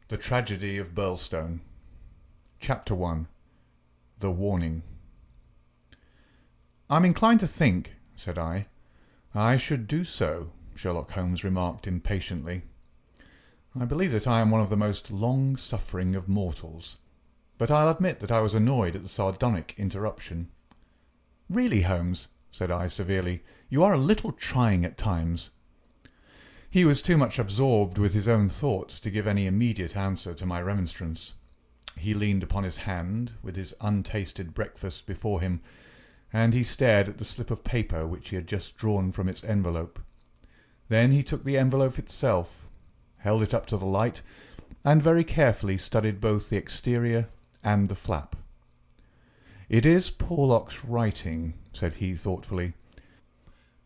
The Tragedy of Burlstone. Chapter 1. The Warning. "I'm inclined to think," said I. "I should do so," Sherlock Holmes remarked impatiently. "I believe that I am one of the most long-suffering of mortals, but I'll admit that I was annoyed at the sardonic interruption. "Really, Holmes," said I severely, "you are a little trying at times." He was too much absorbed with his own thoughts to give any immediate answer to my remonstrance. He leaned upon his hand, with his untasted breakfast before him, and he stared at the slip of paper which he had just drawn from its envelope. Then he took the envelope itself, held it up to the light, and very carefully studied both the exterior and the flap. "It is Porlock's writing," said he thoughtfully.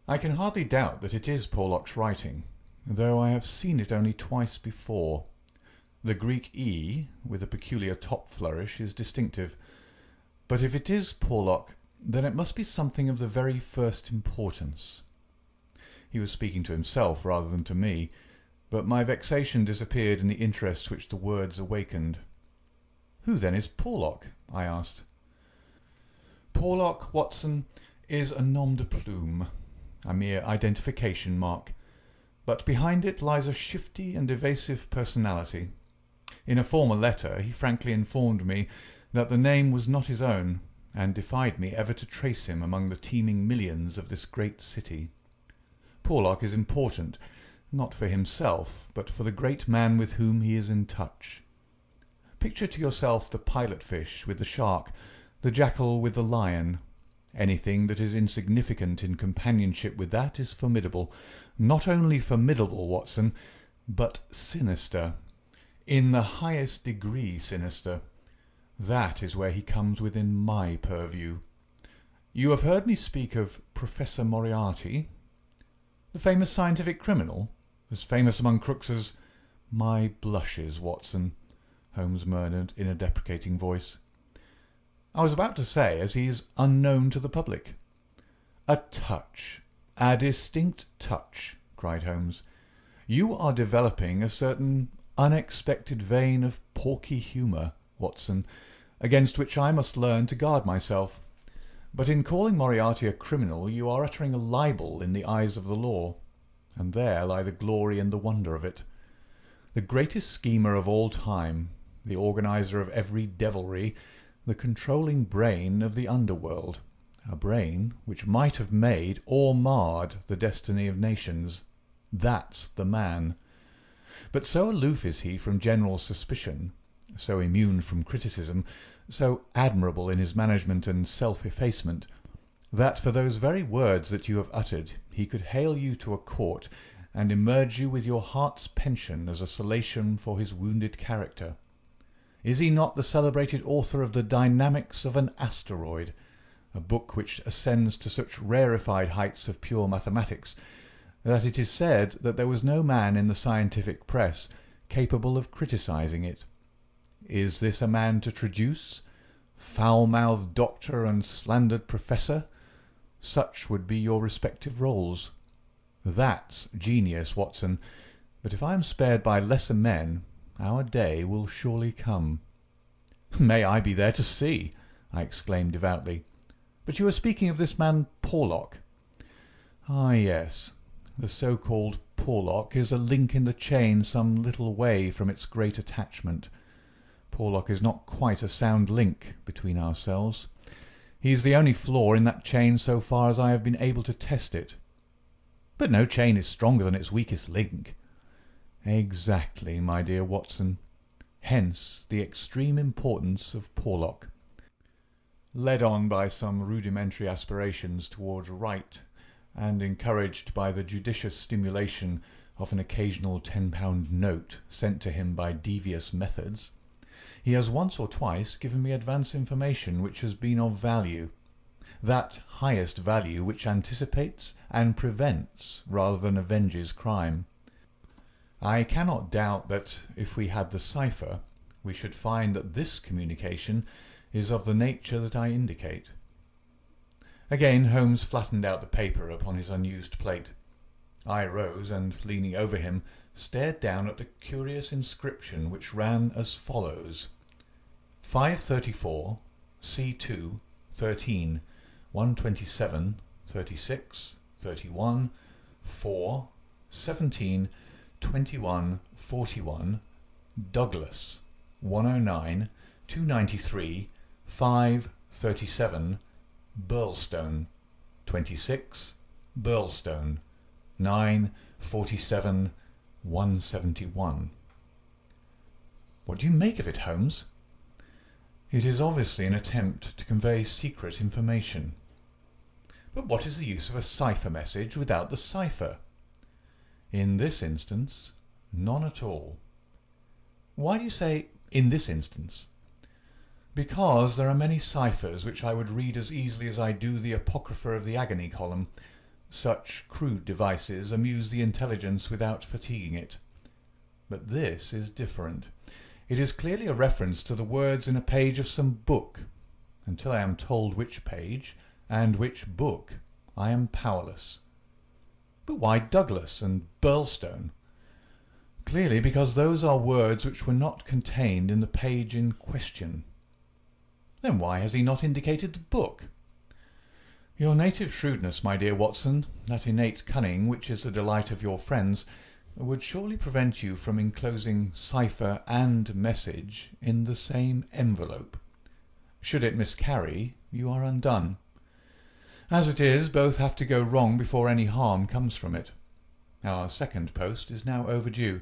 "I can hardly doubt that it is Porlock's writing, though I have seen it only twice before. The Greek E, with a peculiar top flourish, is distinctive. But if it is Porlock, then it must be something of the very first importance." He was speaking to himself rather than to me, but my vexation disappeared in the interest which the words awakened. "Who then is Porlock?" I asked. "Porlock, Watson, is a nom de plume, a mere identification mark. But behind it lies a shifty and evasive personality. In a former letter he frankly informed me that the name was not his own, and defied me ever to trace him among the teeming millions of this great city. Porlock is important, not for himself, but for the great man with whom he is in touch. Picture to yourself the pilot-fish with the shark, the jackal with the lion. Anything that is insignificant in companionship with that is formidable. Not only formidable, Watson, but sinister. In the highest degree sinister. That is where he comes within my purview. You have heard me speak of Professor Moriarty? The famous scientific criminal, as famous among crooks as— "My blushes, Watson," Holmes murmured in a deprecating voice. "I was about to say, as he is unknown to the public." "A touch, a distinct touch," cried Holmes. "You are developing a certain unexpected vein of porky humour, Watson, against which I must learn to guard myself. But in calling Moriarty a criminal you are uttering a libel in the eyes of the law, and there lie the glory and the wonder of it. The greatest schemer of all time, the organizer of every devilry, the controlling brain of the underworld, a brain which might have made or marred the destiny of nations. That's the man. But so aloof is he from general suspicion, so immune from criticism, so admirable in his management and self-effacement, that for those very words that you have uttered he could hale you to a court and emerge you with your heart's pension as a solation for his wounded character. Is he not the celebrated author of The Dynamics of an Asteroid, a book which ascends to such rarefied heights of pure mathematics that it is said that there was no man in the scientific press capable of criticizing it? Is this a man to traduce? Foul-mouthed doctor and slandered professor? Such would be your respective roles. That's genius, Watson, but if I am spared by lesser men, our day will surely come." "May I be there to see!" I exclaimed devoutly. "But you were speaking of this man Porlock." "Ah, yes. The so-called Porlock is a link in the chain some little way from its great attachment. Porlock is not quite a sound link, between ourselves. He is the only flaw in that chain so far as I have been able to test it." "But no chain is stronger than its weakest link." "Exactly, my dear Watson. Hence the extreme importance of Porlock." Led on by some rudimentary aspirations towards right, and encouraged by the judicious stimulation of an occasional £10 note sent to him by devious methods, he has once or twice given me advance information which has been of value, that highest value which anticipates and prevents rather than avenges crime. I cannot doubt that, if we had the cipher, we should find that this communication is of the nature that I indicate. Again Holmes flattened out the paper upon his unused plate. I rose, and, leaning over him, stared down at the curious inscription which ran as follows: 534 C2 13 127 36 31 4 17 21 41 Douglas 109 293 5 37 Burlstone 26 Burlstone 9 47 171. What do you make of it, Holmes? It is obviously an attempt to convey secret information. But what is the use of a cipher message without the cipher? In this instance, none at all. Why do you say "in this instance"? Because there are many ciphers which I would read as easily as I do the Apocrypha of the Agony column. Such crude devices amuse the intelligence without fatiguing it. But this is different. It is clearly a reference to the words in a page of some book. Until I am told which page and which book, I am powerless. But why Douglas and Burlstone? Clearly because those are words which were not contained in the page in question. Then why has he not indicated the book? Your native shrewdness, my dear Watson, that innate cunning which is the delight of your friends, would surely prevent you from enclosing cipher and message in the same envelope. Should it miscarry, you are undone. As it is, both have to go wrong before any harm comes from it. Our second post is now overdue,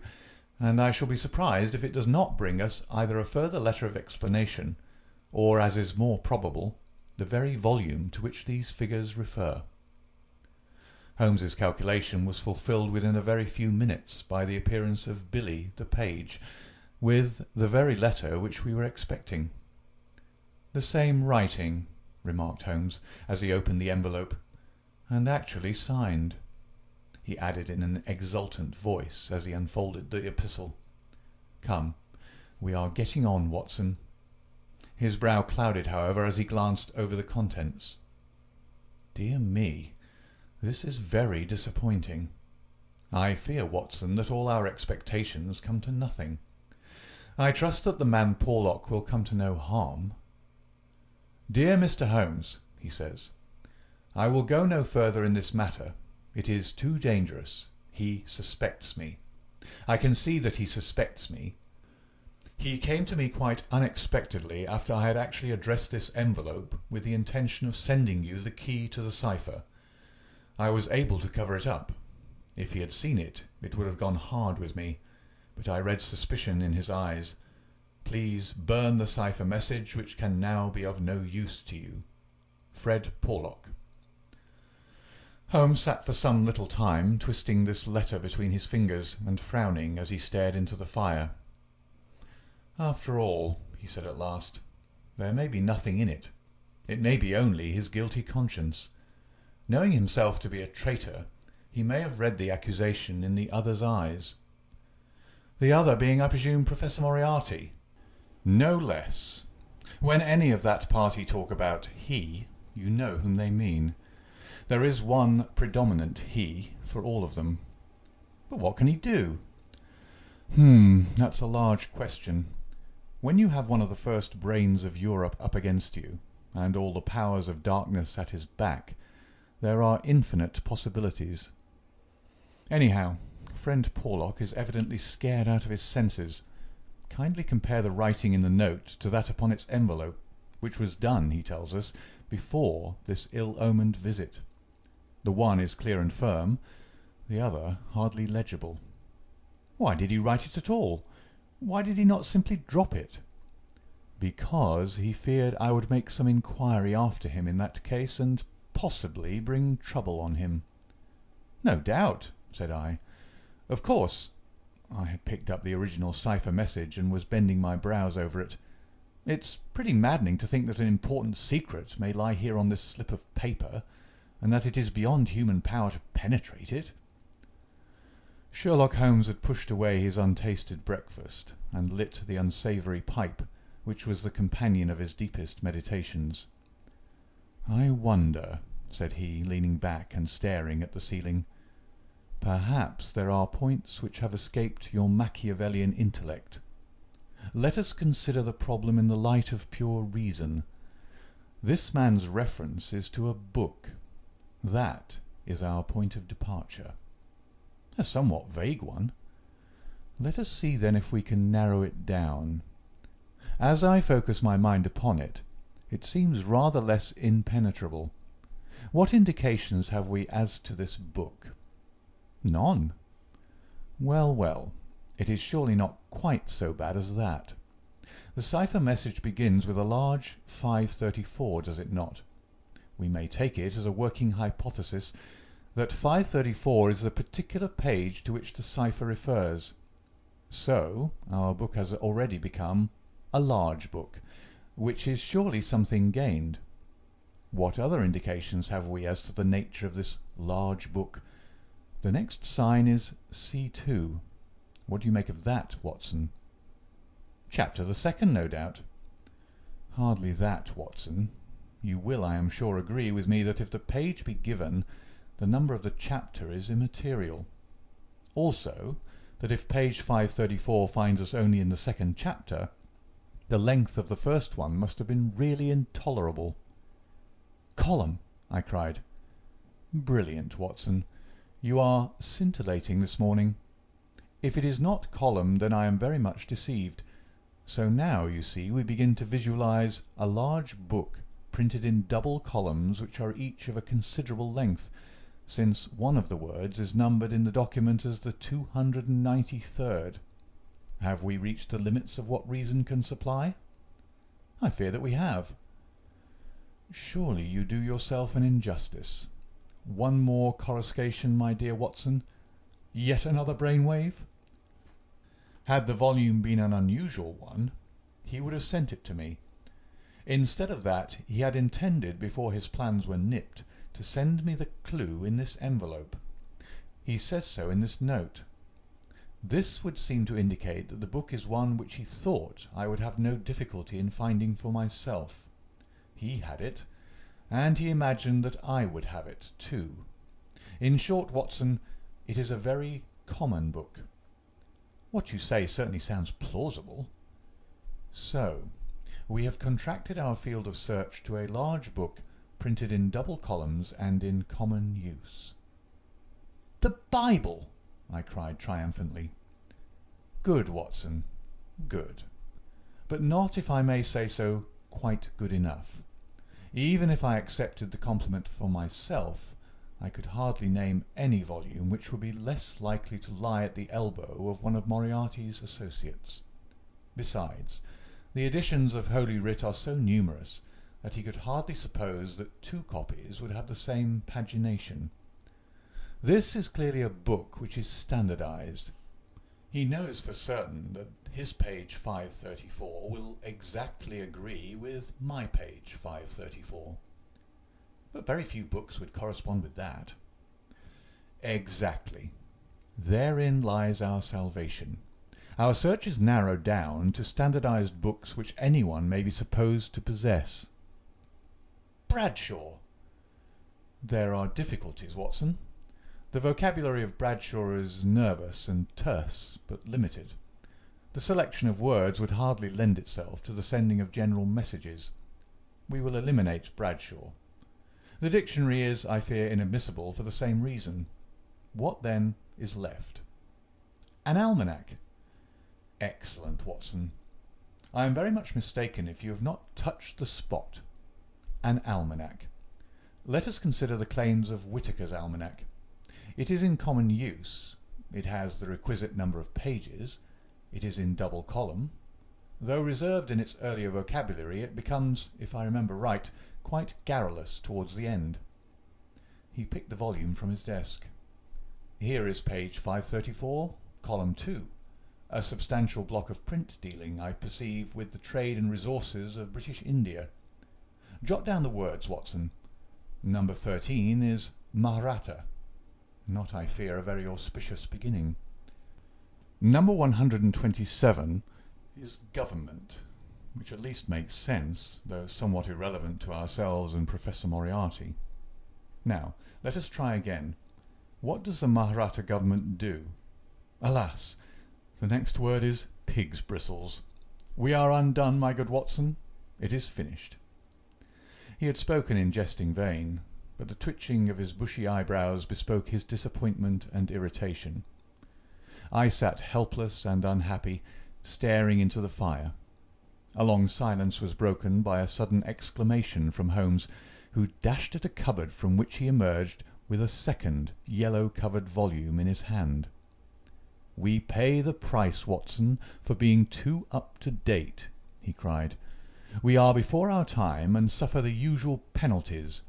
and I shall be surprised if it does not bring us either a further letter of explanation, or, as is more probable, the very volume to which these figures refer. Holmes's calculation was fulfilled within a very few minutes by the appearance of Billy the page, with the very letter which we were expecting. "The same writing," remarked Holmes, as he opened the envelope, "and actually signed," he added in an exultant voice as he unfolded the epistle. "Come, we are getting on, Watson." His brow clouded, however, as he glanced over the contents. "Dear me, this is very disappointing. I fear, Watson, that all our expectations come to nothing. I trust that the man Porlock will come to no harm. Dear Mr. Holmes," he says, "I will go no further in this matter. It is too dangerous. He suspects me. I can see that he suspects me. He came to me quite unexpectedly after I had actually addressed this envelope with the intention of sending you the key to the cipher. I was able to cover it up. If he had seen it, it would have gone hard with me, but I read suspicion in his eyes. Please burn the cipher message, which can now be of no use to you. Fred Porlock." Holmes sat for some little time, twisting this letter between his fingers and frowning as he stared into the fire. "After all," he said at last, "there may be nothing in it. It may be only his guilty conscience. Knowing himself to be a traitor, he may have read the accusation in the other's eyes. The other being, I presume, Professor Moriarty?" "No less. When any of that party talk about 'he,' you know whom they mean. There is one predominant 'he' for all of them. But what can he do?" That's a large question. When you have one of the first brains of Europe up against you, and all the powers of darkness at his back, there are infinite possibilities. Anyhow, friend Porlock is evidently scared out of his senses. Kindly compare the writing in the note to that upon its envelope, which was done, he tells us, before this ill-omened visit. The one is clear and firm, the other hardly legible. Why did he write it at all? Why did he not simply drop it? Because he feared I would make some inquiry after him in that case, and possibly bring trouble on him. "No doubt," said I. "Of course." I had picked up the original cipher message and was bending my brows over it. "It's pretty maddening to think that an important secret may lie here on this slip of paper, and that it is beyond human power to penetrate it." Sherlock Holmes had pushed away his untasted breakfast and lit the unsavoury pipe, which was the companion of his deepest meditations. "I wonder," said he, leaning back and staring at the ceiling, Perhaps there are points which have escaped your Machiavellian intellect. Let us consider the problem in the light of pure reason. This man's reference is to a book. That is our point of departure. A somewhat vague one. Let us see then if we can narrow it down. As I focus my mind upon it, it seems rather less impenetrable. What indications have we as to this book? None. Well, well, it is surely not quite so bad as that. The cipher message begins with a large 534, does it not? We may take it as a working hypothesis that 534 is the particular page to which the cipher refers. So, our book has already become a large book, which is surely something gained. What other indications have we as to the nature of this large book? The next sign is C2. What do you make of that, Watson? Chapter the second, no doubt. Hardly that, Watson. You will, I am sure, agree with me that if the page be given, the number of the chapter is immaterial. Also, that if page 534 finds us only in the second chapter, the length of the first one must have been really intolerable. Column, I cried. Brilliant, Watson. You are scintillating this morning. If it is not column, then I am very much deceived. So now, you see, we begin to visualize a large book printed in double columns which are each of a considerable length, since one of the words is numbered in the document as the 293rd. Have we reached the limits of what reason can supply? I fear that we have. Surely you do yourself an injustice. One more coruscation, my dear Watson. Yet another brainwave? Had the volume been an unusual one, he would have sent it to me. Instead of that, he had intended, before his plans were nipped, to send me the clue in this envelope. He says so in this note. This would seem to indicate that the book is one which he thought I would have no difficulty in finding for myself. He had it, and he imagined that I would have it too. In short, Watson, it is a very common book. What you say certainly sounds plausible. So, we have contracted our field of search to a large book printed in double columns and in common use. The Bible! I cried triumphantly. Good, Watson, good. But not, if I may say so, quite good enough. Even if I accepted the compliment for myself, I could hardly name any volume which would be less likely to lie at the elbow of one of Moriarty's associates. Besides, the editions of Holy Writ are so numerous that he could hardly suppose that two copies would have the same pagination. This is clearly a book which is standardized. He knows for certain that his page 534 will exactly agree with my page 534. But very few books would correspond with that. Exactly. Therein lies our salvation. Our search is narrowed down to standardized books which anyone may be supposed to possess. Bradshaw! There are difficulties, Watson. The vocabulary of Bradshaw is nervous and terse, but limited. The selection of words would hardly lend itself to the sending of general messages. We will eliminate Bradshaw. The dictionary is, I fear, inadmissible for the same reason. What, then, is left? An almanac. Excellent, Watson. I am very much mistaken if you have not touched the spot. An almanac. Let us consider the claims of Whitaker's almanac. It is in common use. It has the requisite number of pages. It is in double column. Though reserved in its earlier vocabulary, it becomes, if I remember right, quite garrulous towards the end. He picked the volume from his desk. Here is page 534, column 2, a substantial block of print dealing, I perceive, with the trade and resources of British India. Jot down the words, Watson. Number 13 is Mahratta. Not, I fear, a very auspicious beginning. Number 127 is government, which at least makes sense, though somewhat irrelevant to ourselves and Professor Moriarty. Now, let us try again. What does the Mahratta government do? Alas, the next word is pig's bristles. We are undone, my good Watson. It is finished. He had spoken in jesting vein, but the twitching of his bushy eyebrows bespoke his disappointment and irritation. I sat helpless and unhappy, staring into the fire. A long silence was broken by a sudden exclamation from Holmes, who dashed at a cupboard from which he emerged with a second yellow-covered volume in his hand. "We pay the price, Watson, for being too up-to-date," he cried. "We are before our time and suffer the usual penalties.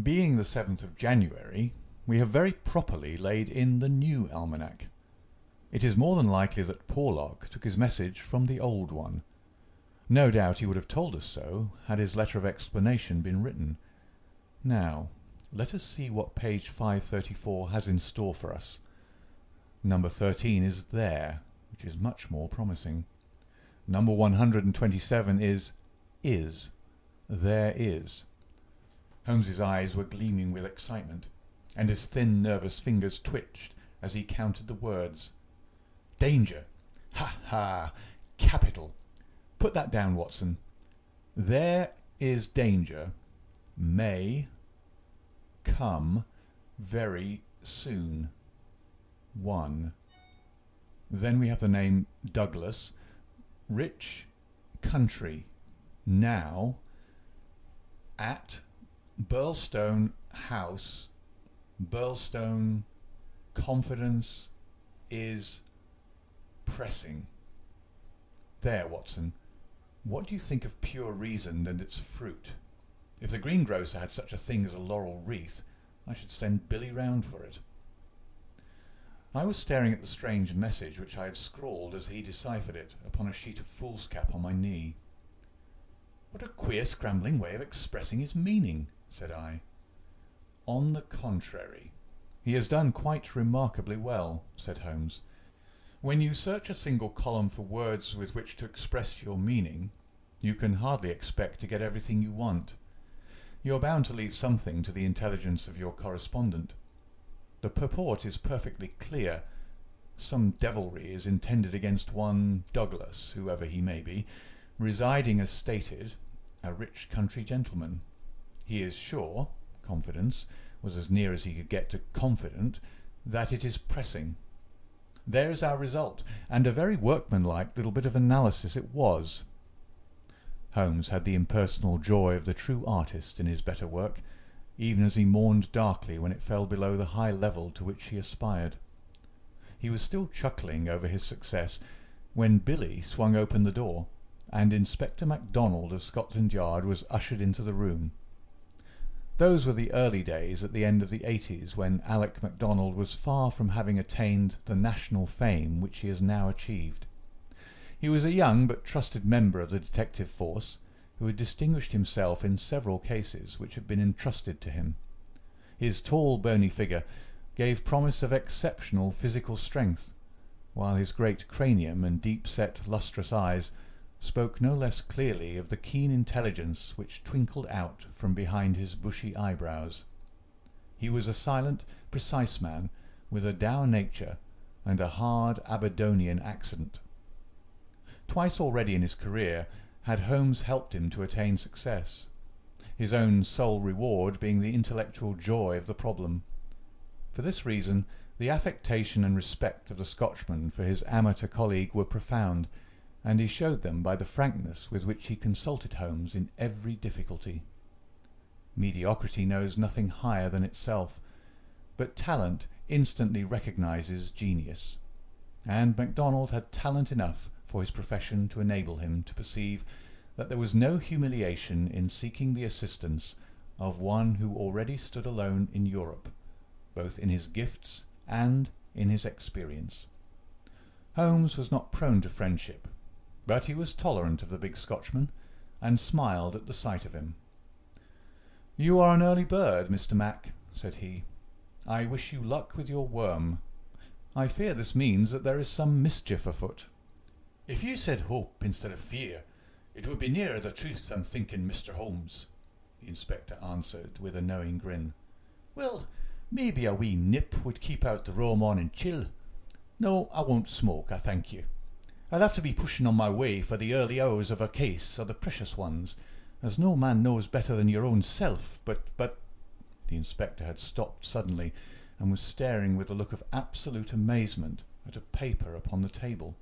Being the 7th of January, we have very properly laid in the new almanac. It is more than likely that Porlock took his message from the old one. No doubt he would have told us so had his letter of explanation been written. Now, let us see what page 534 has in store for us. Number 13 is there, which is much more promising. Number 127 is. There is." Holmes's eyes were gleaming with excitement, and his thin, nervous fingers twitched as he counted the words. "Danger! Ha, ha! Capital! Put that down, Watson. There is danger. May come very soon. 1. Then we have the name Douglas. Rich country. Now. At Burlstone House. Burlstone. Confidence is pressing. There, Watson. What do you think of pure reason and its fruit? If the greengrocer had such a thing as a laurel wreath, I should send Billy round for it." I was staring at the strange message which I had scrawled as he deciphered it upon a sheet of foolscap on my knee. "What a queer scrambling way of expressing his meaning," said I. "On the contrary, he has done quite remarkably well," said Holmes. "When you search a single column for words with which to express your meaning, you can hardly expect to get everything you want. You are bound to leave something to the intelligence of your correspondent. The purport is perfectly clear. Some devilry is intended against one Douglas, whoever he may be, residing as stated, a rich country gentleman. He is sure, confidence was as near as he could get to confident, that it is pressing. There is our result, and a very workmanlike little bit of analysis it was." Holmes had the impersonal joy of the true artist in his better work, even as he mourned darkly when it fell below the high level to which he aspired. He was still chuckling over his success when Billy swung open the door, and Inspector MacDonald of Scotland Yard was ushered into the room. Those were the early days at the end of the 80s, when Alec MacDonald was far from having attained the national fame which he has now achieved. He was a young but trusted member of the detective force, who had distinguished himself in several cases which had been entrusted to him. His tall, bony figure gave promise of exceptional physical strength, while his great cranium and deep-set, lustrous eyes spoke no less clearly of the keen intelligence which twinkled out from behind his bushy eyebrows. He was a silent, precise man, with a dour nature and a hard Aberdonian accent. Twice already in his career had Holmes helped him to attain success, his own sole reward being the intellectual joy of the problem. For this reason, the affectation and respect of the Scotchman for his amateur colleague were profound, and he showed them by the frankness with which he consulted Holmes in every difficulty. Mediocrity knows nothing higher than itself, but talent instantly recognizes genius, and MacDonald had talent enough for his profession to enable him to perceive that there was no humiliation in seeking the assistance of one who already stood alone in Europe, both in his gifts and in his experience. Holmes was not prone to friendship, but he was tolerant of the big Scotchman, and smiled at the sight of him. "You are an early bird, Mr. Mac," said he. "I wish you luck with your worm. I fear this means that there is some mischief afoot." "If you said hope instead of fear, it would be nearer the truth, I'm thinking, Mr. Holmes," the inspector answered with a knowing grin. "Well, Maybe a wee nip would keep out the raw morning chill. No, I won't smoke, I thank you. I'll have to be pushing on my way, for the early hours of a case are the precious ones, as no man knows better than your own self. But... The inspector had stopped suddenly, and was staring with a look of absolute amazement at a paper upon the table.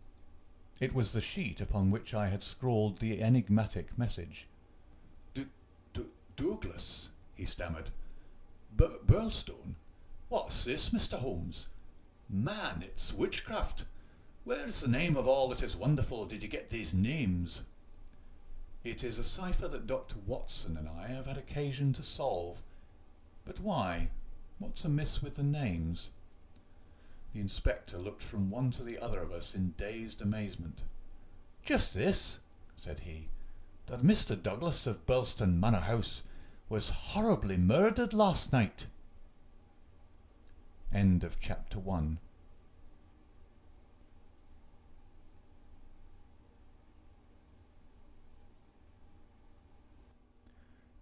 It was the sheet upon which I had scrawled the enigmatic message. Douglas, he stammered. Burlstone? What's this, Mr. Holmes? Man, it's witchcraft. Where's the name of all that is wonderful did you get these names? It is a cipher that Dr. Watson and I have had occasion to solve. But why? What's amiss with the names? The inspector looked from one to the other of us in dazed amazement. Just this, said he, that Mr. Douglas of Burlstone Manor House was horribly murdered last night. End of chapter 1.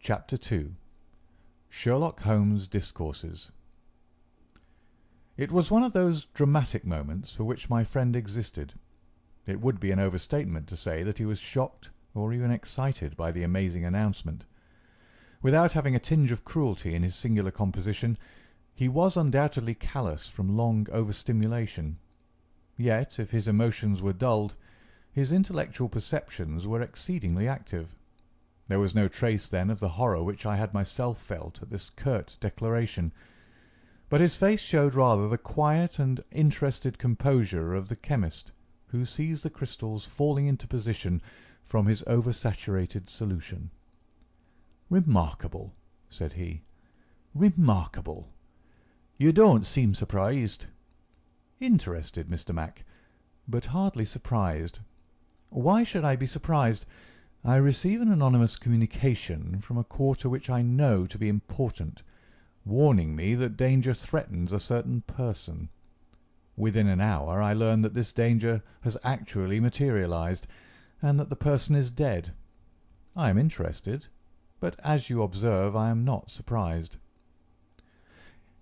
Chapter 2. Sherlock Holmes Discourses. It was one of those dramatic moments for which my friend existed. It would be an overstatement to say that he was shocked or even excited by the amazing announcement. Without having a tinge of cruelty in his singular composition, he was undoubtedly callous from long overstimulation. Yet, if his emotions were dulled, his intellectual perceptions were exceedingly active. There was no trace, then, of the horror which I had myself felt at this curt declaration, but his face showed rather the quiet and interested composure of the chemist who sees the crystals falling into position from his oversaturated solution. "Remarkable," said he. "Remarkable. You don't seem surprised." "Interested, Mr. Mac, but hardly surprised. Why should I be surprised? I receive an anonymous communication from a quarter which I know to be important, warning me that danger threatens a certain person. Within an hour I learn that this danger has actually materialized, and that the person is dead. I am interested, but as you observe, I am not surprised."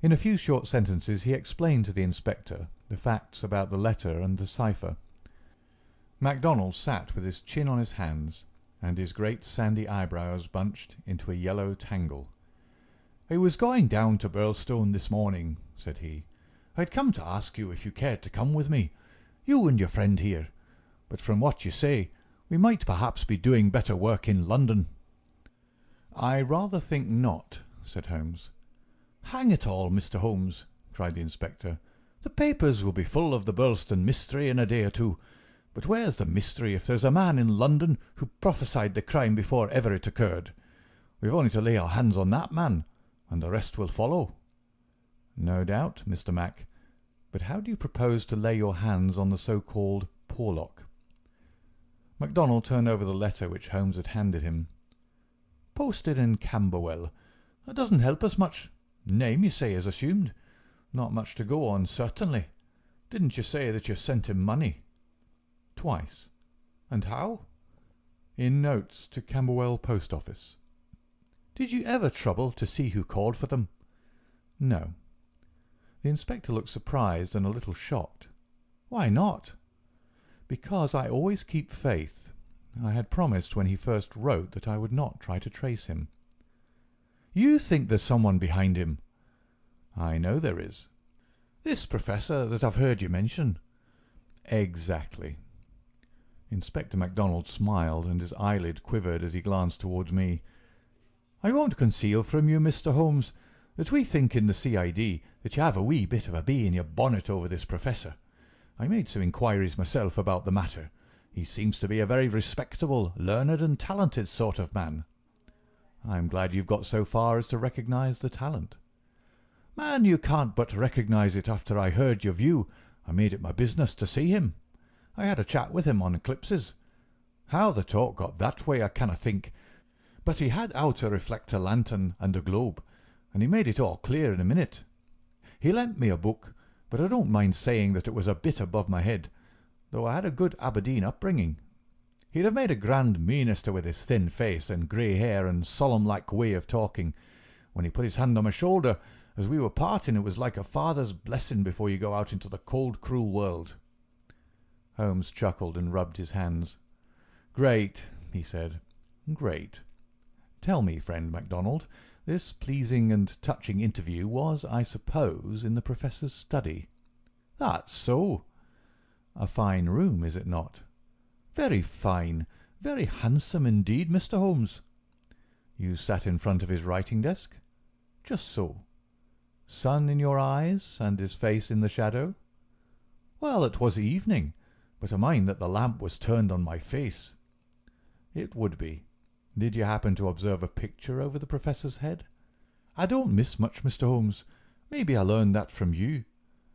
In a few short sentences he explained to the inspector the facts about the letter and the cipher. MacDonald sat with his chin on his hands, and his great sandy eyebrows bunched into a yellow tangle. "I was going down to Burlstone this morning," said he. "I'd come to ask you if you cared to come with me, you and your friend here, but from what you say, we might perhaps be doing better work in London." "I rather think not," said Holmes. "Hang it all, Mr. Holmes," cried the inspector, "the papers will be full of the Burlstone mystery in a day or two. But where's the mystery if there's a man in London who prophesied the crime before ever it occurred? We've only to lay our hands on that man, and the rest will follow." "No doubt, Mr. Mac. But how do you propose to lay your hands on the so-called Porlock?" MacDonald turned over the letter which Holmes had handed him. "Posted in Camberwell. That doesn't help us much. Name, you say, is assumed. Not much to go on, certainly. Didn't you say that you sent him money?" "Twice." "And how?" "In notes to Camberwell post office." "Did you ever trouble to see who called for them?" "No." The inspector looked surprised and a little shocked. "Why not?" "Because I always keep faith. I had promised when he first wrote that I would not try to trace him." "You think there's someone behind him?" "I know there is." "This professor that I've heard you mention?" "Exactly." Inspector MacDonald smiled, and his eyelid quivered as he glanced towards me. "I won't conceal from you, Mr. Holmes, that we think in the C.I.D. that you have a wee bit of a bee in your bonnet over this professor. I made some inquiries myself about the matter. He seems to be a very respectable, learned and talented sort of man." "I'm glad you've got so far as to recognize the talent." "Man, you can't but recognize it after I heard your view. I made it my business to see him. I had a chat with him on eclipses. How the talk got that way I canna think, but he had out a reflector lantern and a globe, and he made it all clear in a minute. He lent me a book, but I don't mind saying that it was a bit above my head, though I had a good Aberdeen upbringing. He'd have made a grand minister with his thin face and grey hair and solemn-like way of talking. When he put his hand on my shoulder, As we were parting, it was like a father's blessing before you go out into the cold, cruel world." Holmes chuckled and rubbed his hands. "Great," he said. "Great. Tell me, friend MacDonald, this pleasing and touching interview was, I suppose, in the Professor's study?" "That's so." "A fine room, is it not?" "Very fine. Very handsome indeed, Mr. Holmes." "You sat in front of his writing desk?" "Just so." "Sun in your eyes, and his face in the shadow?" "Well, it was evening, but I mind that the lamp was turned on my face." "It would be. Did you happen to observe a picture over the Professor's head?" "I don't miss much, Mr. Holmes. Maybe I learned that from you.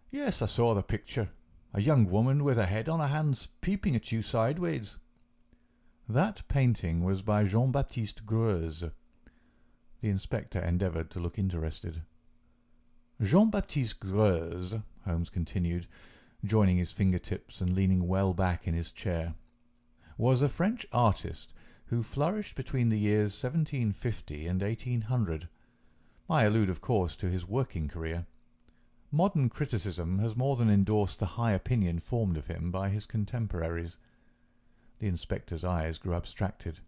Yes, I saw the picture. A young woman with her head on her hands, peeping at you sideways." "That painting was by Jean-Baptiste Greuze." The inspector endeavoured to look interested. "Jean-Baptiste Greuze," Holmes continued, joining his fingertips and leaning well back in his chair, "was a French artist who flourished between the years 1750 and 1800. I allude, of course, to his working career. Modern criticism has more than endorsed the high opinion formed of him by his contemporaries." The inspector's eyes grew abstracted.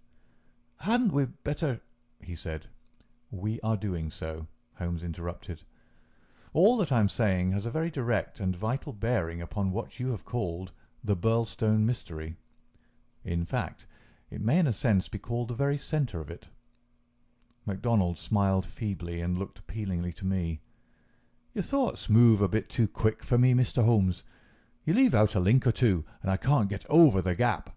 "Hadn't we better—" he said. "We are doing so," Holmes interrupted. "All that I am saying has a very direct and vital bearing upon what you have called the Burlstone mystery. In fact, it may in a sense be called the very centre of it." MacDonald smiled feebly and looked appealingly to me. "Your thoughts move a bit too quick for me, Mr. Holmes. You leave out a link or two, and I can't get over the gap.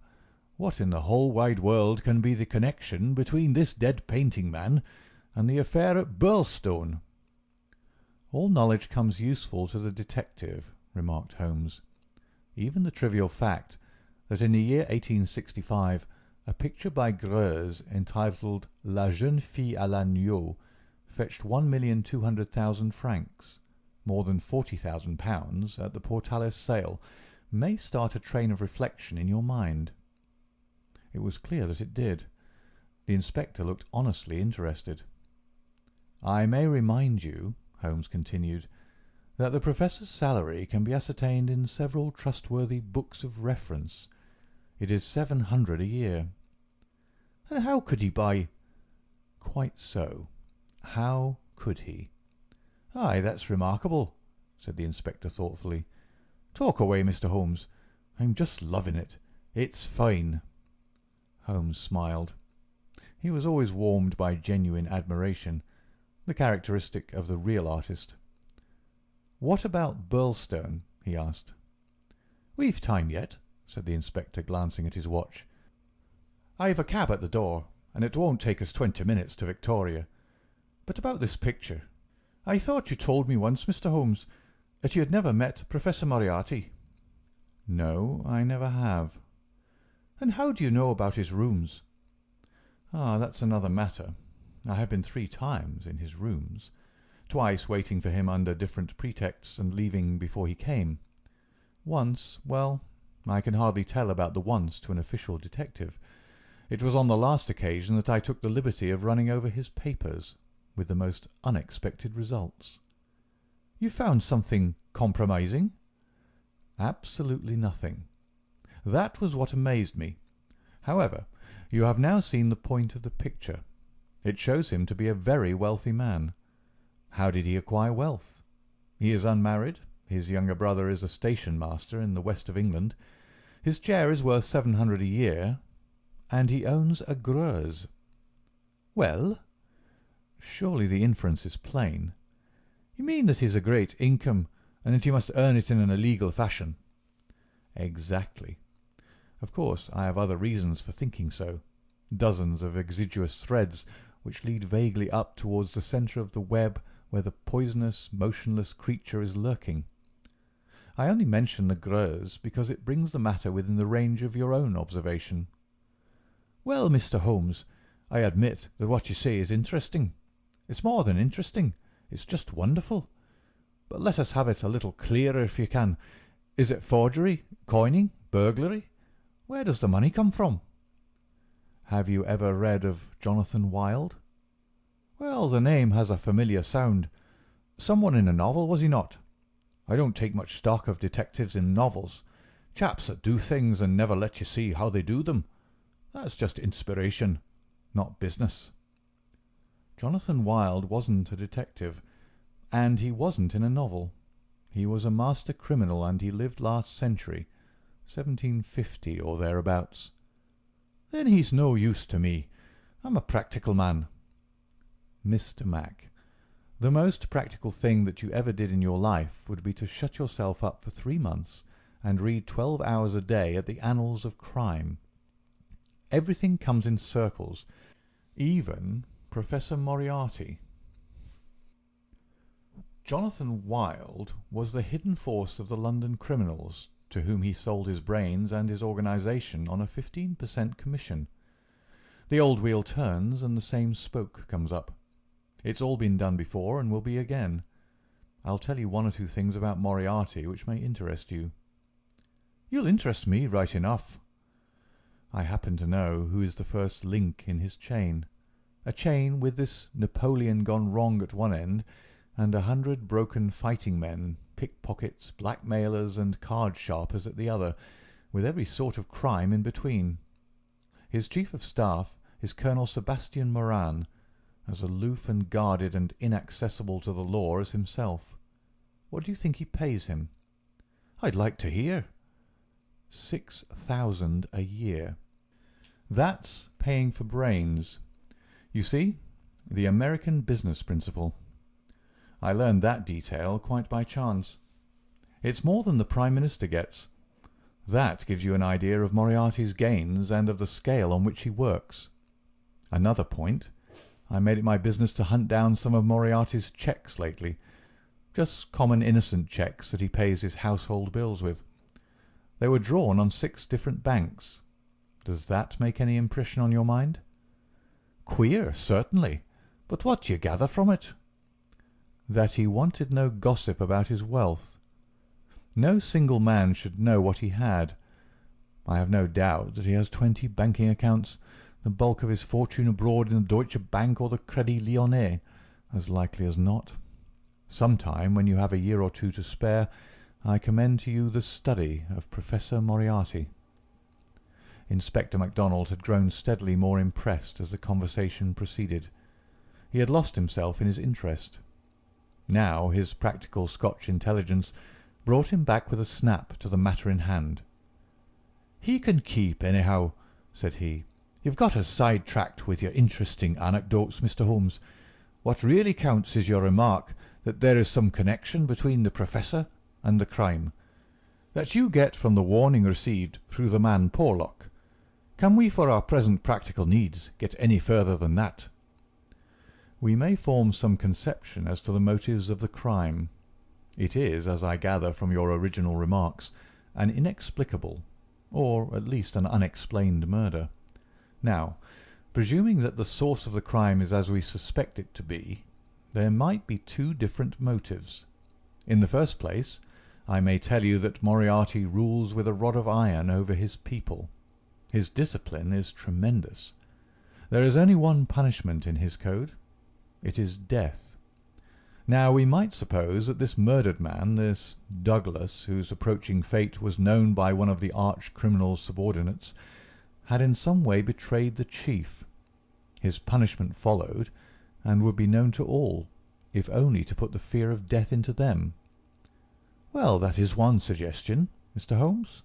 What in the whole wide world can be the connection between this dead painting man and the affair at Burlstone?" "All knowledge comes useful to the detective," remarked Holmes. "Even the trivial fact that in the year 1865 a picture by Greuze entitled La Jeune Fille à l'Agneau fetched 1,200,000 francs, more than £40,000 at the Portalis sale, may start a train of reflection in your mind." It was clear that it did. The inspector looked honestly interested. "I may remind you," Holmes continued, "that the Professor's salary can be ascertained in several trustworthy books of reference. It is 700 a year." "And how could he buy—" "Quite so. How could he?" "Aye, that's remarkable," said the inspector thoughtfully. "Talk away, Mr. Holmes. I'm just loving it. It's fine." Holmes smiled. He was always warmed by genuine admiration, the characteristic of the real artist. "What about Burlstone?" he asked. "We've time yet," said the inspector, glancing at his watch. "I've a cab at the door, and it won't take us 20 minutes to Victoria. But about this picture. I thought you told me once, Mr. Holmes, that you had never met Professor Moriarty." "No, I never have." "And how do you know about his rooms?" "Ah, that's another matter. I have been 3 times in his rooms, twice waiting for him under different pretexts and leaving before he came. Once, well, I can hardly tell about the once to an official detective. It was on the last occasion that I took the liberty of running over his papers, with the most unexpected results." "You found something compromising?" "Absolutely nothing. That was what amazed me. However, you have now seen the point of the picture. It shows him to be a very wealthy man. How did he acquire wealth? He is unmarried. His younger brother is a station master in the west of England. His chair is worth 700 a year, and he owns a Greuze." "Well?" "Surely the inference is plain." "You mean that he has a great income, and that he must earn it in an illegal fashion?" "Exactly. Of course, I have other reasons for thinking so. Dozens of exiguous threads which lead vaguely up towards the centre of the web where the poisonous, motionless creature is lurking. I only mention the Greuze because it brings the matter within the range of your own observation." "Well, Mr. Holmes, I admit that what you say is interesting. It's more than interesting. It's just wonderful. But let us have it a little clearer if you can. Is it forgery, coining, burglary? Where does the money come from?" "Have you ever read of Jonathan Wild?" "Well, the name has a familiar sound. Someone in a novel, was he not? I don't take much stock of detectives in novels. Chaps that do things and never let you see how they do them. That's just inspiration, not business." Jonathan Wild wasn't a detective, and he wasn't in a novel. He was a master criminal, and he lived last century, 1750 or thereabouts. "Then he's no use to me. I'm a practical man." "Mr. Mac, the most practical thing that you ever did in your life would be to shut yourself up for 3 months and read 12 hours a day at the annals of crime. Everything comes in circles, even Professor Moriarty." Jonathan Wild was the hidden force of the London criminals, to whom he sold his brains and his organisation on a 15% commission. The old wheel turns and the same spoke comes up. It's all been done before and will be again. I'll tell you one or two things about Moriarty which may interest you. "You'll interest me right enough." I happen to know who is the first link in his chain. A chain with this Napoleon gone wrong at one end and 100 broken fighting men, pickpockets, blackmailers and card sharpers at the other, with every sort of crime in between. His chief of staff is Colonel Sebastian Moran, as aloof and guarded and inaccessible to the law as himself. What do you think he pays him? "I'd like to hear." 6,000 a year. That's paying for brains. You see, the American business principle. I learned that detail quite by chance. It's more than the Prime Minister gets. That gives you an idea of Moriarty's gains and of the scale on which he works. Another point, I made it my business to hunt down some of Moriarty's cheques lately. Just common innocent cheques that he pays his household bills with. They were drawn on 6 different banks. Does that make any impression on your mind? "Queer, certainly. But what do you gather from it?" That he wanted no gossip about his wealth. No single man should know what he had. I have no doubt that he has 20 banking accounts, the bulk of his fortune abroad in the Deutsche Bank or the Crédit Lyonnais, as likely as not. Sometime, when you have a year or two to spare, I commend to you the study of Professor Moriarty. Inspector MacDonald had grown steadily more impressed as the conversation proceeded. He had lost himself in his interest. Now his practical Scotch intelligence brought him back with a snap to the matter in hand. "He can keep, anyhow," said he. "You've got us sidetracked with your interesting anecdotes, Mr. Holmes. What really counts is your remark that there is some connection between the Professor and the crime. That you get from the warning received through the man Porlock. Can we, for our present practical needs, get any further than that?" We may form some conception as to the motives of the crime. It is, as I gather from your original remarks, an inexplicable, or at least an unexplained murder. Now, presuming that the source of the crime is as we suspect it to be, there might be 2 different motives. In the first place, I may tell you that Moriarty rules with a rod of iron over his people. His discipline is tremendous. There is only one punishment in his code. It is death. Now, we might suppose that this murdered man, this Douglas, whose approaching fate was known by one of the arch-criminal's subordinates, had in some way betrayed the chief. His punishment followed, and would be known to all, if only to put the fear of death into them. "Well, that is one suggestion, Mr. Holmes."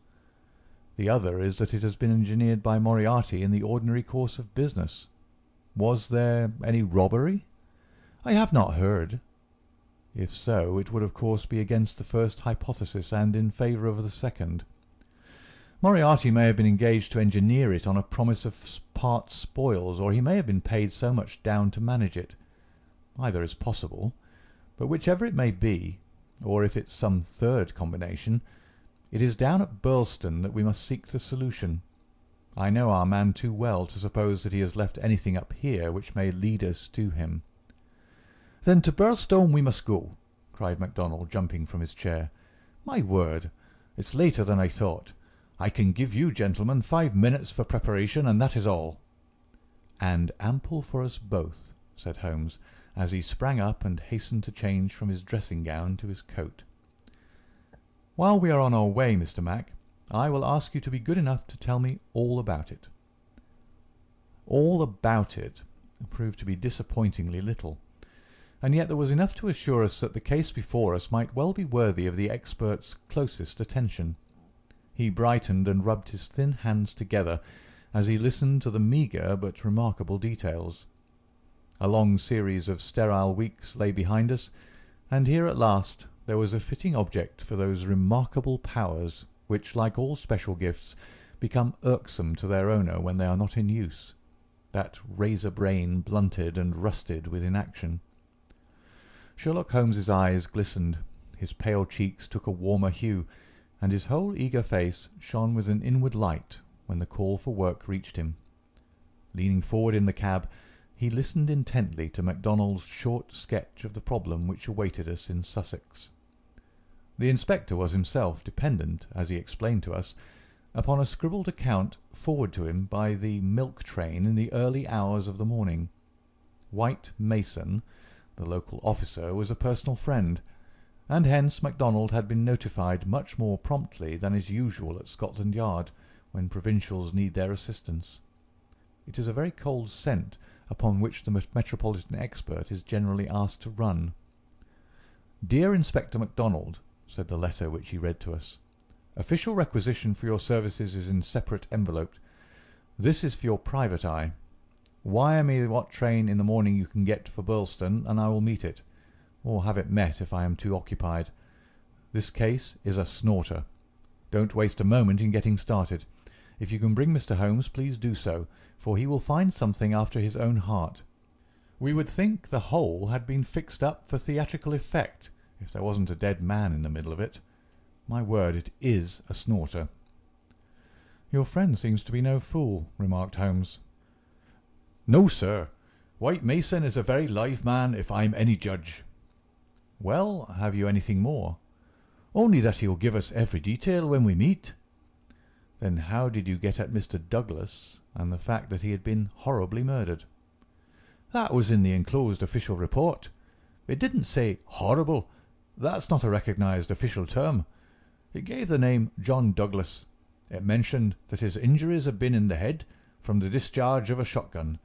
The other is that it has been engineered by Moriarty in the ordinary course of business. Was there any robbery? "I have not heard." If so, it would of course be against the first hypothesis and in favour of the second. Moriarty may have been engaged to engineer it on a promise of part spoils, or he may have been paid so much down to manage it. Either is possible, but whichever it may be, or if it's some third combination, it is down at Burleston that we must seek the solution. I know our man too well to suppose that he has left anything up here which may lead us to him. "Then to Burlstone we must go," cried MacDonald, jumping from his chair. "My word, it's later than I thought. I can give you gentlemen 5 minutes for preparation, and that is all." "And ample for us both," said Holmes, as he sprang up and hastened to change from his dressing gown to his coat. "While we are on our way, Mr. Mac, I will ask you to be good enough to tell me all about it." All about it proved to be disappointingly little, and yet there was enough to assure us that the case before us might well be worthy of the expert's closest attention. He brightened and rubbed his thin hands together as he listened to the meagre but remarkable details. A long series of sterile weeks lay behind us, and here at last there was a fitting object for those remarkable powers which, like all special gifts, become irksome to their owner when they are not in use, that razor brain blunted and rusted with inaction. Sherlock Holmes's eyes glistened, his pale cheeks took a warmer hue, and his whole eager face shone with an inward light when the call for work reached him. Leaning forward in the cab, he listened intently to MacDonald's short sketch of the problem which awaited us in Sussex. The inspector was himself dependent, as he explained to us, upon a scribbled account forwarded to him by the milk train in the early hours of the morning. White Mason, the local officer, was a personal friend, and hence MacDonald had been notified much more promptly than is usual at Scotland Yard when provincials need their assistance. It is a very cold scent upon which the metropolitan expert is generally asked to run. "Dear Inspector MacDonald," said the letter which he read to us, "official requisition for your services is in separate envelope. This is for your private eye. Wire me what train in the morning you can get for Burlstone, and I will meet it, or have it met if I am too occupied. This case is a snorter. Don't waste a moment in getting started. If you can bring Mr. Holmes, please do so, for he will find something after his own heart. We would think the whole had been fixed up for theatrical effect if there wasn't a dead man in the middle of it. My word, it is a snorter." "Your friend seems to be no fool," remarked Holmes. "No, sir. White Mason is a very live man, if I'm any judge." "Well, have you anything more?" "Only that he'll give us every detail when we meet." "Then how did you get at Mr. Douglas and the fact that he had been horribly murdered?" "That was in the enclosed official report. It didn't say horrible. That's not a recognized official term. It gave the name John Douglas. It mentioned that his injuries had been in the head from the discharge of a shotgun.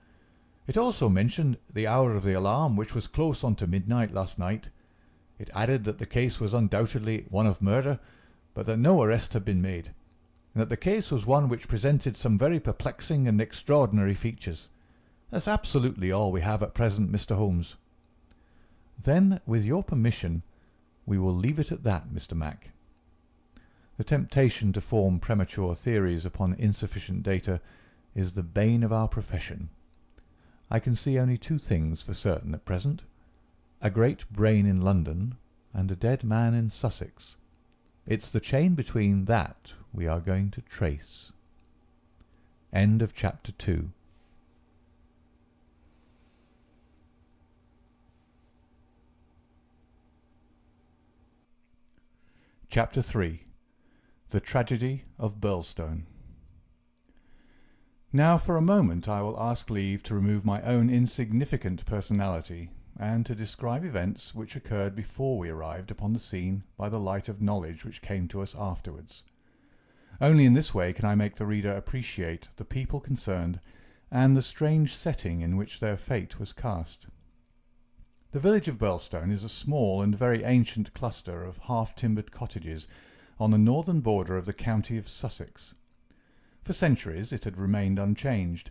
It also mentioned the hour of the alarm, which was close on to midnight last night. It added that the case was undoubtedly one of murder, but that no arrest had been made, and that the case was one which presented some very perplexing and extraordinary features. That's absolutely all we have at present, Mr. Holmes." "Then, with your permission, we will leave it at that, Mr. Mac." The temptation to form premature theories upon insufficient data is the bane of our profession. I can see only two things for certain at present: a great brain in London and a dead man in Sussex. It's the chain between that we are going to trace. End of chapter 2. Chapter 3. The Tragedy of Burlstone. Now for a moment I will ask leave to remove my own insignificant personality, and to describe events which occurred before we arrived upon the scene by the light of knowledge which came to us afterwards. Only in this way can I make the reader appreciate the people concerned, and the strange setting in which their fate was cast. The village of Burlstone is a small and very ancient cluster of half-timbered cottages on the northern border of the county of Sussex. For centuries it had remained unchanged,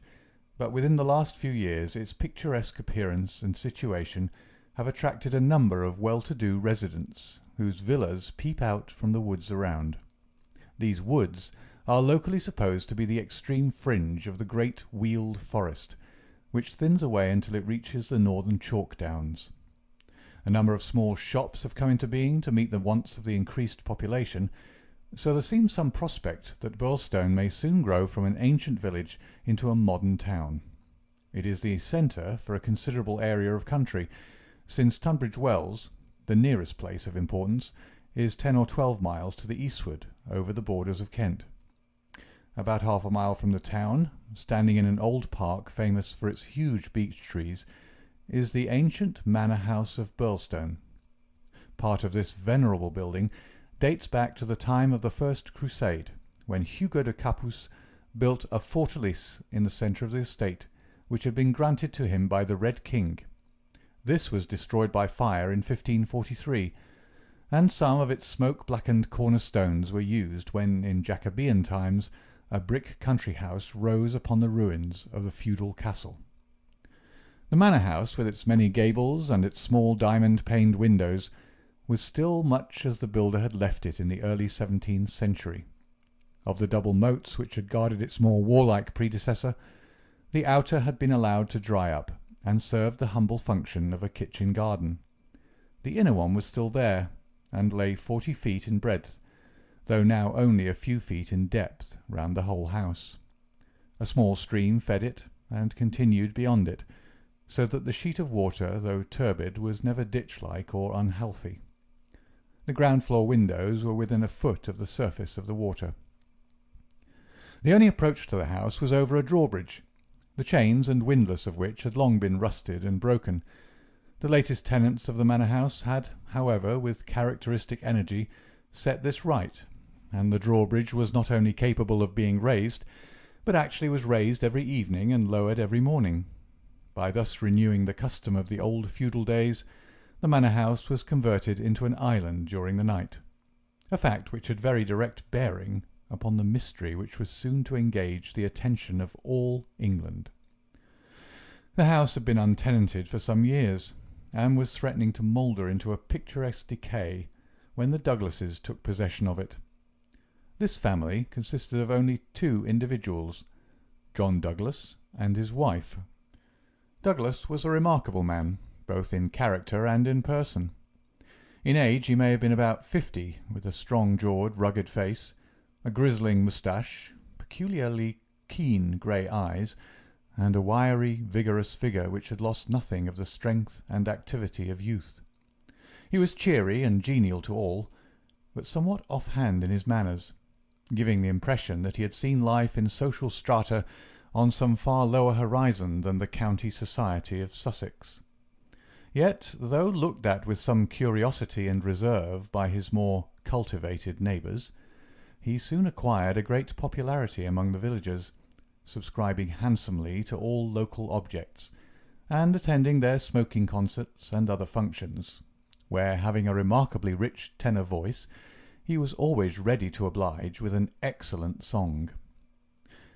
but within the last few years its picturesque appearance and situation have attracted a number of well-to-do residents, whose villas peep out from the woods around. These woods are locally supposed to be the extreme fringe of the great Weald Forest, which thins away until it reaches the northern chalk downs. A number of small shops have come into being to meet the wants of the increased population, so there seems some prospect that Burlstone may soon grow from an ancient village into a modern town. It is the centre for a considerable area of country, since Tunbridge Wells, the nearest place of importance, is 10 or 12 miles to the eastward, over the borders of Kent. About half a mile from the town, standing in an old park famous for its huge beech trees, is the ancient manor house of Birlstone. Part of this venerable building dates back to the time of the First Crusade, when Hugo de Capus built a fortalice in the centre of the estate, which had been granted to him by the Red King. This was destroyed by fire in 1543, and some of its smoke-blackened cornerstones were used when, in Jacobean times, a brick country house rose upon the ruins of the feudal castle. The manor house, with its many gables and its small diamond-paned windows, was still much as the builder had left it in the early 17th century. Of the double moats which had guarded its more warlike predecessor, the outer had been allowed to dry up, and served the humble function of a kitchen garden. The inner one was still there, and lay 40 feet in breadth, though now only a few feet in depth round the whole house. A small stream fed it, and continued beyond it, so that the sheet of water, though turbid, was never ditch-like or unhealthy. The ground-floor windows were within a foot of the surface of the water. The only approach to the house was over a drawbridge, the chains and windlass of which had long been rusted and broken. The latest tenants of the manor house had, however, with characteristic energy, set this right, and the drawbridge was not only capable of being raised, but actually was raised every evening and lowered every morning. By thus renewing the custom of the old feudal days, the manor house was converted into an island during the night, a fact which had very direct bearing upon the mystery which was soon to engage the attention of all England. The house had been untenanted for some years, and was threatening to moulder into a picturesque decay when the Douglases took possession of it. This family consisted of only 2 individuals, John Douglas and his wife. Douglas was a remarkable man, both in character and in person. In age he may have been about 50, with a strong-jawed, rugged face, a grizzling moustache, peculiarly keen grey eyes, and a wiry, vigorous figure which had lost nothing of the strength and activity of youth. He was cheery and genial to all, but somewhat off-hand in his manners, giving the impression that he had seen life in social strata on some far lower horizon than the county society of Sussex. Yet, though looked at with some curiosity and reserve by his more cultivated neighbours, he soon acquired a great popularity among the villagers, subscribing handsomely to all local objects, and attending their smoking concerts and other functions, where, having a remarkably rich tenor voice, he was always ready to oblige with an excellent song.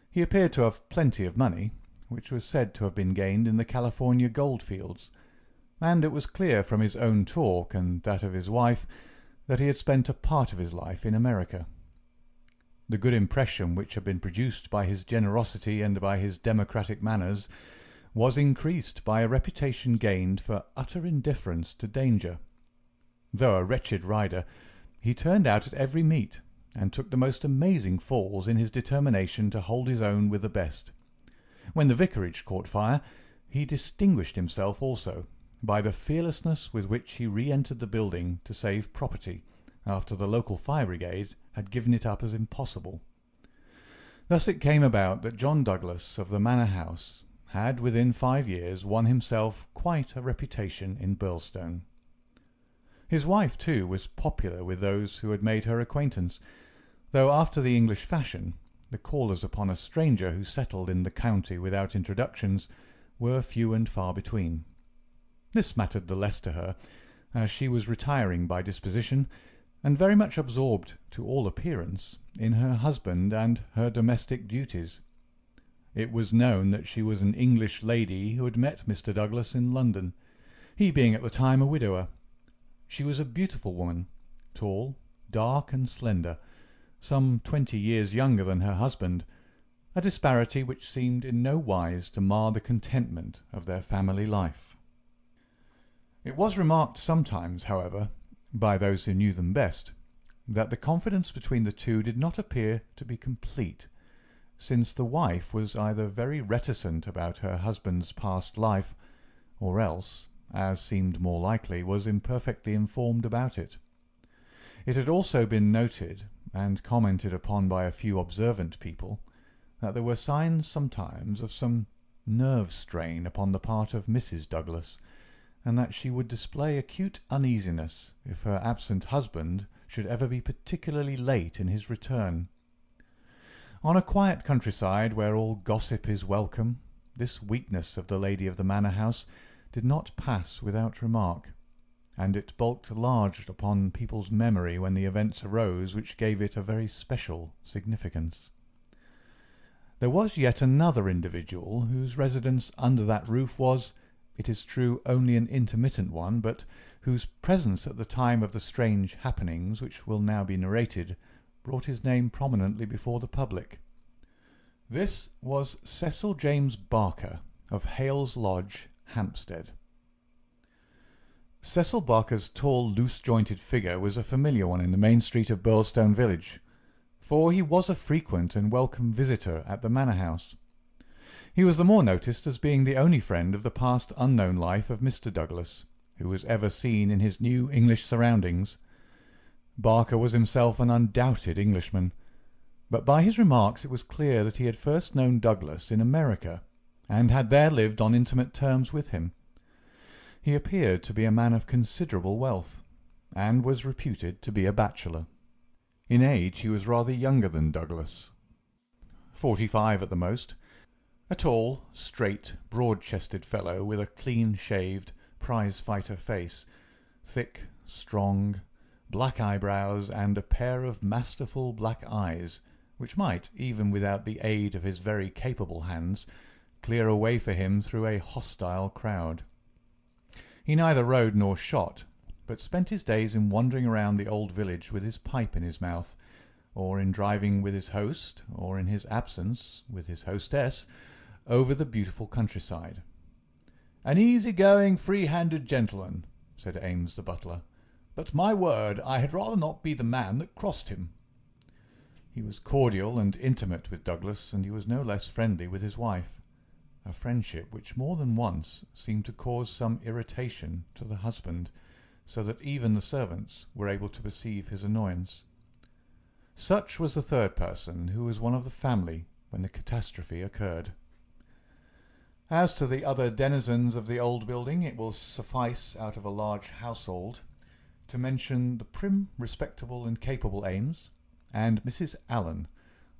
He appeared to have plenty of money, which was said to have been gained in the California gold-fields, and it was clear from his own talk and that of his wife that he had spent a part of his life in America. The good impression which had been produced by his generosity and by his democratic manners was increased by a reputation gained for utter indifference to danger. Though a wretched rider, he turned out at every meet, and took the most amazing falls in his determination to hold his own with the best. When the vicarage caught fire, he distinguished himself also by the fearlessness with which he re-entered the building to save property, after the local fire brigade had given it up as impossible. Thus it came about that John Douglas of the manor house had within 5 years won himself quite a reputation in Birlstone. His wife, too, was popular with those who had made her acquaintance, though after the English fashion the callers upon a stranger who settled in the county without introductions were few and far between. This mattered the less to her, as she was retiring by disposition, and very much absorbed, to all appearance, in her husband and her domestic duties. It was known that she was an English lady who had met Mr. Douglas in London, he being at the time a widower. She was a beautiful woman, tall, dark, and slender, some 20 years younger than her husband, a disparity which seemed in no wise to mar the contentment of their family life. It was remarked sometimes, however, by those who knew them best, that the confidence between the two did not appear to be complete, since the wife was either very reticent about her husband's past life, or else, as seemed more likely, was imperfectly informed about it. It had also been noted, and commented upon by a few observant people, that there were signs sometimes of some nerve strain upon the part of Mrs. Douglas, and that she would display acute uneasiness if her absent husband should ever be particularly late in his return. On a quiet countryside where all gossip is welcome, this weakness of the lady of the manor house did not pass without remark, and it bulked large upon people's memory when the events arose which gave it a very special significance. There was yet another individual whose residence under that roof was, it is true, only an intermittent one, but whose presence at the time of the strange happenings which will now be narrated brought his name prominently before the public. This was Cecil James Barker of Hales Lodge, Hampstead. Cecil Barker's tall, loose-jointed figure was a familiar one in the main street of Birlstone village, for he was a frequent and welcome visitor at the manor house. He was the more noticed as being the only friend of the past unknown life of Mr. Douglas, who was ever seen in his new English surroundings. Barker was himself an undoubted Englishman, but by his remarks it was clear that he had first known Douglas in America, and had there lived on intimate terms with him. He appeared to be a man of considerable wealth, and was reputed to be a bachelor. In age he was rather younger than Douglas, 45 at the most, a tall, straight, broad-chested fellow with a clean-shaved, prize-fighter face, thick, strong, black eyebrows, and a pair of masterful black eyes, which might, even without the aid of his very capable hands, clear a way for him through a hostile crowd. He neither rode nor shot, but spent his days in wandering around the old village with his pipe in his mouth, or in driving with his host, or in his absence with his hostess, over the beautiful countryside. "An easy-going, free-handed gentleman," said Ames the butler, "but my word, I had rather not be the man that crossed him." He was cordial and intimate with Douglas, and he was no less friendly with his wife, a friendship which more than once seemed to cause some irritation to the husband, so that even the servants were able to perceive his annoyance. Such was the third person, who was one of the family when the catastrophe occurred. As to the other denizens of the old building, it will suffice, out of a large household, to mention the prim, respectable, and capable Ames, and Mrs. Allen,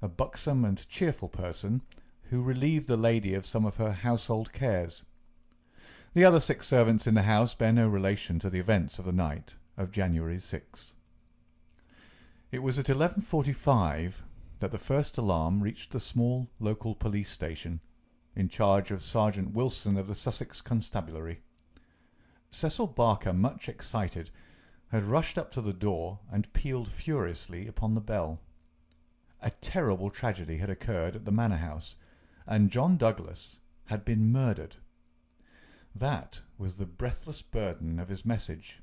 a buxom and cheerful person, who relieved the lady of some of her household cares. The other 6 servants in the house bear no relation to the events of the night of January 6th. It was at 11:45 that the first alarm reached the small local police station, in charge of Sergeant Wilson of the Sussex Constabulary. Cecil Barker, much excited, had rushed up to the door and pealed furiously upon the bell. A terrible tragedy had occurred at the manor house, and John Douglas had been murdered. That was the breathless burden of his message.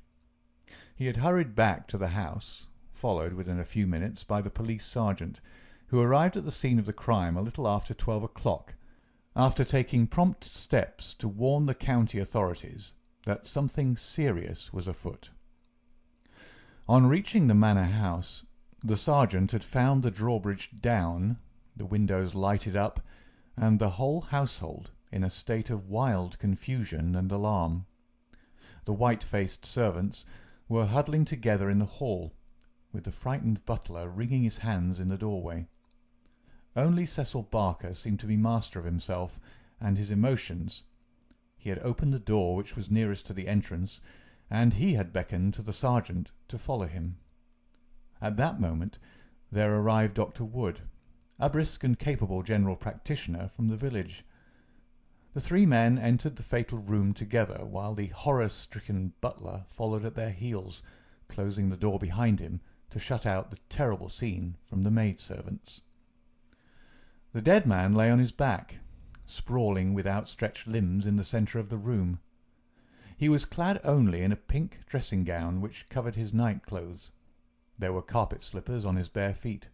He had hurried back to the house, followed within a few minutes by the police sergeant, who arrived at the scene of the crime a little after 12 o'clock, after taking prompt steps to warn the county authorities that something serious was afoot. On reaching the manor house, the sergeant had found the drawbridge down, the windows lighted up, and the whole household in a state of wild confusion and alarm. The white-faced servants were huddling together in the hall, with the frightened butler wringing his hands in the doorway. Only Cecil Barker seemed to be master of himself and his emotions. He had opened the door which was nearest to the entrance, and he had beckoned to the sergeant to follow him. At that moment there arrived Dr. Wood, a brisk and capable general practitioner from the village. The 3 men entered the fatal room together, while the horror-stricken butler followed at their heels, closing the door behind him to shut out the terrible scene from the maidservants. The dead man lay on his back, sprawling with outstretched limbs in the centre of the room. He was clad only in a pink dressing-gown which covered his night-clothes. There were carpet-slippers on his bare feet.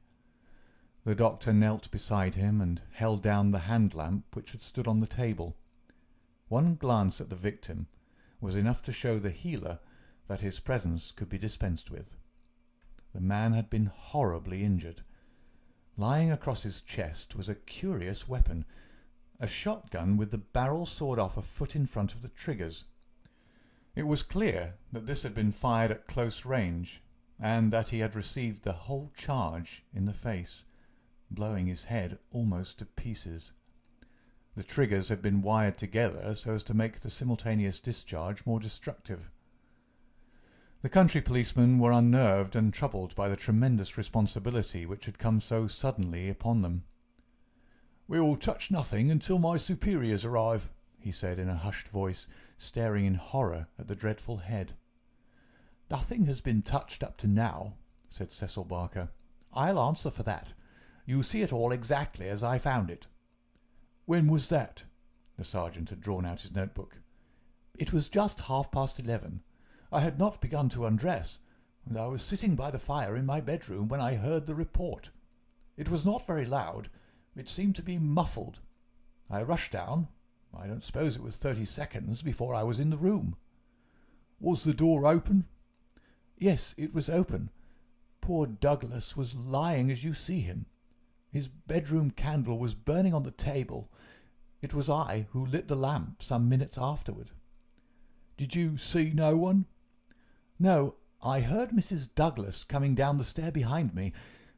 The doctor knelt beside him and held down the hand-lamp which had stood on the table. One glance at the victim was enough to show the healer that his presence could be dispensed with. The man had been horribly injured. Lying across his chest was a curious weapon, a shotgun with the barrel sawed off a foot in front of the triggers. It was clear that this had been fired at close range, and that he had received the whole charge in the face, blowing his head almost to pieces. The triggers had been wired together so as to make the simultaneous discharge more destructive. The country policemen were unnerved and troubled by the tremendous responsibility which had come so suddenly upon them. "We will touch nothing until my superiors arrive," he said in a hushed voice, staring in horror at the dreadful head. "Nothing has been touched up to now," said Cecil Barker. "I'll answer for that. You see it all exactly as I found it." "When was that?" The sergeant had drawn out his notebook. "It was just 11:30. I had not begun to undress, and I was sitting by the fire in my bedroom when I heard the report. It was not very loud. It seemed to be muffled. I rushed down. I don't suppose it was 30 seconds before I was in the room." "Was the door open?" "Yes, it was open. Poor Douglas was lying as you see him. His bedroom candle was burning on the table. It was I who lit the lamp some minutes afterward." "Did you see no one?" "No, I heard Mrs. Douglas coming down the stair behind me,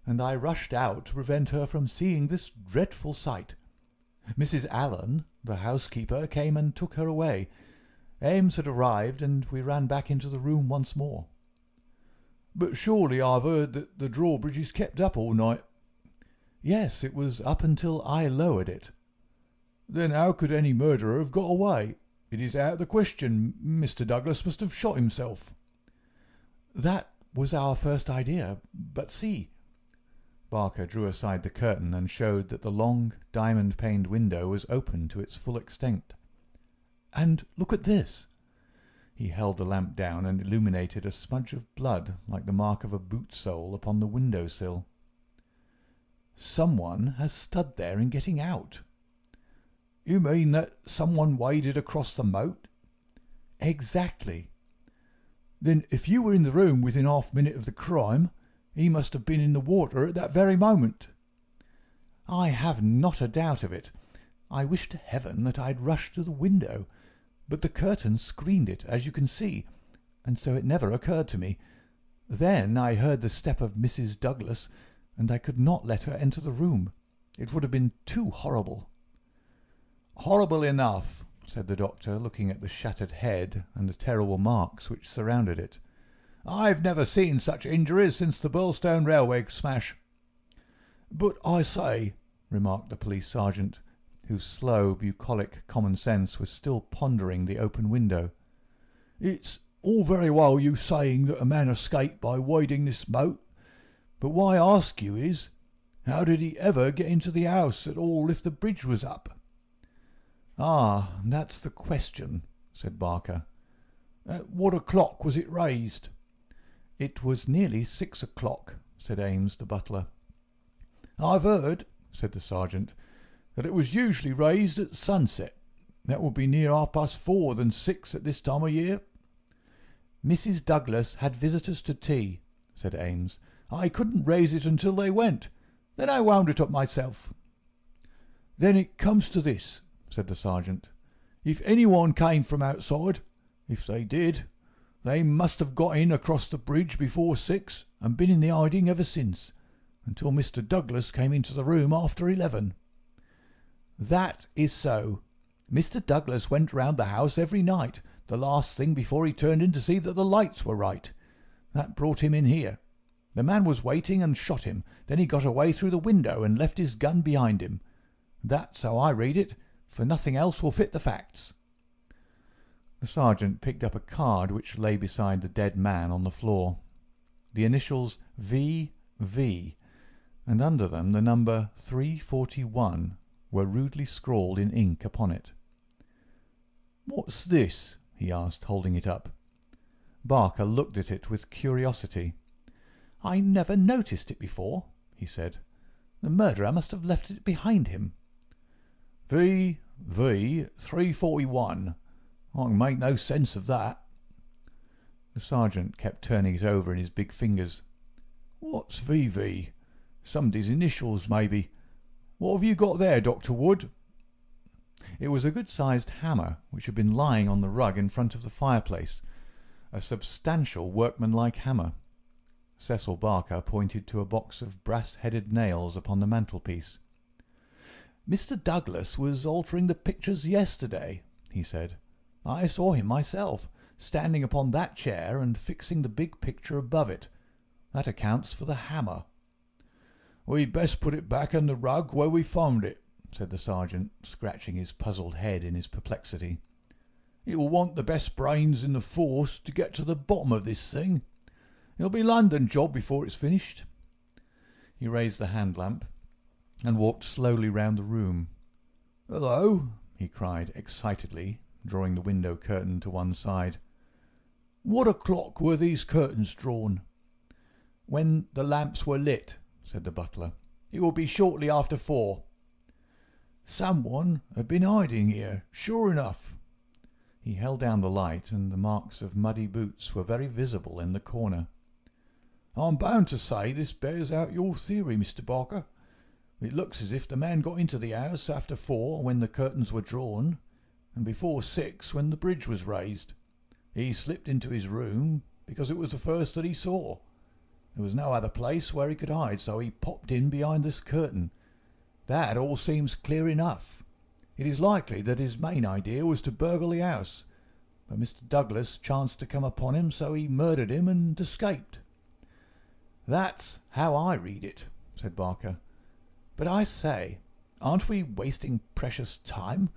and I rushed out to prevent her from seeing this dreadful sight. Mrs. Allen, the housekeeper, came and took her away. Ames had arrived, and we ran back into the room once more." "But surely I've heard that the drawbridge is kept up all night." "Yes, it was up until I lowered it." "Then how could any murderer have got away? It is out of the question. Mr. Douglas must have shot himself." "That was our first idea. But see." Barker drew aside the curtain and showed that the long, diamond-paned window was open to its full extent. "And look at this." He held the lamp down and illuminated a smudge of blood like the mark of a boot sole upon the window sill. "Someone has stood there in getting out." "You mean that someone waded across the moat?" "Exactly." "Then if you were in the room within half a minute of the crime, he must have been in the water at that very moment." "I have not a doubt of it. I wish to heaven that I had rushed to the window, but the curtain screened it, as you can see, and so it never occurred to me. Then I heard the step of Mrs. Douglas, and I could not let her enter the room. It would have been too horrible." "Horrible enough," said the doctor, looking at the shattered head and the terrible marks which surrounded it. "I've never seen such injuries since the Burlstone railway smash." "But I say," remarked the police sergeant, whose slow, bucolic common sense was still pondering the open window, "it's all very well you saying that a man escaped by wading this moat, but why I ask you is, how did he ever get into the house at all if the bridge was up?" "Ah, that's the question," said Barker. "At what o'clock was it raised?" "It was nearly 6 o'clock," said Ames, the butler. "I've heard," said the sergeant, "that it was usually raised at sunset. That would be near 4:30 than 6 at this time of year." "Mrs. Douglas had visitors to tea," said Ames. "I couldn't raise it until they went. Then I wound it up myself." "Then it comes to this," said the sergeant. "If anyone came from outside, if they did, they must have got in across the bridge before 6 and been in the hiding ever since, until Mr. Douglas came into the room after 11. "That is so. Mr. Douglas went round the house every night, the last thing before he turned in to see that the lights were right. That brought him in here. The man was waiting and shot him. Then he got away through the window and left his gun behind him. That's how I read it, for nothing else will fit the facts." The sergeant picked up a card which lay beside the dead man on the floor. The initials V.V. and under them the number 341 were rudely scrawled in ink upon it. "What's this?" he asked, holding it up. Barker looked at it with curiosity. "I never noticed it before," he said. "The murderer must have left it behind him." "V.V. 341. I can make no sense of that." The sergeant kept turning it over in his big fingers. "What's V.V.? Somebody's initials, maybe. What have you got there, Dr. Wood?" It was a good-sized hammer which had been lying on the rug in front of the fireplace, a substantial workmanlike hammer. Cecil Barker pointed to a box of brass-headed nails upon the mantelpiece. "Mr. Douglas was altering the pictures yesterday," he said. "I saw him myself, standing upon that chair and fixing the big picture above it. That accounts for the hammer." "We'd best put it back on the rug where we found it," said the sergeant, scratching his puzzled head in his perplexity. "You'll want the best brains in the force to get to the bottom of this thing. It'll be a London job before it's finished." He raised the hand lamp and walked slowly round the room. "Hello!" he cried excitedly, drawing the window curtain to one side. "What o'clock were these curtains drawn?" "When the lamps were lit," said the butler. "It will be shortly after 4. "Someone had been hiding here, sure enough." He held down the light, and the marks of muddy boots were very visible in the corner. "I'm bound to say this bears out your theory, Mr. Barker. It looks as if the man got into the house after 4 when the curtains were drawn, and before 6 when the bridge was raised. He slipped into his room because it was the first that he saw. There was no other place where he could hide, so he popped in behind this curtain. That all seems clear enough. It is likely that his main idea was to burgle the house, but Mr. Douglas chanced to come upon him, so he murdered him and escaped." "That's how I read it," said Barker. "But I say, aren't we wasting precious time?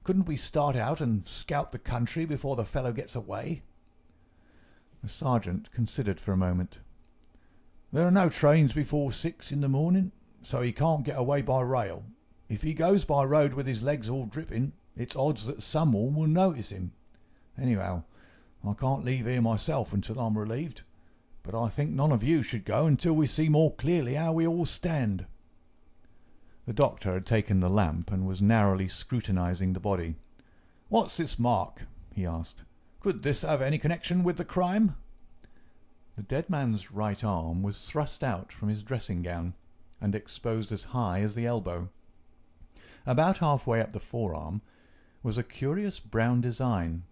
Couldn't we start out and scout the country before the fellow gets away?" The sergeant considered for a moment. "There are no trains before 6 in the morning, so he can't get away by rail. If he goes by road with his legs all dripping, it's odds that someone will notice him. Anyhow, I can't leave here myself until I'm relieved, but I think none of you should go until we see more clearly how we all stand." The doctor had taken the lamp and was narrowly scrutinizing the body. "What's this mark?" he asked. "Could this have any connection with the crime?" The dead man's right arm was thrust out from his dressing gown and exposed as high as the elbow. About halfway up the forearm was a curious brown design,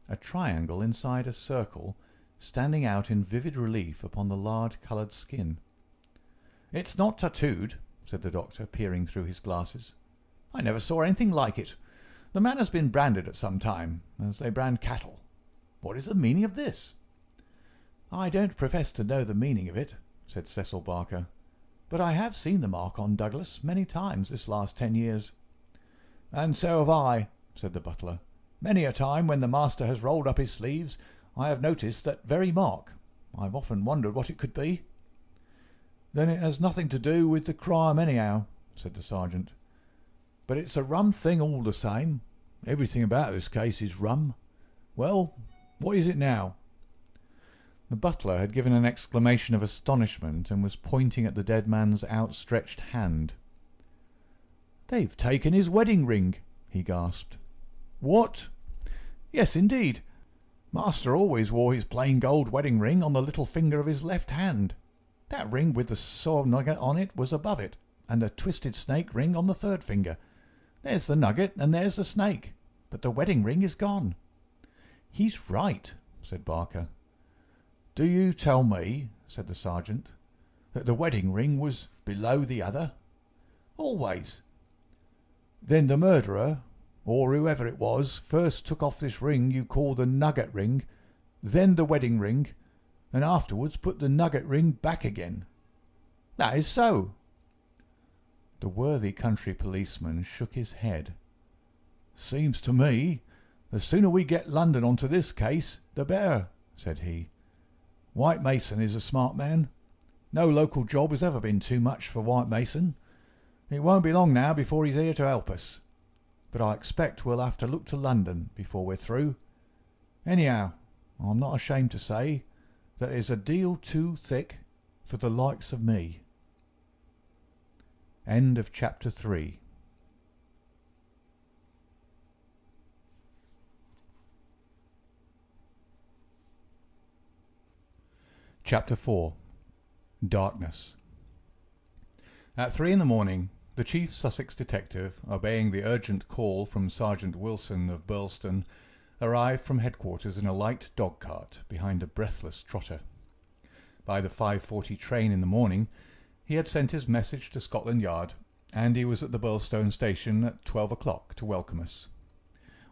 a triangle inside a circle, standing out in vivid relief upon the lard-coloured skin. "It's not tattooed," said the doctor, peering through his glasses. "I never saw anything like it. The man has been branded at some time, as they brand cattle. What is the meaning of this?" "I don't profess to know the meaning of it," said Cecil Barker, "but I have seen the mark on Douglas many times this last 10 years." "And so have I," said the butler. "Many a time when the master has rolled up his sleeves I have noticed that very mark. I've often wondered what it could be." "Then it has nothing to do with the crime anyhow," said the sergeant. "But it's a rum thing all the same. Everything about this case is rum. Well, what is it now?" The butler had given an exclamation of astonishment and was pointing at the dead man's outstretched hand. "They've taken his wedding ring," he gasped. "What?" "Yes, indeed. Master always wore his plain gold wedding ring on the little finger of his left hand. That ring with the saw nugget on it was above it, and a twisted snake ring on the third finger. There's the nugget and there's the snake, but the wedding ring is gone." "He's right," said Barker. "Do you tell me," said the sergeant, "that the wedding ring was below the other?" "Always." "Then the murderer, or whoever it was, first took off this ring you call the nugget ring, then the wedding ring, and afterwards put the nugget ring back again." "That is so." The worthy country policeman shook his head. "Seems to me the sooner we get London onto this case the better," said he. "White Mason is a smart man. No local job has ever been too much for White Mason. It won't be long now before he's here to help us. But I expect we'll have to look to London before we're through. Anyhow, I'm not ashamed to say that it's a deal too thick for the likes of me." End of chapter 3. Chapter 4. Darkness. At 3 in the morning, The chief Sussex detective, obeying the urgent call from Sergeant Wilson of Burleston, arrived from headquarters in a light dog-cart behind a breathless trotter. By the 5:40 train in the morning he had sent his message to Scotland Yard, and he was at the Burlstone station at 12 o'clock to welcome us.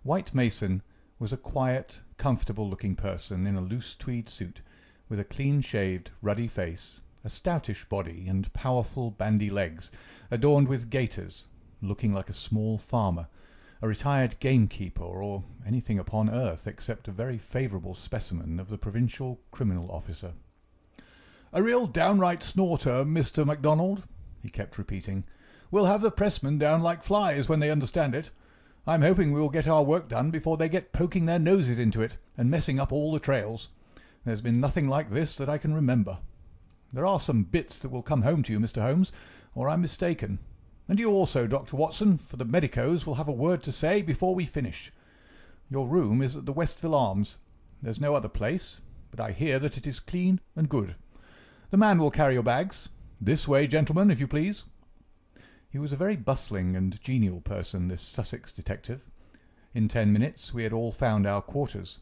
White Mason was a quiet, comfortable-looking person in a loose tweed suit, with a clean-shaved, ruddy face, a stoutish body, and powerful, bandy legs, adorned with gaiters, looking like a small farmer, a retired gamekeeper, or anything upon earth except a very favourable specimen of the provincial criminal officer. "A real downright snorter, Mr. MacDonald," he kept repeating. "We'll have the pressmen down like flies when they understand it. I'm hoping we'll get our work done before they get poking their noses into it and messing up all the trails. There's been nothing like this that I can remember. There are some bits that will come home to you, Mr. Holmes, or I'm mistaken. And you also, Dr. Watson, for the medicos will have a word to say before we finish. Your room is at the Westville Arms. There's no other place, but I hear that it is clean and good. The man will carry your bags. This way, gentlemen, if you please." He was a very bustling and genial person, this Sussex detective. In 10 minutes we had all found our quarters.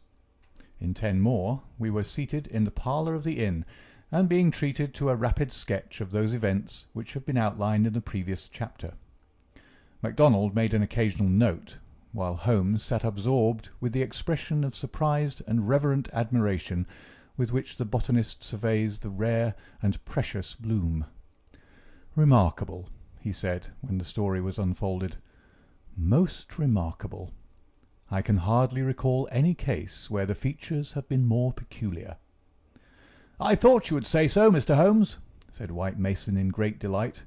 In 10 more we were seated in the parlour of the inn, and being treated to a rapid sketch of those events which have been outlined in the previous chapter. MacDonald made an occasional note, while Holmes sat absorbed with the expression of surprised and reverent admiration with which the botanist surveys the rare and precious bloom. "Remarkable," he said, when the story was unfolded. "Most remarkable. I can hardly recall any case where the features have been more peculiar." "I thought you would say so, Mr. Holmes," said White Mason in great delight.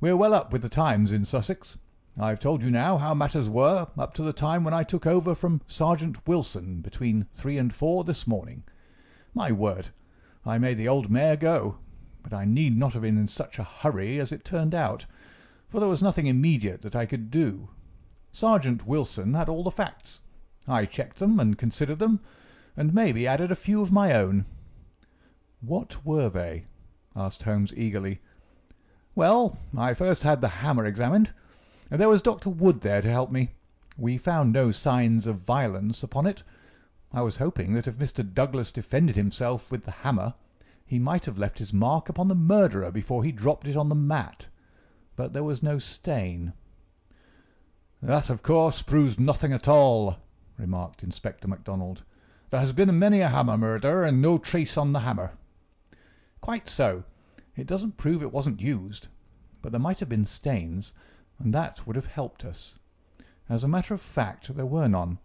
"We're well up with the times in Sussex. I've told you now how matters were up to the time when I took over from Sergeant Wilson between 3 and 4 this morning. My word, I made the old mare go, but I need not have been in such a hurry as it turned out, for there was nothing immediate that I could do. Sergeant Wilson had all the facts. I checked them and considered them, and maybe added a few of my own." "What were they?" asked Holmes eagerly. "Well, I first had the hammer examined. There was Dr. Wood there to help me. We found no signs of violence upon it. I was hoping that if Mr. Douglas defended himself with the hammer, he might have left his mark upon the murderer before he dropped it on the mat. But there was no stain." "That, of course, proves nothing at all," remarked Inspector MacDonald. "There has been many a hammer murder, and no trace on the hammer." "Quite so. It doesn't prove it wasn't used. But there might have been stains, and that would have helped us. As a matter of fact, there were none.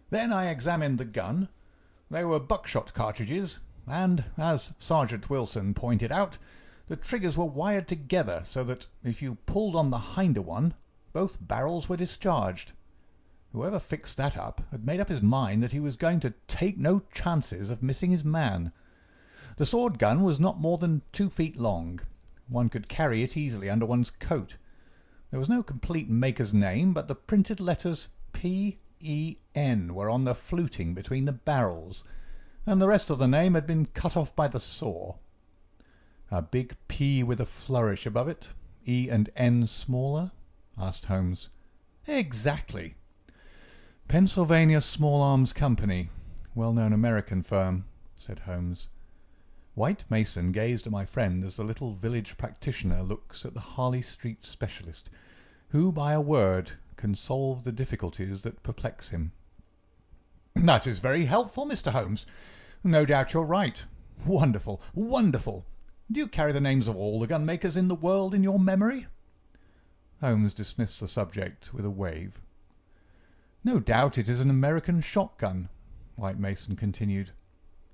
Then I examined the gun. They were buckshot cartridges, and, as Sergeant Wilson pointed out, the triggers were wired together so that if you pulled on the hinder one, both barrels were discharged. Whoever fixed that up had made up his mind that he was going to take no chances of missing his man. The sword gun was not more than 2 feet long. One could carry it easily under one's coat. There was no complete maker's name, but the printed letters P.E.N. were on the fluting between the barrels, and the rest of the name had been cut off by the saw. "A big P with a flourish above it, E and N smaller?" asked Holmes. "Exactly. Pennsylvania Small Arms Company, well-known American firm," said Holmes. White Mason gazed at my friend as the little village practitioner looks at the Harley Street specialist, who by a word can solve the difficulties that perplex him. "That is very helpful, Mr. Holmes. No doubt you're right. Wonderful, wonderful. Do you carry the names of all the gunmakers in the world in your memory?" Holmes dismissed the subject with a wave. "No doubt it is an American shotgun," White Mason continued.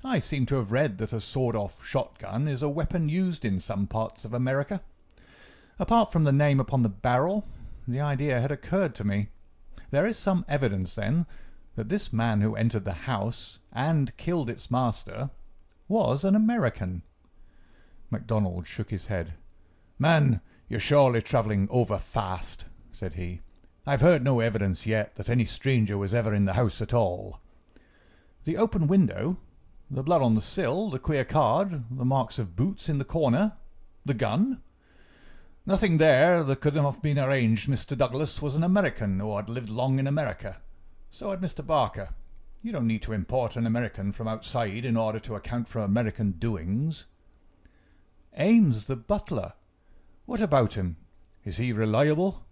"I seem to have read that a sawed-off shotgun is a weapon used in some parts of America. Apart from the name upon the barrel, the idea had occurred to me. There is some evidence, then, that this man who entered the house and killed its master was an American." MacDonald shook his head. "Man, you're surely travelling over fast," said he. "I've heard no evidence yet that any stranger was ever in the house at all." "The open window, the blood on the sill, the queer card, the marks of boots in the corner, the gun?" Nothing there that could have been arranged. Mr. Douglas was an American who had lived long in America. So had Mr. Barker. You don't need to import an American from outside in order to account for American doings. Ames, the butler. What about him? Is he reliable?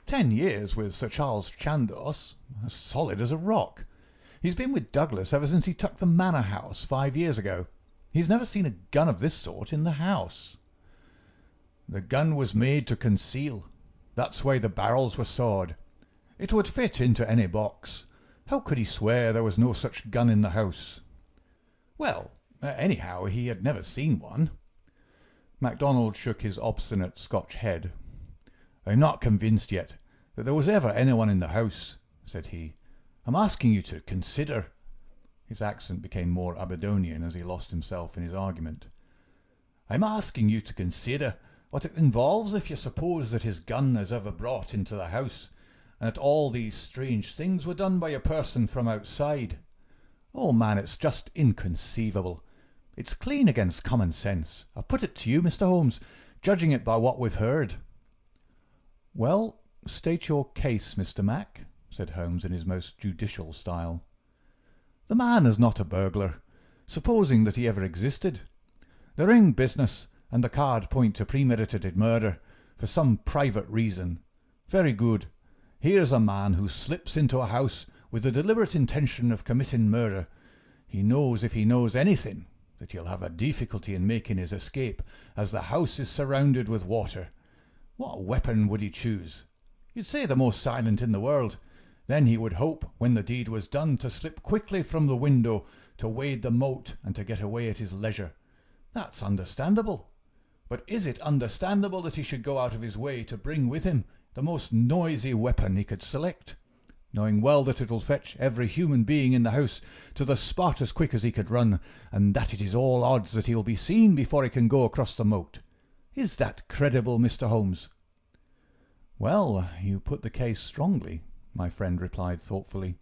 10 years with Sir Charles Chandos, as solid as a rock. He's been with Douglas ever since he took the manor house 5 years ago. He's never seen a gun of this sort in the house. The gun was made to conceal. That's why the barrels were sawed. It would fit into any box. How could he swear there was no such gun in the house? Well, anyhow, he had never seen one. MacDonald shook his obstinate Scotch head. I'm not convinced yet that there was ever anyone in the house, said he. I'm asking you to consider. His accent became more Aberdonian as he lost himself in his argument. I'm asking you to consider what it involves if you suppose that his gun is ever brought into the house, and that all these strange things were done by a person from outside. Oh, man, it's just inconceivable. It's clean against common sense. I put it to you, Mr. Holmes, judging it by what we've heard. Well, state your case, Mr. Mac, said Holmes in his most judicial style. The man is not a burglar, supposing that he ever existed. The ring business and the card point to premeditated murder for some private reason. Very good. Here's a man who slips into a house with the deliberate intention of committing murder. He knows, if he knows anything, that he'll have a difficulty in making his escape, as the house is surrounded with water. What weapon would he choose? You'd say the most silent in the world. Then he would hope, when the deed was done, to slip quickly from the window, to wade the moat, and to get away at his leisure. That's understandable. But is it understandable that he should go out of his way to bring with him the most noisy weapon he could select, knowing well that it will fetch every human being in the house to the spot as quick as he could run, and that it is all odds that he'll be seen before he can go across the moat? Is that credible, Mr. Holmes? Well, you put the case strongly, my friend replied thoughtfully.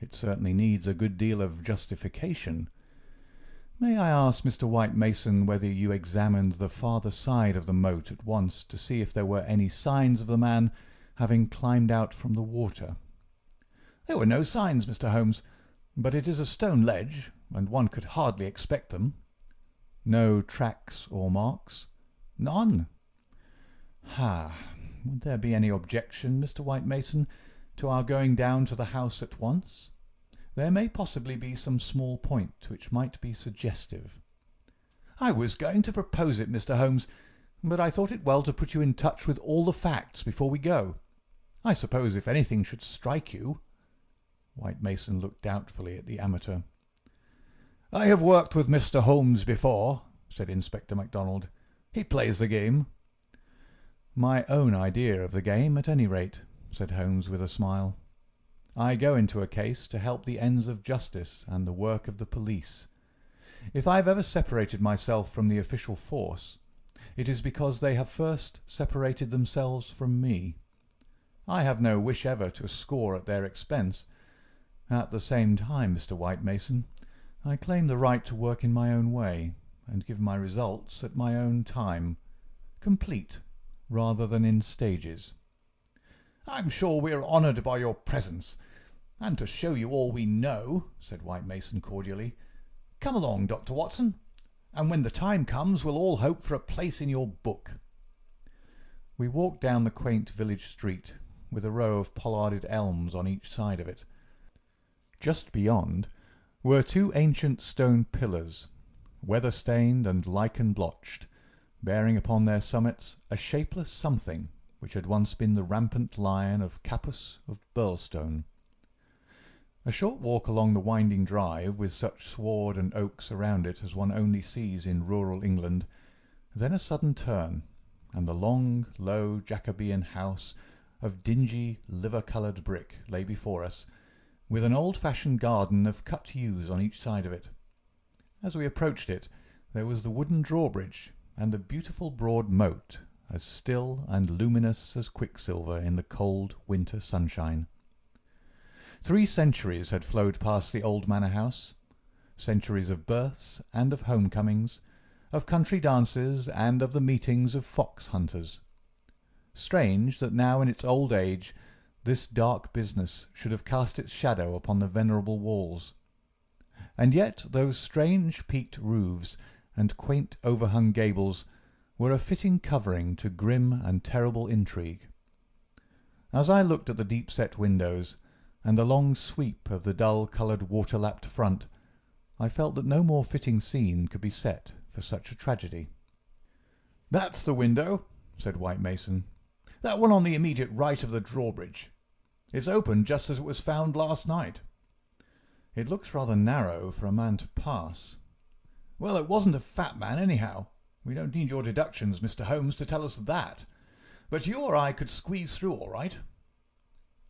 It certainly needs a good deal of justification. May I ask, Mr. White Mason, whether you examined the farther side of the moat at once to see if there were any signs of the man having climbed out from the water? There were no signs, Mr. Holmes, but it is a stone ledge, and one could hardly expect them. No tracks or marks? None. Ha! Would there be any objection, Mr. White Mason, to our going down to the house at once? There may possibly be some small point which might be suggestive. I was going to propose it, Mr. Holmes, but I thought it well to put you in touch with all the facts before we go. I suppose if anything should strike you— White Mason looked doubtfully at the amateur. I have worked with Mr. Holmes before, said Inspector MacDonald. He plays the game. My own idea of the game, at any rate, said Holmes with a smile. I go into a case to help the ends of justice and the work of the police. If I have ever separated myself from the official force, it is because they have first separated themselves from me. I have no wish ever to score at their expense. At the same time, Mr. White Mason, I claim the right to work in my own way and give my results at my own time, complete rather than in stages. I'm sure we are honoured by your presence, and to show you all we know, said White Mason cordially. Come along, Dr. Watson, and when the time comes we'll all hope for a place in your book. We walked down the quaint village street, with a row of pollarded elms on each side of it. Just beyond were two ancient stone pillars, weather-stained and lichen-blotched, bearing upon their summits a shapeless something which had once been the rampant lion of Capus of Burlstone. A short walk along the winding drive, with such sward and oaks around it as one only sees in rural England, then a sudden turn, and the long, low Jacobean house of dingy, liver-coloured brick lay before us, with an old-fashioned garden of cut yews on each side of it. As we approached it, there was the wooden drawbridge, and the beautiful broad moat, as still and luminous as quicksilver in the cold winter sunshine. 3 centuries had flowed past the old manor house, centuries of births and of homecomings, of country dances, and of the meetings of fox hunters. Strange that now in its old age this dark business should have cast its shadow upon the venerable walls. And yet those strange peaked roofs and quaint overhung gables were a fitting covering to grim and terrible intrigue. As I looked at the deep-set windows and the long sweep of the dull-coloured water-lapped front, I felt that no more fitting scene could be set for such a tragedy. "That's the window," said White Mason. "That one on the immediate right of the drawbridge. It's open just as it was found last night." "It looks rather narrow for a man to pass." "Well, it wasn't a fat man, anyhow. We don't need your deductions, Mr. Holmes, to tell us that. But you or I could squeeze through all right."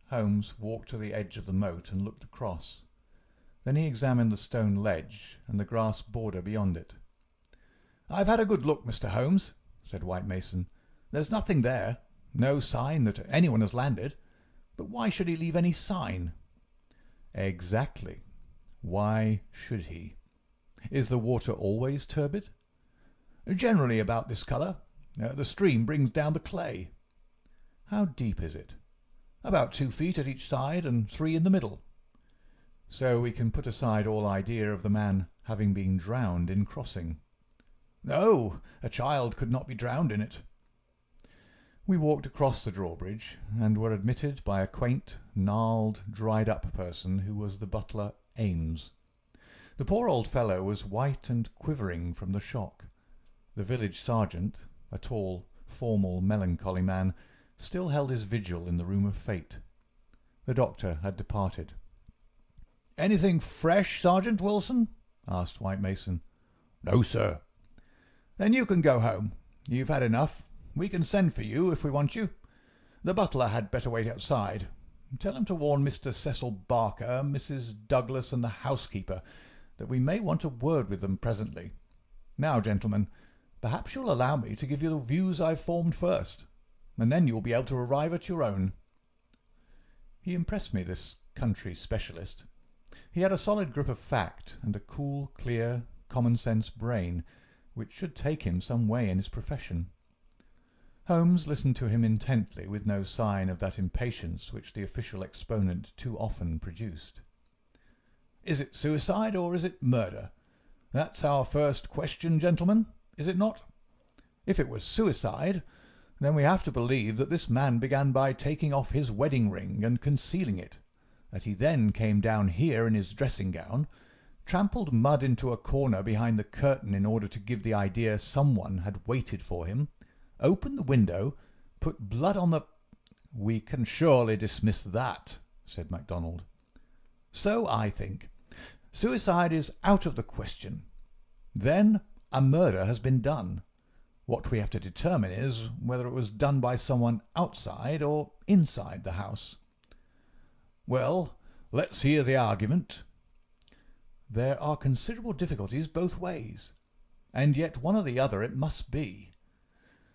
Holmes walked to the edge of the moat and looked across. Then he examined the stone ledge and the grass border beyond it. "I've had a good look, Mr. Holmes," said White Mason. "There's nothing there, no sign that anyone has landed. But why should he leave any sign?" "Exactly. Why should he? Is the water always turbid?" "Generally about this colour. The stream brings down the clay." "How deep is it?" "About 2 feet at each side and 3 in the middle." "So we can put aside all idea of the man having been drowned in crossing." "No, a child could not be drowned in it." We walked across the drawbridge and were admitted by a quaint, gnarled, dried-up person who was the butler Ames. The poor old fellow was white and quivering from the shock. The village sergeant, a tall, formal, melancholy man, still held his vigil in the room of fate. The doctor had departed. "Anything fresh, Sergeant Wilson?" asked White Mason. "No, sir." "Then you can go home. You've had enough. We can send for you if we want you. The butler had better wait outside. Tell him to warn Mr. Cecil Barker, Mrs. Douglas, and the housekeeper that we may want a word with them presently. Now, gentlemen, perhaps you'll allow me to give you the views I've formed first, and then you'll be able to arrive at your own." He impressed me, this country specialist. He had a solid grip of fact and a cool, clear, common-sense brain, which should take him some way in his profession. Holmes listened to him intently, with no sign of that impatience which the official exponent too often produced. "Is it suicide or is it murder? That's our first question, gentlemen, is it not? If it was suicide, then we have to believe that this man began by taking off his wedding ring and concealing it, that he then came down here in his dressing-gown, trampled mud into a corner behind the curtain in order to give the idea someone had waited for him, opened the window, put blood on the—" "We can surely dismiss that," said MacDonald. "So I think. Suicide is out of the question. Then a murder has been done. What we have to determine is whether it was done by someone outside or inside the house." "Well, let's hear the argument." "There are considerable difficulties both ways, and yet one or the other it must be.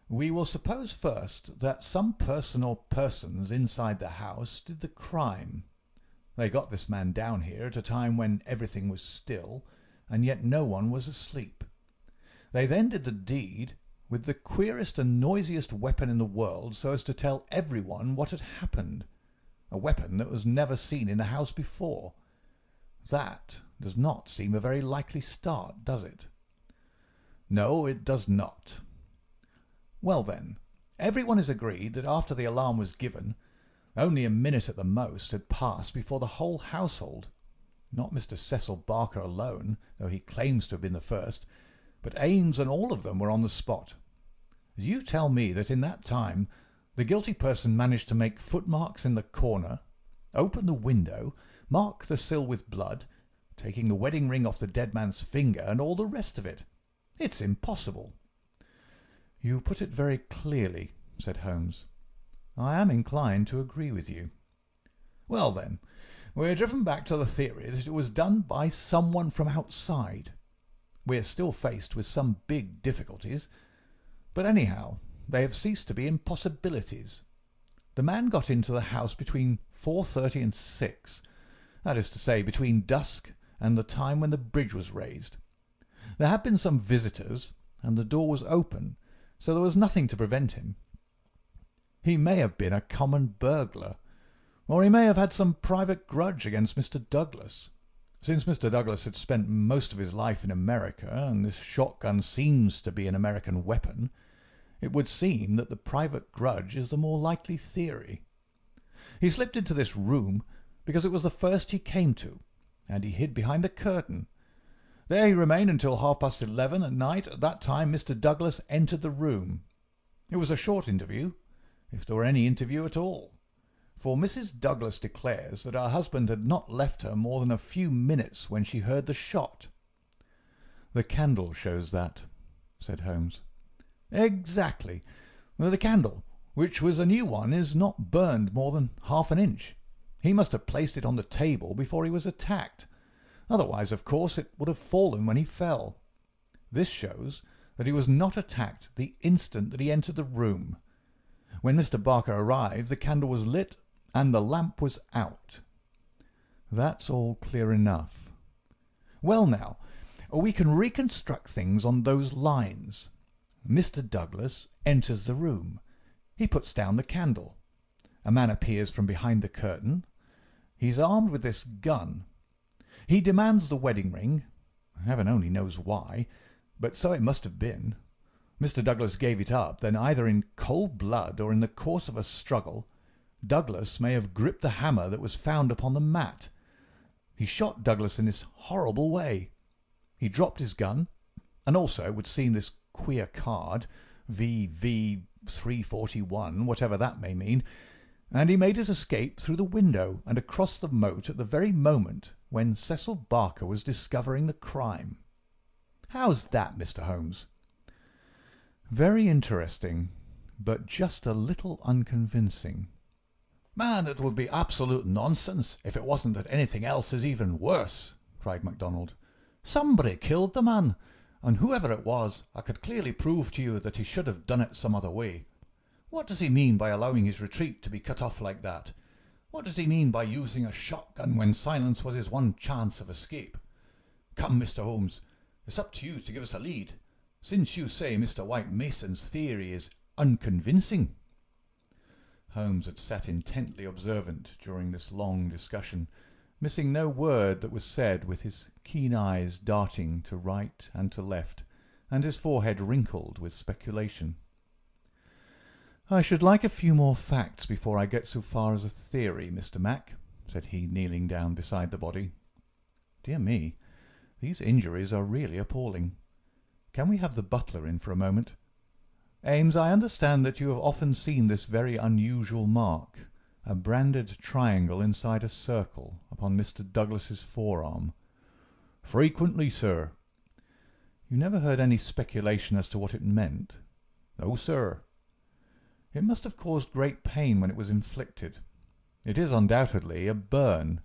We will suppose first that some person or persons inside the house did the crime. They got this man down here at a time when everything was still, and yet no one was asleep. They then did the deed with the queerest and noisiest weapon in the world, so as to tell everyone what had happened, a weapon that was never seen in the house before. That does not seem a very likely start, does it?" "No, it does not." "Well, then, everyone is agreed that after the alarm was given, only a minute at the most had passed before the whole household, not Mr. Cecil Barker alone, though he claims to have been the first, but Ames and all of them were on the spot. You tell me that in that time the guilty person managed to make footmarks in the corner, open the window, mark the sill with blood, taking the wedding ring off the dead man's finger, and all the rest of it. It's impossible." "You put it very clearly," said Holmes. "I am inclined to agree with you." "Well, then, we're driven back to the theory that it was done by someone from outside. We're still faced with some big difficulties, but anyhow, they have ceased to be impossibilities. The man got into the house between 4:30 and 6, that is to say, between dusk and the time when the bridge was raised. There have been some visitors, and the door was open, so there was nothing to prevent him. He may have been a common burglar, or he may have had some private grudge against Mr. Douglas. Since Mr. Douglas had spent most of his life in America, and this shotgun seems to be an American weapon, it would seem that the private grudge is the more likely theory. He slipped into this room because it was the first he came to, and he hid behind the curtain. There he remained until 11:30 at night. At that time Mr. Douglas entered the room. It was a short interview, if there were any interview at all, for Mrs. Douglas declares that her husband had not left her more than a few minutes when she heard the shot. "The candle shows that," said Holmes. "Exactly. The candle, which was a new one, is not burned more than half an inch. He must have placed it on the table before he was attacked. Otherwise, of course, it would have fallen when he fell. This shows that he was not attacked the instant that he entered the room. When Mr. Barker arrived, the candle was lit and the lamp was out." "That's all clear enough." "Well now, we can reconstruct things on those lines. Mr. Douglas enters the room. He puts down the candle. A man appears from behind the curtain. He's armed with this gun. He demands the wedding ring. Heaven only knows why, but so it must have been. Mr. Douglas gave it up. Then, either in cold blood or in the course of a struggle, Douglas may have gripped the hammer that was found upon the mat. He shot Douglas in this horrible way. He dropped his gun, and also, it would seem, this queer card, VV 341, whatever that may mean, and he made his escape through the window and across the moat at the very moment when Cecil Barker was discovering the crime. How's that, Mr. Holmes?" "Very interesting, but just a little unconvincing." "Man, it would be absolute nonsense if it wasn't that anything else is even worse," cried MacDonald. "Somebody killed the man, and whoever it was, I could clearly prove to you that he should have done it some other way. What does he mean by allowing his retreat to be cut off like that? What does he mean by using a shotgun when silence was his one chance of escape? Come, Mr. Holmes, it's up to you to give us a lead, since you say Mr. White Mason's theory is unconvincing." Holmes had sat intently observant during this long discussion, missing no word that was said, with his keen eyes darting to right and to left, and his forehead wrinkled with speculation. "I should like a few more facts before I get so far as a theory, Mr. Mac," said he, kneeling down beside the body. "Dear me, these injuries are really appalling. Can we have the butler in for a moment? Ames, I understand that you have often seen this very unusual mark, a branded triangle inside a circle, upon Mr. Douglas's forearm." "Frequently, sir." "You never heard any speculation as to what it meant?" "No, sir." "It must have caused great pain when it was inflicted. It is undoubtedly a burn.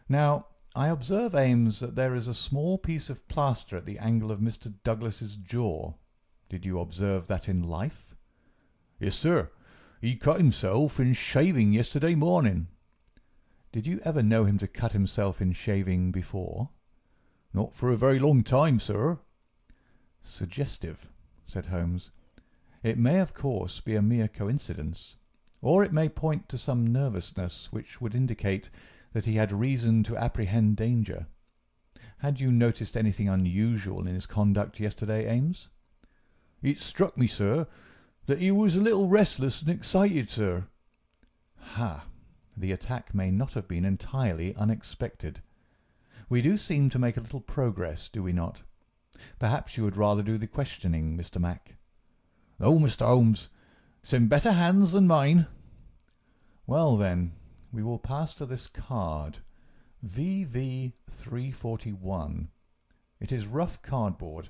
Now, I observe, Ames, that there is a small piece of plaster at the angle of Mr. Douglas's jaw. Did you observe that in life?" "Yes, sir. He cut himself in shaving yesterday morning." "Did you ever know him to cut himself in shaving before?" "Not for a very long time, sir." "Suggestive," said Holmes. "It may, of course, be a mere coincidence, or it may point to some nervousness which would indicate that he had reason to apprehend danger. Had you noticed anything unusual in his conduct yesterday, Ames?" "It struck me, sir, that he was a little restless and excited, sir." "Ha! The attack may not have been entirely unexpected. We do seem to make a little progress, do we not? Perhaps you would rather do the questioning, Mr. Mac?" "No, Mr. Holmes. It's in better hands than mine." "Well, then, we will pass to this card, VV 341. It is rough cardboard.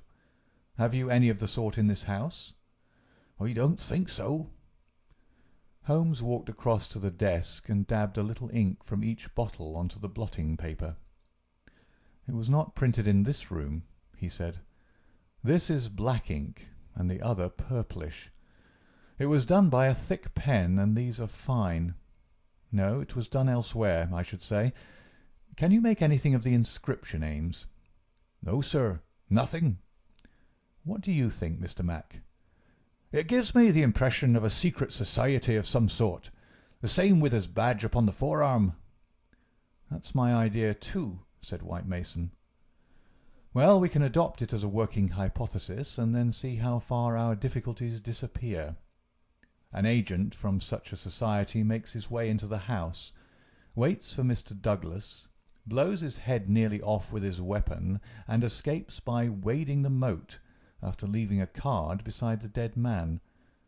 Have you any of the sort in this house?" "I don't think so." Holmes walked across to the desk and dabbed a little ink from each bottle onto the blotting paper. "It was not printed in this room," he said. "This is black ink, and the other purplish. It was done by a thick pen, and these are fine. No, it was done elsewhere, I should say. Can you make anything of the inscription, Ames?" "No, sir, nothing." What do you think, Mr. Mac?" "It gives me the impression of a secret society of some sort. The same with his badge upon the forearm." "That's my idea too," said White Mason. "Well, we can adopt it as a working hypothesis, and then see how far our difficulties disappear. An agent from such a society makes his way into the house, waits for Mr. Douglas, blows his head nearly off with his weapon, and escapes by wading the moat, after leaving a card beside the dead man,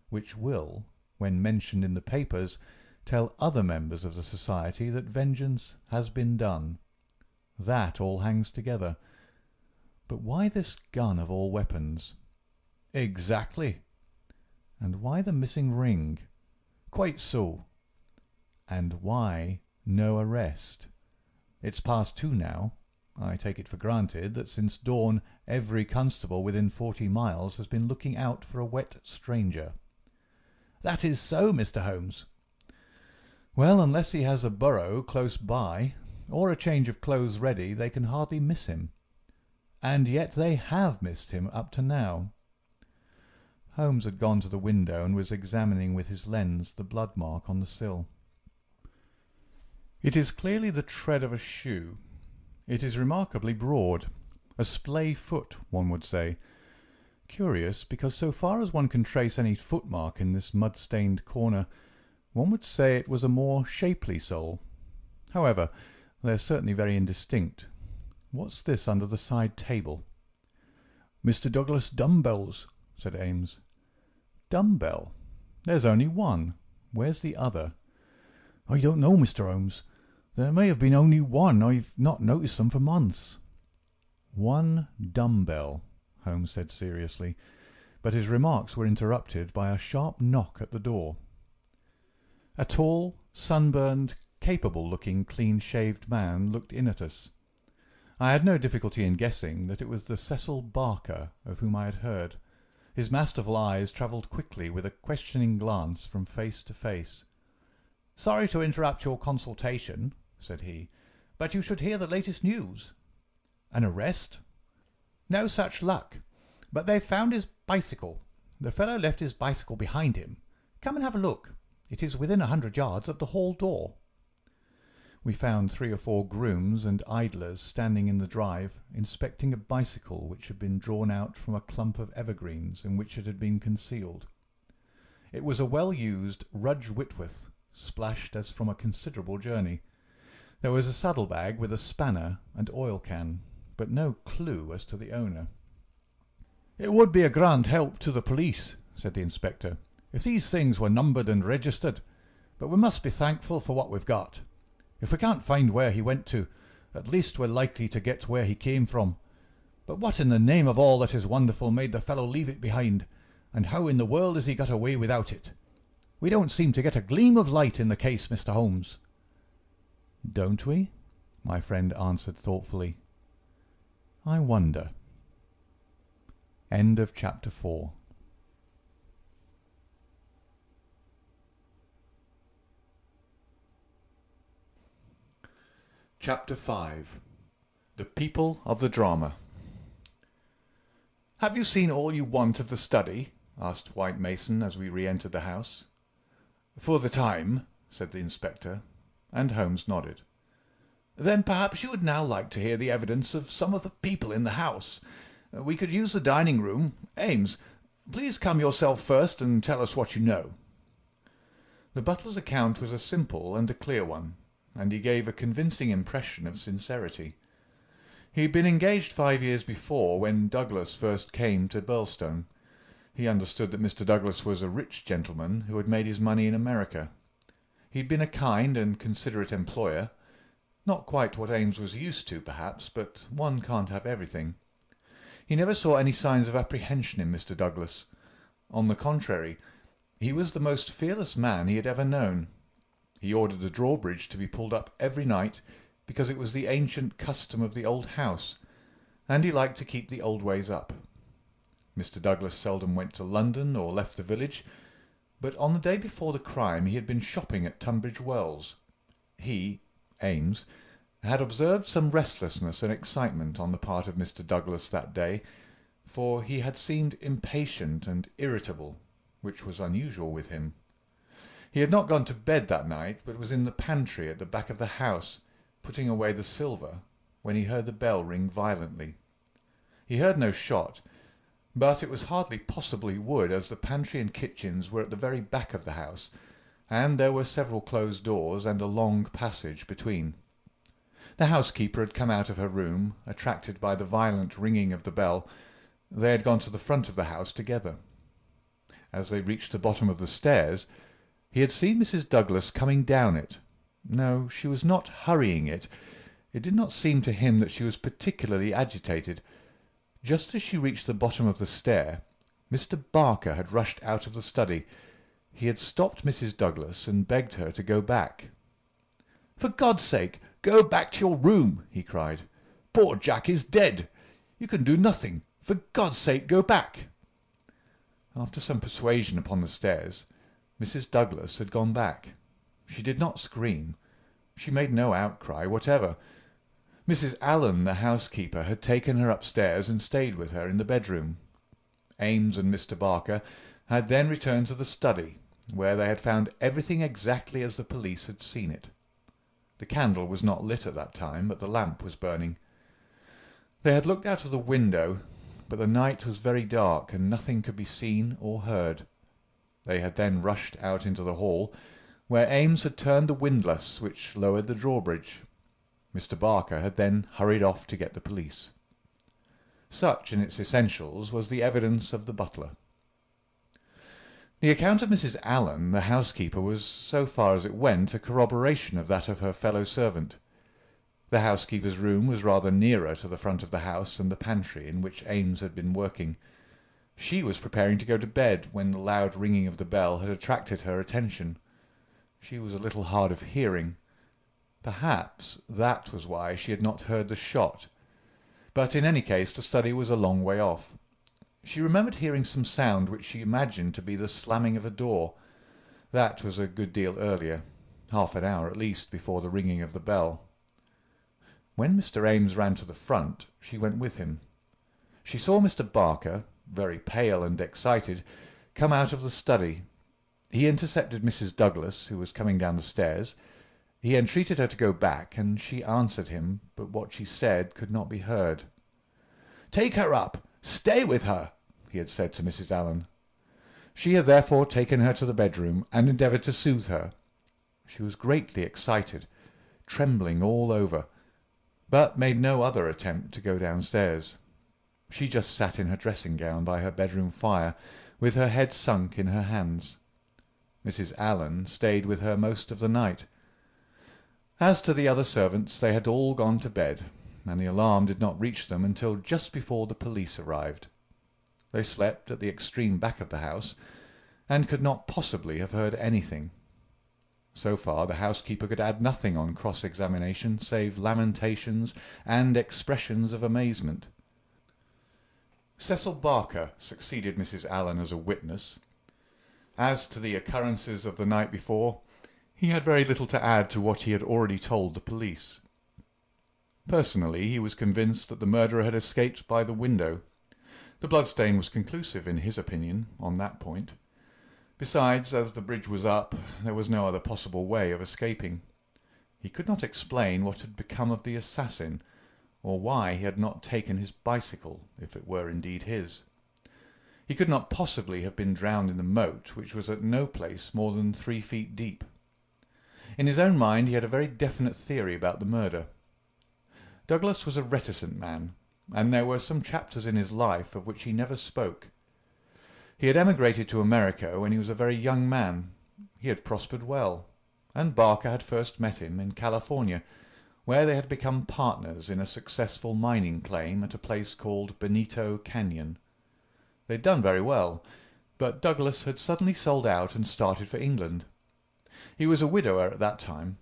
which will, when mentioned in the papers, tell other members of the society that vengeance has been done. That all hangs together. But why this gun of all weapons?" "Exactly." "And why the missing ring?" "Quite so." "And why no arrest? It's past 2 now. I take it for granted that since dawn every constable within 40 miles has been looking out for a wet stranger." "That is so, Mr. Holmes." "Well, unless he has a burrow close by, or a change of clothes ready, they can hardly miss him. And yet they have missed him up to now." Holmes had gone to the window and was examining with his lens the blood mark on the sill. "It is clearly the tread of a shoe. It is remarkably broad. A splay foot, one would say. Curious, because so far as one can trace any footmark in this mud-stained corner, one would say it was a more shapely sole. However, they are certainly very indistinct. What's this under the side table?" "Mr. Douglas' dumbbells," said Ames. "Dumbbell? There's only one. Where's the other?" "I don't know, Mr. Holmes. There may have been only one. I've not noticed them for months." "One dumbbell," Holmes said seriously, but his remarks were interrupted by a sharp knock at the door. A tall, sunburned, capable-looking, clean-shaved man looked in at us. I had no difficulty in guessing that it was the Cecil Barker of whom I had heard. His masterful eyes travelled quickly with a questioning glance from face to face. "Sorry to interrupt your consultation," said he, "but you should hear the latest news." "An arrest?" "No such luck. But they've found his bicycle. The fellow left his bicycle behind him. Come and have a look. It is within 100 yards of the hall door." We found 3 or 4 grooms and idlers standing in the drive, inspecting a bicycle which had been drawn out from a clump of evergreens in which it had been concealed. It was a well-used Rudge Whitworth, splashed as from a considerable journey. There was a saddle-bag with a spanner and oil can, but no clue as to the owner. "It would be a grand help to the police," said the inspector, "if these things were numbered and registered, but we must be thankful for what we've got. If we can't find where he went to, at least we're likely to get where he came from. But what in the name of all that is wonderful made the fellow leave it behind, and how in the world has he got away without it? We don't seem to get a gleam of light in the case, Mr. Holmes." "Don't we?" my friend answered thoughtfully. "I wonder." End of chapter 4. Chapter 5. The People of the Drama. "Have you seen all you want of the study?" asked White Mason as we re-entered the house. "For the time," said the inspector, and Holmes nodded. "Then perhaps you would now like to hear the evidence of some of the people in the house. We could use the dining room. Ames, please come yourself first and tell us what you know." The butler's account was a simple and a clear one, and he gave a convincing impression of sincerity. He had been engaged 5 years before, when Douglas first came to Birlstone. He understood that Mr. Douglas was a rich gentleman who had made his money in America. He had been a kind and considerate employer, not quite what Ames was used to, perhaps, but one can't have everything. He never saw any signs of apprehension in Mr. Douglas. On the contrary, he was the most fearless man he had ever known. He ordered the drawbridge to be pulled up every night, because it was the ancient custom of the old house, and he liked to keep the old ways up. Mr. Douglas seldom went to London or left the village, but on the day before the crime he had been shopping at Tunbridge Wells. He, Ames, had observed some restlessness and excitement on the part of Mr. Douglas that day, for he had seemed impatient and irritable, which was unusual with him. He had not gone to bed that night, but was in the pantry at the back of the house, putting away the silver, when he heard the bell ring violently. He heard no shot, but it was hardly possible he would, as the pantry and kitchens were at the very back of the house, and there were several closed doors and a long passage between. The housekeeper had come out of her room, attracted by the violent ringing of the bell. They had gone to the front of the house together. As they reached the bottom of the stairs, he had seen Mrs. Douglas coming down it. No, she was not hurrying it. It did not seem to him that she was particularly agitated. Just as she reached the bottom of the stair, Mr. Barker had rushed out of the study. He had stopped Mrs. Douglas and begged her to go back. "For God's sake, go back to your room!" he cried. "Poor Jack is dead. You can do nothing. For God's sake, go back!" After some persuasion upon the stairs, Mrs. Douglas had gone back. She did not scream. She made no outcry whatever. Mrs. Allen, the housekeeper, had taken her upstairs and stayed with her in the bedroom. Ames and Mr. Barker had then returned to the study, where they had found everything exactly as the police had seen it. The candle was not lit at that time, but the lamp was burning. They had looked out of the window, but the night was very dark, and nothing could be seen or heard. They had then rushed out into the hall, where Ames had turned the windlass which lowered the drawbridge. Mr. Barker had then hurried off to get the police. Such, in its essentials, was the evidence of the butler. The account of Mrs. Allen, the housekeeper, was, so far as it went, a corroboration of that of her fellow servant. The housekeeper's room was rather nearer to the front of the house than the pantry in which Ames had been working. She was preparing to go to bed when the loud ringing of the bell had attracted her attention. She was a little hard of hearing. Perhaps that was why she had not heard the shot. But in any case the study was a long way off. She remembered hearing some sound which she imagined to be the slamming of a door. That was a good deal earlier, half an hour at least before the ringing of the bell. When Mr. Ames ran to the front, she went with him. She saw Mr. Barker, very pale and excited, come out of the study. He intercepted Mrs. Douglas, who was coming down the stairs. He entreated her to go back, and she answered him, but what she said could not be heard. "Take her up! Stay with her!" he had said to Mrs. Allen. She had therefore taken her to the bedroom and endeavoured to soothe her. She was greatly excited, trembling all over, but made no other attempt to go downstairs. She just sat in her dressing-gown by her bedroom fire, with her head sunk in her hands. Mrs. Allen stayed with her most of the night. As to the other servants, they had all gone to bed, and the alarm did not reach them until just before the police arrived. They slept at the extreme back of the house, and could not possibly have heard anything. So far the housekeeper could add nothing on cross-examination save lamentations and expressions of amazement. Cecil Barker succeeded Mrs. Allen as a witness. As to the occurrences of the night before, he had very little to add to what he had already told the police. Personally, he was convinced that the murderer had escaped by the window. The bloodstain was conclusive, in his opinion, on that point. Besides, as the bridge was up, there was no other possible way of escaping. He could not explain what had become of the assassin, or why he had not taken his bicycle, if it were indeed his. He could not possibly have been drowned in the moat, which was at no place more than 3 feet deep. In his own mind he had a very definite theory about the murder. Douglas was a reticent man, and there were some chapters in his life of which he never spoke. He had emigrated to America when he was a very young man. He had prospered well, and Barker had first met him in California, where they had become partners in a successful mining claim at a place called Benito Canyon. They had done very well, but Douglas had suddenly sold out and started for England. He was a widower at that time.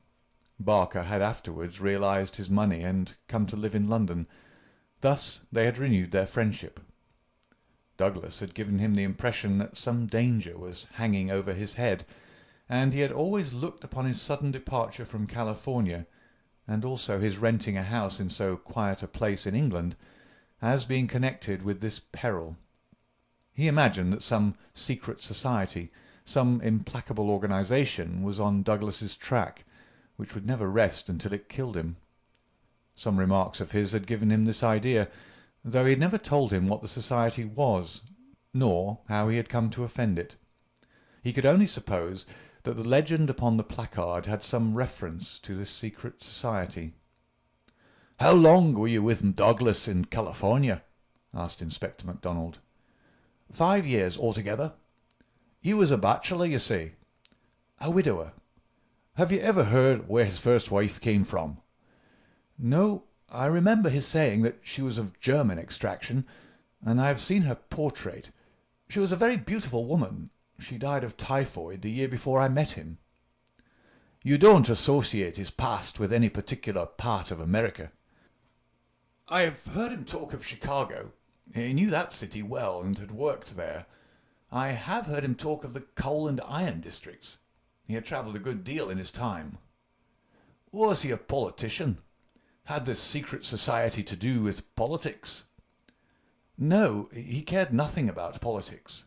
Barker had afterwards realized his money and come to live in London. Thus they had renewed their friendship. Douglas had given him the impression that some danger was hanging over his head, and he had always looked upon his sudden departure from California, and also his renting a house in so quiet a place in England, as being connected with this peril. He imagined that some secret society, some implacable organisation was on Douglas's track, which would never rest until it killed him. Some remarks of his had given him this idea, though he had never told him what the society was, nor how he had come to offend it. He could only suppose that the legend upon the placard had some reference to this secret society. "How long were you with Douglas in California?" asked Inspector MacDonald. 5 years altogether. You was a bachelor, you say? A widower. Have you ever heard where his first wife came from?" "No, I remember his saying that she was of German extraction, and I have seen her portrait. She was a very beautiful woman. She died of typhoid the year before I met him." "You don't associate his past with any particular part of America?" "I have heard him talk of Chicago. He knew that city well and had worked there. I have heard him talk of the coal and iron districts. He had travelled a good deal in his time." "Was he a politician? Had this secret society to do with politics?" "No, he cared nothing about politics."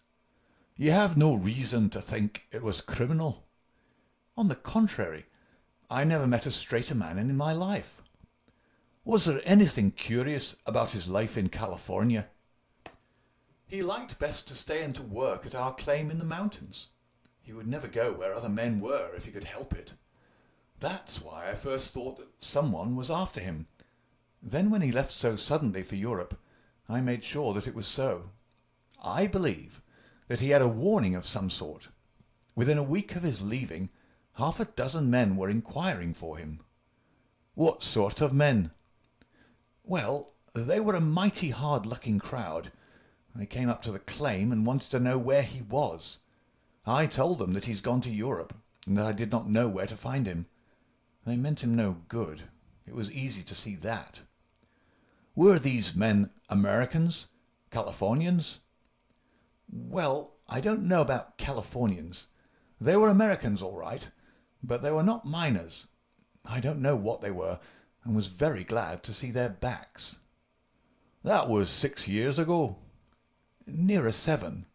"You have no reason to think it was criminal?" "On the contrary, I never met a straighter man in my life." "Was there anything curious about his life in California?" "He liked best to stay and to work at our claim in the mountains. He would never go where other men were if he could help it. That's why I first thought that someone was after him. Then when he left so suddenly for Europe, I made sure that it was so. I believe that he had a warning of some sort. Within a week of his leaving, 6 men were inquiring for him." "What sort of men?" "Well, they were a mighty hard-looking crowd. They came up to the claim and wanted to know where he was. I told them that he's gone to Europe, and that I did not know where to find him. They meant him no good. It was easy to see that." "Were these men Americans? Californians?" "Well, I don't know about Californians. They were Americans all right, but they were not miners. I don't know what they were, and was very glad to see their backs." "That was 6 years ago?" "Nearer 7.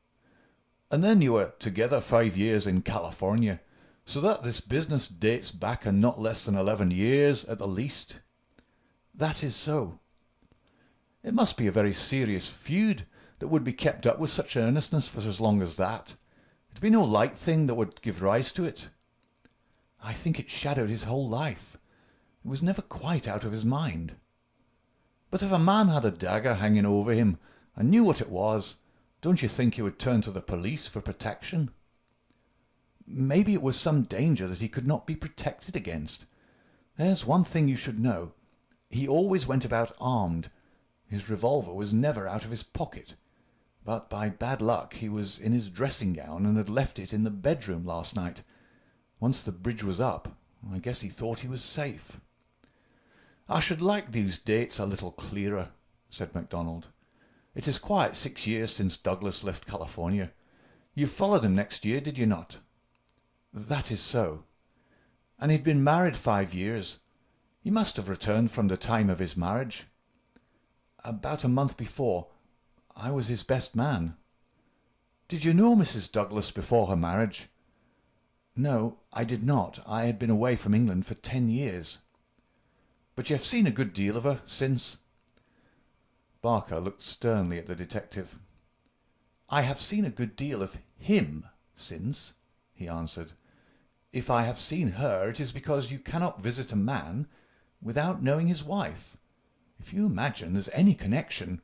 "And then you were together 5 years in California, so that this business dates back a not less than 11 years at the least?" "That is so." "It must be a very serious feud that would be kept up with such earnestness for as long as that. It'd be no light thing that would give rise to it." "I think it shadowed his whole life. It was never quite out of his mind." "But if a man had a dagger hanging over him and knew what it was, don't you think he would turn to the police for protection?" "Maybe it was some danger that he could not be protected against. There's one thing you should know. He always went about armed. His revolver was never out of his pocket. But by bad luck he was in his dressing gown and had left it in the bedroom last night. Once the bridge was up, I guess he thought he was safe." "I should like these dates a little clearer," said MacDonald. "It is quite 6 years since Douglas left California. You followed him next year, did you not?" "That is so." "And he'd been married 5 years. He must have returned from the time of his marriage." "About a month before. I was his best man." "Did you know Mrs. Douglas before her marriage?" "No, I did not. I had been away from England for 10 years." "But you have seen a good deal of her since?" Barker looked sternly at the detective. "I have seen a good deal of him since," he answered. "If I have seen her, it is because you cannot visit a man without knowing his wife. If you imagine there's any connection—"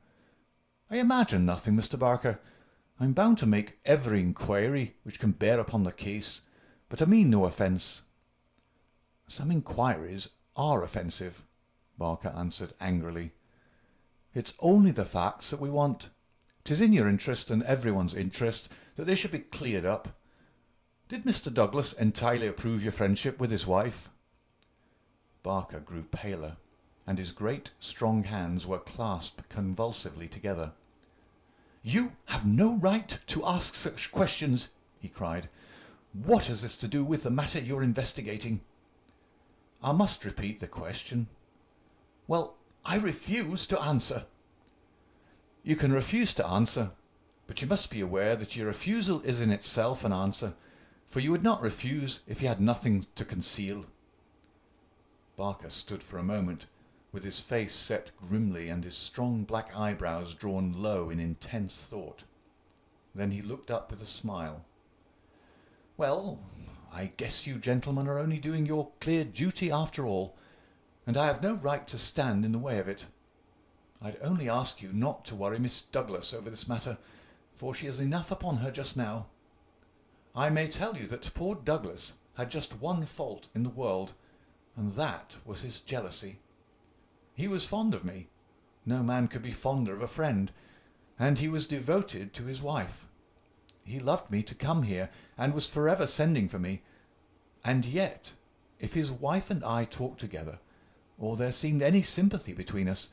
"I imagine nothing, Mr. Barker. I'm bound to make every inquiry which can bear upon the case, but I mean no offence." "Some inquiries are offensive," Barker answered angrily. "It's only the facts that we want. 'Tis in your interest and everyone's interest that they should be cleared up. Did Mr. Douglas entirely approve your friendship with his wife?" Barker grew paler, and his great strong hands were clasped convulsively together. "You have no right to ask such questions," he cried. "What has this to do with the matter you're investigating?" "I must repeat the question." "Well, I refuse to answer." You can refuse to answer, but you must be aware that your refusal is in itself an answer, for you would not refuse if you had nothing to conceal." Barker stood for a moment, with his face set grimly and his strong black eyebrows drawn low in intense thought. Then he looked up with a smile. "Well, I guess you gentlemen are only doing your clear duty after all, and I have no right to stand in the way of it. I'd only ask you not to worry Miss Douglas over this matter, for she has enough upon her just now. I may tell you that poor Douglas had just one fault in the world, and that was his jealousy. He was fond of me. No man could be fonder of a friend, and he was devoted to his wife. He loved me to come here, and was forever sending for me. And yet, if his wife and I talked together, or there seemed any sympathy between us,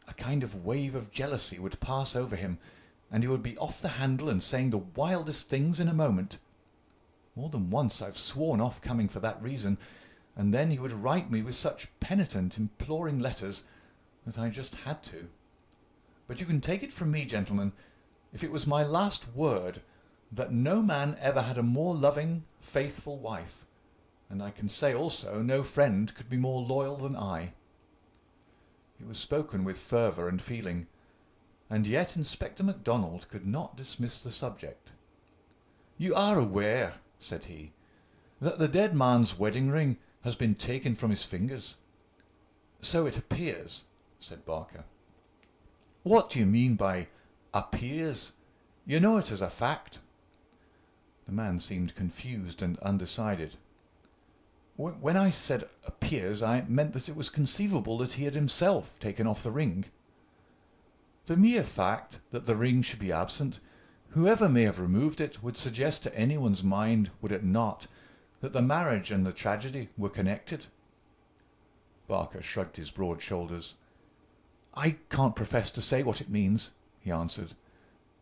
a kind of wave of jealousy would pass over him, and he would be off the handle and saying the wildest things in a moment. More than once I've sworn off coming for that reason, and then he would write me with such penitent, imploring letters that I just had to. But you can take it from me, gentlemen, if it was my last word, that no man ever had a more loving, faithful wife, and I can say also no friend could be more loyal than I." It was spoken with fervour and feeling, and yet Inspector MacDonald could not dismiss the subject. "You are aware," said he, "that the dead man's wedding ring has been taken from his fingers?" "So it appears," said Barker. "What do you mean by 'appears'? You know it as a fact." The man seemed confused and undecided. "When I said 'appears,' I meant that it was conceivable that he had himself taken off the ring." "The mere fact that the ring should be absent, whoever may have removed it, would suggest to anyone's mind, would it not, that the marriage and the tragedy were connected?" Barker shrugged his broad shoulders. "I can't profess to say what it means," he answered,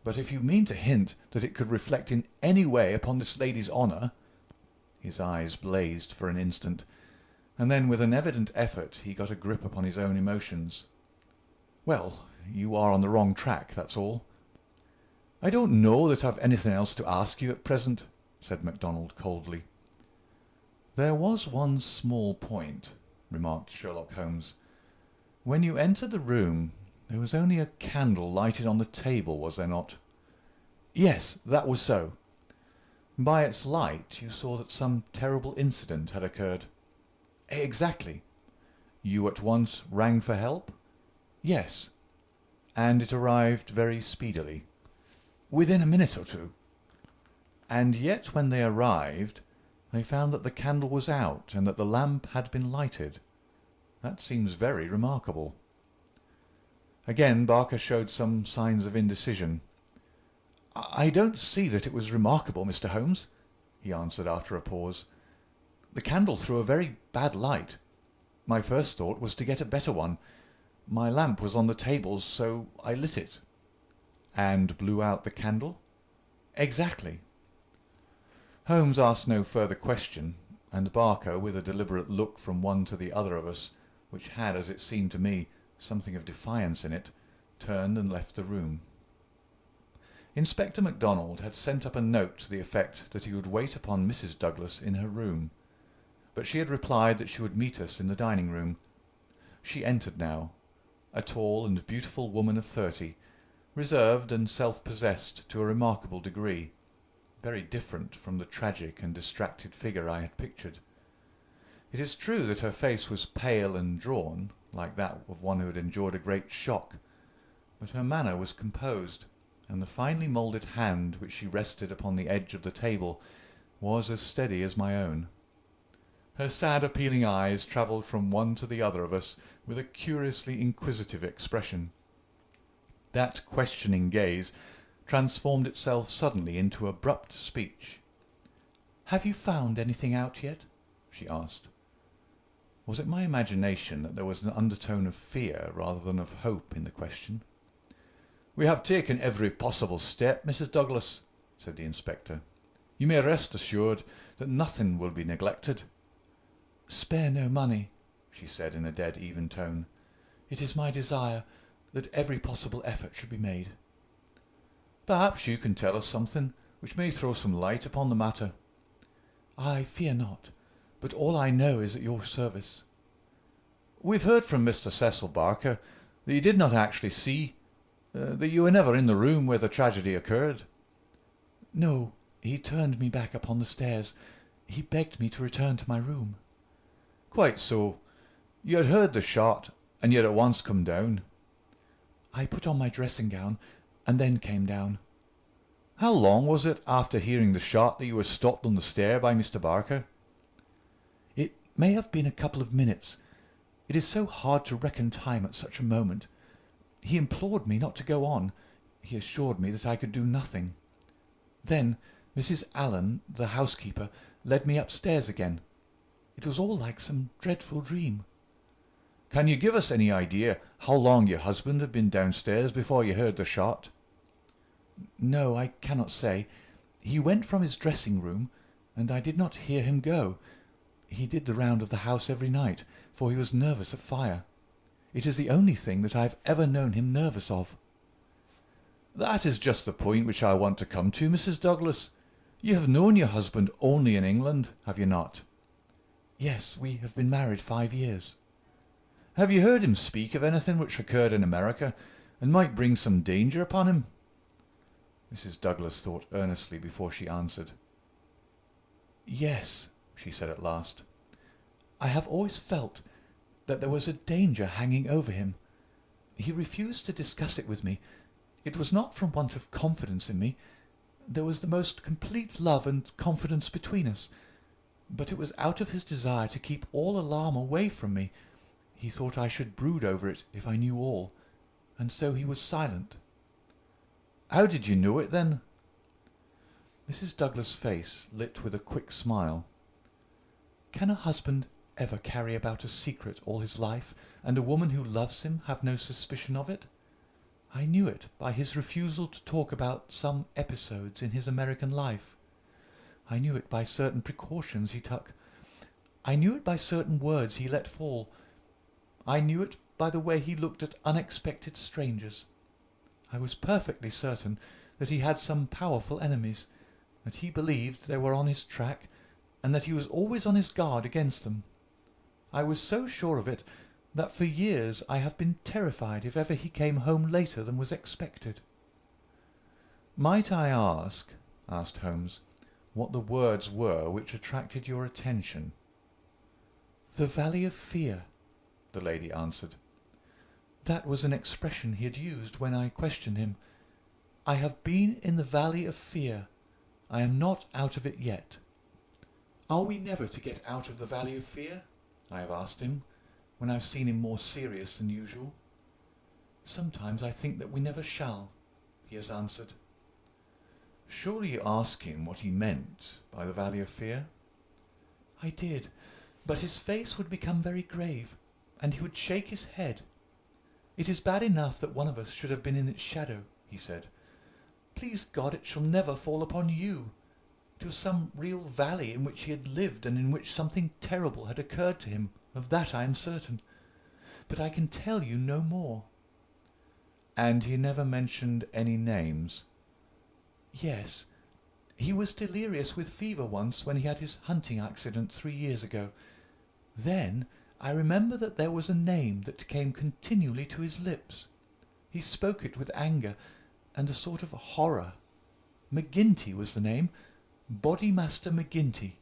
"but if you mean to hint that it could reflect in any way upon this lady's honour—" His eyes blazed for an instant, and then with an evident effort he got a grip upon his own emotions. "Well, you are on the wrong track, that's all." "I don't know that I've anything else to ask you at present," said MacDonald coldly. "There was one small point," remarked Sherlock Holmes. "When you entered the room there was only a candle lighted on the table, was there not?" "Yes, that was so." "By its light you saw that some terrible incident had occurred?" "Exactly." "You at once rang for help?" "Yes." "And it arrived very speedily?" "Within a minute or two." "And yet when they arrived they found that the candle was out and that the lamp had been lighted. That seems very remarkable." Again Barker showed some signs of indecision. "I don't see that it was remarkable, Mr. Holmes," he answered after a pause. "The candle threw a very bad light. My first thought was to get a better one. My lamp was on the table, so I lit it." "And blew out the candle?" "Exactly." Holmes asked no further question, and Barker, with a deliberate look from one to the other of us, which had, as it seemed to me, something of defiance in it, turned and left the room. Inspector MacDonald had sent up a note to the effect that he would wait upon Mrs. Douglas in her room, but she had replied that she would meet us in the dining-room. She entered now, a tall and beautiful woman of 30, reserved and self-possessed to a remarkable degree, very different from the tragic and distracted figure I had pictured. It is true that her face was pale and drawn, like that of one who had endured a great shock, but her manner was composed, and the finely moulded hand which she rested upon the edge of the table was as steady as my own. Her sad appealing eyes travelled from one to the other of us with a curiously inquisitive expression. That questioning gaze transformed itself suddenly into abrupt speech. "Have you found anything out yet?" she asked. Was it my imagination that there was an undertone of fear rather than of hope in the question? "We have taken every possible step, Mrs. Douglas," said the inspector. "You may rest assured that nothing will be neglected." "Spare no money," she said in a dead even tone. "It is my desire that every possible effort should be made. Perhaps you can tell us something which may throw some light upon the matter. I fear not, but all I know is at your service. We've heard from Mr. Cecil Barker that you did not actually see, that you were never in the room where the tragedy occurred. No, he turned me back upon the stairs. He begged me to return to my room. Quite so. You had heard the shot, and you had at once come down. I put on my dressing gown, and then came down. How long was it after hearing the shot that you were stopped on the stair by Mr. Barker? It may have been a couple of minutes. It is so hard to reckon time at such a moment. He implored me not to go on. He assured me that I could do nothing. Then Mrs. Allen, the housekeeper, led me upstairs again. It was all like some dreadful dream. Can you give us any idea how long your husband had been downstairs before you heard the shot? No, I cannot say. He went from his dressing room, and I did not hear him go. He did the round of the house every night, for he was nervous of fire. It is the only thing that I have ever known him nervous of. That is just the point which I want to come to, Mrs. Douglas. You have known your husband only in England, have you not? Yes, we have been married 5 years. Have you heard him speak of anything which occurred in America, and might bring some danger upon him? Mrs. Douglas thought earnestly before she answered. Yes, she said at last. I have always felt that there was a danger hanging over him. He refused to discuss it with me. It was not from want of confidence in me. There was the most complete love and confidence between us, but it was out of his desire to keep all alarm away from me. He thought I should brood over it if I knew all, and so he was silent. How did you know it, then? Mrs. Douglas' face lit with a quick smile. Can a husband ever carry about a secret all his life, and a woman who loves him have no suspicion of it? I knew it by his refusal to talk about some episodes in his American life. I knew it by certain precautions he took. I knew it by certain words he let fall. I knew it by the way he looked at unexpected strangers. I was perfectly certain that he had some powerful enemies, that he believed they were on his track, and that he was always on his guard against them. I was so sure of it that for years I have been terrified if ever he came home later than was expected. Might I ask, asked Holmes, what the words were which attracted your attention? The Valley of Fear, the lady answered. That was an expression he had used when I questioned him. I have been in the Valley of Fear. I am not out of it yet. Are we never to get out of the Valley of Fear? I have asked him, when I've seen him more serious than usual. Sometimes I think that we never shall, he has answered. Surely you asked him what he meant by the Valley of Fear? I did, but his face would become very grave, and he would shake his head. It is bad enough that one of us should have been in its shadow, he said. Please God, it shall never fall upon you. It was some real valley in which he had lived, and in which something terrible had occurred to him. Of that I am certain. But I can tell you no more. And he never mentioned any names? Yes. He was delirious with fever once when he had his hunting accident 3 years ago. Then I remember that there was a name that came continually to his lips. He spoke it with anger and a sort of horror. McGinty was the name. Bodymaster McGinty.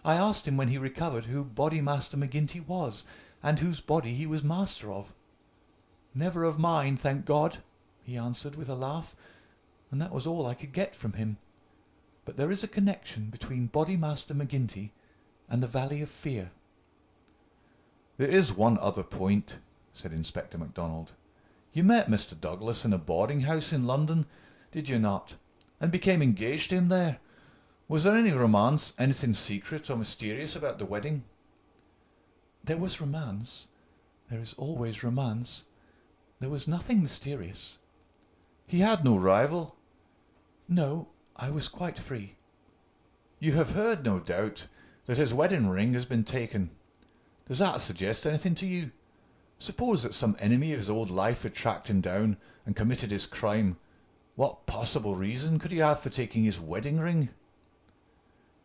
I asked him when he recovered who Bodymaster McGinty was, and whose body he was master of. Never of mine, thank God, he answered with a laugh, and that was all I could get from him. But there is a connection between Bodymaster McGinty and the Valley of Fear. There is one other point, said Inspector MacDonald. You met Mr. Douglas in a boarding-house in London, did you not, and became engaged to him there? Was there any romance, anything secret or mysterious about the wedding? There was romance. There is always romance. There was nothing mysterious. He had no rival? No, I was quite free. You have heard, no doubt, that his wedding ring has been taken. Does that suggest anything to you? Suppose that some enemy of his old life had tracked him down and committed his crime. What possible reason could he have for taking his wedding ring?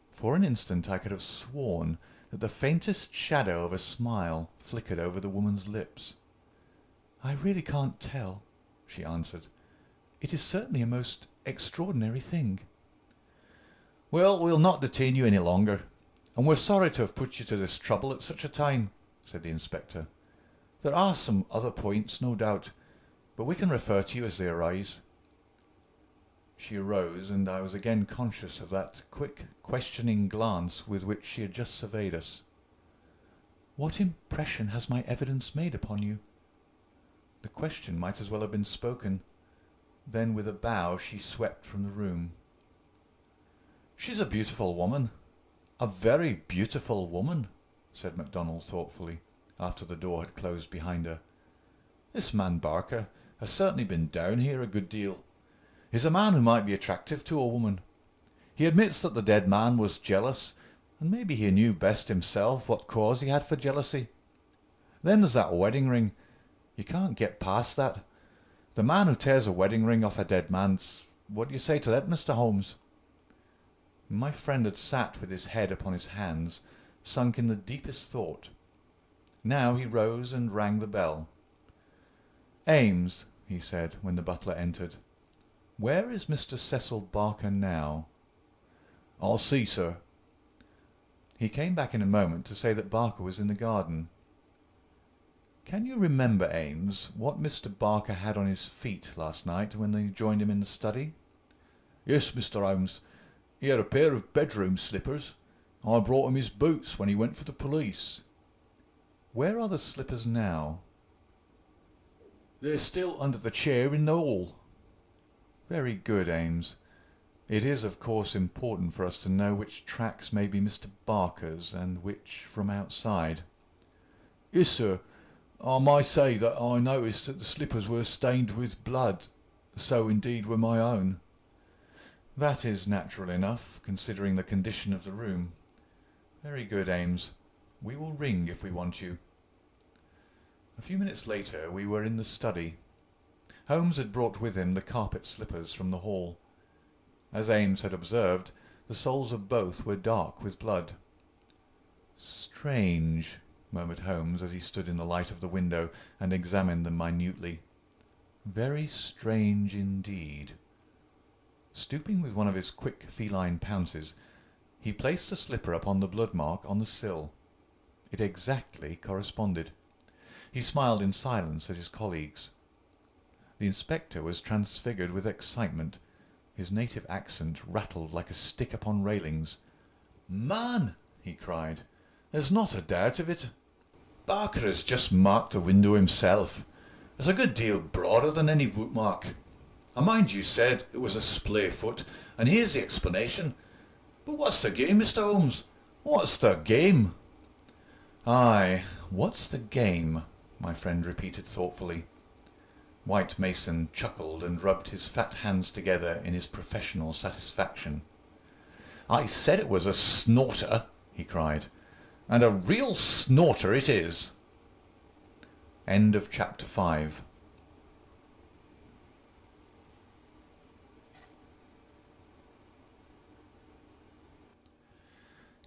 For an instant I could have sworn that the faintest shadow of a smile flickered over the woman's lips. "I really can't tell," she answered. "It is certainly a most extraordinary thing." "Well, we'll not detain you any longer, and we're sorry to have put you to this trouble at such a time," said the inspector. "There are some other points, no doubt, but we can refer to you as they arise." She arose, and I was again conscious of that quick, questioning glance with which she had just surveyed us. "What impression has my evidence made upon you?" The question might as well have been spoken. Then with a bow she swept from the room. "She's a beautiful woman, a very beautiful woman," said MacDonald thoughtfully, after the door had closed behind her. "This man Barker has certainly been down here a good deal. He's a man who might be attractive to a woman. He admits that the dead man was jealous, and maybe he knew best himself what cause he had for jealousy. Then there's that wedding ring. You can't get past that. The man who tears a wedding ring off a dead man's... What do you say to that, Mr. Holmes?" My friend had sat with his head upon his hands, sunk in the deepest thought. Now he rose and rang the bell. "Ames," he said, when the butler entered, "where is Mr. Cecil Barker now?" "I'll see, sir." He came back in a moment to say that Barker was in the garden. "Can you remember, Ames, what Mr. Barker had on his feet last night when they joined him in the study?" "Yes, Mr. Holmes. He had a pair of bedroom slippers. I brought him his boots when he went for the police." "Where are the slippers now?" "They're still under the chair in the hall." "Very good, Ames. It is, of course, important for us to know which tracks may be Mr. Barker's and which from outside." "Yes, sir. I may say that I noticed that the slippers were stained with blood. So indeed were my own." "That is natural enough, considering the condition of the room. Very good, Ames. We will ring if we want you." A few minutes later we were in the study. Holmes had brought with him the carpet slippers from the hall. As Ames had observed, the soles of both were dark with blood. "Strange," murmured Holmes as he stood in the light of the window and examined them minutely. "Very strange indeed." Stooping with one of his quick feline pounces, he placed a slipper upon the blood mark on the sill. It exactly corresponded. He smiled in silence at his colleagues. The inspector was transfigured with excitement. His native accent rattled like a stick upon railings. "Man," he cried, "there's not a doubt of it. Barker has just marked the window himself. It's a good deal broader than any boot mark. I mind you said it was a splay foot, and here's the explanation. But what's the game, Mr. Holmes? What's the game?" "Aye, what's the game?" my friend repeated thoughtfully. White Mason chuckled and rubbed his fat hands together in his professional satisfaction. "I said it was a snorter," he cried, "and a real snorter it is." End of chapter 5.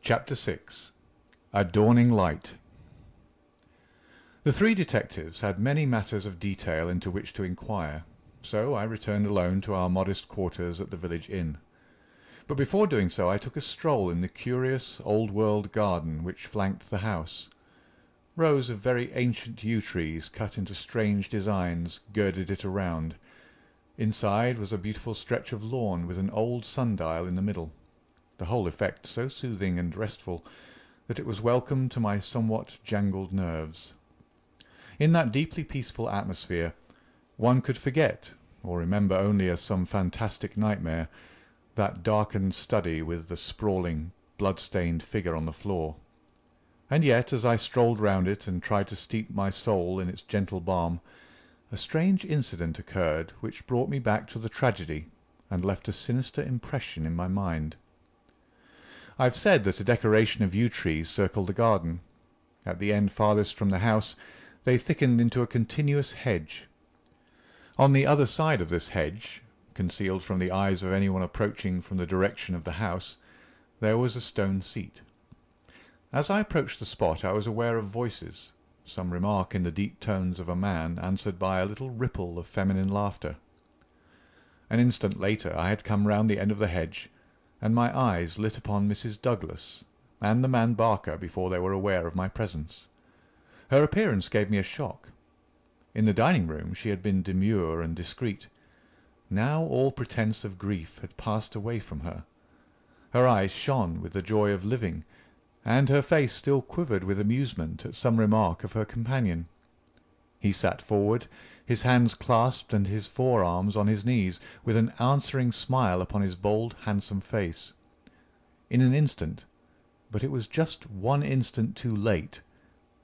Chapter 6. A Dawning Light. The three detectives had many matters of detail into which to inquire, so I returned alone to our modest quarters at the village inn. But before doing so I took a stroll in the curious old-world garden which flanked the house. Rows of very ancient yew trees cut into strange designs girded it around. Inside was a beautiful stretch of lawn with an old sundial in the middle, the whole effect so soothing and restful that it was welcome to my somewhat jangled nerves. In that deeply peaceful atmosphere one could forget, or remember only as some fantastic nightmare, that darkened study with the sprawling, blood-stained figure on the floor. And yet, as I strolled round it and tried to steep my soul in its gentle balm, a strange incident occurred which brought me back to the tragedy and left a sinister impression in my mind. I have said that a decoration of yew trees circled the garden. At the end farthest from the house They thickened into a continuous hedge. On the other side of this hedge, concealed from the eyes of anyone approaching from the direction of the house, there was a stone seat. As I approached the spot I was aware of voices, some remark in the deep tones of a man answered by a little ripple of feminine laughter. An instant later I had come round the end of the hedge, and my eyes lit upon Mrs. Douglas and the man Barker before they were aware of my presence. Her appearance gave me a shock. In the dining-room she had been demure and discreet. Now all pretence of grief had passed away from her. Her eyes shone with the joy of living, and her face still quivered with amusement at some remark of her companion. He sat forward, his hands clasped and his forearms on his knees, with an answering smile upon his bold, handsome face. In an instant, but it was just one instant too late,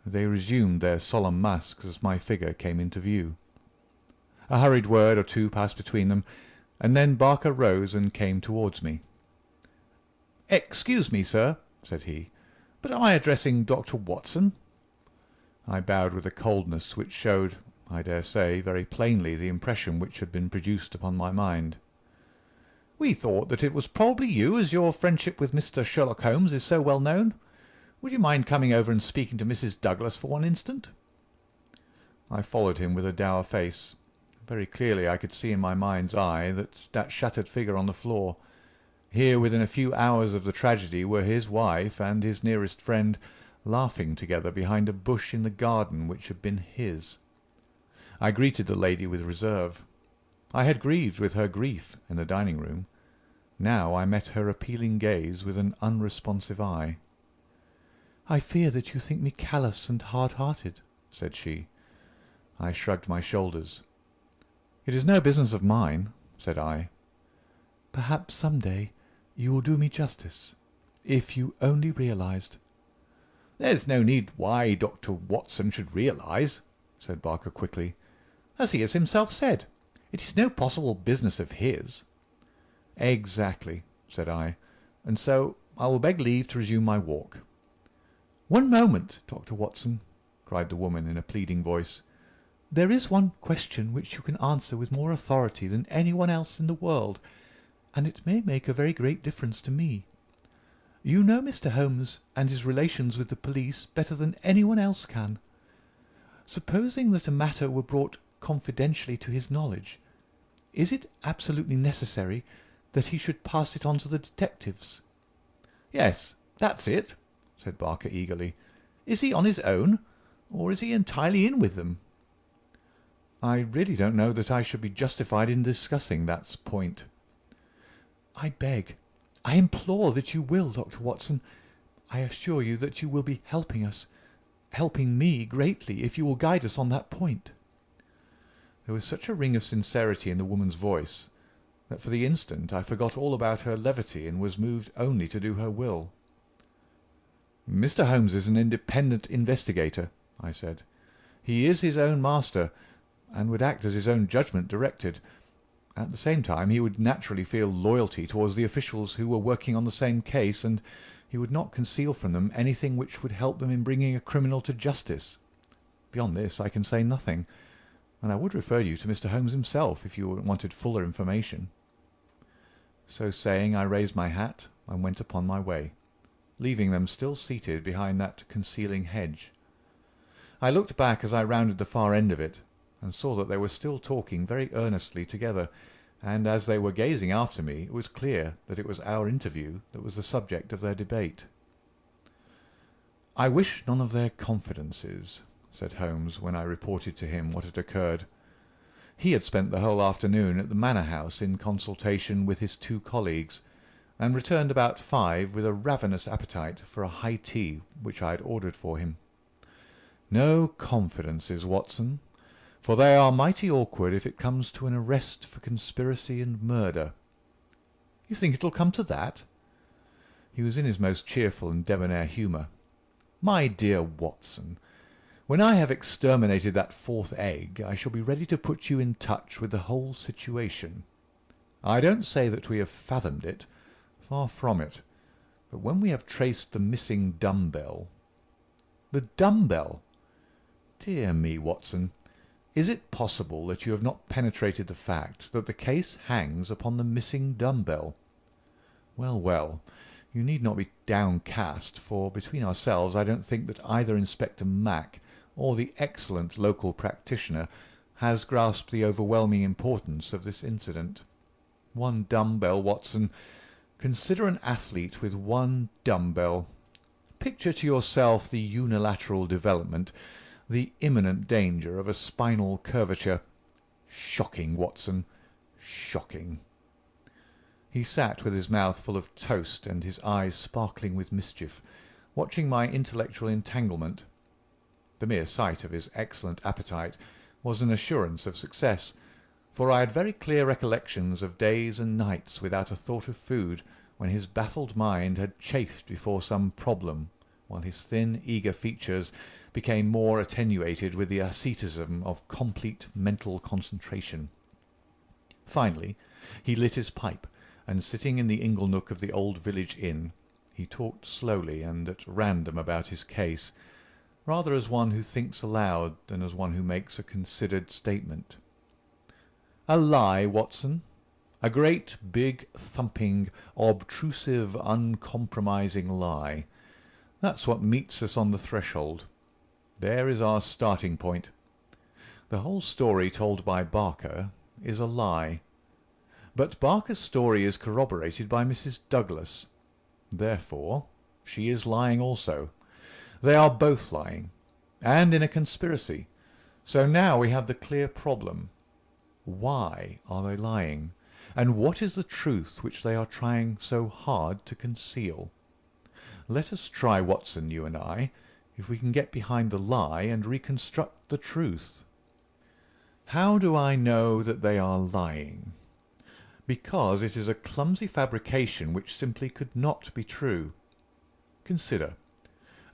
they resumed their solemn masks as my figure came into view. A hurried word or two passed between them, and then Barker rose and came towards me. "Excuse me, sir," said he, "but am I addressing Dr. Watson?" I bowed with a coldness which showed, I dare say, very plainly the impression which had been produced upon my mind. "We thought that it was probably you, as your friendship with Mr. Sherlock Holmes is so well known. Would you mind coming over and speaking to Mrs. Douglas for one instant?" I followed him with a dour face. Very clearly I could see in my mind's eye that shattered figure on the floor. Here within a few hours of the tragedy were his wife and his nearest friend, laughing together behind a bush in the garden which had been his. I greeted the lady with reserve. I had grieved with her grief in the dining-room. Now I met her appealing gaze with an unresponsive eye. "I fear that you think me callous and hard-hearted," said she. I shrugged my shoulders. "It is no business of mine," said I. "Perhaps some day you will do me justice, if you only realized—" "There's no need why Dr. Watson should realize," said Barker quickly. "As he has himself said, it is no possible business of his." "Exactly," said I, "and so I will beg leave to resume my walk." "One moment, Dr. Watson," cried the woman in a pleading voice. "There is one question which you can answer with more authority than anyone else in the world, and it may make a very great difference to me. You know Mr. Holmes and his relations with the police better than anyone else can. Supposing that a matter were brought confidentially to his knowledge, is it absolutely necessary that he should pass it on to the detectives?" "Yes, that's it," said Barker eagerly. "Is he on his own, or is he entirely in with them?" "I really don't know that I should be justified in discussing that point." "I beg, I implore that you will, Dr. Watson. I assure you that you will be helping us, helping me greatly, if you will guide us on that point." There was such a ring of sincerity in the woman's voice that for the instant I forgot all about her levity and was moved only to do her will. "Mr. Holmes is an independent investigator," I said. "He is his own master, and would act as his own judgment directed. At the same time he would naturally feel loyalty towards the officials who were working on the same case, and he would not conceal from them anything which would help them in bringing a criminal to justice. Beyond this I can say nothing, and I would refer you to Mr. Holmes himself if you wanted fuller information." So saying, I raised my hat and went upon my way, leaving them still seated behind that concealing hedge. I looked back as I rounded the far end of it, and saw that they were still talking very earnestly together, and as they were gazing after me it was clear that it was our interview that was the subject of their debate. "I wish none of their confidences," said Holmes when I reported to him what had occurred. He had spent the whole afternoon at the Manor House in consultation with his two colleagues, and returned about 5 with a ravenous appetite for a high tea which I had ordered for him. "No confidences, Watson, for they are mighty awkward if it comes to an arrest for conspiracy and murder." "You think it'll come to that?" He was in his most cheerful and debonair humour. "My dear Watson, when I have exterminated that 4th egg I shall be ready to put you in touch with the whole situation. I don't say that we have fathomed it, far from it, but when we have traced the missing dumbbell—" "The dumbbell?" Dear me, Watson, is it possible that you have not penetrated the fact that the case hangs upon the missing dumbbell? Well, well, you need not be downcast, for between ourselves I don't think that either Inspector Mac or the excellent local practitioner has grasped the overwhelming importance of this incident. One dumbbell, Watson. Consider an athlete with one dumbbell. Picture to yourself the unilateral development, the imminent danger of a spinal curvature. Shocking, Watson, shocking. He sat with his mouth full of toast and his eyes sparkling with mischief, watching my intellectual entanglement. The mere sight of his excellent appetite was an assurance of success, for I had very clear recollections of days and nights without a thought of food, when his baffled mind had chafed before some problem, while his thin, eager features became more attenuated with the asceticism of complete mental concentration. Finally, he lit his pipe, and sitting in the ingle nook of the old village inn, he talked slowly and at random about his case, rather as one who thinks aloud than as one who makes a considered statement. A lie, Watson. A great, big, thumping, obtrusive, uncompromising lie. That's what meets us on the threshold. There is our starting point. The whole story told by Barker is a lie. But Barker's story is corroborated by Mrs. Douglas. Therefore, she is lying also. They are both lying, and in a conspiracy. So now we have the clear problem. Why are they lying? And what is the truth which they are trying so hard to conceal? Let us try, Watson, you and I, if we can get behind the lie and reconstruct the truth. How do I know that they are lying? Because it is a clumsy fabrication which simply could not be true. Consider.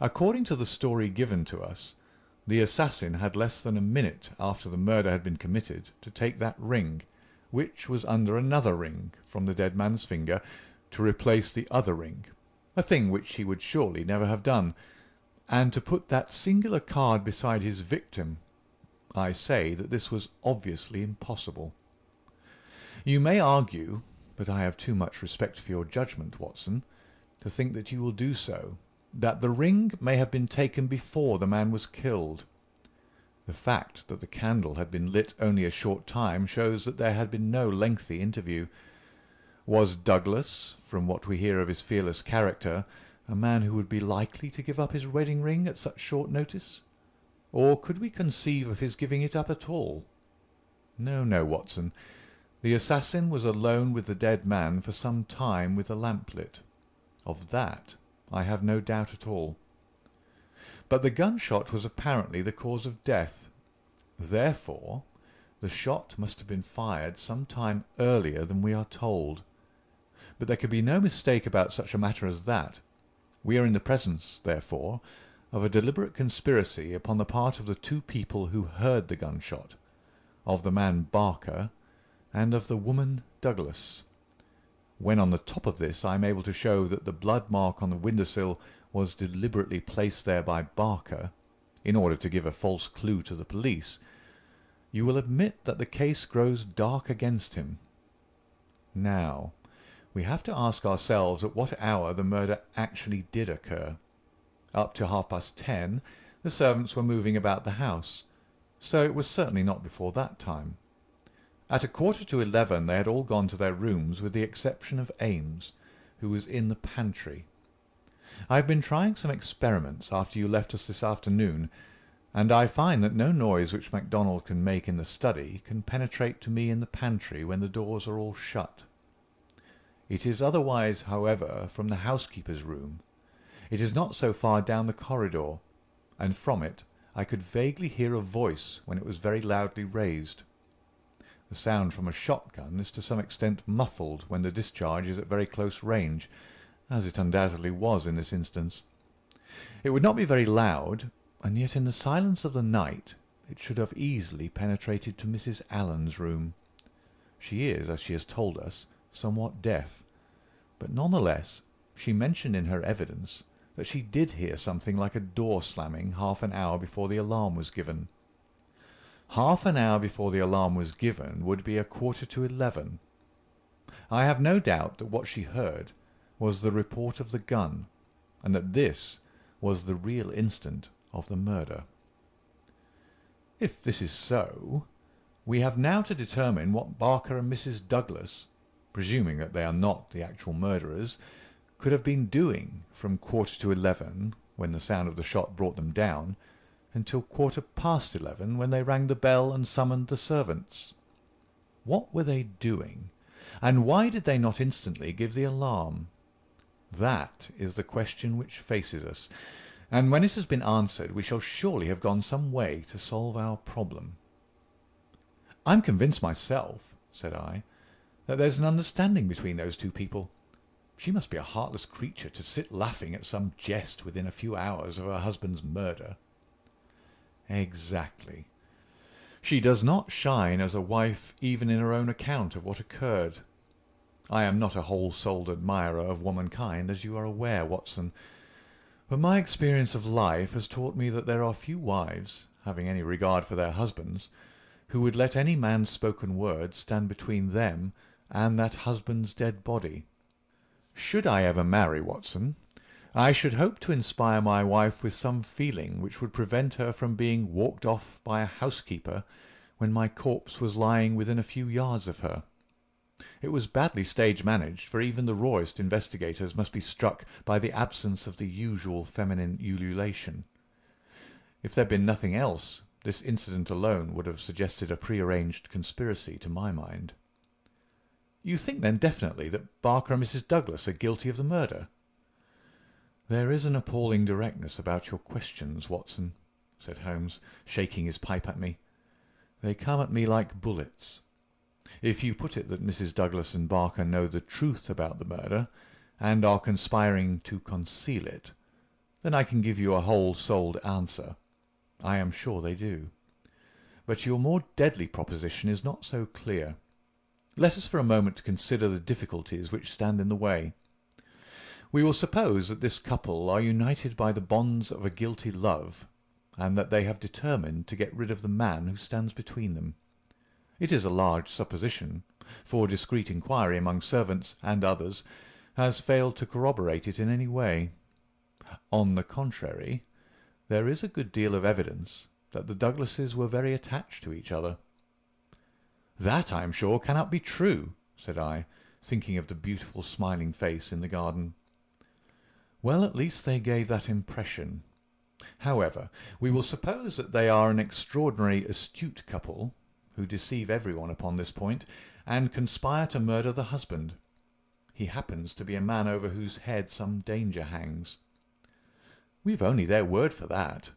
According to the story given to us, the assassin had less than a minute after the murder had been committed to take that ring, which was under another ring, from the dead man's finger, to replace the other ring, a thing which he would surely never have done, and to put that singular card beside his victim. I say that this was obviously impossible. You may argue, but I have too much respect for your judgment, Watson, to think that you will do so, that the ring may have been taken before the man was killed. The fact that the candle had been lit only a short time shows that there had been no lengthy interview. Was Douglas, from what we hear of his fearless character, a man who would be likely to give up his wedding ring at such short notice? Or could we conceive of his giving it up at all? No, no, Watson. The assassin was alone with the dead man for some time with the lamp lit. Of that I have no doubt at all. But the gunshot was apparently the cause of death. Therefore, the shot must have been fired some time earlier than we are told. But there could be no mistake about such a matter as that. We are in the presence, therefore, of a deliberate conspiracy upon the part of the two people who heard the gunshot, of the man Barker, and of the woman Douglas. When on the top of this I am able to show that the blood mark on the windowsill was deliberately placed there by Barker, in order to give a false clue to the police, you will admit that the case grows dark against him. Now, we have to ask ourselves at what hour the murder actually did occur. Up to 10:30, the servants were moving about the house, so it was certainly not before that time. At 11:15 they had all gone to their rooms with the exception of Ames, who was in the pantry. I have been trying some experiments after you left us this afternoon, and I find that no noise which MacDonald can make in the study can penetrate to me in the pantry when the doors are all shut. It is otherwise, however, from the housekeeper's room. It is not so far down the corridor, and from it I could vaguely hear a voice when it was very loudly raised. The sound from a shotgun is to some extent muffled when the discharge is at very close range, as it undoubtedly was in this instance. It would not be very loud, and yet in the silence of the night it should have easily penetrated to Mrs. Allen's room. She is, as she has told us, somewhat deaf, but none the less she mentioned in her evidence that she did hear something like a door slamming half an hour before the alarm was given. Half an hour before the alarm was given would be 11:15. I have no doubt that what she heard was the report of the gun, and that this was the real instant of the murder. If this is so, we have now to determine what Barker and Mrs. Douglas, presuming that they are not the actual murderers, could have been doing from 11:15, when the sound of the shot brought them down, until 11:15, when they rang the bell and summoned the servants. What were they doing, and why did they not instantly give the alarm? That is the question which faces us, and when it has been answered we shall surely have gone some way to solve our problem. "I'm convinced myself," said I, "that there's an understanding between those two people. She must be a heartless creature to sit laughing at some jest within a few hours of her husband's murder." "Exactly. She does not shine as a wife even in her own account of what occurred. I am not a whole-souled admirer of womankind, as you are aware, Watson, but my experience of life has taught me that there are few wives, having any regard for their husbands, who would let any man's spoken word stand between them and that husband's dead body. Should I ever marry, Watson, I should hope to inspire my wife with some feeling which would prevent her from being walked off by a housekeeper when my corpse was lying within a few yards of her. It was badly stage-managed, for even the rawest investigators must be struck by the absence of the usual feminine ululation. If there had been nothing else, this incident alone would have suggested a prearranged conspiracy to my mind." "You think then definitely that Barker and Mrs. Douglas are guilty of the murder?" "There is an appalling directness about your questions, Watson," said Holmes, shaking his pipe at me. "They come at me like bullets. If you put it that Mrs. Douglas and Barker know the truth about the murder, and are conspiring to conceal it, then I can give you a whole-souled answer. I am sure they do. But your more deadly proposition is not so clear. Let us for a moment consider the difficulties which stand in the way. We will suppose that this couple are united by the bonds of a guilty love, and that they have determined to get rid of the man who stands between them. It is a large supposition, for discreet inquiry among servants and others has failed to corroborate it in any way. On the contrary, there is a good deal of evidence that the Douglases were very attached to each other." "That, I am sure, cannot be true," said I, thinking of the beautiful smiling face in the garden. "Well, at least they gave that impression. However, we will suppose that they are an extraordinarily astute couple, who deceive everyone upon this point, and conspire to murder the husband. He happens to be a man over whose head some danger hangs." "We've only their word for that."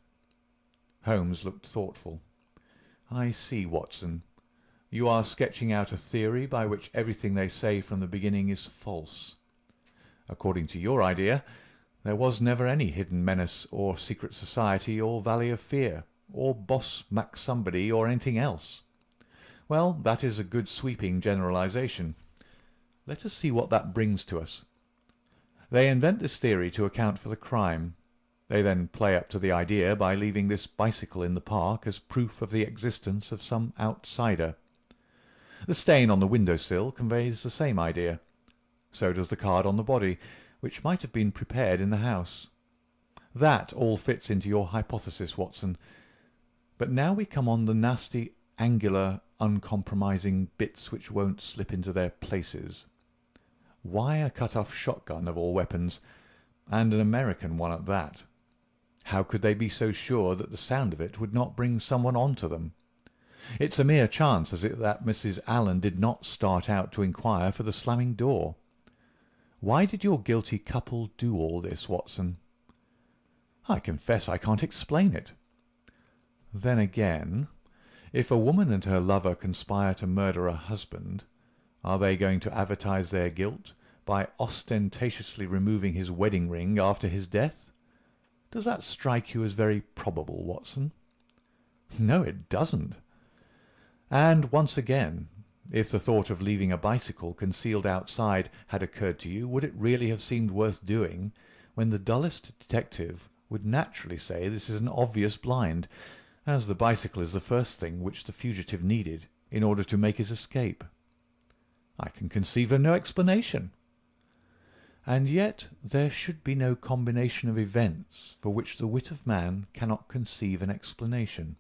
Holmes looked thoughtful. "I see, Watson. You are sketching out a theory by which everything they say from the beginning is false. According to your idea, there was never any hidden menace, or secret society, or valley of fear, or boss Mac-somebody, or anything else. Well, that is a good sweeping generalization. Let us see what that brings to us. They invent this theory to account for the crime. They then play up to the idea by leaving this bicycle in the park as proof of the existence of some outsider. The stain on the window-sill conveys the same idea. So does the card on the body, which might have been prepared in the house. That all fits into your hypothesis, Watson. But now we come on the nasty, angular, uncompromising bits which won't slip into their places. Why a cut-off shotgun of all weapons, and an American one at that? How could they be so sure that the sound of it would not bring someone on to them? It's a mere chance, is it, that Mrs. Allen did not start out to inquire for the slamming door? Why did your guilty couple do all this, Watson?" "I confess I can't explain it." "Then again, if a woman and her lover conspire to murder a husband, are they going to advertise their guilt by ostentatiously removing his wedding ring after his death? Does that strike you as very probable, Watson?" "No, it doesn't." "And once again, if the thought of leaving a bicycle concealed outside had occurred to you, would it really have seemed worth doing when the dullest detective would naturally say this is an obvious blind, as the bicycle is the first thing which the fugitive needed in order to make his escape. I can conceive of no explanation. And yet there should be no combination of events for which the wit of man cannot conceive an explanation.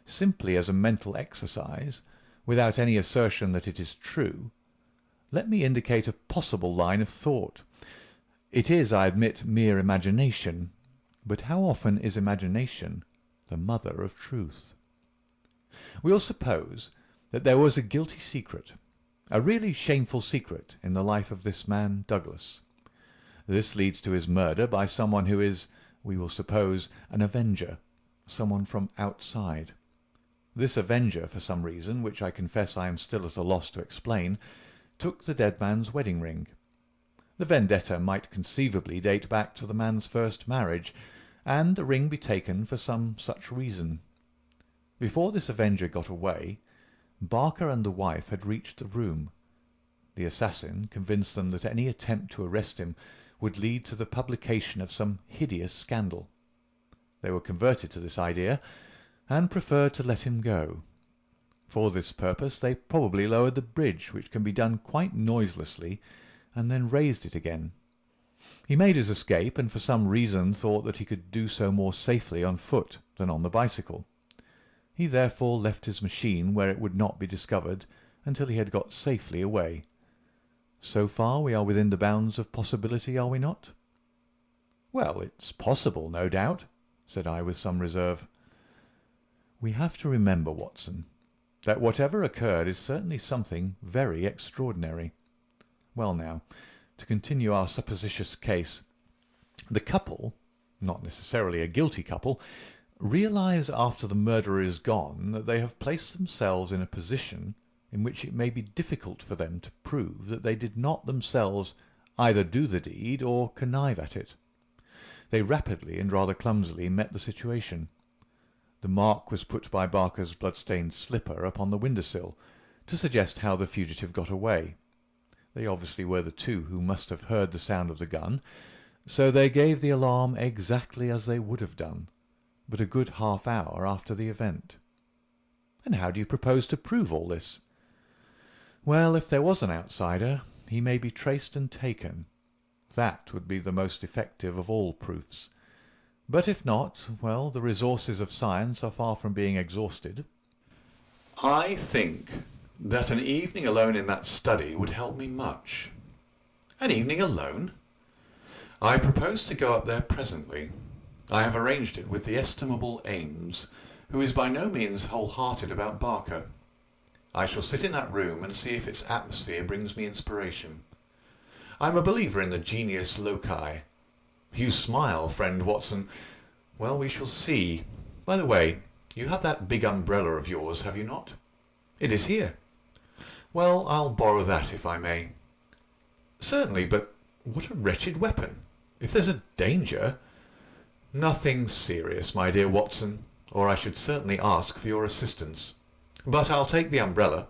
Simply as a mental exercise, without any assertion that it is true, let me indicate a possible line of thought. It is, I admit, mere imagination, but how often is imagination the mother of truth? We'll suppose that there was a guilty secret, a really shameful secret, in the life of this man Douglas. This leads to his murder by someone who is, we will suppose, an avenger, someone from outside. This avenger, for some reason, which I confess I am still at a loss to explain, took the dead man's wedding ring. The vendetta might conceivably date back to the man's first marriage, and the ring be taken for some such reason. Before this avenger got away, Barker and the wife had reached the room. The assassin convinced them that any attempt to arrest him would lead to the publication of some hideous scandal. They were converted to this idea, and preferred to let him go. For this purpose they probably lowered the bridge, which can be done quite noiselessly, and then raised it again. He made his escape, and for some reason thought that he could do so more safely on foot than on the bicycle. He therefore left his machine where it would not be discovered until he had got safely away. So far we are within the bounds of possibility, are we not? "Well, it's possible, no doubt," said I with some reserve. "We have to remember, Watson, that whatever occurred is certainly something very extraordinary. Well now, to continue our supposititious case, the couple, not necessarily a guilty couple, realize after the murderer is gone that they have placed themselves in a position in which it may be difficult for them to prove that they did not themselves either do the deed or connive at it. They rapidly and rather clumsily met the situation. The mark was put by Barker's blood-stained slipper upon the window-sill to suggest how the fugitive got away. They obviously were the two who must have heard the sound of the gun, so they gave the alarm exactly as they would have done, but a good half-hour after the event. And how do you propose to prove all this? Well, if there was an outsider, he may be traced and taken. That would be the most effective of all proofs. But if not, well, the resources of science are far from being exhausted. I think that an evening alone in that study would help me much. An evening alone? I propose to go up there presently. I have arranged it with the estimable Ames, who is by no means whole-hearted about Barker. I shall sit in that room and see if its atmosphere brings me inspiration. I'm a believer in the genius loci. You smile, friend Watson. Well, we shall see. By the way, you have that big umbrella of yours, have you not? It is here. Well, I'll borrow that if I may. Certainly, but what a wretched weapon. If there's a danger... Nothing serious, my dear Watson, or I should certainly ask for your assistance. But I'll take the umbrella.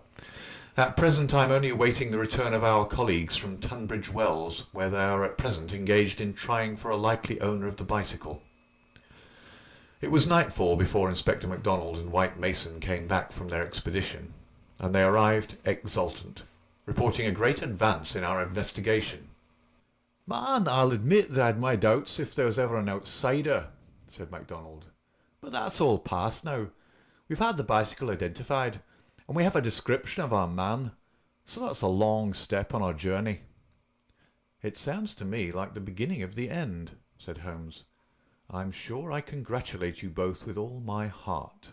At present I'm only awaiting the return of our colleagues from Tunbridge Wells, where they are at present engaged in trying for a likely owner of the bicycle. It was nightfall before Inspector MacDonald and White Mason came back from their expedition, and they arrived exultant, reporting a great advance in our investigation. "Man, I'll admit that I had my doubts if there was ever an outsider," said MacDonald. "But that's all past now. We've had the bicycle identified, and we have a description of our man, so that's a long step on our journey." "It sounds to me like the beginning of the end," said Holmes. "I'm sure I congratulate you both with all my heart."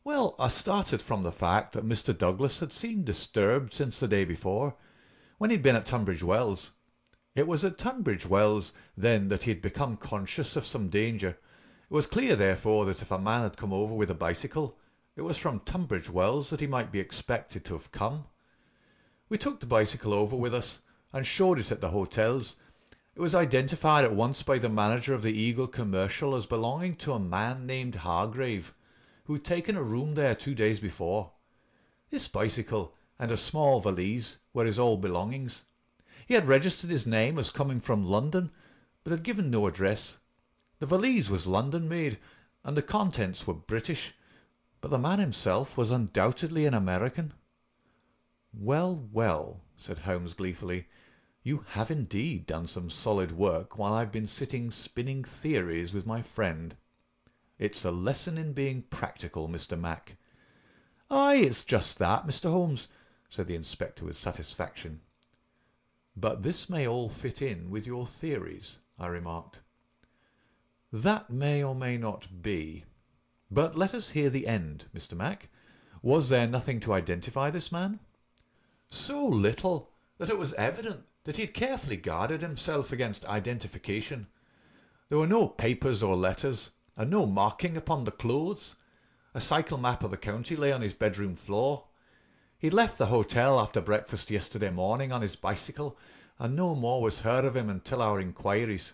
"Well, I started from the fact that Mr. Douglas had seemed disturbed since the day before, when he'd been at Tunbridge Wells. It was at Tunbridge Wells then that he had become conscious of some danger. It was clear, therefore, that if a man had come over with a bicycle, it was from Tunbridge Wells that he might be expected to have come. We took the bicycle over with us and showed it at the hotels. It was identified at once by the manager of the Eagle Commercial as belonging to a man named Hargrave, who had taken a room there 2 days before. This bicycle and a small valise were his old belongings. He had registered his name as coming from London, but had given no address. The valise was London-made, and the contents were British, but the man himself was undoubtedly an American. "Well, well," said Holmes gleefully, "you have indeed done some solid work while I've been sitting spinning theories with my friend. It's a lesson in being practical, Mr. Mac." "Aye, it's just that, Mr. Holmes," said the inspector with satisfaction. "But this may all fit in with your theories," I remarked. "That may or may not be. But let us hear the end, Mr. Mac. Was there nothing to identify this man?" "So little that it was evident that he had carefully guarded himself against identification. There were no papers or letters, and no marking upon the clothes. A cycle map of the county lay on his bedroom floor. He'd left the hotel after breakfast yesterday morning on his bicycle, and no more was heard of him until our inquiries."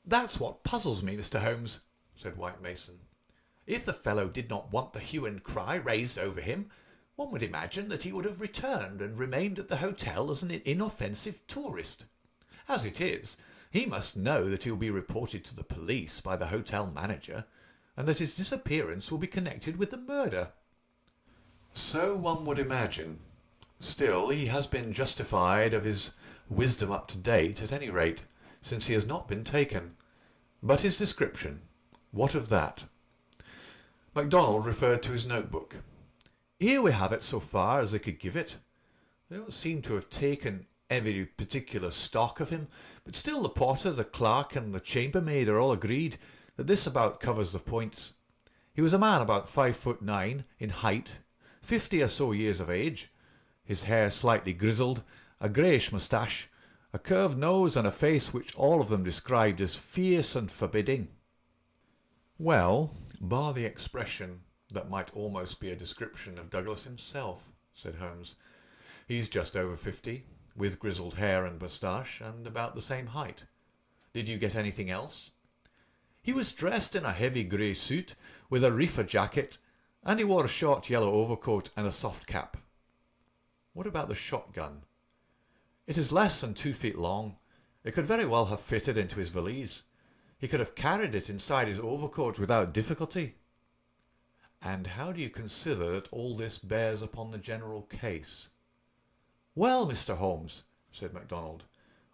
"That's what puzzles me, Mr. Holmes," said White Mason. "If the fellow did not want the hue and cry raised over him, one would imagine that he would have returned and remained at the hotel as an inoffensive tourist. As it is, he must know that he will be reported to the police by the hotel manager, and that his disappearance will be connected with the murder." "So one would imagine. Still, he has been justified of his wisdom up to date, at any rate, since he has not been taken. But his description, what of that?" MacDonald referred to his notebook. "Here we have it so far as they could give it. They don't seem to have taken every particular stock of him, but still the porter, the clerk, and the chambermaid are all agreed that this about covers the points. He was a man about 5'9" in height, 50 or so years of age, his hair slightly grizzled, a greyish moustache, a curved nose, and a face which all of them described as fierce and forbidding." "Well, bar the expression that might almost be a description of Douglas himself," said Holmes. "He's just over 50, with grizzled hair and moustache, and about the same height. Did you get anything else?" "He was dressed in a heavy grey suit, with a reefer jacket, and he wore a short yellow overcoat and a soft cap." "What about the shotgun?" "It is less than 2 feet long. It could very well have fitted into his valise. He could have carried it inside his overcoat without difficulty." "And how do you consider that all this bears upon the general case?" "Well, Mr. Holmes," said MacDonald,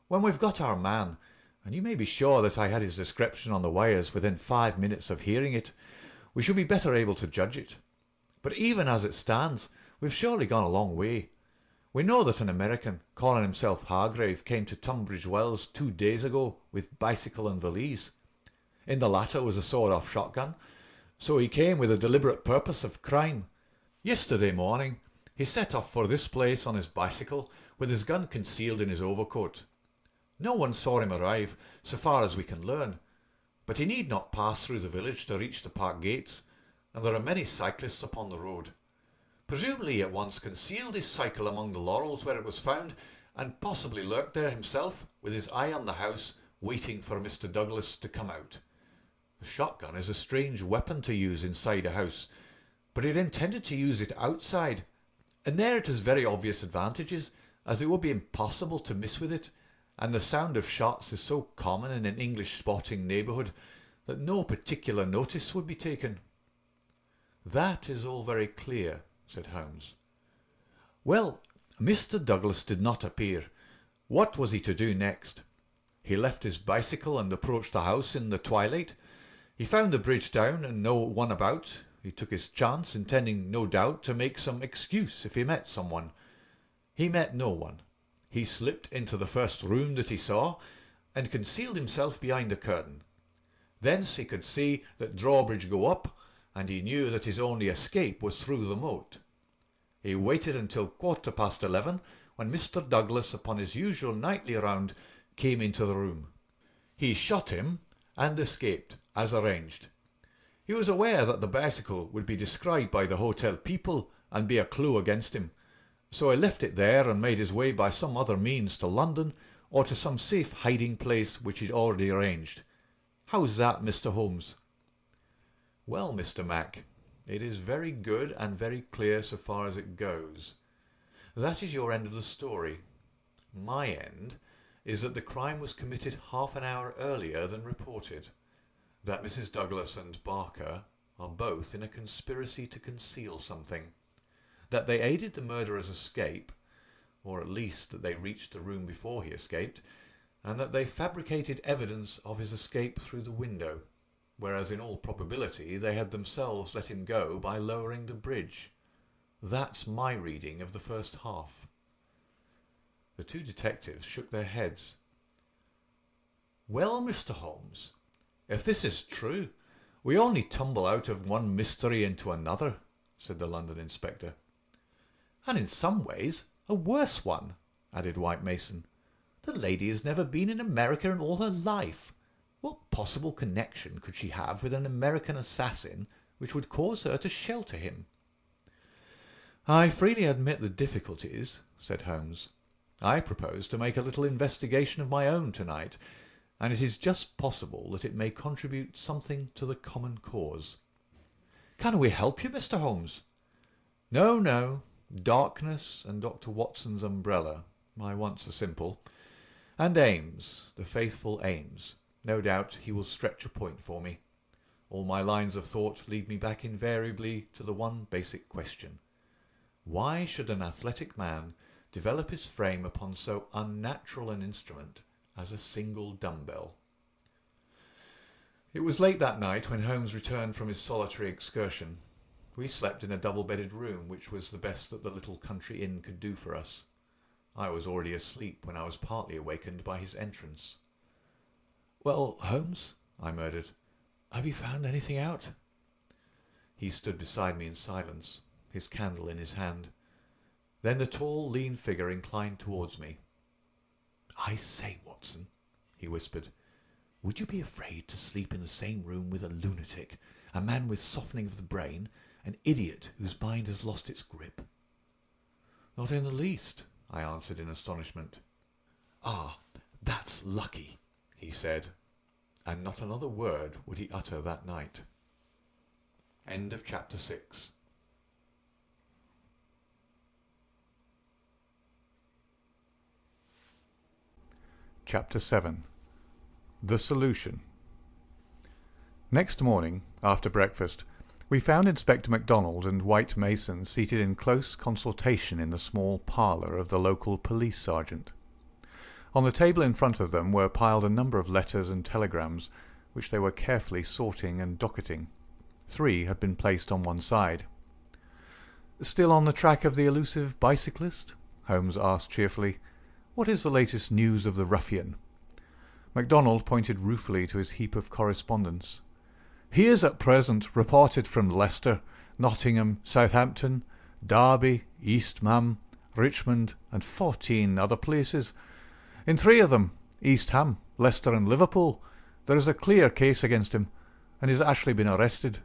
"when we've got our man, and you may be sure that I had his description on the wires within 5 minutes of hearing it, we shall be better able to judge it. But even as it stands, we've surely gone a long way. We know that an American, calling himself Hargrave, came to Tunbridge Wells 2 days ago with bicycle and valise. In the latter was a sawed-off shotgun, so he came with a deliberate purpose of crime. Yesterday morning he set off for this place on his bicycle with his gun concealed in his overcoat. No one saw him arrive, so far as we can learn, but he need not pass through the village to reach the park gates, and there are many cyclists upon the road. Presumably he at once concealed his cycle among the laurels where it was found, and possibly lurked there himself with his eye on the house, waiting for Mr. Douglas to come out. A shotgun is a strange weapon to use inside a house, but he had intended to use it outside, and there it has very obvious advantages, as it would be impossible to miss with it, and the sound of shots is so common in an English sporting neighbourhood that no particular notice would be taken." "That is all very clear," said Holmes. "Well, Mr. Douglas did not appear. What was he to do next? He left his bicycle and approached the house in the twilight. He found the bridge down and no one about. He took his chance, intending no doubt to make some excuse if he met someone. He met no one. He slipped into the first room that he saw, and concealed himself behind a curtain. Thence he could see that drawbridge go up, and he knew that his only escape was through the moat. He waited until 11:15, when Mr. Douglas, upon his usual nightly round, came into the room. He shot him and escaped, as arranged. He was aware that the bicycle would be described by the hotel people and be a clue against him, so he left it there and made his way by some other means to London or to some safe hiding place which he'd already arranged. How's that, Mr. Holmes?" "Well, Mr. Mac, it is very good and very clear so far as it goes. That is your end of the story. My end is that the crime was committed half an hour earlier than reported, that Mrs. Douglas and Barker are both in a conspiracy to conceal something, that they aided the murderer's escape, or at least that they reached the room before he escaped, and that they fabricated evidence of his escape through the window, whereas in all probability they had themselves let him go by lowering the bridge. That's my reading of the first half." The two detectives shook their heads. "Well, Mr. Holmes, if this is true, we only tumble out of one mystery into another," said the London inspector. "And in some ways a worse one," added White Mason. "The lady has never been in America in all her life. What possible connection could she have with an American assassin which would cause her to shelter him?" "I freely admit the difficulties," said Holmes. "I propose to make a little investigation of my own tonight, and it is just possible that it may contribute something to the common cause." "Can we help you, Mr. Holmes?" "No, no. Darkness and Dr. Watson's umbrella. My wants are simple. And Ames, the faithful Ames. No doubt he will stretch a point for me. All my lines of thought lead me back invariably to the one basic question. Why should an athletic man develop his frame upon so unnatural an instrument as a single dumbbell?" It was late that night when Holmes returned from his solitary excursion. We slept in a double-bedded room, which was the best that the little country inn could do for us. I was already asleep when I was partly awakened by his entrance. "Well, Holmes," I murmured, "have you found anything out?" He stood beside me in silence, his candle in his hand. Then the tall, lean figure inclined towards me. "I say, Watson," he whispered, "would you be afraid to sleep in the same room with a lunatic, a man with softening of the brain, an idiot whose mind has lost its grip?" "Not in the least," I answered in astonishment. "Ah, that's lucky," he said, and not another word would he utter that night. End of chapter 6. Chapter 7. The Solution. Next morning, after breakfast, we found Inspector MacDonald and White Mason seated in close consultation in the small parlour of the local police sergeant. On the table in front of them were piled a number of letters and telegrams, which they were carefully sorting and docketing. 3 had been placed on one side. "Still on the track of the elusive bicyclist?" Holmes asked cheerfully. "What is the latest news of the ruffian?" MacDonald pointed ruefully to his heap of correspondence. "He is at present reported from Leicester, Nottingham, Southampton, Derby, East Ham, Richmond, and 14 other places. In 3 of them, East Ham, Leicester, and Liverpool, there is a clear case against him, and he has actually been arrested.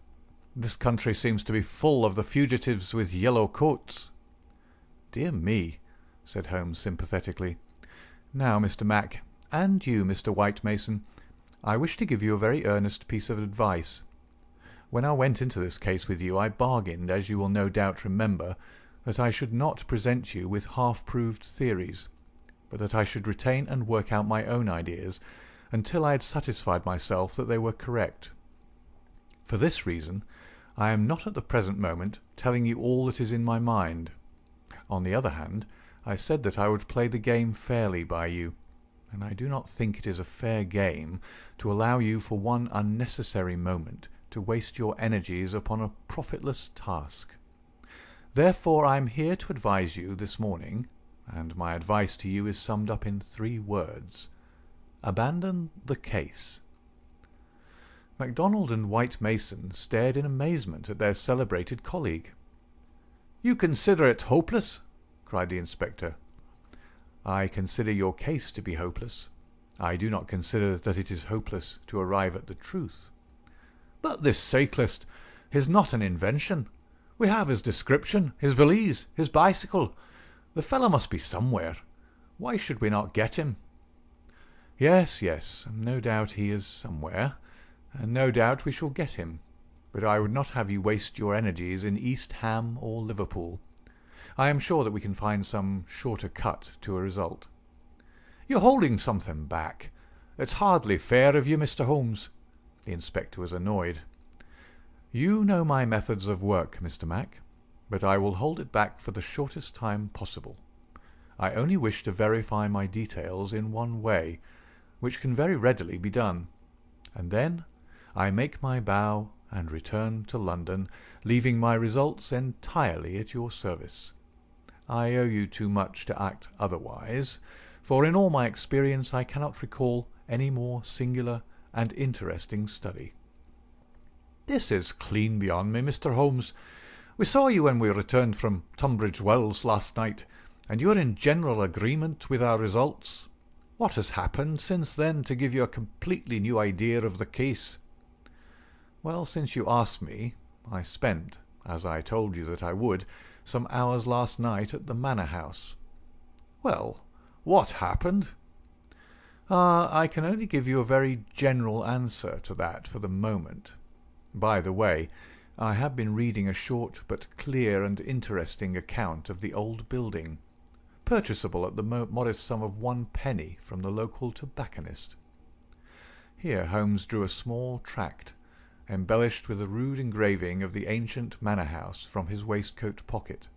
This country seems to be full of the fugitives with yellow coats." "Dear me," said Holmes sympathetically. "Now, Mr. Mac, and you, Mr. White Mason, I wish to give you a very earnest piece of advice. When I went into this case with you, I bargained, as you will no doubt remember, that I should not present you with half-proved theories, but that I should retain and work out my own ideas until I had satisfied myself that they were correct. For this reason, I am not at the present moment telling you all that is in my mind. On the other hand, I said that I would play the game fairly by you, and I do not think it is a fair game to allow you for one unnecessary moment to waste your energies upon a profitless task. Therefore I am here to advise you this morning, and my advice to you is summed up in 3 words. Abandon the case." MacDonald and White Mason stared in amazement at their celebrated colleague. "You consider it hopeless?" cried the inspector. "I consider your case to be hopeless. I do not consider that it is hopeless to arrive at the truth." "But this cyclist is not an invention. We have his description, his valise, his bicycle. The fellow must be somewhere. Why should we not get him?" "Yes, yes, no doubt he is somewhere, and no doubt we shall get him. But I would not have you waste your energies in East Ham or Liverpool. I am sure that we can find some shorter cut to a result. You're holding something back. It's hardly fair of you, Mr. Holmes." The inspector was annoyed. "You know my methods of work, Mr. Mac, but I will hold it back for the shortest time possible. I only wish to verify my details in one way, which can very readily be done, and then I make my bow and return to London, leaving my results entirely at your service. I owe you too much to act otherwise, for in all my experience I cannot recall any more singular and interesting study." "This is clean beyond me, Mr. Holmes. We saw you when we returned from Tunbridge Wells last night, and you are in general agreement with our results. What has happened since then to give you a completely new idea of the case?" "Well, since you ask me, I spent, as I told you that I would, some hours last night at the Manor House." "Well, what happened?" I can only give you a very general answer to that for the moment. By the way, I have been reading a short but clear and interesting account of the old building, purchasable at the modest sum of 1 penny from the local tobacconist. Here Holmes drew a small tract, embellished with a rude engraving of the ancient manor house, from his waistcoat pocket.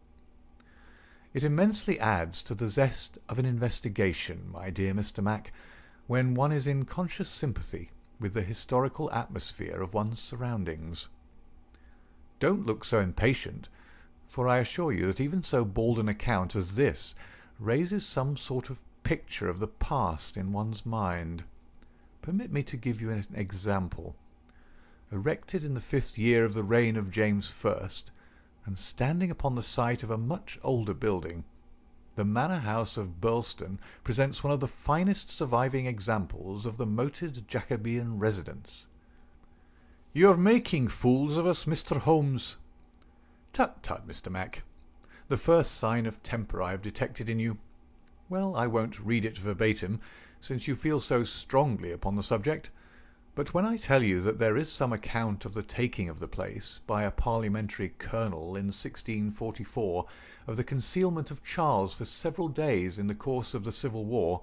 "It immensely adds to the zest of an investigation, my dear Mr. Mac, when one is in conscious sympathy with the historical atmosphere of one's surroundings. Don't look so impatient, for I assure you that even so bald an account as this raises some sort of picture of the past in one's mind. Permit me to give you an example. Erected in the 5th year of the reign of James I, and standing upon the site of a much older building, the Manor House of Burleston presents one of the finest surviving examples of the moated Jacobean residence." "You're making fools of us, Mr. Holmes." "Tut, tut, Mr. Mac. The first sign of temper I have detected in you. Well, I won't read it verbatim, since you feel so strongly upon the subject, but when I tell you that there is some account of the taking of the place by a parliamentary colonel in 1644, of the concealment of Charles for several days in the course of the Civil War,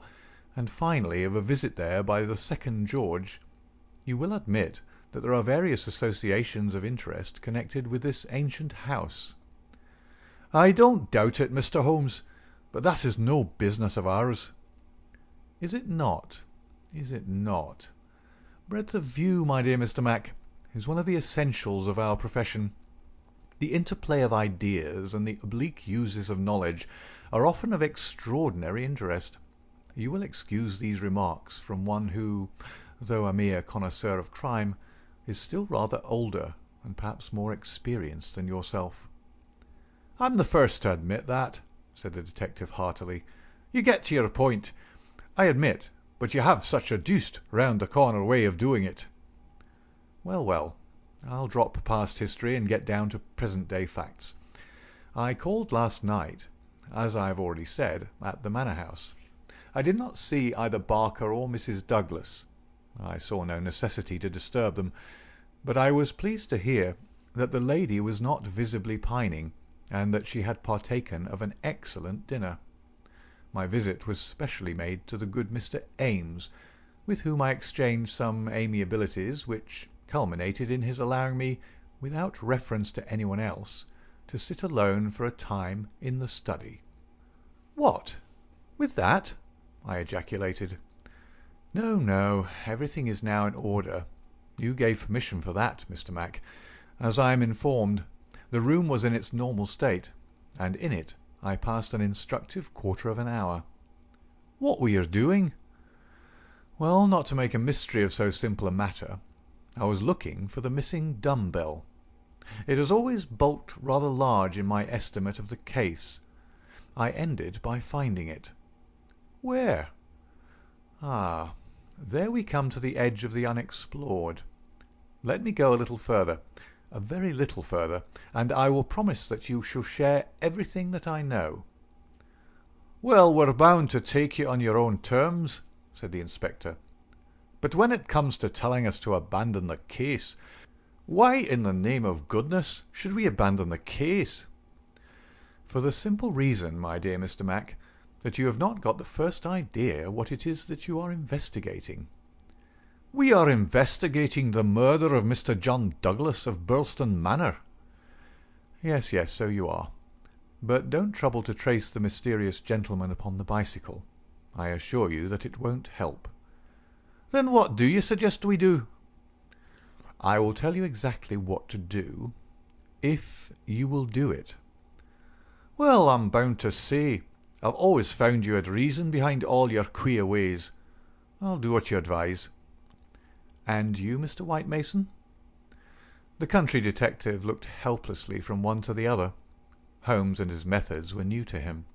and finally of a visit there by the 2nd George, you will admit that there are various associations of interest connected with this ancient house." "I don't doubt it, Mr. Holmes, but that is no business of ours." "Is it not? Is it not? Breadth of view, my dear Mr. Mac, is one of the essentials of our profession. The interplay of ideas and the oblique uses of knowledge are often of extraordinary interest. You will excuse these remarks from one who, though a mere connoisseur of crime, is still rather older and perhaps more experienced than yourself." "I'm the first to admit that," said the detective heartily. "You get to your point, I admit, but you have such a deuced round-the-corner way of doing it." "Well, well, I'll drop past history and get down to present-day facts. I called last night, as I have already said, at the Manor House. I did not see either Barker or Mrs. Douglas. I saw no necessity to disturb them, but I was pleased to hear that the lady was not visibly pining, and that she had partaken of an excellent dinner. My visit was specially made to the good Mr. Ames, with whom I exchanged some amiabilities which culminated in his allowing me, without reference to anyone else, to sit alone for a time in the study." "What, with that?" I ejaculated. "No, no, everything is now in order. You gave permission for that, Mr. Mac. As I am informed, the room was in its normal state, and in it I passed an instructive quarter of an hour." "What were you doing?" "Well, not to make a mystery of so simple a matter, I was looking for the missing dumb-bell. It has always bulked rather large in my estimate of the case. I ended by finding it." "Where?" "Ah, there we come to the edge of the unexplored. Let me go a little further, a very little further, and I will promise that you shall share everything that I know." "Well, we're bound to take you on your own terms," said the inspector. "But when it comes to telling us to abandon the case, why in the name of goodness should we abandon the case?" "For the simple reason, my dear Mr. Mac, that you have not got the first idea what it is that you are investigating." "We are investigating the murder of Mr. John Douglas of Burleston Manor." "Yes, yes, so you are. But don't trouble to trace the mysterious gentleman upon the bicycle. I assure you that it won't help." "Then what do you suggest we do?" "I will tell you exactly what to do, if you will do it." "Well, I'm bound to say, I've always found you had reason behind all your queer ways. I'll do what you advise." "And you, Mr. White Mason?" The country detective looked helplessly from one to the other. Holmes and his methods were new to him.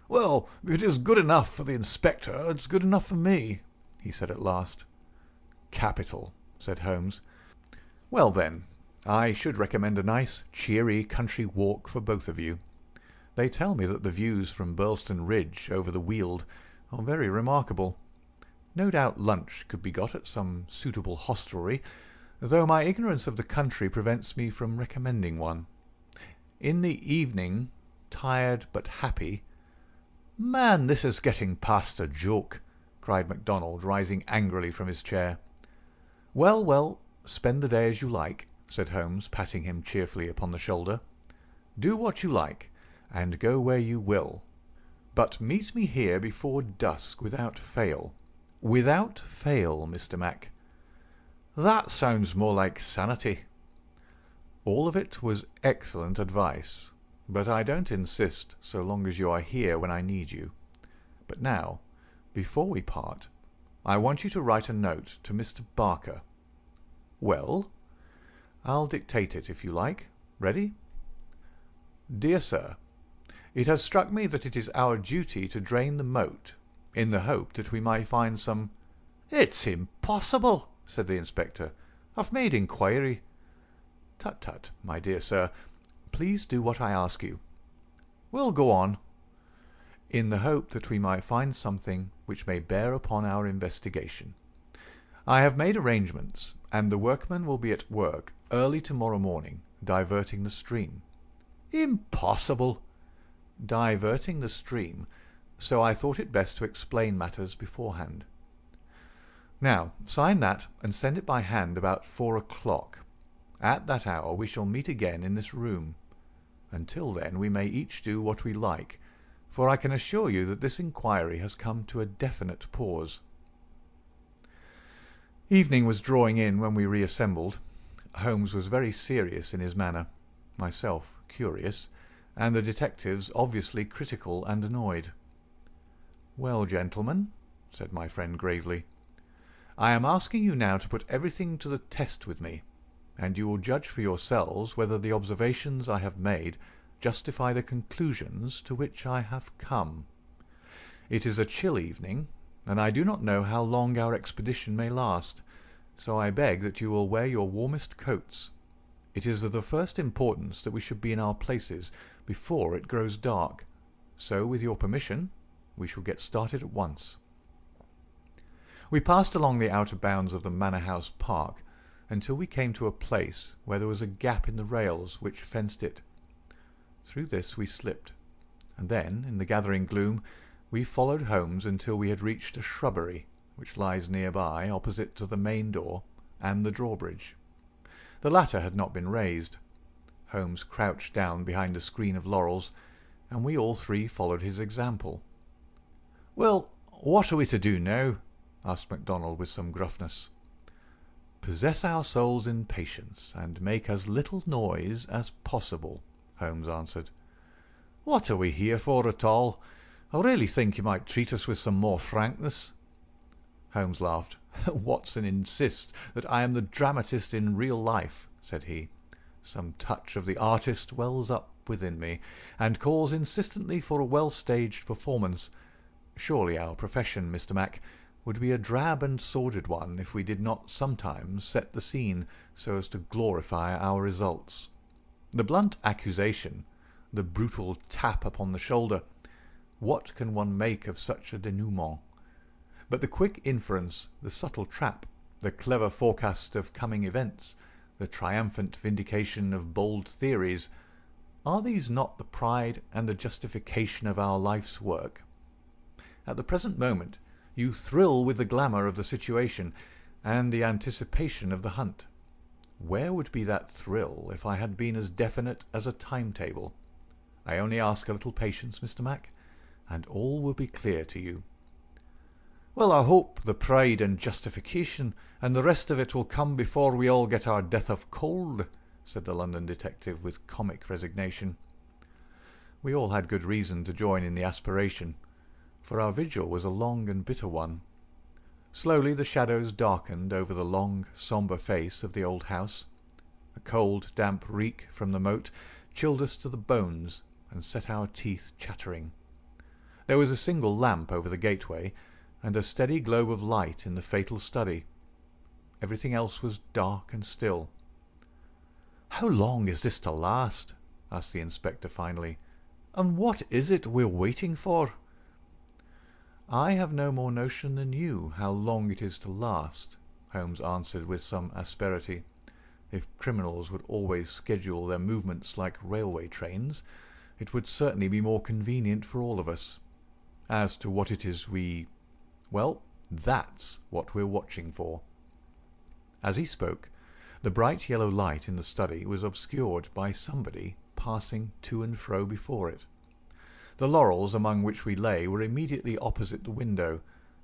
"Well, if it is good enough for the inspector, it's good enough for me," he said at last. "Capital," said Holmes. "Well then, I should recommend a nice, cheery country walk for both of you. They tell me that the views from Burleston Ridge over the Weald are very remarkable. No doubt lunch could be got at some suitable hostelry, though my ignorance of the country prevents me from recommending one. In the evening, tired but happy—" "Man, this is getting past a joke," cried MacDonald, rising angrily from his chair. "Well, well, spend the day as you like," said Holmes, patting him cheerfully upon the shoulder. "Do what you like, and go where you will. But meet me here before dusk without fail. Without fail, Mr. Mac." "That sounds more like sanity." All of it was excellent advice, but I don't insist so long as you are here when I need you. But now, before we part, I want you to write a note to Mr. Barker. "Well?" "I'll dictate it if you like. Ready?" "Dear Sir, it has struck me that it is our duty to drain the moat, in the hope that we may find some—" "It's impossible," said the inspector. "I've made inquiry." "Tut, tut, my dear sir. Please do what I ask you." "Well, go on." "In the hope that we might find something which may bear upon our investigation. I have made arrangements, and the workmen will be at work early tomorrow morning, diverting the stream." "Impossible." "Diverting the stream, so I thought it best to explain matters beforehand. Now, sign that and send it by hand about 4 o'clock. At that hour we shall meet again in this room. Until then we may each do what we like, for I can assure you that this inquiry has come to a definite pause." Evening was drawing in when we reassembled. Holmes was very serious in his manner, myself curious, and the detectives obviously critical and annoyed. "Well, gentlemen," said my friend gravely, "I am asking you now to put everything to the test with me, and you will judge for yourselves whether the observations I have made justify the conclusions to which I have come. It is a chill evening, and I do not know how long our expedition may last, so I beg that you will wear your warmest coats. It is of the first importance that we should be in our places before it grows dark, so with your permission we shall get started at once." We passed along the outer bounds of the Manor House Park until we came to a place where there was a gap in the rails which fenced it. Through this we slipped, and then, in the gathering gloom, we followed Holmes until we had reached a shrubbery which lies nearby, opposite to the main door and the drawbridge. The latter had not been raised. Holmes crouched down behind a screen of laurels, and we all three followed his example. "Well, what are we to do now?" asked MacDonald with some gruffness. "Possess our souls in patience, and make as little noise as possible," Holmes answered. "What are we here for at all? I really think you might treat us with some more frankness." Holmes laughed. "Watson insists that I am the dramatist in real life," said he. "Some touch of the artist wells up within me, and calls insistently for a well-staged performance. Surely our profession, Mr. Mac, would be a drab and sordid one if we did not sometimes set the scene so as to glorify our results. The blunt accusation, the brutal tap upon the shoulder, what can one make of such a denouement? But the quick inference, the subtle trap, the clever forecast of coming events, the triumphant vindication of bold theories, are these not the pride and the justification of our life's work? At the present moment you thrill with the glamour of the situation and the anticipation of the hunt. Where would be that thrill if I had been as definite as a timetable? I only ask a little patience, Mr. Mac, and all will be clear to you." "Well, I hope the pride and justification and the rest of it will come before we all get our death of cold," said the London detective with comic resignation. We all had good reason to join in the aspiration, for our vigil was a long and bitter one. Slowly the shadows darkened over the long, sombre face of the old house. A cold, damp reek from the moat chilled us to the bones and set our teeth chattering. There was a single lamp over the gateway, and a steady globe of light in the fatal study. Everything else was dark and still. "How long is this to last?" asked the inspector finally. "And what is it we're waiting for?" "I have no more notion than you how long it is to last," Holmes answered with some asperity. "If criminals would always schedule their movements like railway trains, it would certainly be more convenient for all of us. As to what it is well, that's what we're watching for." As he spoke, the bright yellow light in the study was obscured by somebody passing to and fro before it. The laurels among which we lay were immediately opposite the window,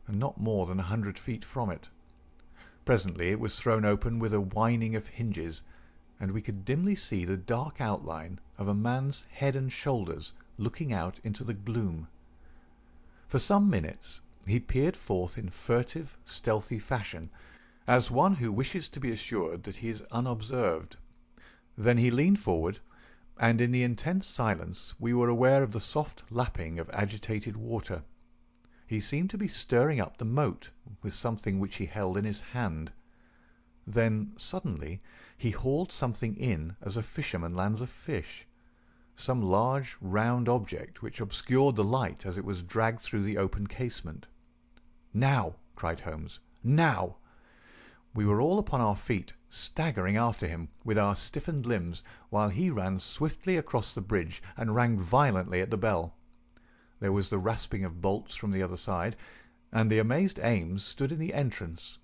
and not more than 100 feet from it. Presently it was thrown open with a whining of hinges, and we could dimly see the dark outline of a man's head and shoulders looking out into the gloom. For some minutes he peered forth in furtive, stealthy fashion, as one who wishes to be assured that he is unobserved. Then he leaned forward, and in the intense silence we were aware of the soft lapping of agitated water. He seemed to be stirring up the moat with something which he held in his hand. Then suddenly he hauled something in as a fisherman lands a fish, some large round object which obscured the light as it was dragged through the open casement. "Now!" cried Holmes. "Now!" We were all upon our feet, staggering after him with our stiffened limbs, while he ran swiftly across the bridge and rang violently at the bell. There was the rasping of bolts from the other side, and the amazed Ames stood in the entrance.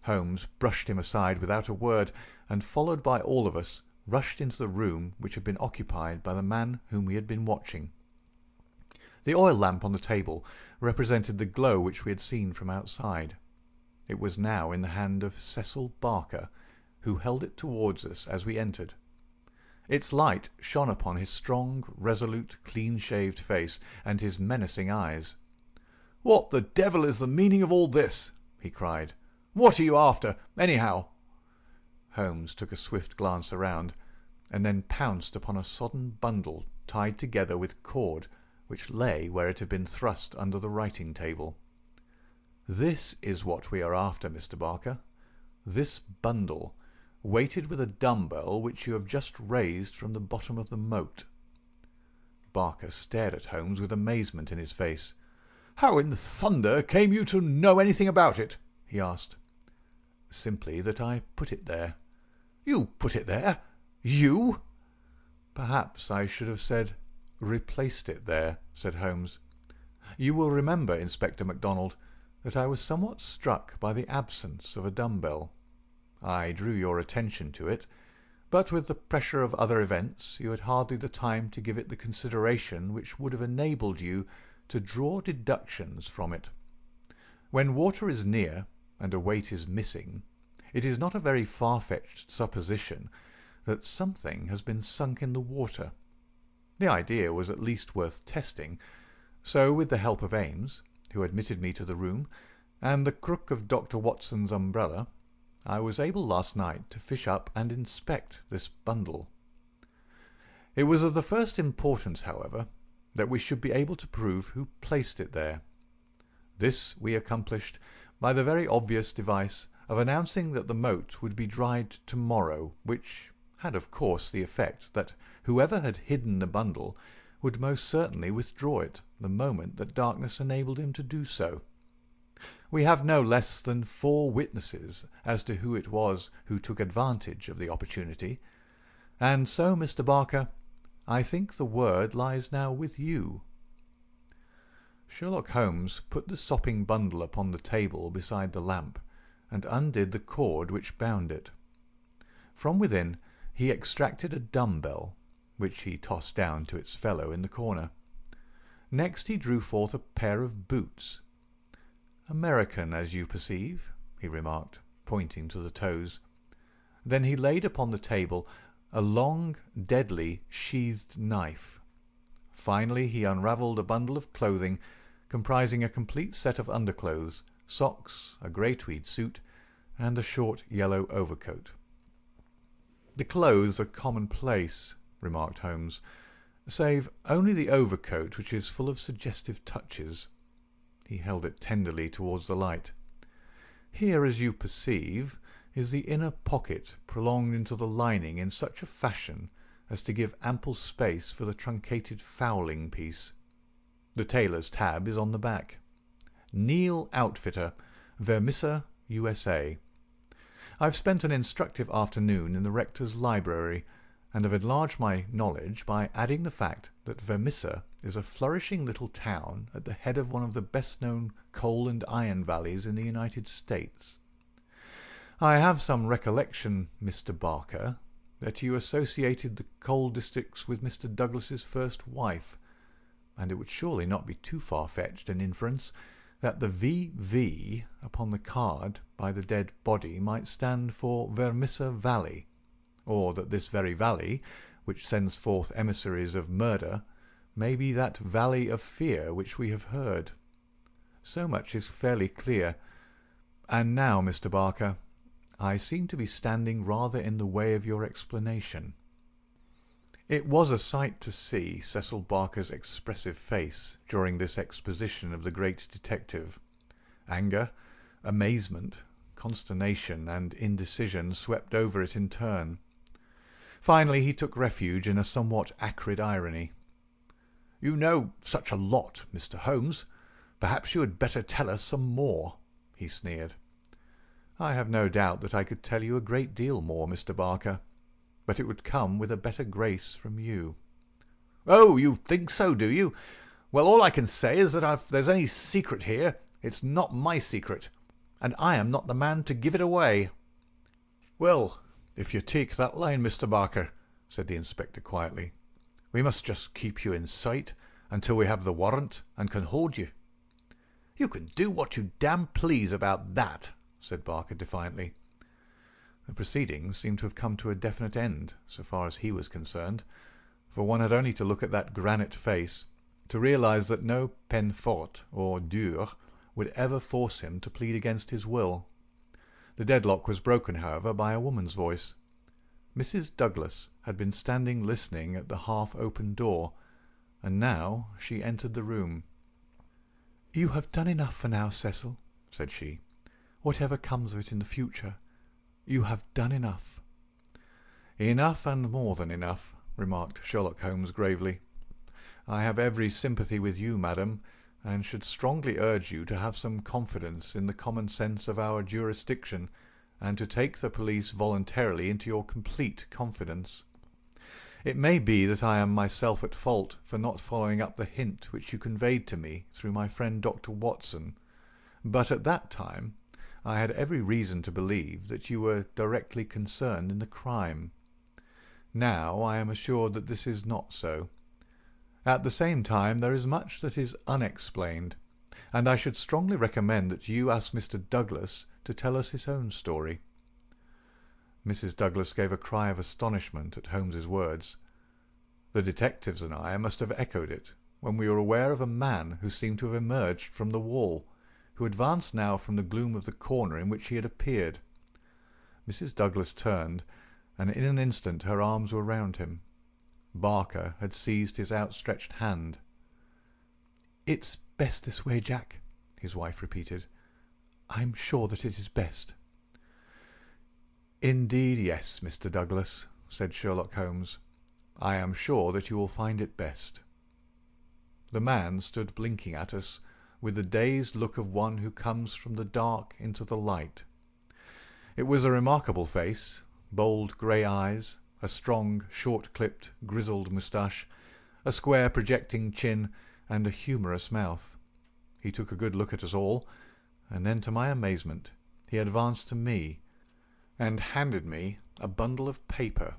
Holmes brushed him aside without a word, and, followed by all of us, rushed into the room which had been occupied by the man whom we had been watching. The oil lamp on the table represented the glow which we had seen from outside. It was now in the hand of Cecil Barker, who held it towards us as we entered. Its light shone upon his strong, resolute, clean-shaved face and his menacing eyes. "What the devil is the meaning of all this?" he cried. "What are you after, anyhow?" Holmes took a swift glance around, and then pounced upon a sodden bundle tied together with cord, which lay where it had been thrust under the writing-table. "This is what we are after, Mr. Barker. This bundle, weighted with a dumbbell which you have just raised from the bottom of the moat." Barker stared at Holmes with amazement in his face. "How in thunder came you to know anything about it?" he asked. "Simply that I put it there." "You put it there? You?" "Perhaps I should have said replaced it there," said Holmes. "You will remember, Inspector MacDonald, that I was somewhat struck by the absence of a dumbbell. I drew your attention to it, but with the pressure of other events you had hardly the time to give it the consideration which would have enabled you to draw deductions from it. When water is near and a weight is missing, it is not a very far-fetched supposition that something has been sunk in the water. The idea was at least worth testing, so with the help of Ames, who admitted me to the room, and the crook of Dr. Watson's umbrella, I was able last night to fish up and inspect this bundle. It was of the first importance, however, that we should be able to prove who placed it there. This we accomplished by the very obvious device of announcing that the moat would be dried tomorrow, which had of course the effect that whoever had hidden the bundle would most certainly withdraw it the moment that darkness enabled him to do so. We have no less than 4 witnesses as to who it was who took advantage of the opportunity, and so, Mr. Barker, I think the word lies now with you." Sherlock Holmes put the sopping bundle upon the table beside the lamp, and undid the cord which bound it. From within he extracted a dumb-bell, which he tossed down to its fellow in the corner. Next he drew forth a pair of boots. "American, as you perceive," he remarked, pointing to the toes. Then he laid upon the table a long, deadly, sheathed knife. Finally he unravelled a bundle of clothing comprising a complete set of underclothes, socks, a grey tweed suit, and a short yellow overcoat. "The clothes are commonplace," remarked Holmes, "save only the overcoat, which is full of suggestive touches." He held it tenderly towards the light. "Here, as you perceive, is the inner pocket prolonged into the lining in such a fashion as to give ample space for the truncated fowling piece. The tailor's tab is on the back. Neil Outfitter, Vermissa, USA. I've spent an instructive afternoon in the rector's library, and have enlarged my knowledge by adding the fact that Vermissa is a flourishing little town at the head of one of the best-known coal and iron valleys in the United States. I have some recollection, Mr. Barker, that you associated the coal districts with Mr. Douglas's first wife, and it would surely not be too far-fetched an inference that the V.V. upon the card by the dead body might stand for Vermissa Valley, or that this very valley, which sends forth emissaries of murder, may be that valley of fear which we have heard. So much is fairly clear. And now, Mr. Barker, I seem to be standing rather in the way of your explanation." It was a sight to see Cecil Barker's expressive face during this exposition of the great detective. Anger, amazement, consternation, and indecision swept over it in turn. Finally he took refuge in a somewhat acrid irony. "You know such a lot, Mr. Holmes. Perhaps you had better tell us some more," he sneered. "I have no doubt that I could tell you a great deal more, Mr. Barker, but it would come with a better grace from you." "Oh, you think so, do you? Well, all I can say is that if there's any secret here, it's not my secret, and I am not the man to give it away." "Well, if you take that line, Mr. Barker," said the inspector quietly, "we must just keep you in sight until we have the warrant and can hold you." "You can do what you damn please about that," said Barker defiantly. The proceedings seemed to have come to a definite end, so far as he was concerned, for one had only to look at that granite face to realize that no peine forte or dure would ever force him to plead against his will. The deadlock was broken, however, by a woman's voice. Mrs. Douglas had been standing listening at the half-open door, and now she entered the room. "You have done enough for now, Cecil," said she. "Whatever comes of it in the future, you have done enough." "Enough and more than enough," remarked Sherlock Holmes gravely. "I have every sympathy with you, madam, and should strongly urge you to have some confidence in the common sense of our jurisdiction, and to take the police voluntarily into your complete confidence. It may be that I am myself at fault for not following up the hint which you conveyed to me through my friend Dr. Watson, but at that time I had every reason to believe that you were directly concerned in the crime. Now I am assured that this is not so. At the same time there is much that is unexplained, and I should strongly recommend that you ask Mr. Douglas to tell us his own story." Mrs. Douglas gave a cry of astonishment at Holmes's words. The detectives and I must have echoed it when we were aware of a man who seemed to have emerged from the wall, who advanced now from the gloom of the corner in which he had appeared. Mrs. Douglas turned, and in an instant her arms were round him. Barker had seized his outstretched hand. "It's best this way, Jack," his wife repeated. "I'm sure that it is best." "Indeed, yes, Mr. Douglas," said Sherlock Holmes. "I am sure that you will find it best." The man stood blinking at us with the dazed look of one who comes from the dark into the light. It was a remarkable face, bold grey eyes, a strong, short-clipped, grizzled moustache, a square projecting chin, and a humorous mouth. He took a good look at us all, and then to my amazement he advanced to me and handed me a bundle of paper.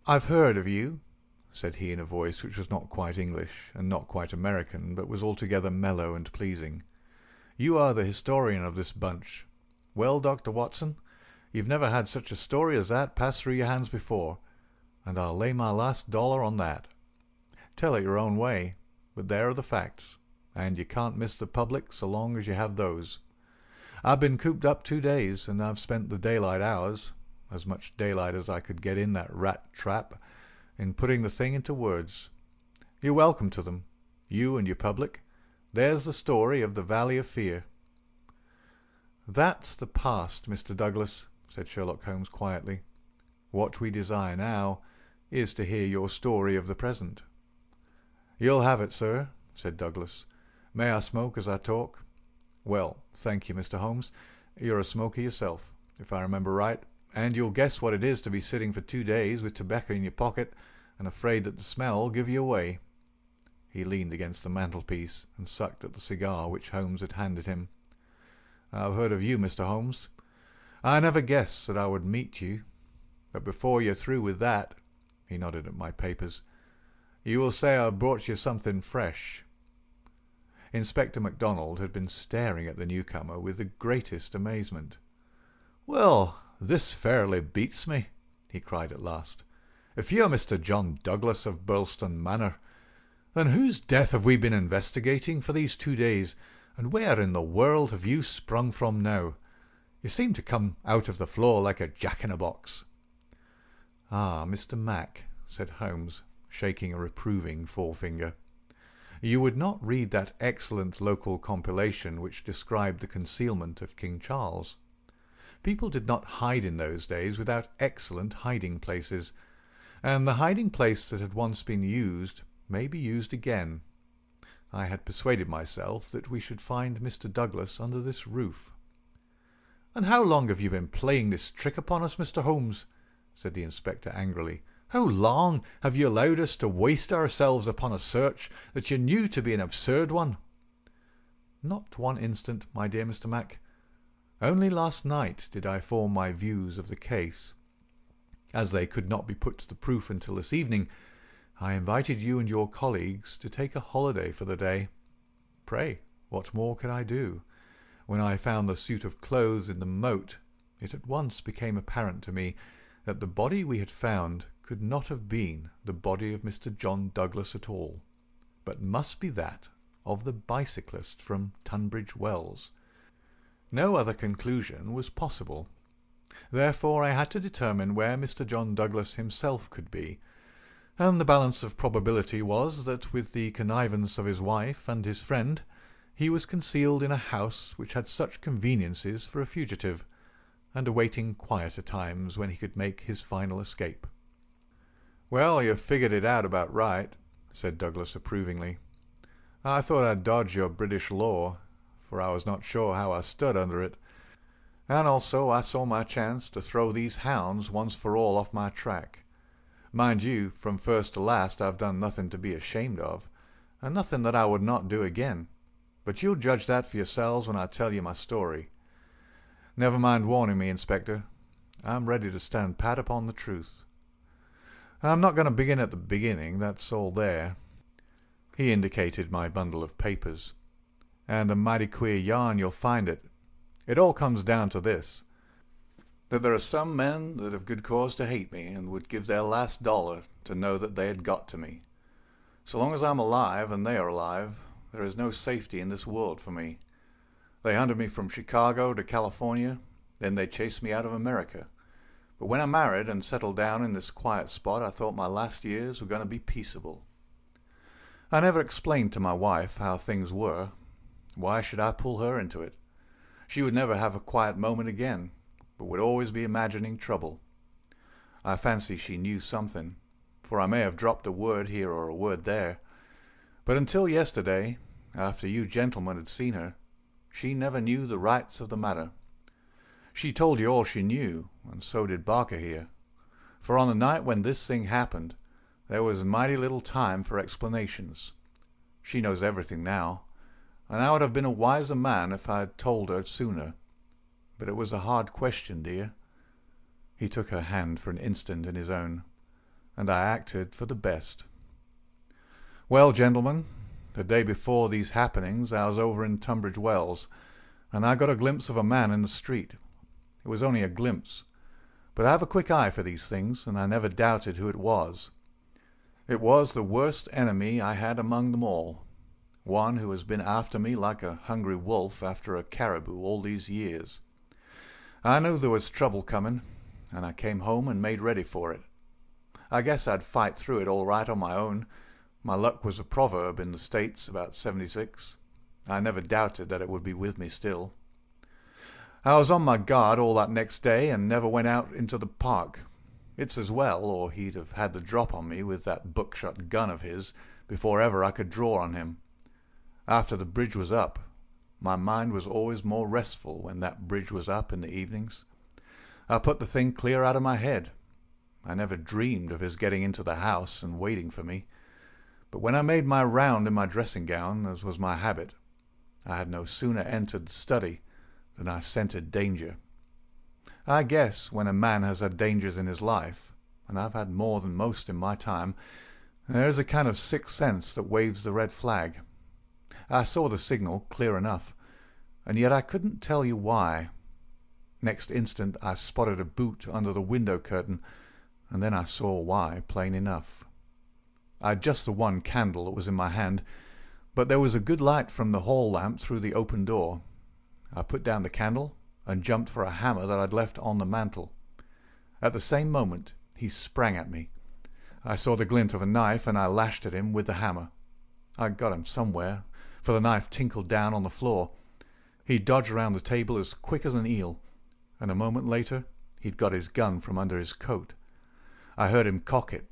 "I've heard of you," said he in a voice which was not quite English and not quite American, but was altogether mellow and pleasing. "You are the historian of this bunch. Well, Dr. Watson, you've never had such a story as that pass through your hands before, and I'll lay my last dollar on that. Tell it your own way, but there are the facts, and you can't miss the public so long as you have those. I've been cooped up 2 days, and I've spent the daylight hours, as much daylight as I could get in that rat trap, in putting the thing into words. You're welcome to them, you and your public. There's the story of the Valley of Fear." "That's the past, Mr. Douglas," said Sherlock Holmes quietly. "What we desire now is to hear your story of the present." "You'll have it, sir," said Douglas. "May I smoke as I talk?" "Well, thank you, Mr. Holmes. You're a smoker yourself, if I remember right, and you'll guess what it is to be sitting for 2 days with tobacco in your pocket and afraid that the smell will give you away." He leaned against the mantelpiece and sucked at the cigar which Holmes had handed him. "I've heard of you, Mr. Holmes. I never guessed that I would meet you. But before you're through with that," he nodded at my papers, "you will say I've brought you something fresh." Inspector MacDonald had been staring at the newcomer with the greatest amazement. "Well, this fairly beats me," he cried at last. "If you're Mr. John Douglas of Burlstone Manor, then whose death have we been investigating for these 2 days, and where in the world have you sprung from now? You seem to come out of the floor like a jack-in-a-box." "Ah, Mr. Mac," said Holmes, shaking a reproving forefinger, "you would not read that excellent local compilation which described the concealment of King Charles. People did not hide in those days without excellent hiding-places, and the hiding-place that had once been used may be used again. I had persuaded myself that we should find Mr. Douglas under this roof." "And how long have you been playing this trick upon us, Mr. Holmes?" said the inspector angrily. "How long have you allowed us to waste ourselves upon a search that you knew to be an absurd one?" "Not 1 instant, my dear Mr. Mac. Only last night did I form my views of the case. As they could not be put to the proof until this evening, I invited you and your colleagues to take a holiday for the day. Pray, what more could I do? When I found the suit of clothes in the moat, it at once became apparent to me that the body we had found could not have been the body of Mr. John Douglas at all, but must be that of the bicyclist from Tunbridge Wells. No other conclusion was possible. Therefore I had to determine where Mr. John Douglas himself could be, and the balance of probability was that with the connivance of his wife and his friend he was concealed in a house which had such conveniences for a fugitive, and awaiting quieter times when he could make his final escape. "Well, you've figured it out about right," said Douglas approvingly. "I thought I'd dodge your British law, for I was not sure how I stood under it, and also I saw my chance to throw these hounds once for all off my track. Mind you, from first to last I've done nothing to be ashamed of, and nothing that I would not do again, but you'll judge that for yourselves when I tell you my story. Never mind warning me, Inspector. I'm ready to stand pat upon the truth. I'm not going to begin at the beginning, that's all there." He indicated my bundle of papers. "And a mighty queer yarn you'll find it. It all comes down to this, that there are some men that have good cause to hate me and would give their last dollar to know that they had got to me. So long as I'm alive and they are alive, there is no safety in this world for me. They hunted me from Chicago to California, then they chased me out of America. But when I married and settled down in this quiet spot, I thought my last years were going to be peaceable. I never explained to my wife how things were. Why should I pull her into it? She would never have a quiet moment again, but would always be imagining trouble. I fancy she knew something, for I may have dropped a word here or a word there, but until yesterday, after you gentlemen had seen her, she never knew the rights of the matter. She told you all she knew, and so did Barker here, for on the night when this thing happened, there was mighty little time for explanations. She knows everything now, and I would have been a wiser man if I had told her sooner. But it was a hard question, dear." He took her hand for an instant in his own, and I acted for the best. "Well, gentlemen, the day before these happenings I was over in Tunbridge Wells, and I got a glimpse of a man in the street. It was only a glimpse, but I have a quick eye for these things, and I never doubted who it was. It was the worst enemy I had among them all, one who has been after me like a hungry wolf after a caribou all these years. I knew there was trouble coming, and I came home and made ready for it. I guess I'd fight through it all right on my own. My luck was a proverb in the States about '76. I never doubted that it would be with me still. I was on my guard all that next day and never went out into the park. It's as well, or he'd have had the drop on me with that buckshot gun of his before ever I could draw on him. After the bridge was up, my mind was always more restful when that bridge was up in the evenings. I put the thing clear out of my head. I never dreamed of his getting into the house and waiting for me. But when I made my round in my dressing gown, as was my habit, I had no sooner entered the study than I scented danger. I guess when a man has had dangers in his life, and I've had more than most in my time, there is a kind of sixth sense that waves the red flag. I saw the signal clear enough, and yet I couldn't tell you why. Next instant I spotted a boot under the window curtain, and then I saw why plain enough. I had just the one candle that was in my hand, but there was a good light from the hall lamp through the open door. I put down the candle and jumped for a hammer that I'd left on the mantel. At the same moment he sprang at me. I saw the glint of a knife, and I lashed at him with the hammer. I got him somewhere, for the knife tinkled down on the floor. He dodged around the table as quick as an eel, and a moment later he'd got his gun from under his coat. I heard him cock it,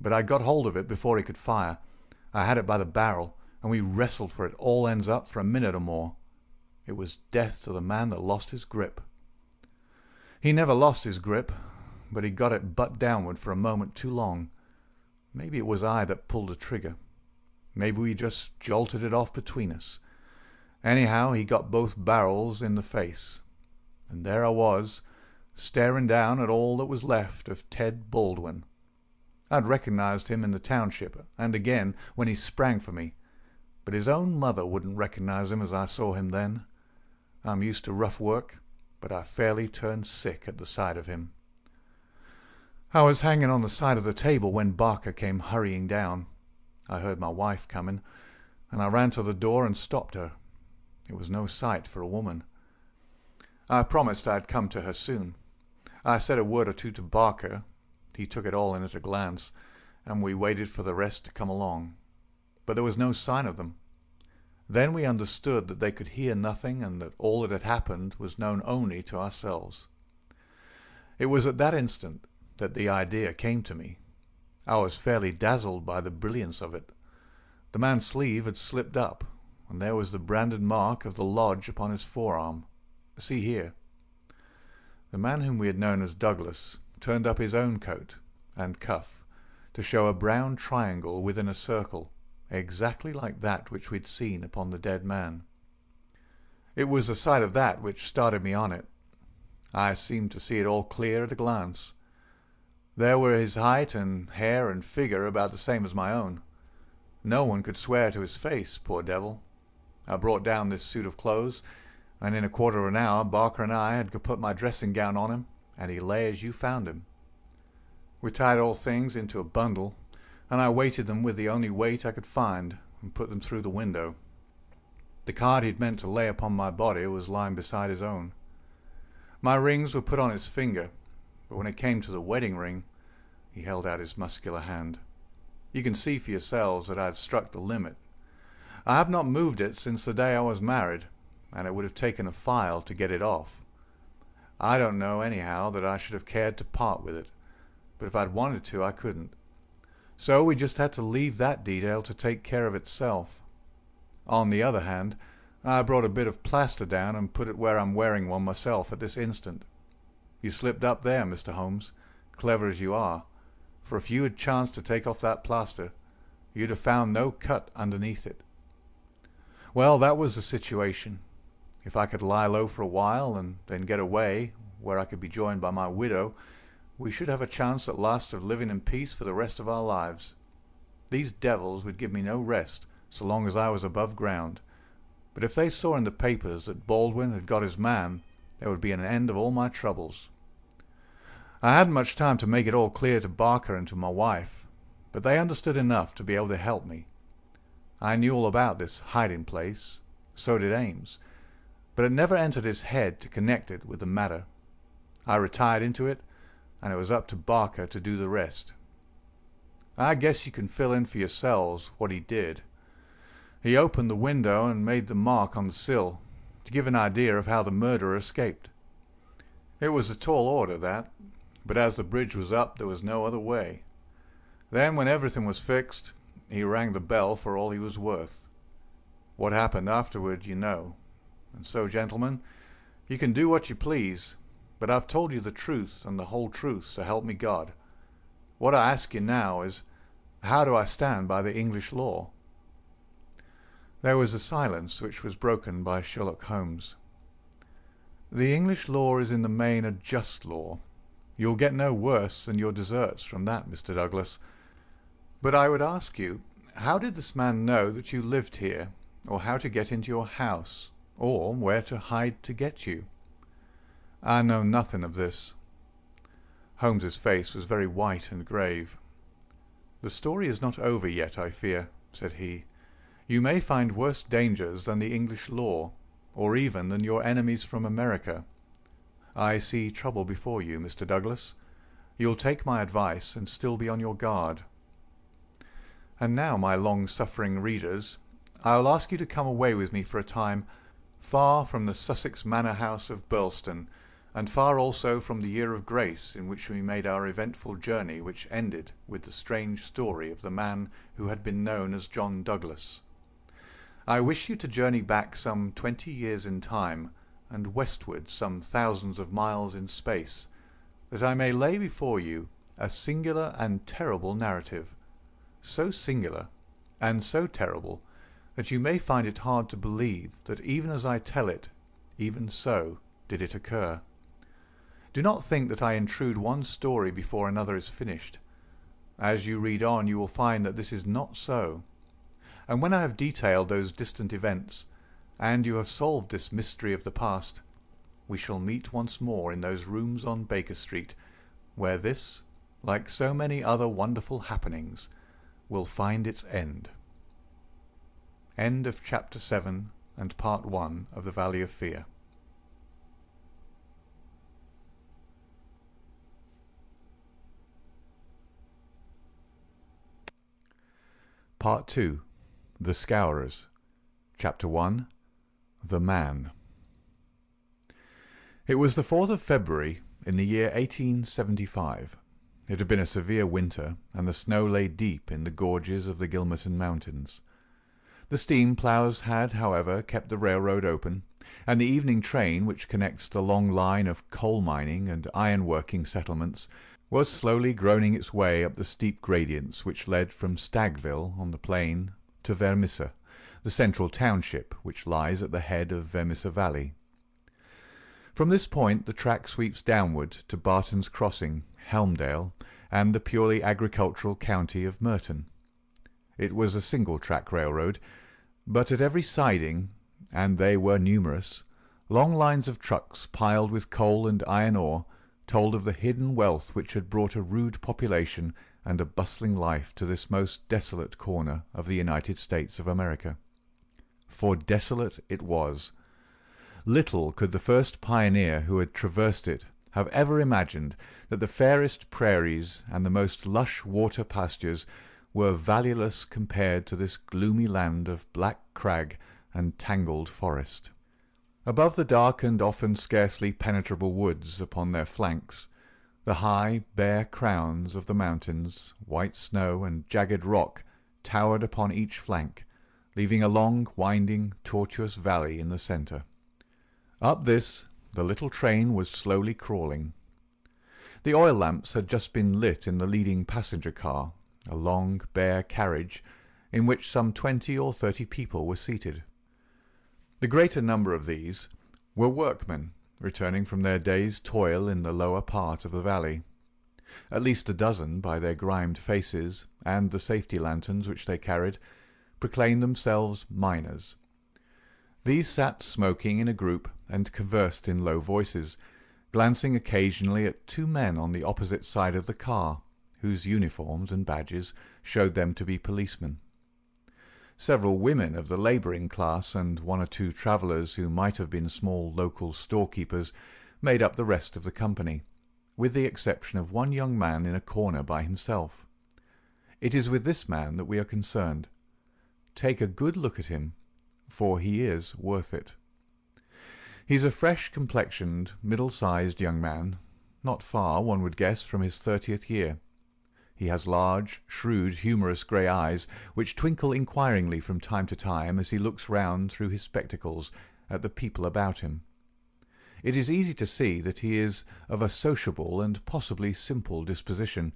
but I got hold of it before he could fire. I had it by the barrel, and we wrestled for it all ends up for a minute or more. It was death to the man that lost his grip. He never lost his grip, but he got it butt downward for a moment too long. Maybe it was I that pulled the trigger. Maybe we just jolted it off between us. Anyhow, he got both barrels in the face, and there I was, staring down at all that was left of Ted Baldwin. I'd recognized him in the township, and again when he sprang for me, but his own mother wouldn't recognize him as I saw him then. I'm used to rough work, but I fairly turned sick at the sight of him. I was hanging on the side of the table when Barker came hurrying down. I heard my wife coming, and I ran to the door and stopped her. It was no sight for a woman. I promised I'd come to her soon. I said a word or two to Barker. He took it all in at a glance, and we waited for the rest to come along. But there was no sign of them. Then we understood that they could hear nothing, and that all that had happened was known only to ourselves. It was at that instant that the idea came to me. I was fairly dazzled by the brilliance of it. The man's sleeve had slipped up, and there was the branded mark of the lodge upon his forearm. See here. The man whom we had known as Douglas turned up his own coat and cuff to show a brown triangle within a circle, exactly like that which we'd seen upon the dead man. It was the sight of that which started me on it. I seemed to see it all clear at a glance. There were his height and hair and figure about the same as my own. No one could swear to his face, poor devil. I brought down this suit of clothes, and in a quarter of an hour Barker and I had put my dressing gown on him, and he lay as you found him. We tied all things into a bundle, and I weighted them with the only weight I could find, and put them through the window. The card he'd meant to lay upon my body was lying beside his own. My rings were put on his finger, but when it came to the wedding ring, he held out his muscular hand. You can see for yourselves that I had struck the limit. I have not moved it since the day I was married, and it would have taken a file to get it off. I don't know, anyhow, that I should have cared to part with it, but if I'd wanted to, I couldn't. So we just had to leave that detail to take care of itself. On the other hand, I brought a bit of plaster down and put it where I'm wearing one myself at this instant. You slipped up there, Mr. Holmes, clever as you are, for if you had chanced to take off that plaster, you'd have found no cut underneath it. Well, that was the situation. If I could lie low for a while and then get away, where I could be joined by my widow, we should have a chance at last of living in peace for the rest of our lives. These devils would give me no rest so long as I was above ground. But if they saw in the papers that Baldwin had got his man, there would be an end of all my troubles. I hadn't much time to make it all clear to Barker and to my wife, but they understood enough to be able to help me. I knew all about this hiding place, so did Ames, but it never entered his head to connect it with the matter. I retired into it, and it was up to Barker to do the rest. I guess you can fill in for yourselves what he did. He opened the window and made the mark on the sill, to give an idea of how the murderer escaped. It was a tall order, that, but as the bridge was up there was no other way. Then, when everything was fixed, he rang the bell for all he was worth. What happened afterward you know. And so, gentlemen, you can do what you please, but I've told you the truth and the whole truth, so help me God. What I ask you now is, how do I stand by the English law? There was a silence which was broken by Sherlock Holmes. The English law is in the main a just law. You'll get no worse than your deserts from that, Mr. Douglas. But I would ask you, how did this man know that you lived here, or how to get into your house, or where to hide to get you? I know nothing of this. Holmes's face was very white and grave. The story is not over yet, I fear, said he. You may find worse dangers than the English law, or even than your enemies from America. I see trouble before you, Mr. Douglas. You'll take my advice and still be on your guard. And now, my long-suffering readers, I'll ask you to come away with me for a time, far from the Sussex manor house of Burleston, and far also from the year of grace in which we made our eventful journey, which ended with the strange story of the man who had been known as John Douglas. I wish you to journey back some 20 years in time, and westward some thousands of miles in space, that I may lay before you a singular and terrible narrative, so singular and so terrible that you may find it hard to believe that even as I tell it, even so did it occur. Do not think that I intrude one story before another is finished. As you read on you will find that this is not so. And when I have detailed those distant events, and you have solved this mystery of the past, we shall meet once more in those rooms on Baker Street, where this, like so many other wonderful happenings, will find its end. End of Chapter 7 and Part 1 of The Valley of Fear. Part 2. The Scourers. Chapter 1. The Man. It was the 4th of February in the year 1875. It had been a severe winter, and the snow lay deep in the gorges of the Gilmerton Mountains. The steam ploughs had, however, kept the railroad open, and the evening train, which connects the long line of coal-mining and iron-working settlements, was slowly groaning its way up the steep gradients which led from Stagville on the plain to Vermissa, the central township which lies at the head of Vermissa Valley. From this point the track sweeps downward to Barton's Crossing, Helmdale, and the purely agricultural county of Merton. It was a single-track railroad, but at every siding, and they were numerous, long lines of trucks piled with coal and iron ore told of the hidden wealth which had brought a rude population and a bustling life to this most desolate corner of the United States of America. For desolate it was. Little could the first pioneer who had traversed it have ever imagined that the fairest prairies and the most lush water pastures were valueless compared to this gloomy land of black crag and tangled forest. Above the dark and often scarcely penetrable woods upon their flanks, the high, bare crowns of the mountains, white snow and jagged rock, towered upon each flank, leaving a long, winding, tortuous valley in the centre. Up this the little train was slowly crawling. The oil lamps had just been lit in the leading passenger car, a long, bare carriage, in which some 20 or 30 people were seated. The greater number of these were workmen returning from their day's toil in the lower part of the valley. At least a dozen, by their grimed faces and the safety lanterns which they carried, proclaimed themselves miners. These sat smoking in a group and conversed in low voices, glancing occasionally at two men on the opposite side of the car, whose uniforms and badges showed them to be policemen. Several women of the labouring class and one or two travellers who might have been small local storekeepers made up the rest of the company, with the exception of one young man in a corner by himself. It is with this man that we are concerned. Take a good look at him, for he is worth it. He's a fresh-complexioned, middle-sized young man, not far, one would guess, from his 30th year. He has large, shrewd, humorous grey eyes, which twinkle inquiringly from time to time as he looks round through his spectacles at the people about him. It is easy to see that he is of a sociable and possibly simple disposition,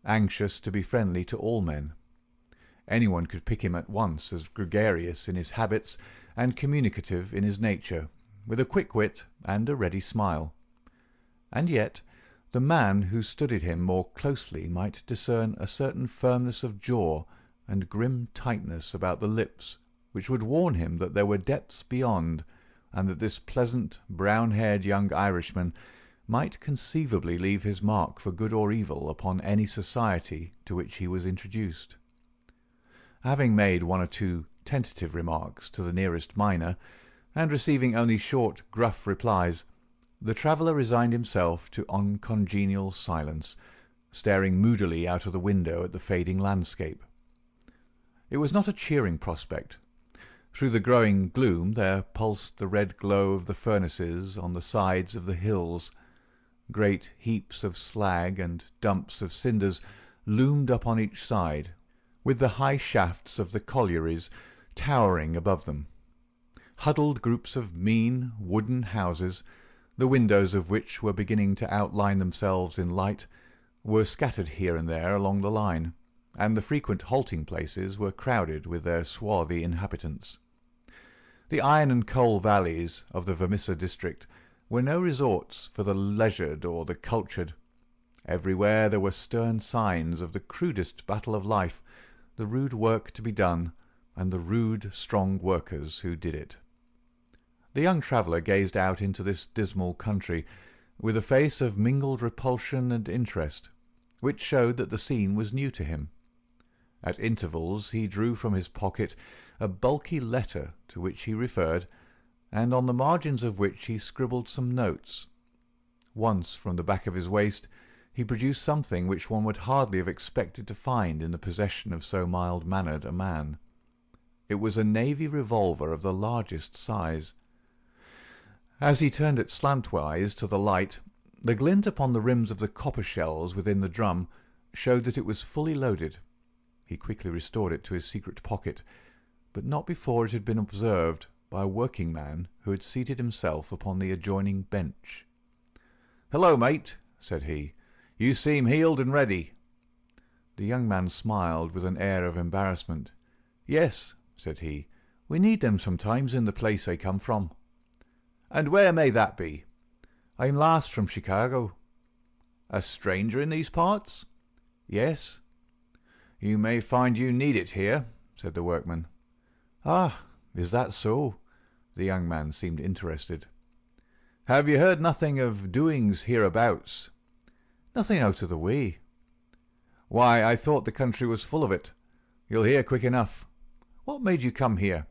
anxious to be friendly to all men. Anyone could pick him at once as gregarious in his habits and communicative in his nature, with a quick wit and a ready smile. And yet the man who studied him more closely might discern a certain firmness of jaw and grim tightness about the lips which would warn him that there were depths beyond, and that this pleasant, brown-haired young Irishman might conceivably leave his mark for good or evil upon any society to which he was introduced. Having made one or two tentative remarks to the nearest miner, and receiving only short, gruff replies, the traveller resigned himself to uncongenial silence, staring moodily out of the window at the fading landscape. It was not a cheering prospect. Through the growing gloom there pulsed the red glow of the furnaces on the sides of the hills. Great heaps of slag and dumps of cinders loomed up on each side, with the high shafts of the collieries towering above them. Huddled groups of mean wooden houses, the windows of which were beginning to outline themselves in light, were scattered here and there along the line, and the frequent halting places were crowded with their swarthy inhabitants. The iron and coal valleys of the Vermissa district were no resorts for the leisured or the cultured. Everywhere there were stern signs of the crudest battle of life, the rude work to be done, and the rude, strong workers who did it. The young traveller gazed out into this dismal country with a face of mingled repulsion and interest, which showed that the scene was new to him. At intervals he drew from his pocket a bulky letter to which he referred, and on the margins of which he scribbled some notes. Once, from the back of his waist, he produced something which one would hardly have expected to find in the possession of so mild-mannered a man. It was a navy revolver of the largest size. As he turned it slantwise to the light, the glint upon the rims of the copper shells within the drum showed that it was fully loaded. He quickly restored it to his secret pocket, but not before it had been observed by a working man who had seated himself upon the adjoining bench. "Hello, mate," said he. "You seem heeled and ready." The young man smiled with an air of embarrassment. "Yes," said he, "we need them sometimes in the place I come from." "And where may that be?" "I'm last from Chicago." "A stranger in these parts?" "Yes." "You may find you need it here," said the workman. "Ah, is that so?" The young man seemed interested. "Have you heard nothing of doings hereabouts?" "Nothing out of the way." "Why, I thought the country was full of it. You'll hear quick enough. What made you come here?"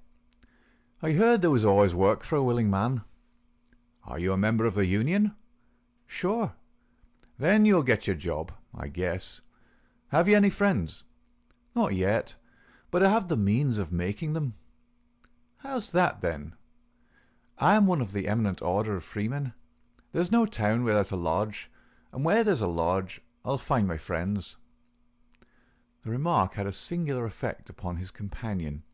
"I heard there was always work for a willing man." "Are you a member of the union?" "Sure." "Then you'll get your job, I guess. Have you any friends?" "Not yet, but I have the means of making them." "How's that, then?" "I am one of the eminent order of freemen. There's no town without a lodge, and where there's a lodge I'll find my friends." The remark had a singular effect upon his companion.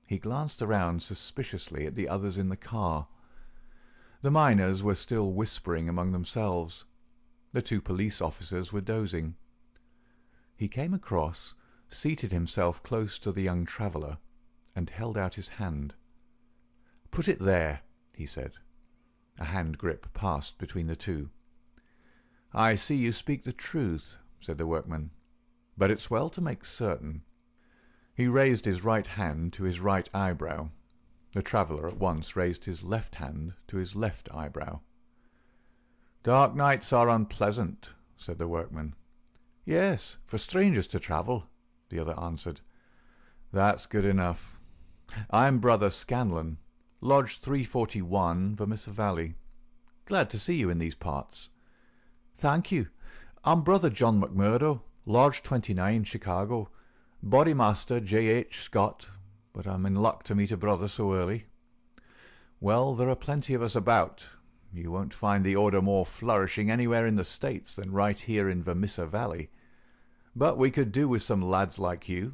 He glanced around suspiciously at the others in the car. The miners were still whispering among themselves. The two police officers were dozing. He came across, seated himself close to the young traveller, and held out his hand. Put it there, he said. A hand grip passed between the two. I see you speak the truth, said the workman, but it's well to make certain. He raised his right hand to his right eyebrow. The traveller at once raised his left hand to his left eyebrow. Dark nights are unpleasant, said the workman. Yes, for strangers to travel, the other answered. That's good enough. I'm Brother Scanlon, Lodge 341, Vermissa Valley. Glad to see you in these parts. Thank you. I'm Brother John McMurdo, Lodge 29, Chicago. Bodymaster J. H. Scott, but I'm in luck to meet a brother so early. Well, there are plenty of us about. You won't find the order more flourishing anywhere in the States than right here in Vermissa Valley. But we could do with some lads like you.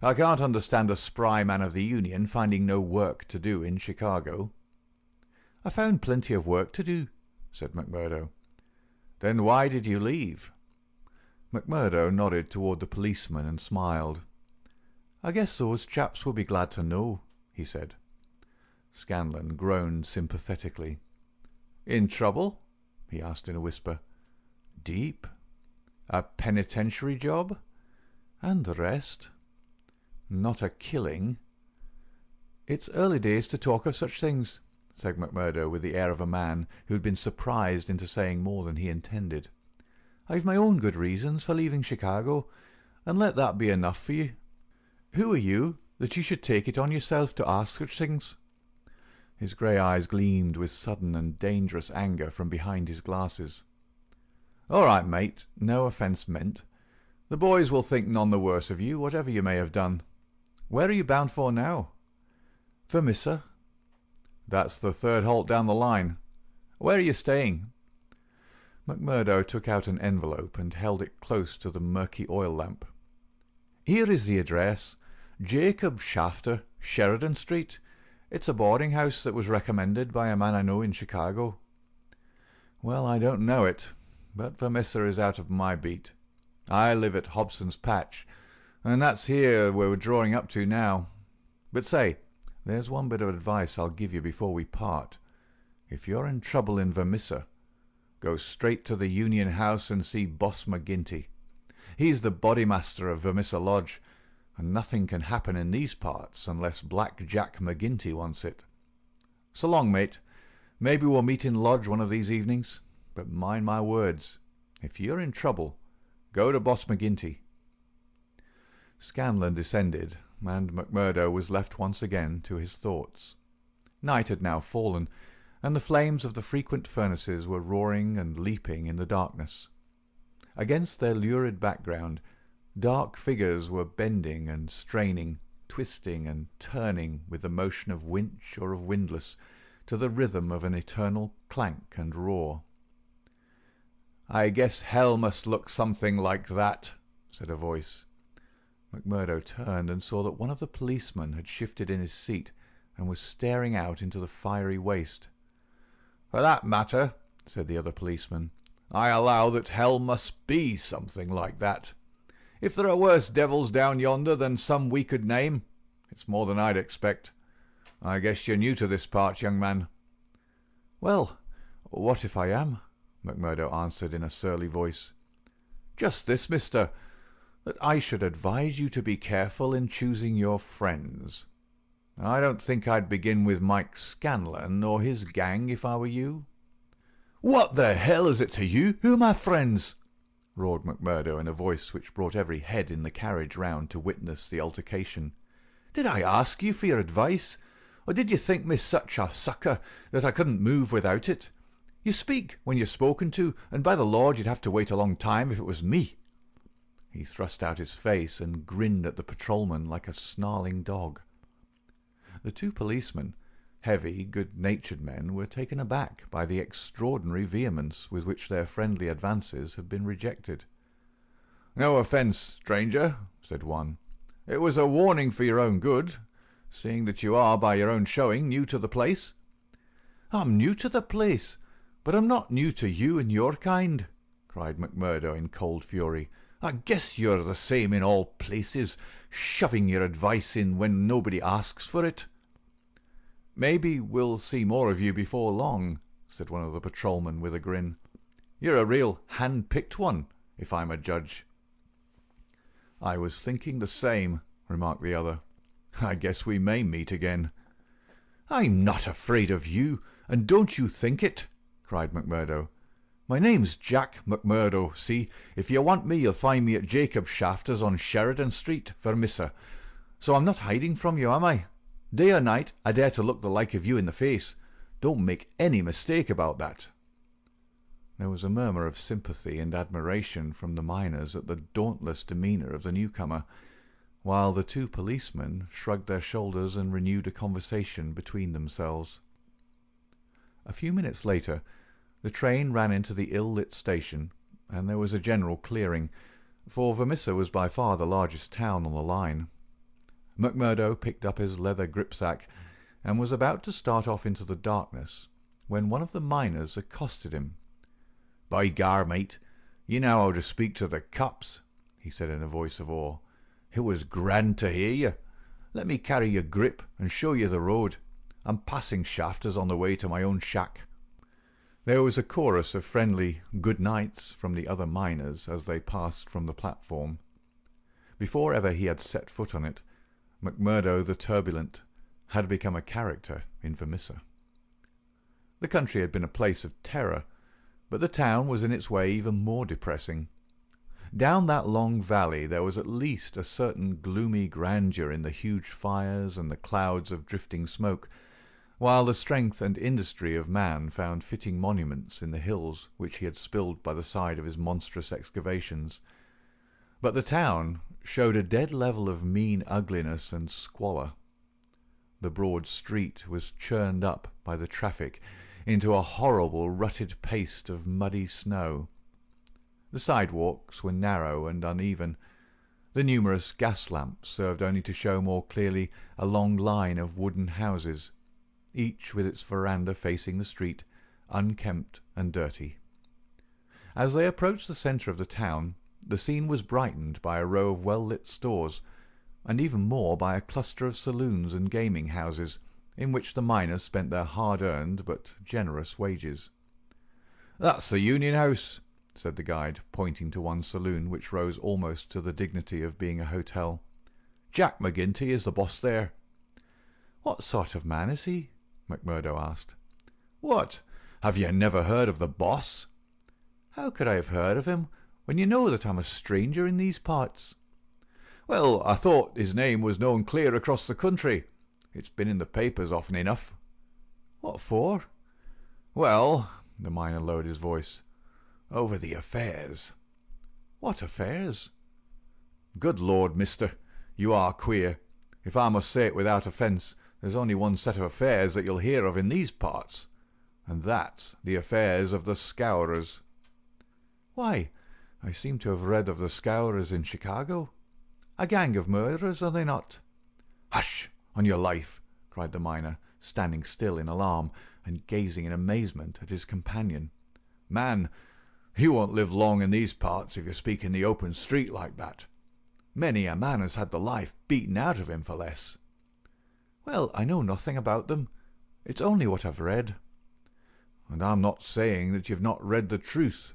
I can't understand a spry man of the Union finding no work to do in Chicago. I found plenty of work to do, said McMurdo. Then why did you leave? McMurdo nodded toward the policeman and smiled. I guess those chaps will be glad to know, he said. Scanlon groaned sympathetically. In trouble? He asked in a whisper. Deep? A penitentiary job? And the rest? Not a killing? It's early days to talk of such things, said McMurdo with the air of a man who had been surprised into saying more than he intended. I've my own good reasons for leaving Chicago, and let that be enough for you. Who are you, that you should take it on yourself to ask such things? His grey eyes gleamed with sudden and dangerous anger from behind his glasses. All right, mate, no offence meant. The boys will think none the worse of you, whatever you may have done. Where are you bound for now? Vermissa. That's the third halt down the line. Where are you staying? McMurdo took out an envelope and held it close to the murky oil lamp. Here is the address. Jacob Shafter, Sheridan Street. It's a boarding house that was recommended by a man I know in Chicago. Well, I don't know it, but Vermissa is out of my beat. I live at Hobson's Patch, and that's here where we're drawing up to now. But say, there's one bit of advice I'll give you before we part. If you're in trouble in Vermissa, go straight to the Union House and see Boss McGinty. He's the bodymaster of Vermissa Lodge, and nothing can happen in these parts unless Black Jack McGinty wants it. So long, mate. Maybe we'll meet in Lodge one of these evenings, but mind my words, if you're in trouble, go to Boss McGinty. Scanlon descended, and McMurdo was left once again to his thoughts. Night had now fallen, and the flames of the frequent furnaces were roaring and leaping in the darkness. Against their lurid background, dark figures were bending and straining, twisting and turning with the motion of winch or of windlass, to the rhythm of an eternal clank and roar. "I guess hell must look something like that," said a voice. McMurdo turned and saw that one of the policemen had shifted in his seat and was staring out into the fiery waste. "For that matter," said the other policeman, "I allow that hell must be something like that. If there are worse devils down yonder than some we could name, it's more than I'd expect. I guess you're new to this part, young man." "Well, what if I am?" McMurdo answered in a surly voice. "Just this, mister, that I should advise you to be careful in choosing your friends. I don't think I'd begin with Mike Scanlon or his gang if I were you." "What the hell is it to you? Who are my friends?" roared McMurdo in a voice which brought every head in the carriage round to witness the altercation. "Did I ask you for your advice, or did you think me such a sucker that I couldn't move without it? You speak when you're spoken to, and by the Lord you'd have to wait a long time if it was me." He thrust out his face and grinned at the patrolman like a snarling dog. The two policemen, heavy, good-natured men, were taken aback by the extraordinary vehemence with which their friendly advances had been rejected. "No offence, stranger," said one. "It was a warning for your own good, seeing that you are, by your own showing, new to the place." "I'm new to the place, but I'm not new to you and your kind," cried McMurdo in cold fury. "I guess you're the same in all places, shoving your advice in when nobody asks for it." "Maybe we'll see more of you before long," said one of the patrolmen with a grin. "You're a real hand-picked one, if I'm a judge." "I was thinking the same," remarked the other. "I guess we may meet again." "I'm not afraid of you, and don't you think it," cried McMurdo. "My name's Jack McMurdo. See, if you want me, you'll find me at Jacob's Shafters on Sheridan Street, Vermissa. So I'm not hiding from you, am I? Day or night, I dare to look the like of you in the face. Don't make any mistake about that." There was a murmur of sympathy and admiration from the miners at the dauntless demeanour of the newcomer, while the two policemen shrugged their shoulders and renewed a conversation between themselves. A few minutes later, the train ran into the ill-lit station, and there was a general clearing, for Vermissa was by far the largest town on the line. McMurdo picked up his leather gripsack and was about to start off into the darkness when one of the miners accosted him. "By gar, mate, you know how to speak to the cops," he said in a voice of awe. "It was grand to hear you. Let me carry your grip and show you the road. I'm passing Shafters on the way to my own shack." There was a chorus of friendly good nights from the other miners as they passed from the platform. Before ever he had set foot on it, McMurdo the turbulent had become a character in Vermissa. The country had been a place of terror, but the town was in its way even more depressing. Down that long valley there was at least a certain gloomy grandeur in the huge fires and the clouds of drifting smoke, while the strength and industry of man found fitting monuments in the hills which he had spilled by the side of his monstrous excavations. But the town showed a dead level of mean ugliness and squalor. The broad street was churned up by the traffic into a horrible rutted paste of muddy snow. The sidewalks were narrow and uneven. The numerous gas lamps served only to show more clearly a long line of wooden houses, each with its veranda facing the street, unkempt and dirty. As they approached the centre of the town, the scene was brightened by a row of well-lit stores, and even more by a cluster of saloons and gaming houses, in which the miners spent their hard-earned but generous wages. "That's the Union House," said the guide, pointing to one saloon which rose almost to the dignity of being a hotel. "Jack McGinty is the boss there." "What sort of man is he?" McMurdo asked. "What? Have you never heard of the boss?" "How could I have heard of him, when you know that I'm a stranger in these parts?" "Well, I thought his name was known clear across the country. It's been in the papers often enough." "What for?" "Well," the miner lowered his voice, "over the affairs." "What affairs?" "Good Lord, mister, you are queer. If I must say it without offence, there's only one set of affairs that you'll hear of in these parts, and that's the affairs of the Scourers." "Why, I seem to have read of the Scourers in Chicago. A gang of murderers, are they not?" "Hush, on your life!" cried the miner, standing still in alarm and gazing in amazement at his companion. "Man, you won't live long in these parts if you speak in the open street like that. Many a man has had the life beaten out of him for less." "Well, I know nothing about them. It's only what I've read." "And I'm not saying that you've not read the truth."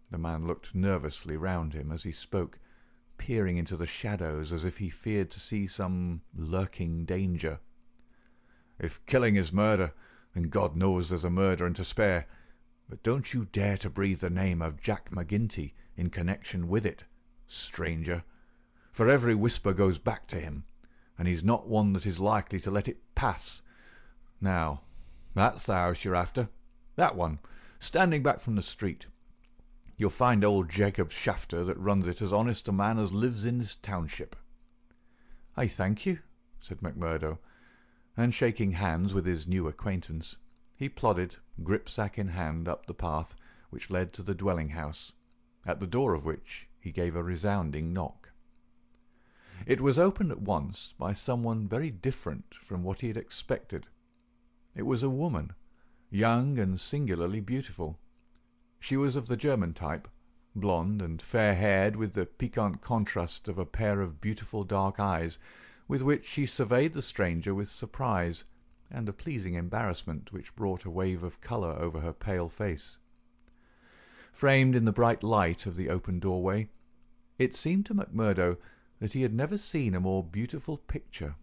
The man looked nervously round him as he spoke, peering into the shadows as if he feared to see some lurking danger. "If killing is murder, then God knows there's a murder and to spare. But don't you dare to breathe the name of Jack McGinty in connection with it, stranger, for every whisper goes back to him, and he's not one that is likely to let it pass. Now, that's the house you're after, that one, standing back from the street. You'll find old Jacob Shafter that runs it as honest a man as lives in this township." "I thank you," said McMurdo, and shaking hands with his new acquaintance, he plodded, gripsack in hand, up the path which led to the dwelling-house, at the door of which he gave a resounding knock. It was opened at once by someone very different from what he had expected. It was a woman, young and singularly beautiful. She was of the German type, blonde and fair-haired, with the piquant contrast of a pair of beautiful dark eyes, with which she surveyed the stranger with surprise, and a pleasing embarrassment which brought a wave of colour over her pale face. Framed in the bright light of the open doorway, it seemed to Macmurdo that he had never seen a more beautiful picture,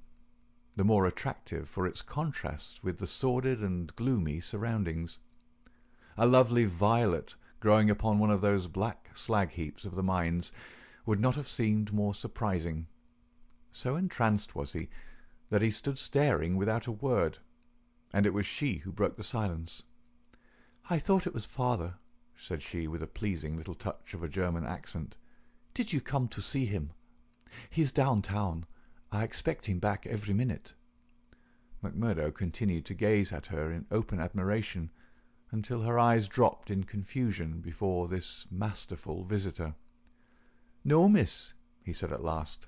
the more attractive for its contrast with the sordid and gloomy surroundings. A lovely violet growing upon one of those black slag heaps of the mines would not have seemed more surprising. So entranced was he that he stood staring without a word, and it was she who broke the silence. "I thought it was father," said she, with a pleasing little touch of a German accent. "Did you come to see him? He's downtown. I expect him back every minute." Macmurdo continued to gaze at her in open admiration until her eyes dropped in confusion before this masterful visitor. "No, miss," he said at last.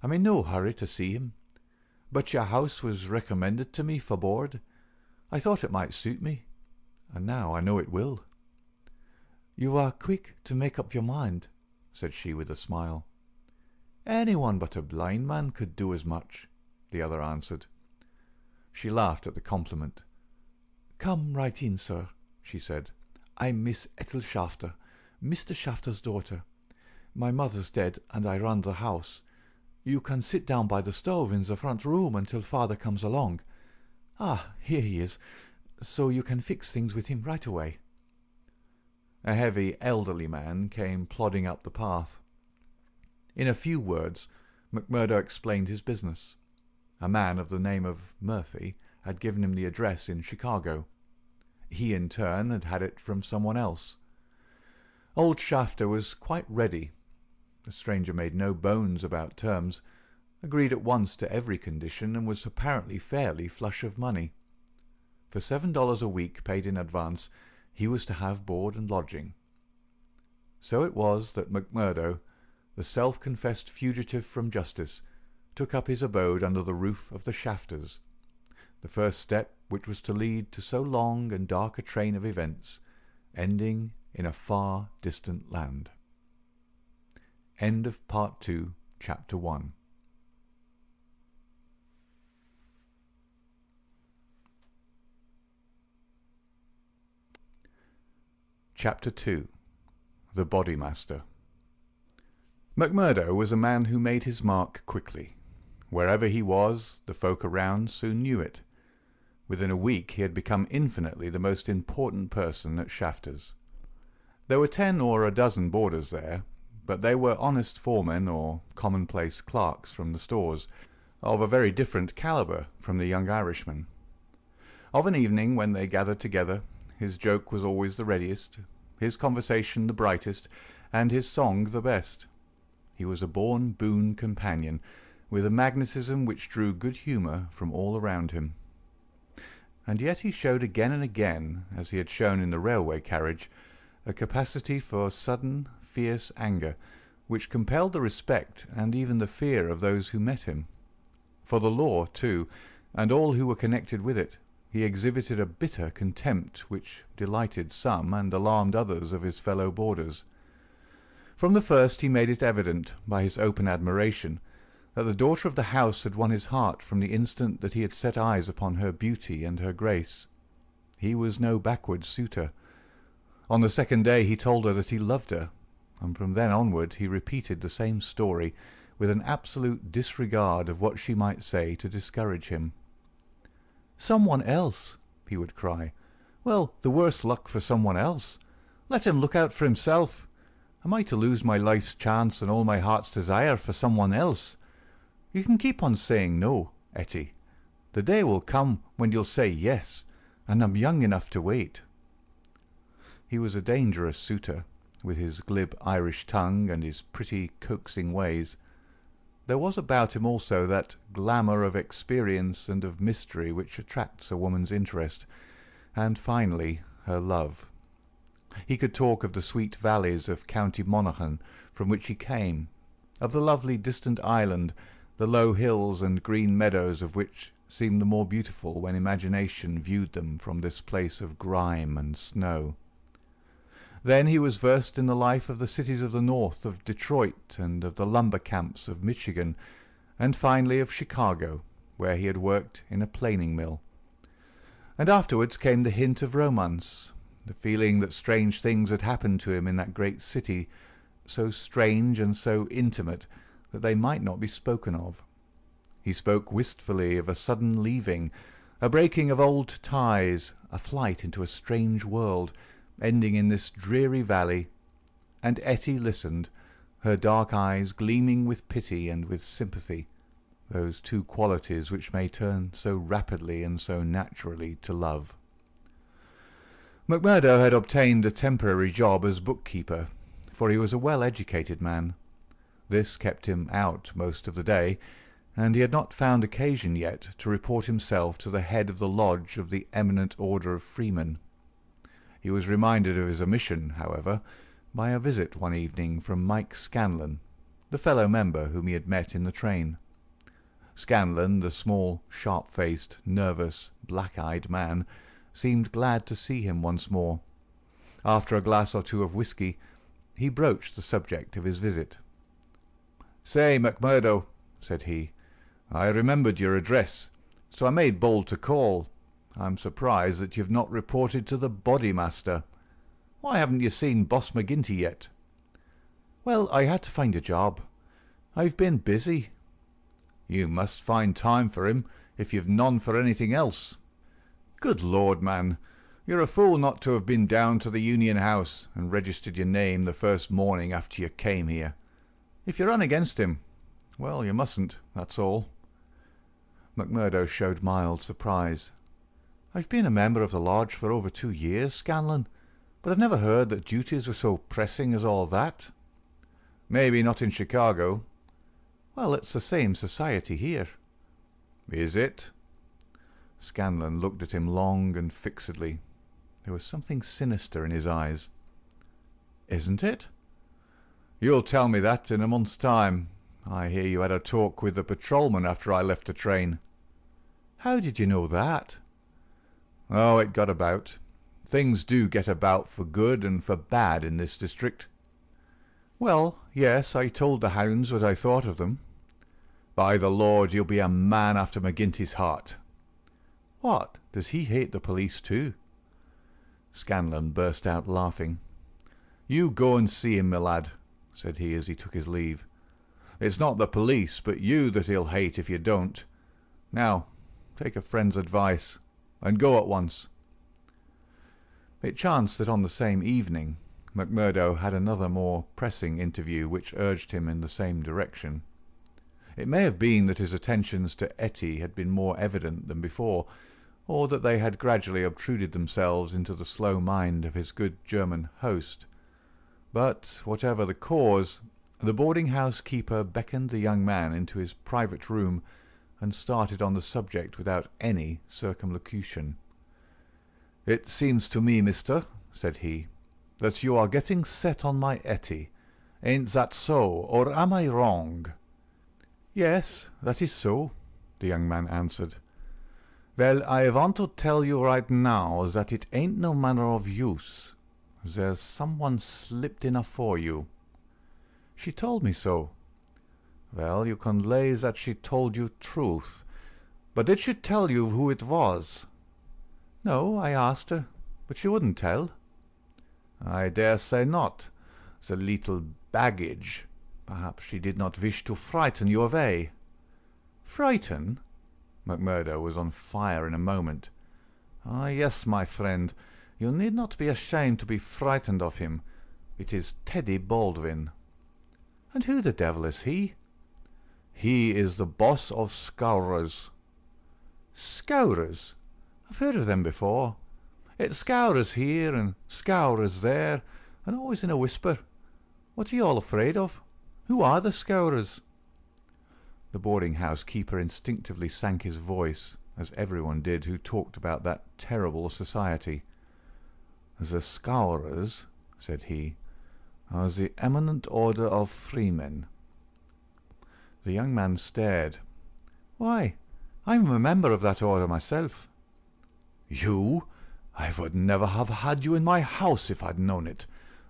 "I'm in no hurry to see him, but your house was recommended to me for board. I thought it might suit me, and now I know it will." "You are quick to make up your mind," said she with a smile. "Anyone but a blind man could do as much," the other answered. She laughed at the compliment. "Come right in, sir," she said. "I'm Miss Ethel Shafter, Mr. Shafter's daughter. My mother's dead, and I run the house. You can sit down by the stove in the front room until father comes along. Ah, here he is, so you can fix things with him right away." A heavy, elderly man came plodding up the path. In a few words, Macmurdo explained his business. A man of the name of Murphy had given him the address in Chicago. He, in turn, had had it from someone else. Old Shafter was quite ready. The stranger made no bones about terms, agreed at once to every condition, and was apparently fairly flush of money. For $7 a week paid in advance, he was to have board and lodging. So it was that Macmurdo, the self-confessed fugitive from justice, took up his abode under the roof of the Shafters, the first step which was to lead to so long and dark a train of events, ending in a far distant land. End of Part 2, Chapter 1. Chapter 2. The Bodymaster. Macmurdo was a man who made his mark quickly. Wherever he was, the folk around soon knew it. Within a week he had become infinitely the most important person at Shafters. There were 10 or a dozen boarders there, but they were honest foremen or commonplace clerks from the stores, of a very different calibre from the young Irishman. Of an evening when they gathered together, his joke was always the readiest, his conversation the brightest, and his song the best. He was a born boon companion, with a magnetism which drew good humour from all around him. And yet he showed again and again, as he had shown in the railway carriage, a capacity for sudden, fierce anger, which compelled the respect and even the fear of those who met him. For the law, too, and all who were connected with it, he exhibited a bitter contempt which delighted some and alarmed others of his fellow boarders. From the first he made it evident, by his open admiration, that the daughter of the house had won his heart from the instant that he had set eyes upon her beauty and her grace. He was no backward suitor. On the second day he told her that he loved her, and from then onward he repeated the same story, with an absolute disregard of what she might say to discourage him. "Someone else," he would cry. "Well, the worse luck for someone else. Let him look out for himself. Am I to lose my life's chance and all my heart's desire for someone else? You can keep on saying no, Etty. The day will come when you'll say yes, and I'm young enough to wait." He was a dangerous suitor, with his glib Irish tongue and his pretty coaxing ways. There was about him also that glamour of experience and of mystery which attracts a woman's interest, and finally her love. He could talk of the sweet valleys of County Monaghan, from which he came, of the lovely distant island, the low hills and green meadows of which seemed the more beautiful when imagination viewed them from this place of grime and snow. Then he was versed in the life of the cities of the north, of Detroit, and of the lumber camps of Michigan, and finally of Chicago, where he had worked in a planing mill. And afterwards came the hint of romance, the feeling that strange things had happened to him in that great city, so strange and so intimate that they might not be spoken of. He spoke wistfully of a sudden leaving, a breaking of old ties, a flight into a strange world, ending in this dreary valley, and Etty listened, her dark eyes gleaming with pity and with sympathy, those two qualities which may turn so rapidly and so naturally to love. McMurdo had obtained a temporary job as bookkeeper, for he was a well-educated man. This kept him out most of the day, and he had not found occasion yet to report himself to the head of the lodge of the Eminent Order of Freemen. He was reminded of his omission, however, by a visit one evening from Mike Scanlon, the fellow member whom he had met in the train. Scanlon, the small, sharp-faced, nervous, black-eyed man, seemed glad to see him once more. After a glass or two of whisky, he broached the subject of his visit. "Say, McMurdo," said he, "I remembered your address, so I made bold to call. I'm surprised that you've not reported to the Bodymaster. Why haven't you seen Boss McGinty yet?" "Well, I had to find a job. I've been busy." "You must find time for him, if you've none for anything else. Good Lord, man, you're a fool not to have been down to the Union House and registered your name the first morning after you came here. If you run against him, well, you mustn't, that's all." McMurdo showed mild surprise. "I've been a member of the lodge for over 2 years, Scanlon, but I've never heard that duties were so pressing as all that." "Maybe not in Chicago." "Well, it's the same society here." "Is it?" Scanlon looked at him long and fixedly. There was something sinister in his eyes. "Isn't it?" "You'll tell me that in a month's time. I hear you had a talk with the patrolman after I left the train." "How did you know that?" "Oh, it got about. Things do get about for good and for bad in this district." "Well, yes, I told the hounds what I thought of them." "By the Lord, you'll be a man after McGinty's heart." "What, does he hate the police too?" Scanlon burst out laughing. "You go and see him, my lad," said he as he took his leave. "It's not the police, but you that he'll hate if you don't. Now, take a friend's advice, and go at once." It chanced that on the same evening McMurdo had another more pressing interview which urged him in the same direction. It may have been that his attentions to Etty had been more evident than before, or that they had gradually obtruded themselves into the slow mind of his good German host. But, whatever the cause, the boarding-house keeper beckoned the young man into his private room and started on the subject without any circumlocution. "It seems to me, mister," said he, "that you are getting set on my Etty. Ain't that so, or am I wrong?" "Yes, that is so," the young man answered. "Well, I want to tell you right now that it ain't no manner of use. There's someone slipped in afore you." "She told me so." "Well, you can lay that she told you truth. But did she tell you who it was?" "No, I asked her, but she wouldn't tell." "I dare say not. The little baggage. Perhaps she did not wish to frighten you away." "Frighten?" McMurdo was on fire in a moment. "Ah, yes, my friend. You need not be ashamed to be frightened of him. It is Teddy Baldwin." "And who the devil is he?" "He is the boss of Scourers." "Scourers? I've heard of them before. It's Scourers here and Scourers there, and always in a whisper. What are you all afraid of? Who are the Scourers?" The boarding-house keeper instinctively sank his voice, as everyone did who talked about that terrible society. "The Scourers," said he, "are the Eminent Order of Freemen." The young man stared. "Why, I'm a member of that order myself." "You? I would never have had you in my house if I'd known it.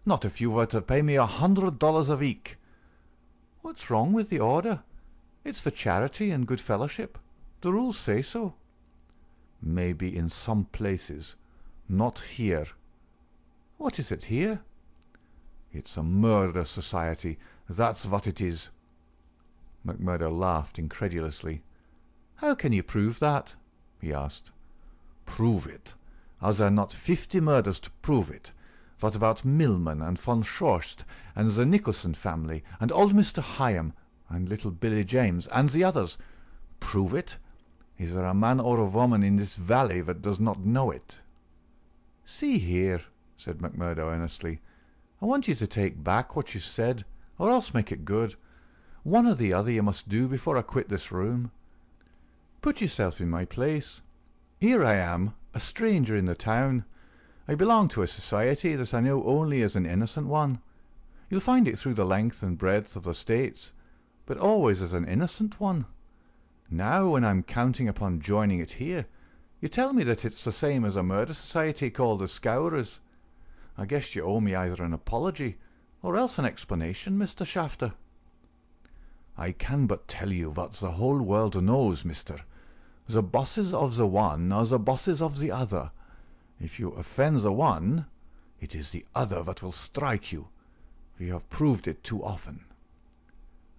Not if you were to pay me $100 a week." "What's wrong with the order? It's for charity and good fellowship. The rules say so." Maybe in some places. Not here. What is it here? It's a murder society. That's what it is. McMurdo laughed incredulously. How can you prove that? He asked. Prove it? Are there not 50 murders to prove it? What about Milman and von Schorst and the Nicholson family and old Mr. Hyam and little Billy James and the others? Prove it? Is there a man or a woman in this valley that does not know it? See here, said McMurdo earnestly, I want you to take back what you said, or else make it good. One or the other you must do before I quit this room. Put yourself in my place. Here I am, a stranger in the town. I belong to a society that I know only as an innocent one. You'll find it through the length and breadth of the States, but always as an innocent one. Now, when I'm counting upon joining it here, you tell me that it's the same as a murder society called the Scourers. I guess you owe me either an apology or else an explanation, Mr. Shafter. I can but tell you what the whole world knows, mister. The bosses of the one are the bosses of the other. If you offend the one, it is the other that will strike you. We have proved it too often.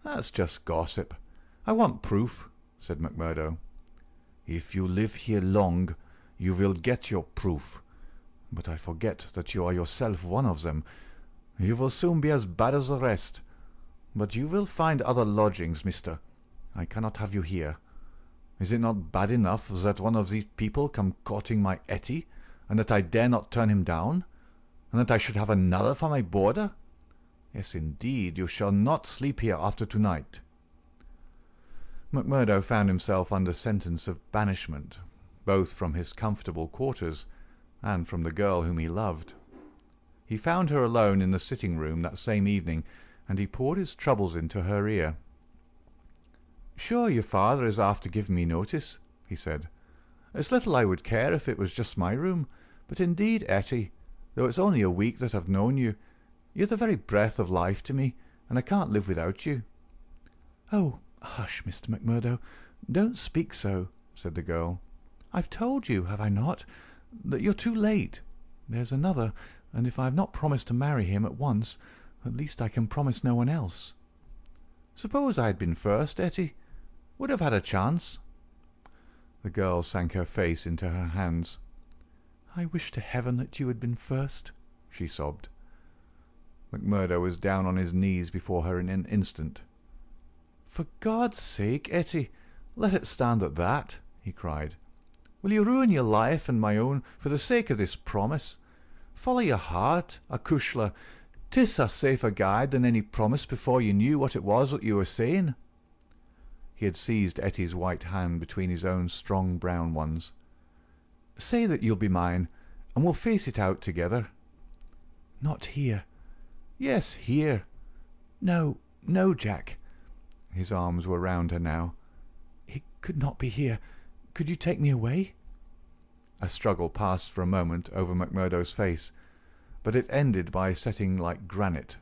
That's just gossip. I want proof, said McMurdo. If you live here long, you will get your proof. But I forget that you are yourself one of them. You will soon be as bad as the rest. But you will find other lodgings, mister. I cannot have you here. Is it not bad enough that one of these people come courting my Etty, and that I dare not turn him down, and that I should have another for my boarder? Yes, indeed, you shall not sleep here after tonight. McMurdo found himself under sentence of banishment, both from his comfortable quarters and from the girl whom he loved. He found her alone in the sitting-room that same evening, and he poured his troubles into her ear. "Sure your father is after giving me notice," he said. "It's little I would care if it was just my room, but indeed, Etty, though it's only a week that I've known you, you're the very breath of life to me, and I can't live without you." "Oh, hush, Mr. McMurdo, don't speak so," said the girl. "I've told you, have I not, that you're too late. There's another, and if I have not promised to marry him at once, at least I can promise no one else. Suppose I had been first, Etty, would have had a chance." The girl sank her face into her hands. "I wish to heaven that you had been first," she sobbed. McMurdo was down on his knees before her in an instant. "For God's sake, Etty, let it stand at that," he cried. "Will you ruin your life and my own for the sake of this promise? Follow your heart, acushla. 'Tis a safer guide than any promise before you knew what it was that you were saying." He had seized Etty's white hand between his own strong brown ones. "Say that you'll be mine, and we'll face it out together." "Not here." "Yes, here." "No, no, Jack." His arms were round her now. "It could not be here. Could you take me away?" A struggle passed for a moment over McMurdo's face, but it ended by setting like granite.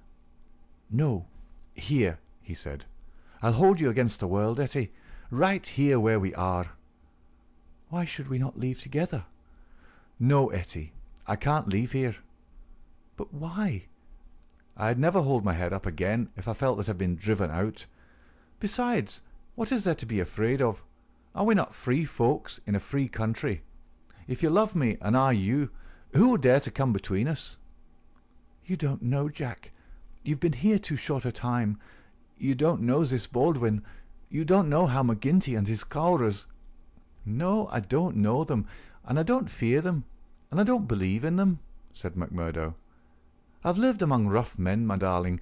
"No, here," he said. "I'll hold you against the world, Etty, right here where we are." "Why should we not leave together?" "No, Etty, I can't leave here." "But why?" "I'd never hold my head up again if I felt that I'd been driven out. Besides, what is there to be afraid of? Are we not free folks in a free country? If you love me, and I you, who will dare to come between us?" "You don't know, Jack. You've been here too short a time. You don't know this Baldwin. You don't know how McGinty and his Cowrers—" "No, I don't know them, and I don't fear them, and I don't believe in them," said McMurdo. "I've lived among rough men, my darling,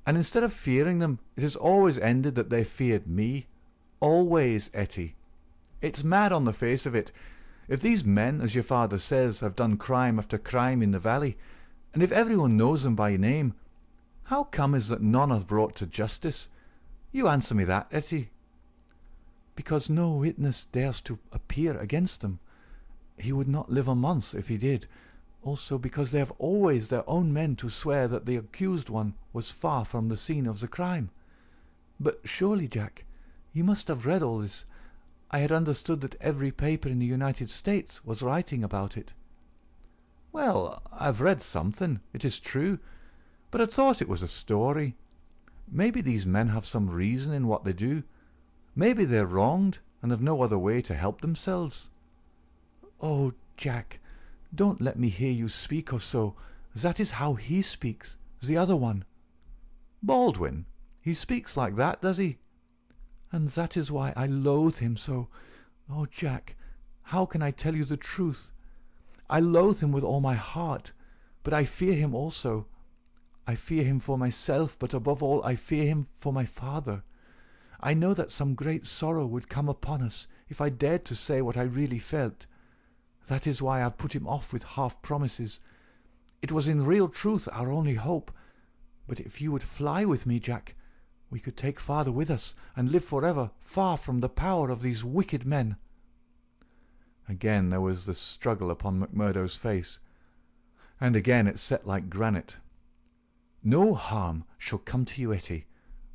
and instead of fearing them, it has always ended that they feared me. Always, Etty. It's mad on the face of it. If these men, as your father says, have done crime after crime in the valley, and if everyone knows them by name, how come is that none are brought to justice? You answer me that, Etty." "Because no witness dares to appear against them. He would not live a month if he did. Also because they have always their own men to swear that the accused one was far from the scene of the crime. But surely, Jack, you must have read all this. I had understood that every paper in the United States was writing about it." "Well, I've read something, it is true, but I thought it was a story. Maybe these men have some reason in what they do. Maybe they're wronged and have no other way to help themselves." "Oh, Jack, don't let me hear you speak of so. That is how he speaks, the other one." "Baldwin? "He speaks like that, does he? And that is why I loathe him so. Oh, Jack, how can I tell you the truth? I loathe him with all my heart, but I fear him also. I fear him for myself, but above all I fear him for my father. I know that some great sorrow would come upon us if I dared to say what I really felt. That is why I have put him off with half promises. It was in real truth our only hope. But if you would fly with me, Jack, we could take father with us and live forever far from the power of these wicked men." Again there was the struggle upon McMurdo's face, and again it set like granite. "No harm shall come to you, Etty,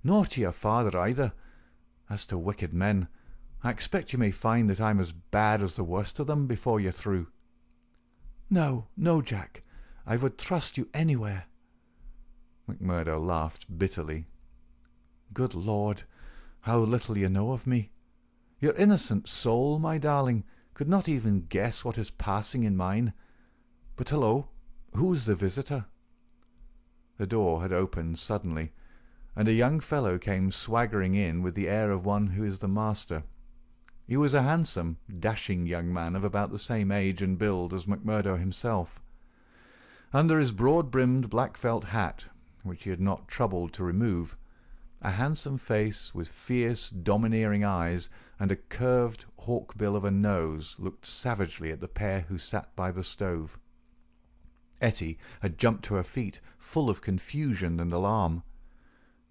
nor to your father either. As to wicked men, I expect you may find that I'm as bad as the worst of them before you're through." "No, no, Jack, I would trust you anywhere." McMurdo laughed bitterly. "Good Lord, how little you know of me! Your innocent soul, my darling, could not even guess what is passing in mine. But hello, who's the visitor?" The door had opened suddenly, and a young fellow came swaggering in with the air of one who is the master. He was a handsome, dashing young man of about the same age and build as McMurdo himself. Under his broad-brimmed black felt hat, which he had not troubled to remove, a handsome face with fierce, domineering eyes and a curved hawk-bill of a nose looked savagely at the pair who sat by the stove. Etty had jumped to her feet, full of confusion and alarm.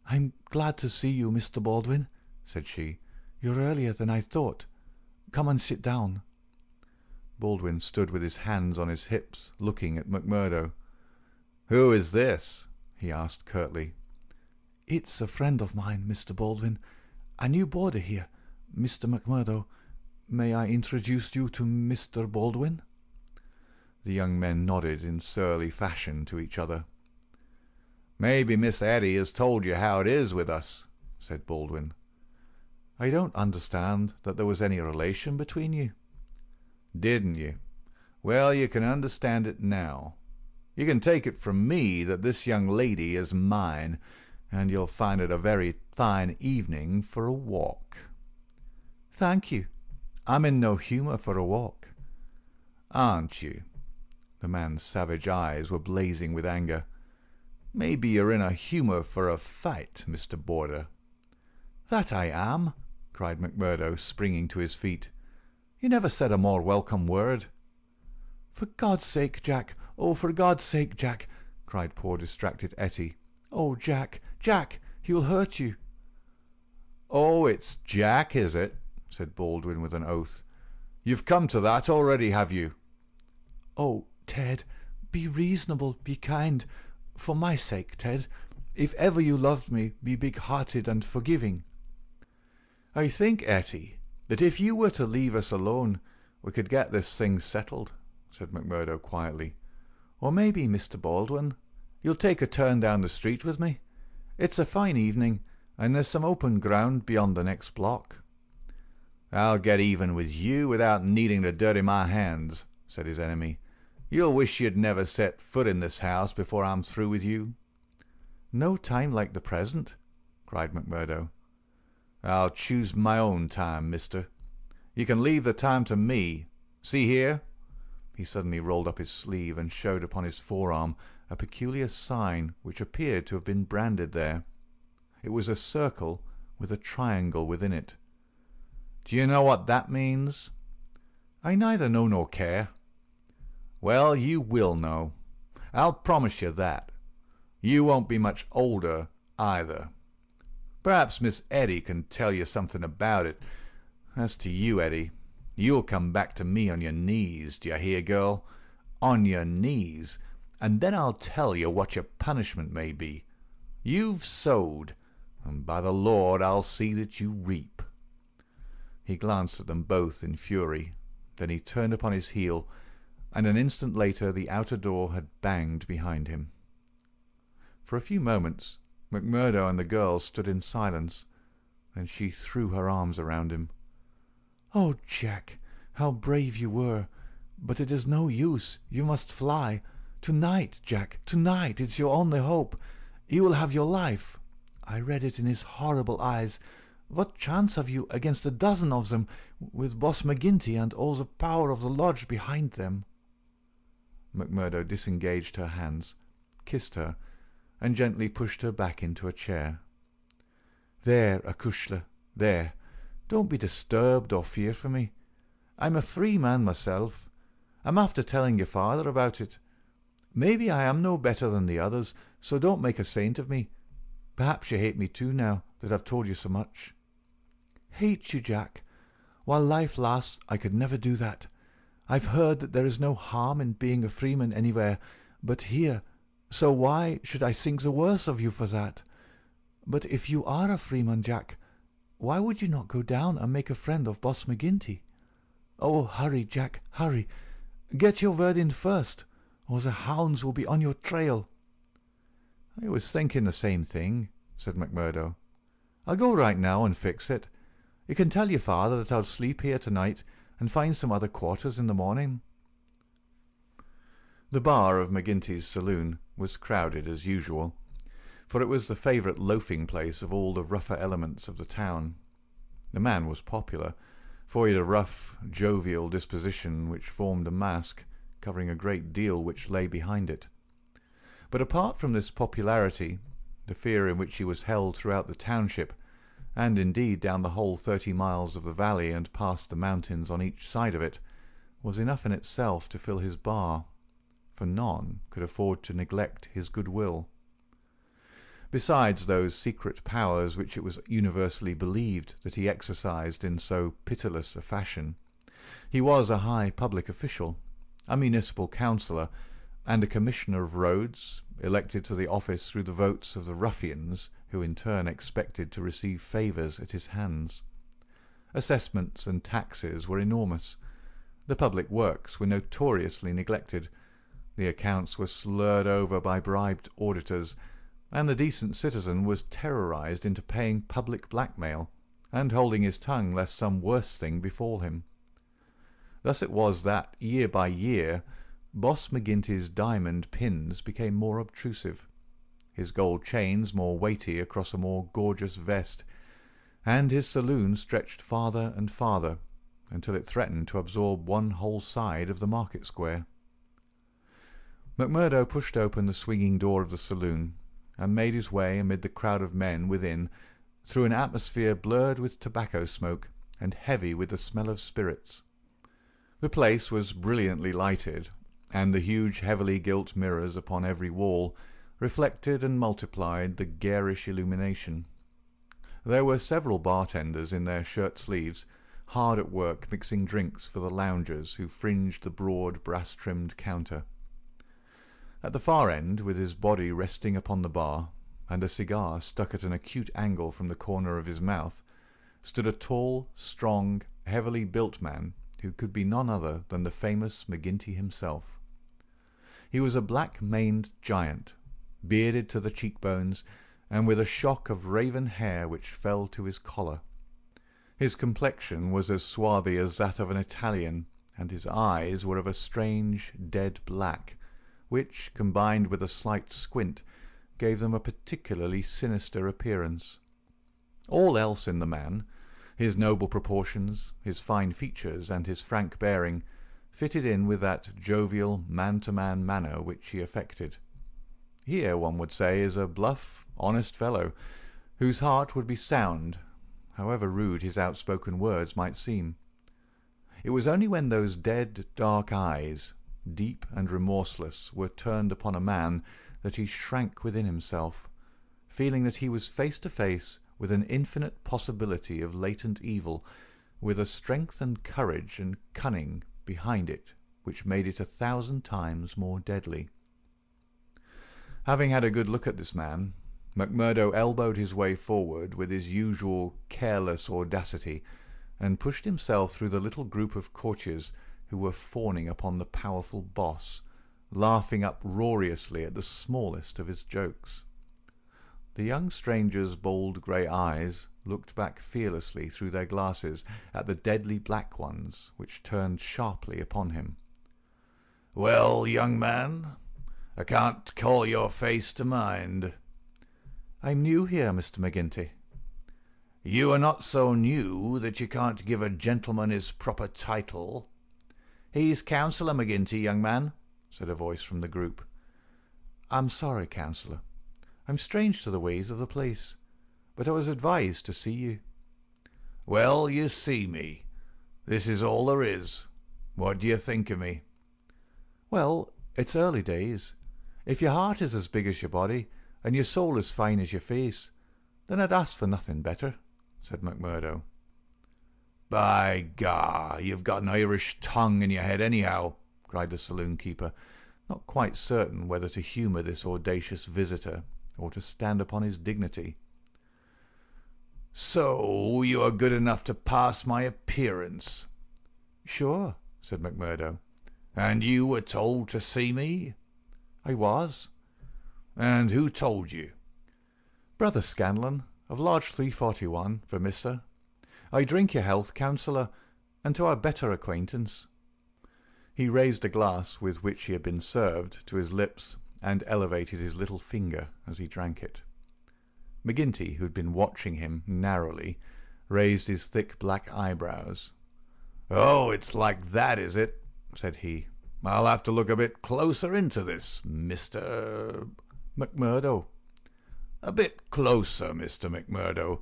"I'm glad to see you, Mr. Baldwin," said she. "You're earlier than I thought. Come and sit down." Baldwin stood with his hands on his hips, looking at McMurdo. "Who is this?" he asked curtly. "It's a friend of mine, Mr. Baldwin, a new boarder here, Mr. McMurdo. May I introduce you to Mr. Baldwin?" The young men nodded in surly fashion to each other. "Maybe Miss Etty has told you how it is with us," said Baldwin. "I don't understand that there was any relation between you." "Didn't you? Well, you can understand it now. You can take it from me that this young lady is mine, and you'll find it a very fine evening for a walk." "Thank you. I'm in no humour for a walk." "Aren't you?" The man's savage eyes were blazing with anger. "Maybe you're in a humour for a fight, Mr. Boarder." "That I am," cried McMurdo, springing to his feet. "You never said a more welcome word." "For God's sake, Jack! Oh, for God's sake, Jack!" cried poor distracted Etty. "Oh, Jack, Jack, he'll hurt you." "Oh, it's Jack, is it?" said Baldwin with an oath. "You've come to that already, have you?" "Oh, Ted, be reasonable, be kind. For my sake, Ted. If ever you loved me, be big-hearted and forgiving." "I think, Etty, that if you were to leave us alone, we could get this thing settled," said McMurdo quietly. "Or maybe, Mr. Baldwin, you'll take a turn down the street with me. It's a fine evening, and there's some open ground beyond the next block." "I'll get even with you without needing to dirty my hands," said his enemy. "You'll wish you'd never set foot in this house before I'm through with you." "No time like the present," cried McMurdo. "I'll choose my own time, mister. You can leave the time to me. See here." He suddenly rolled up his sleeve and showed upon his forearm a peculiar sign which appeared to have been branded there. It was a circle with a triangle within it. "Do you know what that means?" "I neither know nor care." "Well, you will know. I'll promise you that. You won't be much older, either. Perhaps Miss Etty can tell you something about it. As to you, Etty, you'll come back to me on your knees, do you hear, girl? On your knees, and then I'll tell you what your punishment may be. You've sowed, and by the Lord I'll see that you reap." He glanced at them both in fury. Then he turned upon his heel, and an instant later the outer door had banged behind him. For a few moments McMurdo and the girl stood in silence. Then she threw her arms around him. "Oh, Jack, how brave you were! But it is no use. You must fly. Tonight, Jack, tonight. It's your only hope. He will have your life. I read it in his horrible eyes. What chance have you against a dozen of them, with Boss McGinty and all the power of the lodge behind them?" McMurdo disengaged her hands, kissed her, and gently pushed her back into a chair. "There, acushla, there. Don't be disturbed or fear for me. I'm a free man myself. I'm after telling your father about it. Maybe I am no better than the others, so don't make a saint of me. Perhaps you hate me too now that I've told you so much." "Hate you, Jack? While life lasts I could never do that. I've heard that there is no harm in being a freeman anywhere but here, so why should I think the worse of you for that? But if you are a freeman, Jack, why would you not go down and make a friend of Boss McGinty? Oh, hurry, Jack, hurry. Get your word in first, or the hounds will be on your trail." "I was thinking the same thing," said McMurdo. "I'll go right now and fix it. You can tell your father that I'll sleep here tonight and find some other quarters in the morning." The bar of McGinty's saloon was crowded as usual, for it was the favourite loafing place of all the rougher elements of the town. The man was popular, for he had a rough, jovial disposition which formed a mask, covering a great deal which lay behind it. But apart from this popularity, the fear in which he was held throughout the township, and indeed down the whole 30 miles of the valley and past the mountains on each side of it, was enough in itself to fill his bar, for none could afford to neglect his goodwill. Besides those secret powers which it was universally believed that he exercised in so pitiless a fashion, he was a high public official, a municipal councillor, and a commissioner of roads, elected to the office through the votes of the ruffians who in turn expected to receive favours at his hands. Assessments and taxes were enormous. The public works were notoriously neglected. The accounts were slurred over by bribed auditors, and the decent citizen was terrorized into paying public blackmail, and holding his tongue lest some worse thing befall him. Thus it was that, year by year, Boss McGinty's diamond pins became more obtrusive, his gold chains more weighty across a more gorgeous vest, and his saloon stretched farther and farther, until it threatened to absorb one whole side of the market square. McMurdo pushed open the swinging door of the saloon, and made his way amid the crowd of men within, through an atmosphere blurred with tobacco smoke and heavy with the smell of spirits. The place was brilliantly lighted, and the huge heavily gilt mirrors upon every wall reflected and multiplied the garish illumination. There were several bartenders in their shirt-sleeves, hard at work mixing drinks for the loungers who fringed the broad brass-trimmed counter. At the far end, with his body resting upon the bar, and a cigar stuck at an acute angle from the corner of his mouth, stood a tall, strong, heavily built man who could be none other than the famous McGinty himself. He was a black-maned giant, bearded to the cheekbones, and with a shock of raven hair which fell to his collar. His complexion was as swarthy as that of an Italian, and his eyes were of a strange dead black, which, combined with a slight squint, gave them a particularly sinister appearance. All else in the man, his noble proportions, his fine features, and his frank bearing, fitted in with that jovial man-to-man manner which he affected. Here, one would say, is a bluff, honest fellow, whose heart would be sound, however rude his outspoken words might seem. It was only when those dead, dark eyes, deep and remorseless, were turned upon a man that he shrank within himself, feeling that he was face to face with an infinite possibility of latent evil, with a strength and courage and cunning behind it which made it 1,000 times more deadly. Having had a good look at this man, McMurdo elbowed his way forward with his usual careless audacity, and pushed himself through the little group of courtiers who were fawning upon the powerful boss, laughing uproariously at the smallest of his jokes. The young stranger's bold grey eyes looked back fearlessly through their glasses at the deadly black ones which turned sharply upon him. "Well, young man, I can't call your face to mind." "I'm new here, Mr. McGinty." "You are not so new that you can't give a gentleman his proper title." "He's Councillor McGinty, young man," said a voice from the group. "I'm sorry, Councillor. I'm strange to the ways of the place, but I was advised to see you." "Well, you see me. This is all there is. What do you think of me?" "Well, it's early days. If your heart is as big as your body, and your soul as fine as your face, then I'd ask for nothing better," said McMurdo. "By gar, you've got an Irish tongue in your head anyhow," cried the saloon-keeper, not quite certain whether to humour this audacious visitor or to stand upon his dignity. "So you are good enough to pass my appearance?" "Sure," said McMurdo. "And you were told to see me?" "I was." "And who told you?" "Brother Scanlon, of Lodge 341, Vermissa. I drink your health, Councillor, and to our better acquaintance." He raised a glass with which he had been served to his lips and elevated his little finger as he drank it. McGinty, who had been watching him narrowly, raised his thick black eyebrows. "Oh, it's like that, is it?" said he. "I'll have to look a bit closer into this, Mr. McMurdo." "A bit closer, Mr. McMurdo,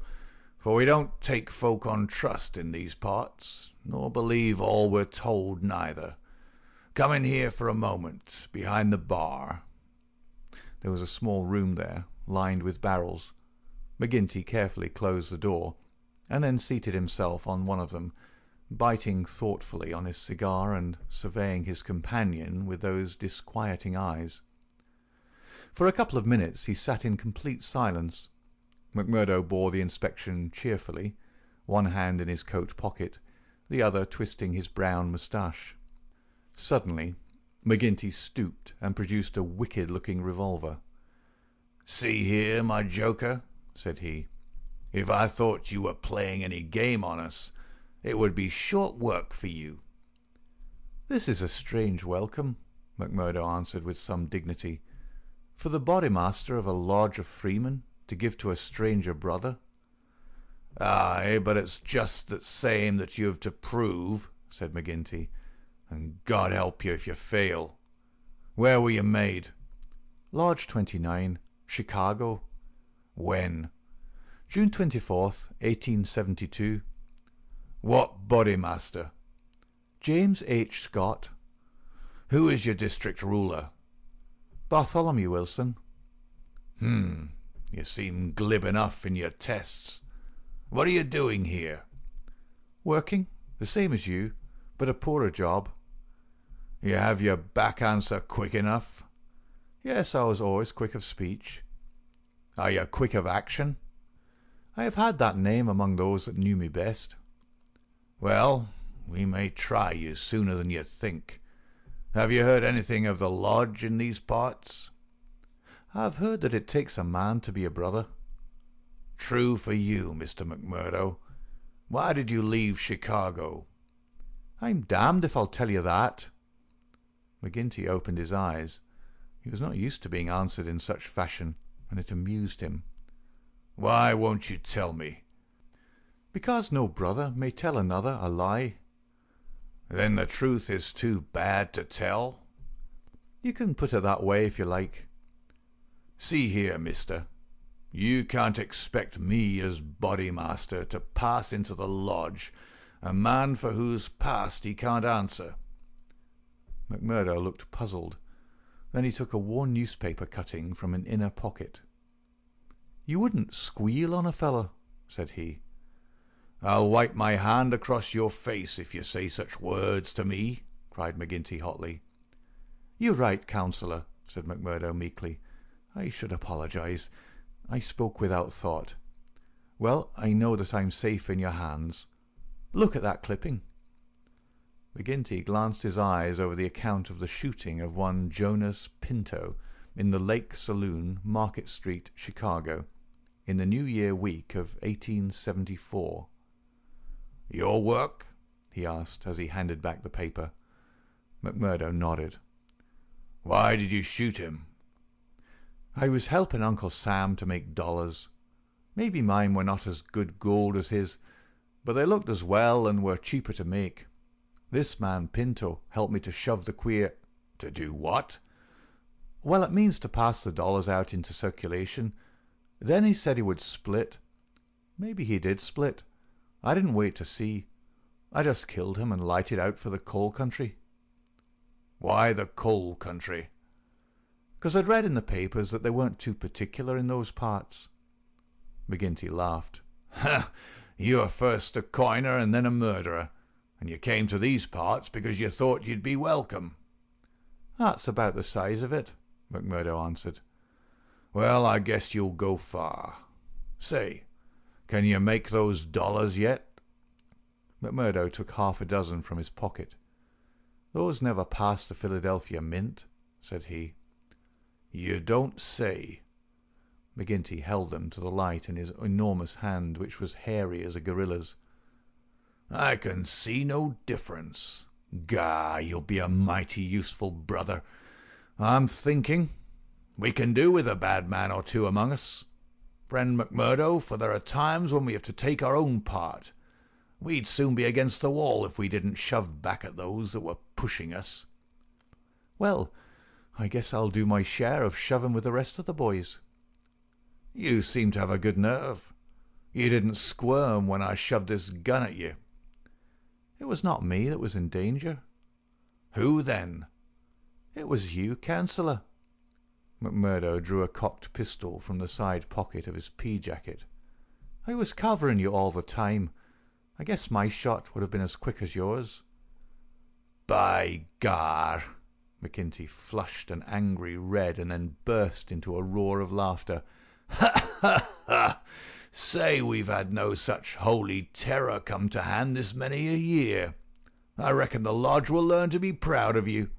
for we don't take folk on trust in these parts, nor believe all we're told neither. Come in here for a moment, behind the bar." There was a small room there, lined with barrels. McGinty carefully closed the door, and then seated himself on one of them, biting thoughtfully on his cigar and surveying his companion with those disquieting eyes. For a couple of minutes he sat in complete silence. McMurdo bore the inspection cheerfully, one hand in his coat pocket, the other twisting his brown moustache. Suddenly McGinty stooped and produced a wicked-looking revolver. "See here, my joker," said he. "If I thought you were playing any game on us, it would be short work for you." "This is a strange welcome," McMurdo answered with some dignity, "for the bodymaster of a lodge of freemen to give to a stranger brother." "Aye, but it's just the same that you've to prove," said McGinty, "and God help you if you fail. Where were you made?" "Lodge 29, Chicago." "When?" "June 24th, 1872. "What bodymaster?" "James H. Scott." "Who is your district ruler?" "Bartholomew Wilson." You seem glib enough in your tests. What are you doing here?" "Working, the same as you, but a poorer job." "You have your back answer quick enough?" "Yes, I was always quick of speech." "Are you quick of action?" "I have had that name among those that knew me best." "Well, we may try you sooner than you think. Have you heard anything of the lodge in these parts?" "I've heard that it takes a man to be a brother." "True for you, Mr. McMurdo. Why did you leave Chicago?" "I'm damned if I'll tell you that." McGinty opened his eyes. He was not used to being answered in such fashion, and it amused him. "Why won't you tell me?" "Because no brother may tell another a lie." "Then the truth is too bad to tell?" "You can put it that way if you like." "See here, mister. You can't expect me as bodymaster to pass into the lodge a man for whose past he can't answer." McMurdo looked puzzled. Then he took a worn newspaper cutting from an inner pocket. "You wouldn't squeal on a fellow," said he. "I'll wipe my hand across your face if you say such words to me," cried McGinty hotly. "You're right, Councillor," said McMurdo meekly. "I should apologize. I spoke without thought. Well, I know that I'm safe in your hands. Look at that clipping." McGinty glanced his eyes over the account of the shooting of one Jonas Pinto in the Lake Saloon, Market Street, Chicago, in the New Year week of 1874. "Your work?" he asked as he handed back the paper. McMurdo nodded. "Why did you shoot him?" "I was helping Uncle Sam to make dollars. Maybe mine were not as good gold as his, but they looked as well and were cheaper to make. This man Pinto helped me to shove the queer—" "To do what?" "Well, it means to pass the dollars out into circulation. Then he said he would split. Maybe he did split. I didn't wait to see. I just killed him and lighted out for the coal country." "Why the coal country?" "'Cause I'd read in the papers that they weren't too particular in those parts." McGinty laughed. "Ha! You were first a coiner and then a murderer, and you came to these parts because you thought you'd be welcome." "That's about the size of it," McMurdo answered. "Well, I guess you'll go far. Say, can you make those dollars yet?" McMurdo took half a dozen from his pocket. "Those never passed the Philadelphia Mint," said he. "You don't say." McGinty held them to the light in his enormous hand, which was hairy as a gorilla's. "I can see no difference. Gah, you'll be a mighty useful brother. I'm thinking we can do with a bad man or two among us, friend McMurdo, for there are times when we have to take our own part. We'd soon be against the wall if we didn't shove back at those that were pushing us." "Well, I guess I'll do my share of shoving with the rest of the boys." "You seem to have a good nerve. You didn't squirm when I shoved this gun at you." "It was not me that was in danger." "Who then?" "It was you, Councillor." McMurdo drew a cocked pistol from the side pocket of his pea-jacket. "I was covering you all the time. I guess my shot would have been as quick as yours." "By gar!" McGinty flushed an angry red and then burst into a roar of laughter. "Ha, ha, ha! Say, we've had no such holy terror come to hand this many a year. I reckon the lodge will learn to be proud of you.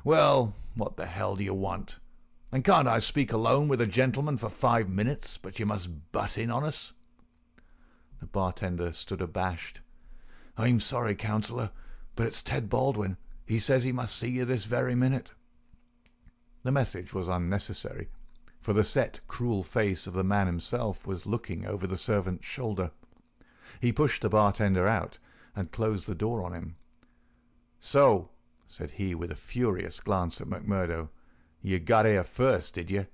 Well, what the hell do you want? And can't I speak alone with a gentleman for 5 minutes, but you must butt in on us?" The bartender stood abashed. "I'm sorry, Councillor, but it's Ted Baldwin. He says he must see you this very minute." The message was unnecessary, for the set, cruel face of the man himself was looking over the servant's shoulder. He pushed the bartender out and closed the door on him. "So," said he with a furious glance at McMurdo, "you got here first, did you?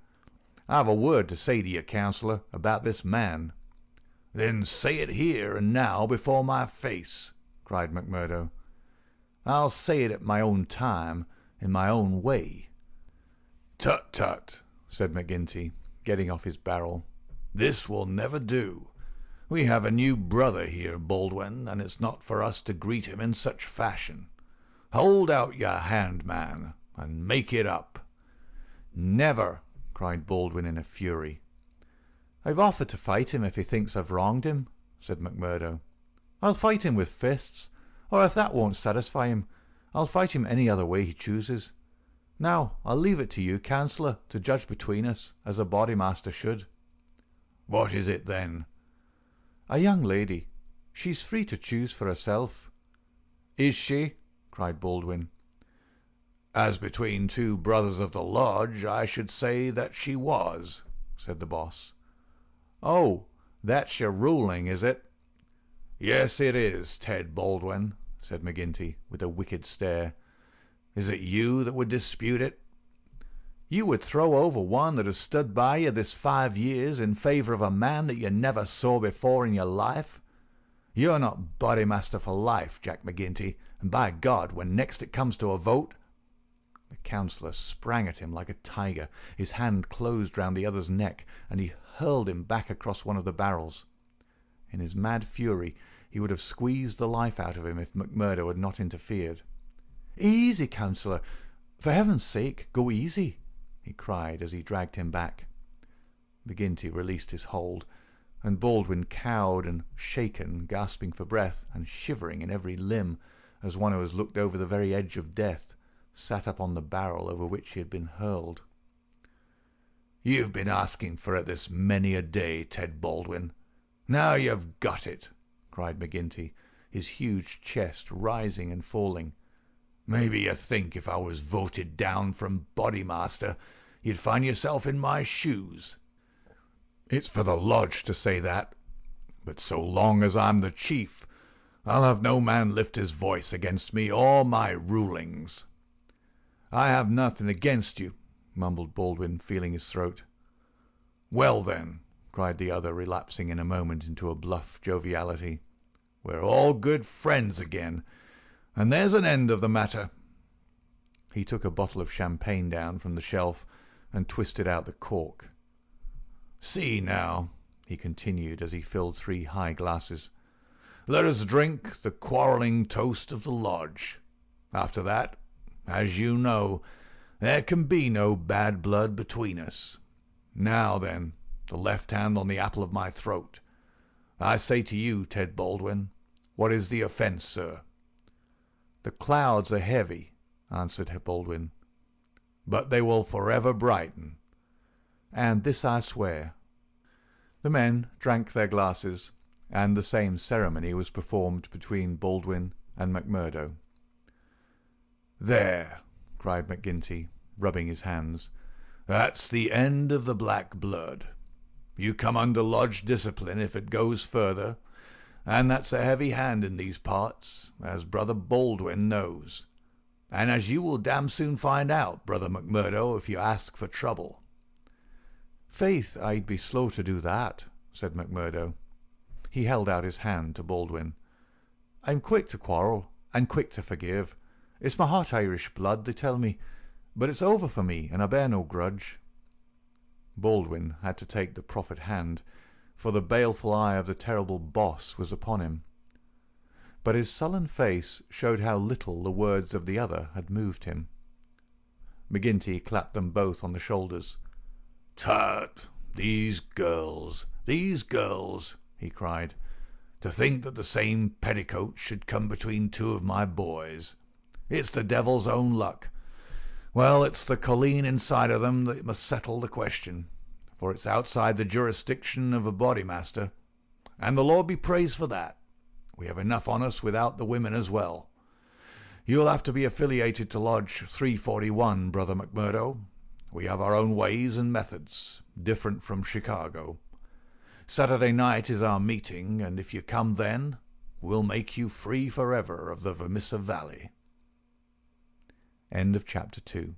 I've a word to say to you, Councillor, about this man." "Then say it here and now before my face," cried McMurdo. "I'll say it at my own time, in my own way." "Tut, tut," said McGinty, getting off his barrel. "This will never do. We have a new brother here, Baldwin, and it's not for us to greet him in such fashion. Hold out your hand, man, and make it up." "Never!" cried Baldwin in a fury. "I've offered to fight him if he thinks I've wronged him," said McMurdo. "I'll fight him with fists, or if that won't satisfy him, I'll fight him any other way he chooses. Now, I'll leave it to you, Councillor, to judge between us, as a bodymaster should." "What is it, then?" "A young lady. She's free to choose for herself." "Is she?" cried Baldwin. "As between two brothers of the lodge, I should say that she was," said the boss. "Oh, that's your ruling, is it?" "Yes, it is, Ted Baldwin," said McGinty, with a wicked stare. "Is it you that would dispute it?" "You would throw over one that has stood by you this 5 years in favour of a man that you never saw before in your life? You're not bodymaster for life, Jack McGinty, and by God, when next it comes to a vote—" The councillor sprang at him like a tiger. His hand closed round the other's neck, and he hurled him back across one of the barrels. In his mad fury he would have squeezed the life out of him if McMurdo had not interfered. "Easy, Councillor! For heaven's sake, go easy!" he cried as he dragged him back. McGinty released his hold, and Baldwin, cowed and shaken, gasping for breath and shivering in every limb as one who has looked over the very edge of death, sat up on the barrel over which he had been hurled. "You've been asking for it this many a day, Ted Baldwin. Now you've got it," cried McGinty, his huge chest rising and falling. "Maybe you think if I was voted down from Bodymaster, you'd find yourself in my shoes. It's for the lodge to say that, but so long as I'm the chief, I'll have no man lift his voice against me or my rulings." "I have nothing against you," mumbled Baldwin, feeling his throat. "Well, then," cried the other, relapsing in a moment into a bluff joviality, "we're all good friends again, and there's an end of the matter." He took a bottle of champagne down from the shelf and twisted out the cork. "See now," he continued as he filled 3 high glasses, "let us drink the quarrelling toast of the lodge. After that, as you know, there can be no bad blood between us. Now then, the left hand on the apple of my throat. I say to you, Ted Baldwin, what is the offence, sir?" "The clouds are heavy," answered Baldwin. "But they will forever brighten." "And this I swear." The men drank their glasses, and the same ceremony was performed between Baldwin and McMurdo. "There," cried McGinty, rubbing his hands, "that's the end of the black blood. You come under lodge discipline if it goes further, and that's a heavy hand in these parts, as Brother Baldwin knows, and as you will damn soon find out, Brother McMurdo, if you ask for trouble." "Faith, I'd be slow to do that," said McMurdo. He held out his hand to Baldwin. "I'm quick to quarrel, and quick to forgive. It's my hot Irish blood, they tell me, but it's over for me, and I bear no grudge." Baldwin had to take the proffered hand, for the baleful eye of the terrible boss was upon him. But his sullen face showed how little the words of the other had moved him. McGinty clapped them both on the shoulders. "Tut, these girls, he cried. "To think that the same petticoat should come between 2 of my boys. It's the devil's own luck. Well, it's the colleen inside of them that must settle the question, for it's outside the jurisdiction of a bodymaster, and the Lord be praised for that. We have enough on us without the women as well. You'll have to be affiliated to Lodge 341, Brother McMurdo. We have our own ways and methods, different from Chicago. Saturday night is our meeting, and if you come then, we'll make you free forever of the Vermissa Valley." End of chapter 2.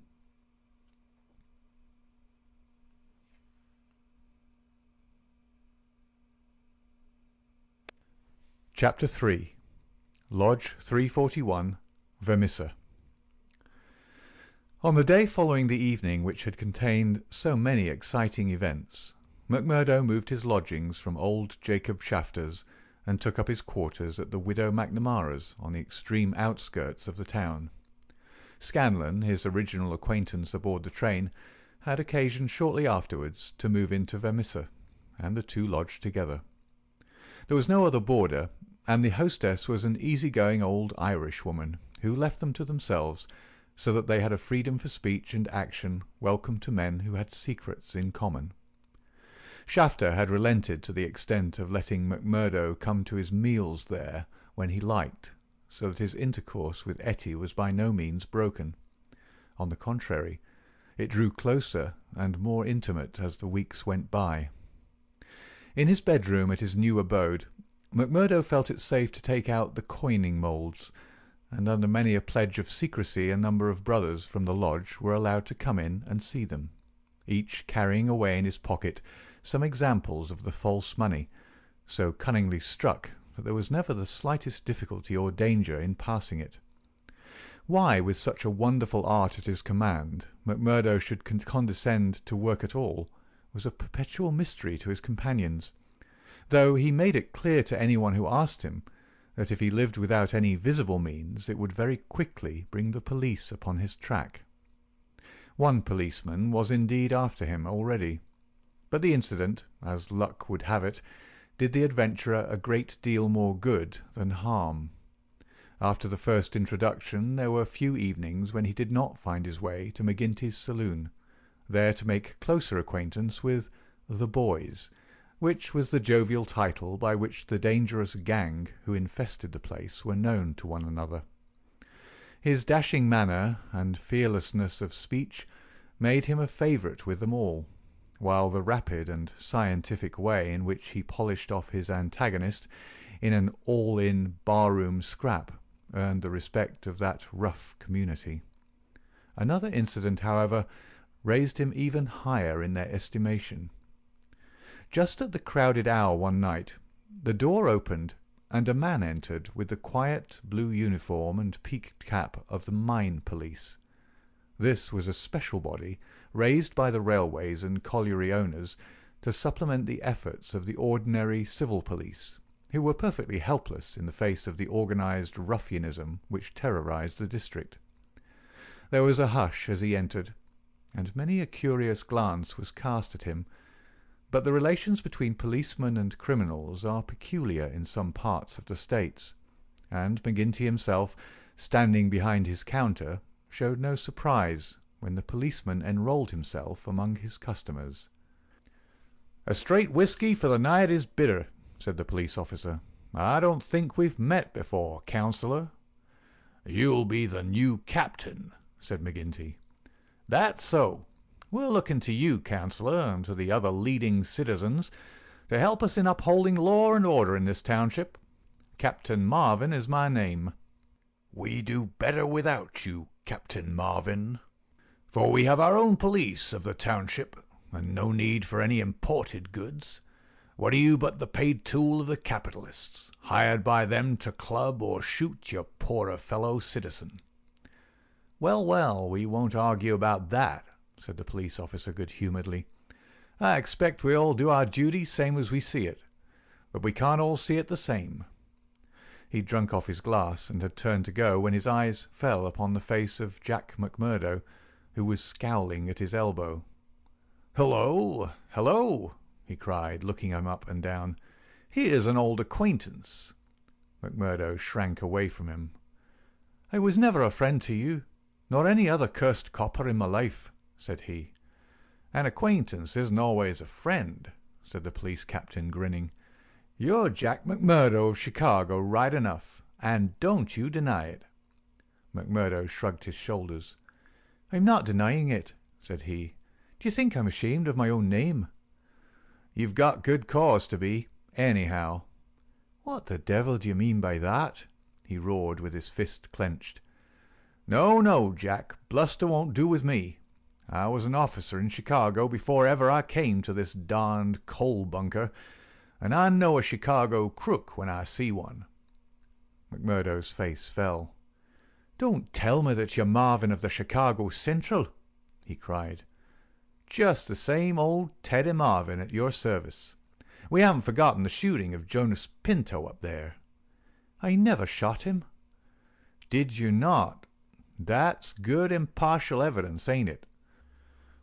Chapter 3. Lodge 341, Vermissa. On the day following the evening which had contained so many exciting events, McMurdo moved his lodgings from old Jacob Shafter's and took up his quarters at the widow McNamara's on the extreme outskirts of the town. Scanlon, his original acquaintance aboard the train, had occasion shortly afterwards to move into Vermissa, and the two lodged together. There was no other boarder, and the hostess was an easy-going old Irish woman, who left them to themselves, so that they had a freedom for speech and action welcome to men who had secrets in common. Shafter had relented to the extent of letting McMurdo come to his meals there when he liked, so that his intercourse with Etty was by no means broken. On the contrary, it drew closer and more intimate as the weeks went by. In his bedroom at his new abode, McMurdo felt it safe to take out the coining moulds, and under many a pledge of secrecy a number of brothers from the lodge were allowed to come in and see them, each carrying away in his pocket some examples of the false money, so cunningly struck that there was never the slightest difficulty or danger in passing it. Why, with such a wonderful art at his command, McMurdo should condescend to work at all was a perpetual mystery to his companions, though he made it clear to anyone who asked him that if he lived without any visible means it would very quickly bring the police upon his track. One policeman was indeed after him already, but the incident, as luck would have it, did the adventurer a great deal more good than harm. After the first introduction there were few evenings when he did not find his way to McGinty's saloon, there to make closer acquaintance with "the boys," which was the jovial title by which the dangerous gang who infested the place were known to one another. His dashing manner and fearlessness of speech made him a favourite with them all, while the rapid and scientific way in which he polished off his antagonist in an all-in bar-room scrap earned the respect of that rough community. Another incident, however, raised him even higher in their estimation. Just at the crowded hour one night, the door opened and a man entered with the quiet blue uniform and peaked cap of the mine police. This was a special body, raised by the railways and colliery owners to supplement the efforts of the ordinary civil police, who were perfectly helpless in the face of the organised ruffianism which terrorised the district. There was a hush as he entered, and many a curious glance was cast at him, but the relations between policemen and criminals are peculiar in some parts of the States, and McGinty himself, standing behind his counter, showed no surprise when the policeman enrolled himself among his customers. "A straight whisky for the night is bitter," said the police officer. "I don't think we've met before, councillor." "You'll be the new captain," said McGinty. "That's so. We're looking to you, councillor, and to the other leading citizens, to help us in upholding law and order in this township. Captain Marvin is my name." "We do better without you, Captain Marvin, for we have our own police of the township, and no need for any imported goods. What are you but the paid tool of the capitalists, hired by them to club or shoot your poorer fellow citizen?" "Well, well, we won't argue about that," said the police officer good-humouredly. "I expect we all do our duty same as we see it, but we can't all see it the same." He'd drunk off his glass and had turned to go when his eyes fell upon the face of Jack McMurdo, who was scowling at his elbow. "Hello, hello!" he cried, looking him up and down. "Here's an old acquaintance." McMurdo shrank away from him. "I was never a friend to you, nor any other cursed copper in my life," said he. "An acquaintance isn't always a friend," said the police captain, grinning. "You're Jack McMurdo of Chicago, right enough, and don't you deny it." McMurdo shrugged his shoulders. "I'm not denying it," said he. "Do you think I'm ashamed of my own name?" "You've got good cause to be, anyhow." "What the devil do you mean by that?" he roared with his fist clenched. "No, no, Jack, bluster won't do with me. I was an officer in Chicago before ever I came to this darned coal bunker, and I know a Chicago crook when I see one." McMurdo's face fell. "Don't tell me that you're Marvin of the Chicago Central," he cried. "Just the same old Teddy Marvin at your service. We haven't forgotten the shooting of Jonas Pinto up there." "I never shot him." "Did you not? That's good impartial evidence, ain't it?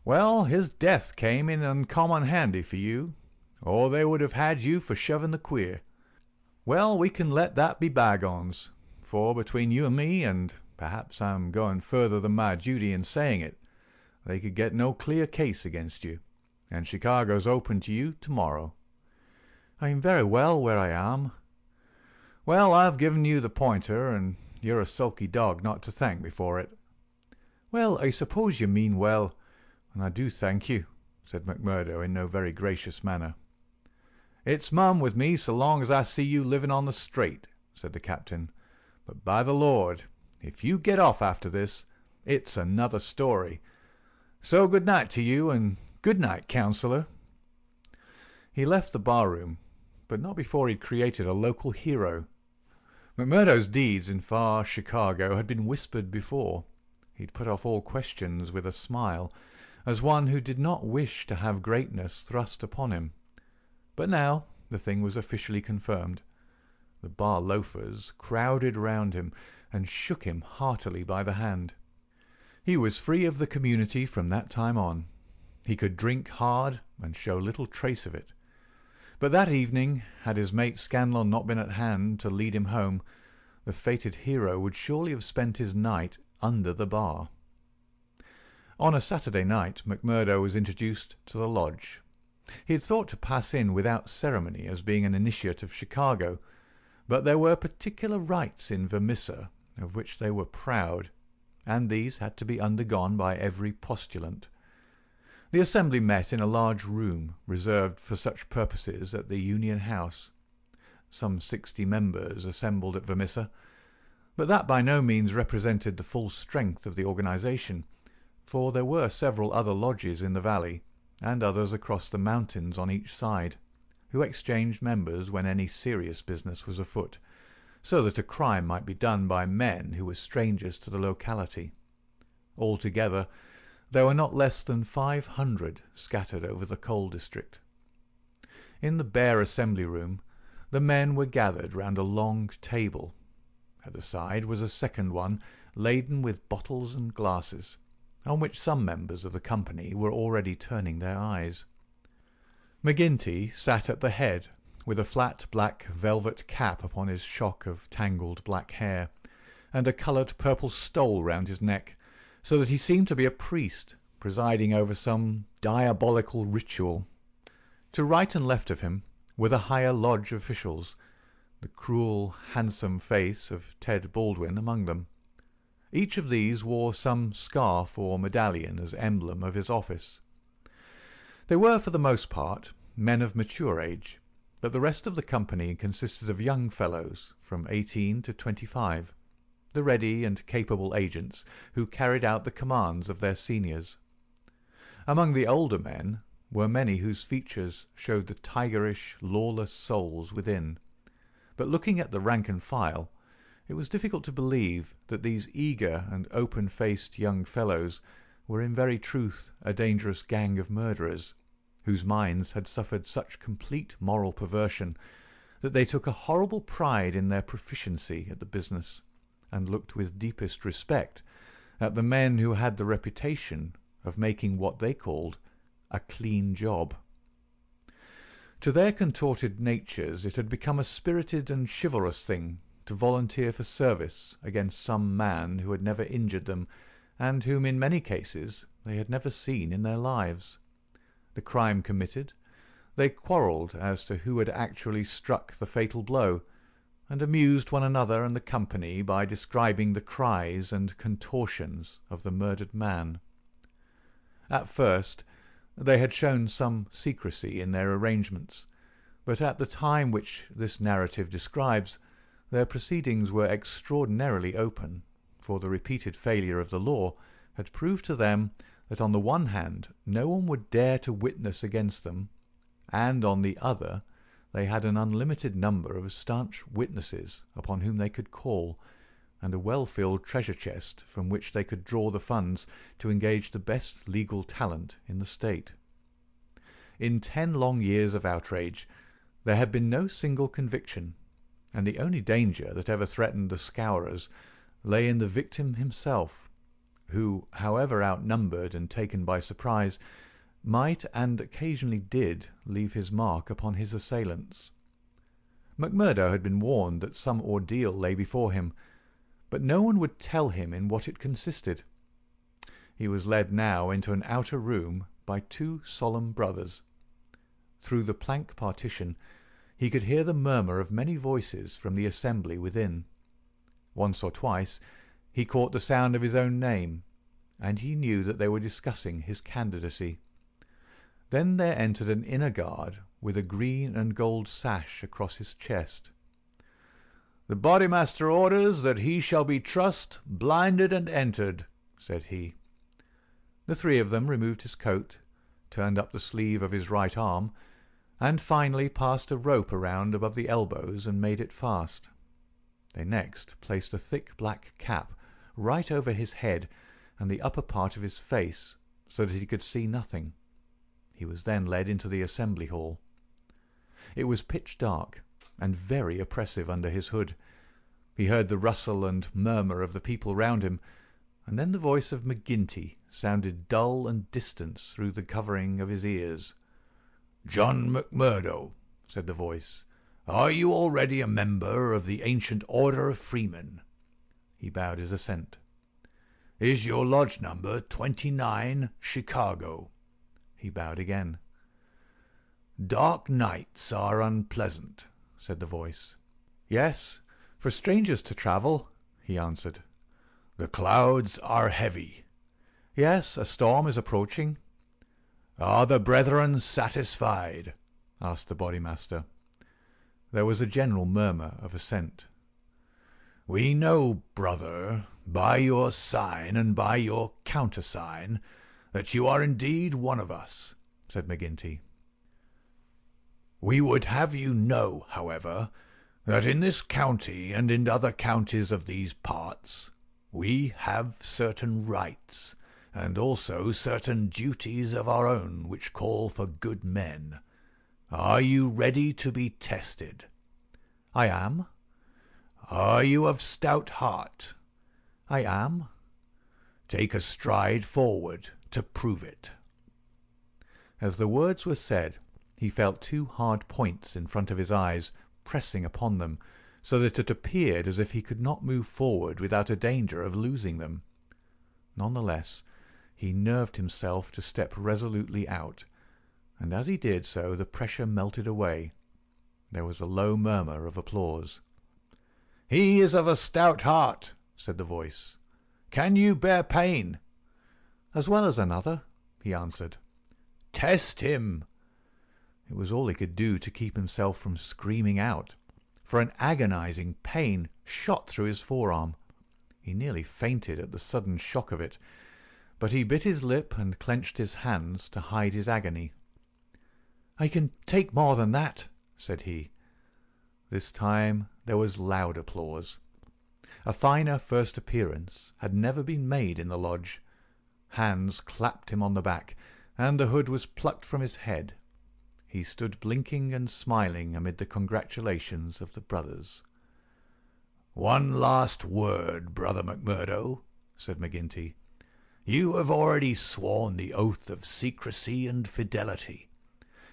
Well, his death came in uncommon handy for you, or they would have had you for shoving the queer. Well, we can let that be bygones, for between you and me, and perhaps I'm going further than my duty in saying it, they could get no clear case against you, and Chicago's open to you tomorrow." "I'm very well where I am." "Well, I've given you the pointer, and you're a sulky dog not to thank me for it." "Well, I suppose you mean well, and I do thank you," said McMurdo in no very gracious manner. "It's mum with me so long as I see you living on the straight," said the captain. "But by the Lord, if you get off after this, it's another story. So good night to you, and good night, councillor." He left the bar-room, but not before he'd created a local hero. McMurdo's deeds in far Chicago had been whispered before. He'd put off all questions with a smile, as one who did not wish to have greatness thrust upon him. But now the thing was officially confirmed. The bar loafers crowded round him and shook him heartily by the hand. He was free of the community from that time on. He could drink hard and show little trace of it. But that evening, had his mate Scanlon not been at hand to lead him home, the fated hero would surely have spent his night under the bar. On a Saturday night, McMurdo was introduced to the lodge. He had thought to pass in without ceremony, as being an initiate of Chicago, but there were particular rites in Vermissa of which they were proud, and these had to be undergone by every postulant. The assembly met in a large room reserved for such purposes at the Union House. Some 60 members assembled at Vermissa, but that by no means represented the full strength of the organisation, for there were several other lodges in the valley, and others across the mountains on each side, who exchanged members when any serious business was afoot, so that a crime might be done by men who were strangers to the locality. Altogether, there were not less than 500 scattered over the coal district. In the bare assembly room, the men were gathered round a long table. At the side was a second one, laden with bottles and glasses, on which some members of the company were already turning their eyes. McGinty sat at the head, with a flat black velvet cap upon his shock of tangled black hair, and a coloured purple stole round his neck, so that he seemed to be a priest presiding over some diabolical ritual. To right and left of him were the higher lodge officials, the cruel, handsome face of Ted Baldwin among them. Each of these wore some scarf or medallion as emblem of his office. They were, for the most part, men of mature age, but the rest of the company consisted of young fellows from 18 to 25, the ready and capable agents who carried out the commands of their seniors. Among the older men were many whose features showed the tigerish, lawless souls within, but looking at the rank and file, it was difficult to believe that these eager and open-faced young fellows were in very truth a dangerous gang of murderers, whose minds had suffered such complete moral perversion that they took a horrible pride in their proficiency at the business, and looked with deepest respect at the men who had the reputation of making what they called a clean job. To their contorted natures it had become a spirited and chivalrous thing to volunteer for service against some man who had never injured them, and whom in many cases they had never seen in their lives. The crime committed, they quarrelled as to who had actually struck the fatal blow, and amused one another and the company by describing the cries and contortions of the murdered man. At first they had shown some secrecy in their arrangements, but at the time which this narrative describes, their proceedings were extraordinarily open, for the repeated failure of the law had proved to them that on the one hand no one would dare to witness against them, and on the other they had an unlimited number of staunch witnesses upon whom they could call, and a well-filled treasure chest from which they could draw the funds to engage the best legal talent in the state. In 10 long years of outrage there had been no single conviction, and the only danger that ever threatened the scourers lay in the victim himself, who, however outnumbered and taken by surprise, might and occasionally did leave his mark upon his assailants. McMurdo had been warned that some ordeal lay before him, but no one would tell him in what it consisted. He was led now into an outer room by 2 solemn brothers. Through the plank partition he could hear the murmur of many voices from the assembly within. Once or twice he caught the sound of his own name, and he knew that they were discussing his candidacy. Then there entered an inner guard with a green and gold sash across his chest. "The bodymaster orders that he shall be trussed, blinded, and entered," said he. The 3 of them removed his coat, turned up the sleeve of his right arm, and finally passed a rope around above the elbows and made it fast. They next placed a thick black cap right over his head and the upper part of his face, so that he could see nothing. He was then led into the assembly hall. It was pitch dark and very oppressive under his hood. He heard the rustle and murmur of the people round him, and then the voice of McGinty sounded dull and distant through the covering of his ears. "John McMurdo," said the voice. "Are you already a member of the ancient order of freemen?" He bowed his assent. "Is your lodge number 29, Chicago?" He bowed again. "Dark nights are unpleasant," said the voice. "Yes, for strangers to travel," he answered. "The clouds are heavy." "Yes, a storm is approaching." "Are the brethren satisfied?" asked the bodymaster. There was a general murmur of assent. "We know, brother, by your sign and by your countersign, that you are indeed one of us," said McGinty. "We would have you know, however, that in this county and in other counties of these parts, we have certain rights, and also certain duties of our own which call for good men. Are you ready to be tested?" "I am." "Are you of stout heart?" "I am." "Take a stride forward to prove it." As the words were said, he felt two hard points in front of his eyes, pressing upon them, so that it appeared as if he could not move forward without a danger of losing them. None the less, he nerved himself to step resolutely out, and as he did so the pressure melted away. There was a low murmur of applause. "He is of a stout heart," said the voice. "Can you bear pain?" "As well as another," he answered. "Test him." It was all he could do to keep himself from screaming out, for an agonizing pain shot through his forearm. He nearly fainted at the sudden shock of it, but he bit his lip and clenched his hands to hide his agony. "I can take more than that," said he. This time there was loud applause. A finer first appearance had never been made in the lodge. Hands clapped him on the back, and the hood was plucked from his head. He stood blinking and smiling amid the congratulations of the brothers. "One last word, Brother McMurdo," said McGinty. "You have already sworn the oath of secrecy and fidelity,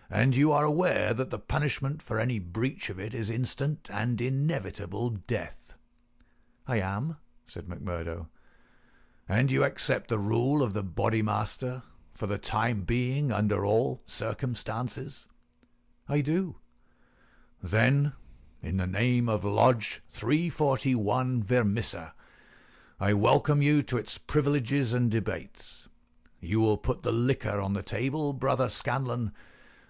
and you are aware that the punishment for any breach of it is instant and inevitable death." "I am," said McMurdo. "And you accept the rule of the bodymaster, for the time being, under all circumstances?" "I do." "Then, in the name of Lodge 341 Vermissa, I welcome you to its privileges and debates. You will put the liquor on the table, Brother Scanlon,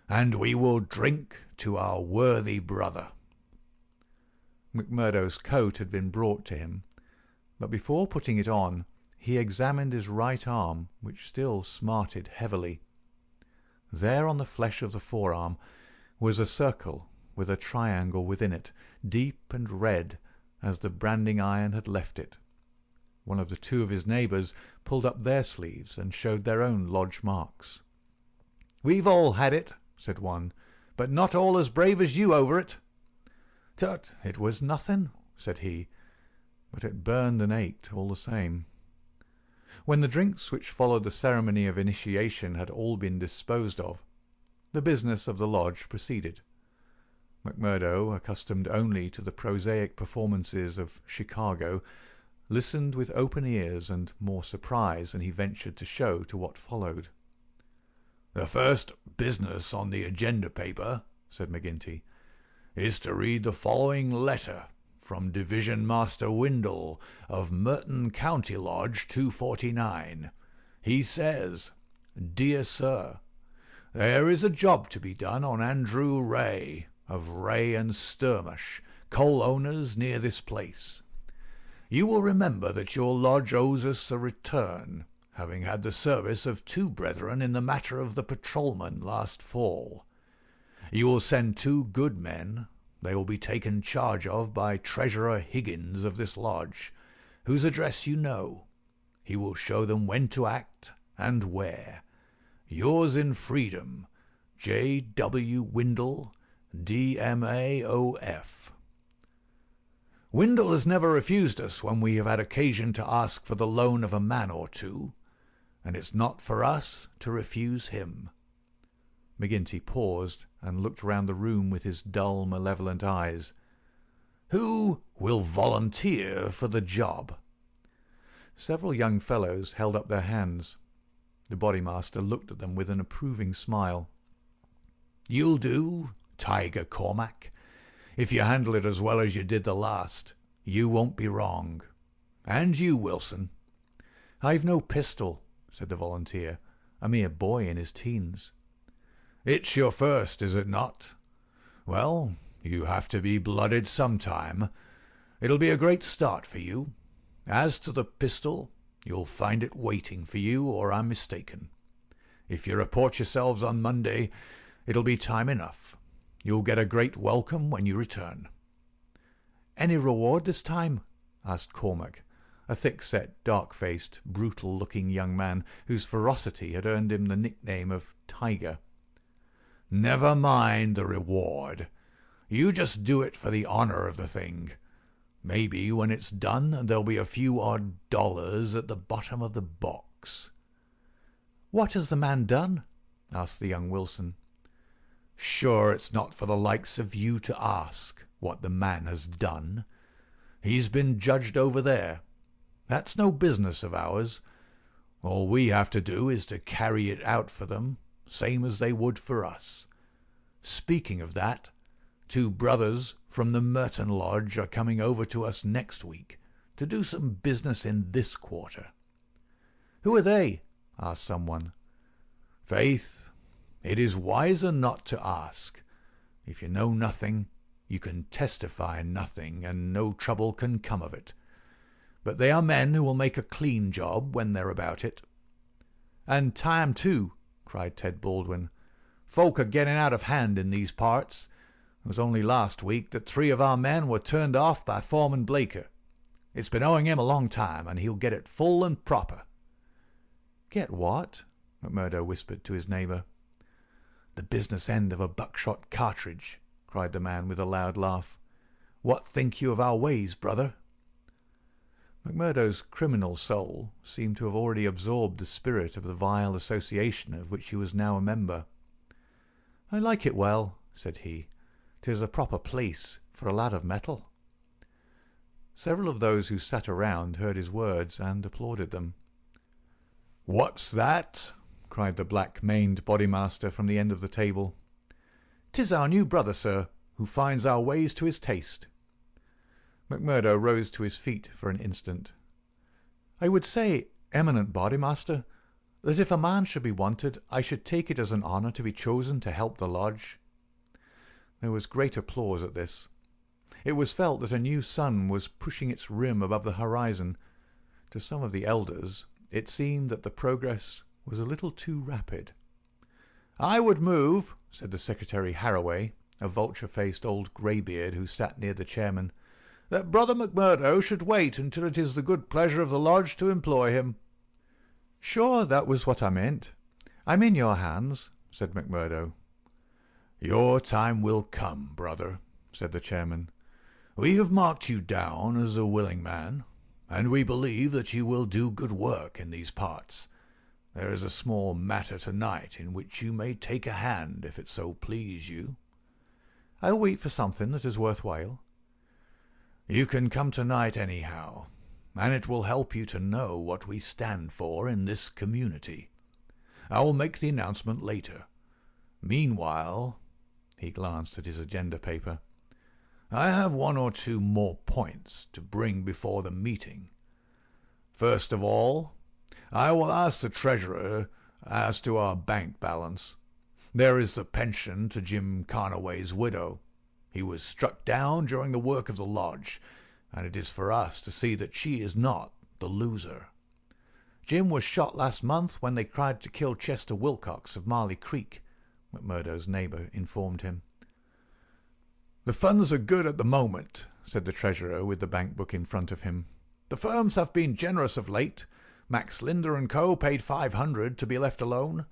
and we will drink to our worthy brother." McMurdo's coat had been brought to him, but before putting it on he examined his right arm, which still smarted heavily. There on the flesh of the forearm was a circle with a triangle within it, deep and red as the branding iron had left it. One of the two of his neighbours pulled up their sleeves and showed their own lodge marks. "We've all had it," said one, "but not all as brave as you over it." "Tut, it was nothing," said he, but it burned and ached all the same. When the drinks which followed the ceremony of initiation had all been disposed of, the business of the lodge proceeded. McMurdo, accustomed only to the prosaic performances of Chicago, listened with open ears and more surprise than he ventured to show to what followed. "The first business on the agenda paper," said McGinty, "is to read the following letter from Division Master Windle of Merton County Lodge 249. He says, 'Dear Sir, there is a job to be done on Andrew Ray, of Ray and Sturmish, coal owners near this place. You will remember that your lodge owes us a return, having had the service of two brethren in the matter of the patrolman last fall. You will send 2 good men. They will be taken charge of by Treasurer Higgins of this lodge, whose address you know. He will show them when to act and where. Yours in freedom, J. W. Windle, D.M.A.O.F. Windle has never refused us when we have had occasion to ask for the loan of a man or two, and it's not for us to refuse him." McGinty paused and looked round the room with his dull, malevolent eyes. "Who will volunteer for the job?" Several young fellows held up their hands. The Bodymaster looked at them with an approving smile. "You'll do, Tiger Cormac. If you handle it as well as you did the last, you won't be wrong. And you, Wilson." "I've no pistol," said the volunteer, a mere boy in his teens. "It's your first, is it not? Well, you have to be blooded sometime. It'll be a great start for you. As to the pistol, you'll find it waiting for you, or I'm mistaken. If you report yourselves on Monday, it'll be time enough. You'll get a great welcome when you return." "Any reward this time?" asked Cormac, a thick-set, dark-faced, brutal-looking young man whose ferocity had earned him the nickname of Tiger. "Never mind the reward. You just do it for the honour of the thing. Maybe when it's done there'll be a few odd dollars at the bottom of the box." "What has the man done?" asked the young Wilson. "Sure it's not for the likes of you to ask what the man has done. He's been judged over there. That's no business of ours. All we have to do is to carry it out for them, same as they would for us. Speaking of that, 2 brothers from the Merton Lodge are coming over to us next week to do some business in this quarter." "Who are they?" asked someone. "Faith, it is wiser not to ask. If you know nothing, you can testify nothing, and no trouble can come of it. But they are men who will make a clean job when they're about it." "And time, too," cried Ted Baldwin. "Folk are getting out of hand in these parts. It was only last week that 3 of our men were turned off by Foreman Blaker. It's been owing him a long time, and he'll get it full and proper." "Get what?" McMurdo whispered to his neighbour. "The business end of a buckshot cartridge," cried the man with a loud laugh. "What think you of our ways, brother?" McMurdo's criminal soul seemed to have already absorbed the spirit of the vile association of which he was now a member. "I like it well," said he. "'Tis a proper place for a lad of metal." Several of those who sat around heard his words and applauded them. "What's that?" cried the black-maned Bodymaster from the end of the table. "'Tis our new brother, sir, who finds our ways to his taste." McMurdo rose to his feet for an instant. "I would say, eminent Bodymaster, that if a man should be wanted, I should take it as an honour to be chosen to help the lodge." There was great applause at this. It was felt that a new sun was pushing its rim above the horizon. To some of the elders it seemed that the progress was a little too rapid. "I would move," said the Secretary Harraway, a vulture-faced old greybeard who sat near the chairman, "that Brother McMurdo should wait until it is the good pleasure of the lodge to employ him." "Sure, that was what I meant. I'm in your hands," said McMurdo. "Your time will come, brother," said the chairman. "We have marked you down as a willing man, and we believe that you will do good work in these parts. There is a small matter tonight in which you may take a hand, if it so please you." "I'll wait for something that is worthwhile." "You can come tonight anyhow, and it will help you to know what we stand for in this community. I will make the announcement later. Meanwhile," he glanced at his agenda paper, "I have 1 or 2 more points to bring before the meeting. First of all, I will ask the treasurer as to our bank balance. There is the pension to Jim Carnaway's widow. He was struck down during the work of the lodge, and it is for us to see that she is not the loser. Jim was shot last month when they tried to kill Chester Wilcox of Marley Creek," McMurdo's neighbour informed him. "The funds are good at the moment," said the treasurer with the bank book in front of him. "The firms have been generous of late. Max Linder and Co. paid $500 to be left alone.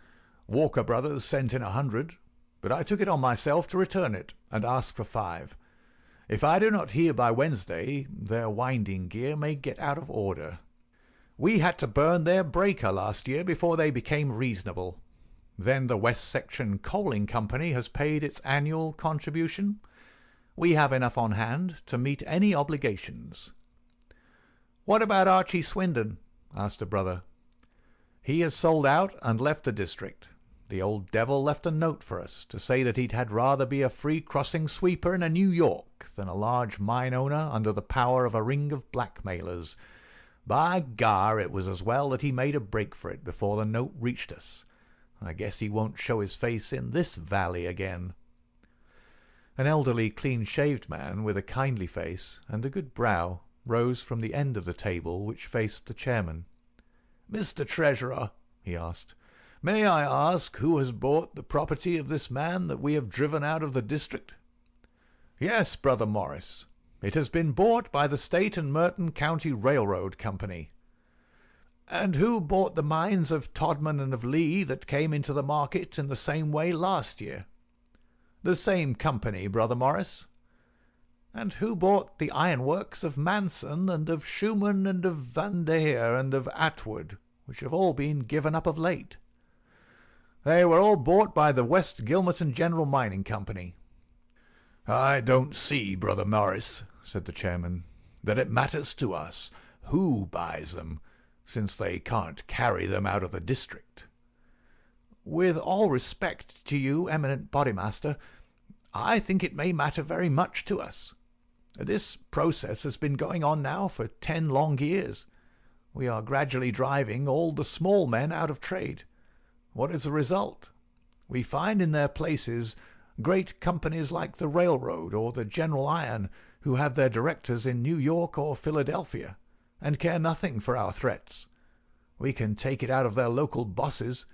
Walker Brothers sent in $100, but I took it on myself to return it and ask for $5. If I do not hear by Wednesday, their winding gear may get out of order. We had to burn their breaker last year before they became reasonable." Then the West Section Coaling Company has paid its annual contribution. We have enough on hand to meet any obligations." "What about Archie Swindon?" asked a brother. "He has sold out and left the district. The old devil left a note for us to say that he'd had rather be a free crossing sweeper in a New York than a large mine owner under the power of a ring of blackmailers. By gar, it was as well that he made a break for it before the note reached us. I guess he won't show his face in this valley again." An elderly, clean-shaved man with a kindly face and a good brow rose from the end of the table which faced the chairman. "Mr. Treasurer," he asked, "may I ask who has bought the property of this man that we have driven out of the district?" "Yes, Brother Morris. It has been bought by the State and Merton County Railroad Company." "And who bought the mines of Todman and of Lee that came into the market in the same way last year?" "The same company, Brother Morris." "And who bought the ironworks of Manson and of Schumann and of Vandayer and of Atwood, which have all been given up of late?" "They were all bought by the West Gilmerton General Mining Company." "I don't see, Brother Morris," said the chairman, "that it matters to us who buys them, since they can't carry them out of the district." "With all respect to you, eminent Bodymaster, I think it may matter very much to us. This process has been going on now for 10 long years. We are gradually driving all the small men out of trade. What is the result? We find in their places great companies like the railroad or the General Iron, who have their directors in New York or Philadelphia, and care nothing for our threats. We can take it out of their local bosses,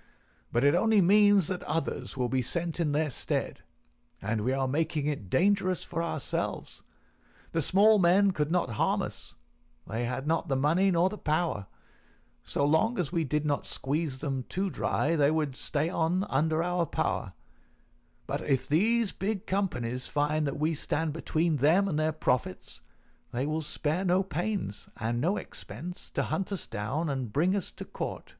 but it only means that others will be sent in their stead, and we are making it dangerous for ourselves. The small men could not harm us. They had not the money nor the power. So long as we did not squeeze them too dry, they would stay on under our power. But if these big companies find that we stand between them and their profits, they will spare no pains and no expense to hunt us down and bring us to court."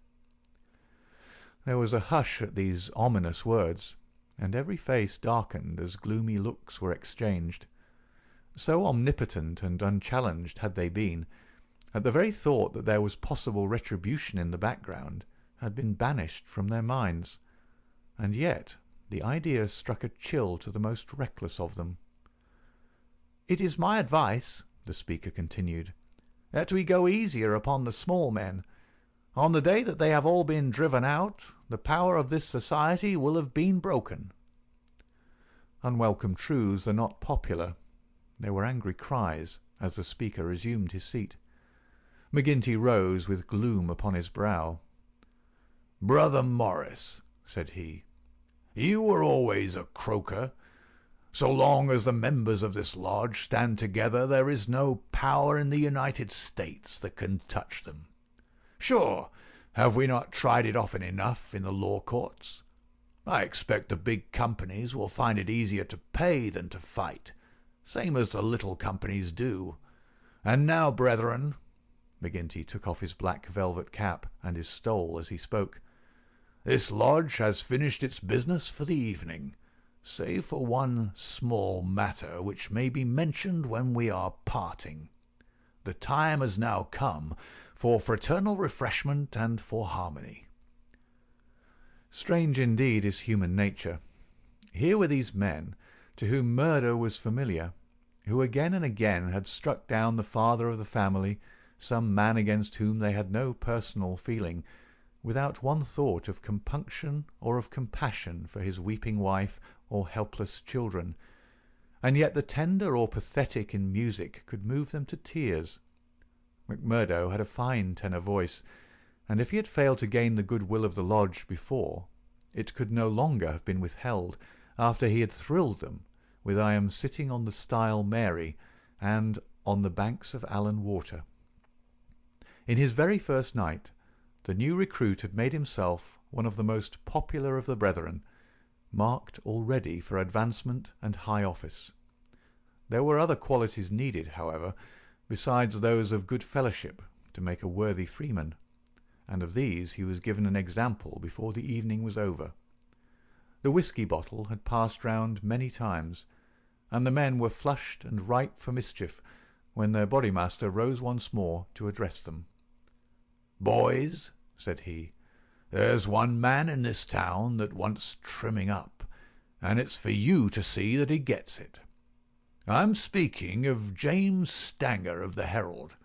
There was a hush at these ominous words, and every face darkened as gloomy looks were exchanged. So omnipotent and unchallenged had they been, that the very thought that there was possible retribution in the background had been banished from their minds, and yet the idea struck a chill to the most reckless of them. "It is my advice," the speaker continued, "that we go easier upon the small men. On the day that they have all been driven out, the power of this society will have been broken." Unwelcome truths are not popular. There were angry cries as the speaker resumed his seat. McGinty rose with gloom upon his brow. "Brother Morris," said he, "you were always a croaker. So long as the members of this lodge stand together, there is no power in the United States that can touch them. Sure, have we not tried it often enough in the law courts? I expect the big companies will find it easier to pay than to fight, same as the little companies do. And now, brethren," McGinty took off his black velvet cap and his stole as he spoke, "this lodge has finished its business for the evening, save for one small matter which may be mentioned when we are parting. The time has now come for fraternal refreshment and for harmony." Strange indeed is human nature. Here were these men, to whom murder was familiar, who again and again had struck down the father of the family, some man against whom they had no personal feeling, without one thought of compunction or of compassion for his weeping wife or helpless children, and yet the tender or pathetic in music could move them to tears. McMurdo had a fine tenor voice, and if he had failed to gain the goodwill of the lodge before, it could no longer have been withheld after he had thrilled them with "I am sitting on the stile Mary" and "On the banks of Allan Water." In his very first night the new recruit had made himself one of the most popular of the brethren, marked already for advancement and high office. There were other qualities needed, however, besides those of good fellowship, to make a worthy freeman, and of these he was given an example before the evening was over. The whisky bottle had passed round many times, and the men were flushed and ripe for mischief when their bodymaster rose once more to address them. "Boys," said he, "there's one man in this town that wants trimming up, and it's for you to see that he gets it. I'm speaking of James Stanger of the Herald.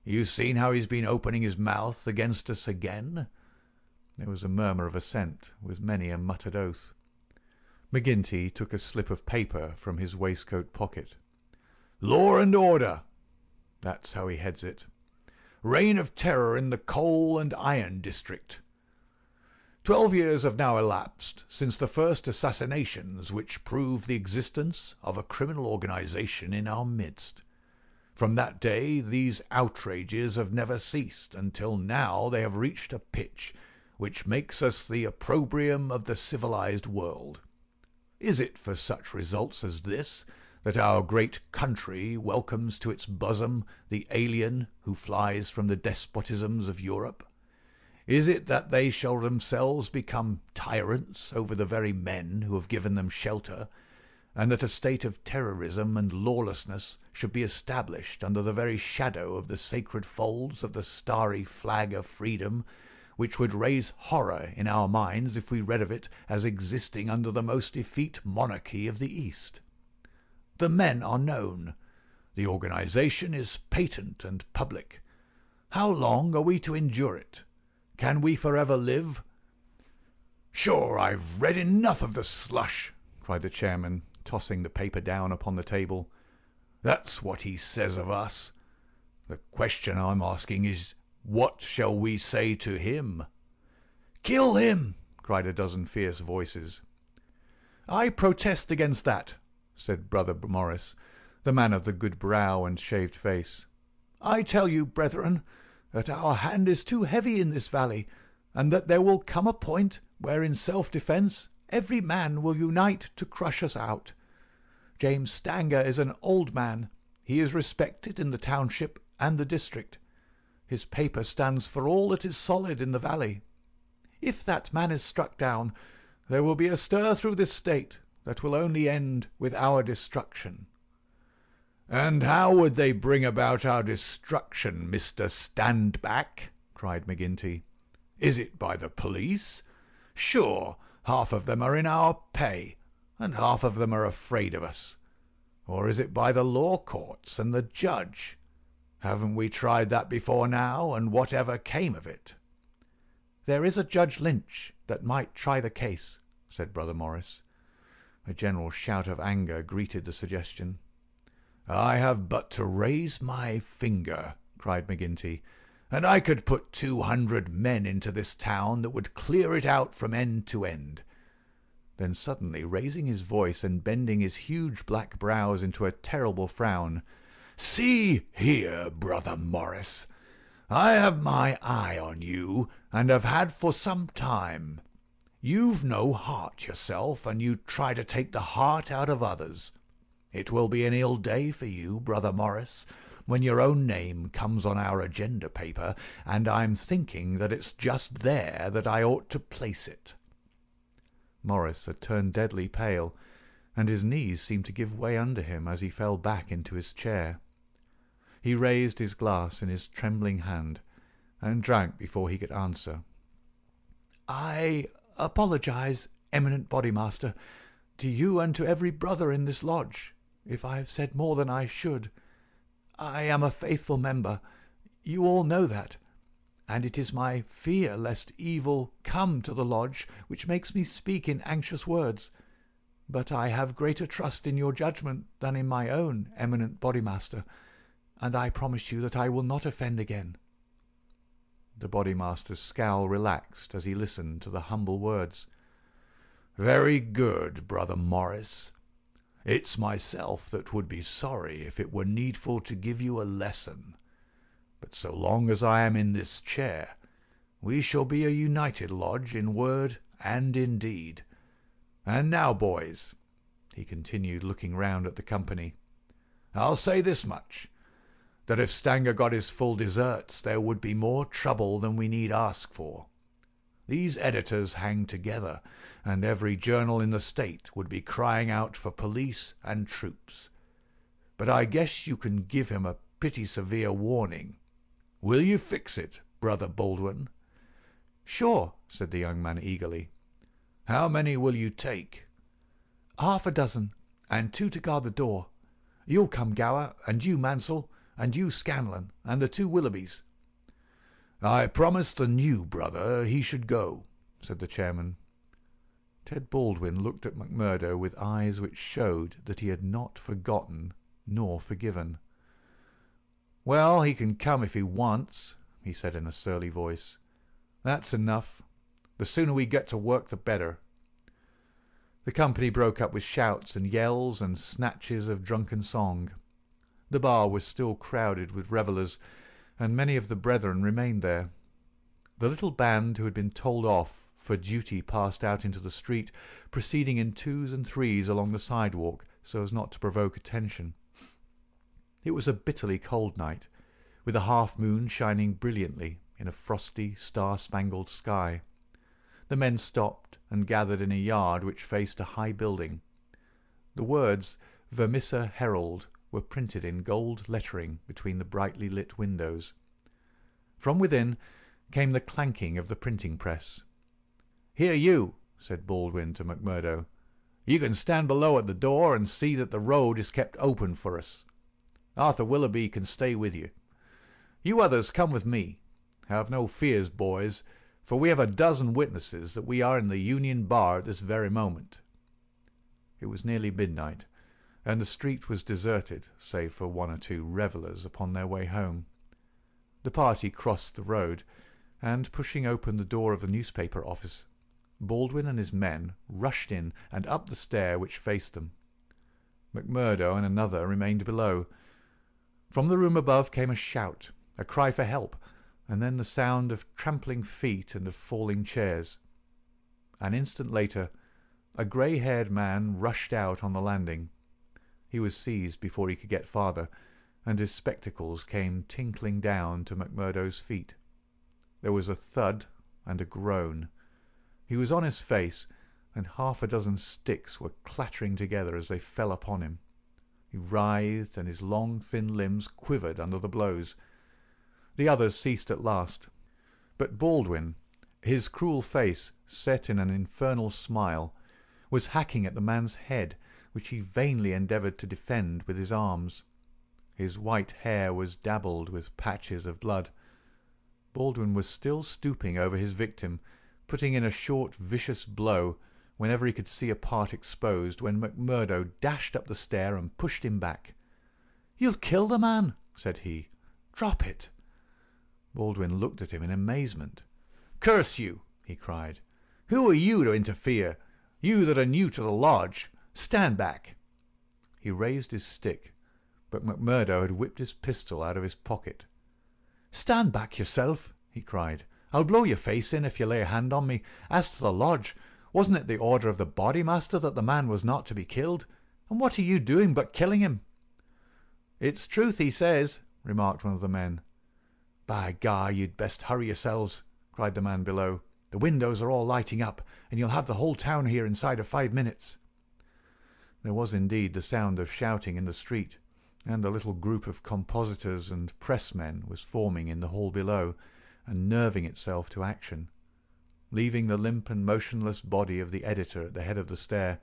You've seen how he's been opening his mouth against us again?" There was a murmur of assent, with many a muttered oath. McGinty took a slip of paper from his waistcoat pocket. "Law and order. That's how he heads it. Reign of terror in the coal and iron district. 12 years have now elapsed since the first assassinations which proved the existence of a criminal organization in our midst. From that day these outrages have never ceased, until now they have reached a pitch which makes us the opprobrium of the civilized world. Is it for such results as this that our great country welcomes to its bosom the alien who flies from the despotisms of Europe? Is it that they shall themselves become tyrants over the very men who have given them shelter, and that a state of terrorism and lawlessness should be established under the very shadow of the sacred folds of the starry flag of freedom, which would raise horror in our minds if we read of it as existing under the most effete monarchy of the East? The men are known. The organization is patent and public. How long are we to endure it? Can we forever live?" "Sure, I've read enough of the slush," cried the chairman, tossing the paper down upon the table. "That's what he says of us. The question I'm asking is, what shall we say to him?" "Kill him!" cried a dozen fierce voices. "I protest against that," said Brother Morris, the man of the good brow and shaved face. "I tell you, brethren, that our hand is too heavy in this valley, and that there will come a point where in self-defence every man will unite to crush us out. James Stanger is an old man. He is respected in the township and the district. His paper stands for all that is solid in the valley. If that man is struck down, there will be a stir through this state that will only end with our destruction." "And how would they bring about our destruction, Mr. Standback?" cried McGinty. "Is it by the police? Sure, half of them are in our pay, and half of them are afraid of us. Or is it by the law courts and the judge? Haven't we tried that before now, and whatever came of it?" "There is a Judge Lynch that might try the case," said Brother Morris. A general shout of anger greeted the suggestion. "I have but to raise my finger," cried McGinty, "and I could put 200 men into this town that would clear it out from end to end." Then suddenly raising his voice and bending his huge black brows into a terrible frown, "See here, Brother Morris, I have my eye on you, and have had for some time. You've no heart yourself, and you try to take the heart out of others. It will be an ill day for you, Brother Morris, when your own name comes on our agenda paper, and I'm thinking that it's just there that I ought to place it." Morris had turned deadly pale, and his knees seemed to give way under him as he fell back into his chair. He raised his glass in his trembling hand, and drank before he could answer. "I apologize, eminent bodymaster, to you and to every brother in this lodge, if I have said more than I should. I am a faithful member. You all know that. And it is my fear lest evil come to the lodge which makes me speak in anxious words. But I have greater trust in your judgment than in my own, eminent bodymaster, and I promise you that I will not offend again." The bodymaster's scowl relaxed as he listened to the humble words. "Very good, Brother Morris. It's myself that would be sorry if it were needful to give you a lesson. But so long as I am in this chair, we shall be a united lodge in word and in deed. And now, boys," he continued, looking round at the company, "I'll say this much, that if Stanger got his full deserts there would be more trouble than we need ask for. These editors hang together, and every journal in the state would be crying out for police and troops. But I guess you can give him a pretty severe warning. Will you fix it, Brother Baldwin?" "Sure," said the young man eagerly. "How many will you take?" "Half a dozen, and 2 to guard the door. You'll come, Gower, and you, Mansell, and you, Scanlon, and the 2 Willoughbys." "I promised the new brother he should go," said the chairman. Ted Baldwin looked at McMurdo with eyes which showed that he had not forgotten nor forgiven. "Well, he can come if he wants," he said in a surly voice. "That's enough. The sooner we get to work the better." The company broke up with shouts and yells and snatches of drunken song. The bar was still crowded with revellers, and many of the brethren remained there. The little band who had been told off for duty passed out into the street, proceeding in 2s and 3s along the sidewalk so as not to provoke attention. It was a bitterly cold night, with a half-moon shining brilliantly in a frosty, star-spangled sky. The men stopped and gathered in a yard which faced a high building. The words "Vermissa Herald" were printed in gold lettering between the brightly lit windows. From within came the clanking of the printing press. "Here you," said Baldwin to McMurdo. "You can stand below at the door and see that the road is kept open for us. Arthur Willoughby can stay with you. You others come with me. Have no fears, boys, for we have a dozen witnesses that we are in the Union Bar at this very moment." It was nearly midnight, and the street was deserted save for 1 or 2 revellers upon their way home. The party crossed the road, and, pushing open the door of the newspaper office, Baldwin and his men rushed in and up the stair which faced them. McMurdo and another remained below. From the room above came a shout, a cry for help, and then the sound of trampling feet and of falling chairs. An instant later, a grey-haired man rushed out on the landing. He was seized before he could get farther, and his spectacles came tinkling down to McMurdo's feet. There was a thud and a groan. He was on his face, and half a dozen sticks were clattering together as they fell upon him. He writhed, and his long, thin limbs quivered under the blows. The others ceased at last, but Baldwin, his cruel face set in an infernal smile, was hacking at the man's head, which he vainly endeavoured to defend with his arms. His white hair was dabbled with patches of blood. Baldwin was still stooping over his victim, putting in a short, vicious blow whenever he could see a part exposed, when McMurdo dashed up the stair and pushed him back. "You'll kill the man," said he. "Drop it." Baldwin looked at him in amazement. "Curse you!" he cried. "Who are you to interfere? You that are new to the lodge. Stand back." He raised his stick, but McMurdo had whipped his pistol out of his pocket. "Stand back yourself," he cried. "I'll blow your face in if you lay a hand on me. As to the lodge, wasn't it the order of the bodymaster that the man was not to be killed? And what are you doing but killing him?" "It's truth he says," remarked one of the men. "By gar, you'd best hurry yourselves," cried the man below. "The windows are all lighting up, and you'll have the whole town here inside of 5 minutes." There was indeed the sound of shouting in the street, and a little group of compositors and pressmen was forming in the hall below, and nerving itself to action. Leaving the limp and motionless body of the editor at the head of the stair,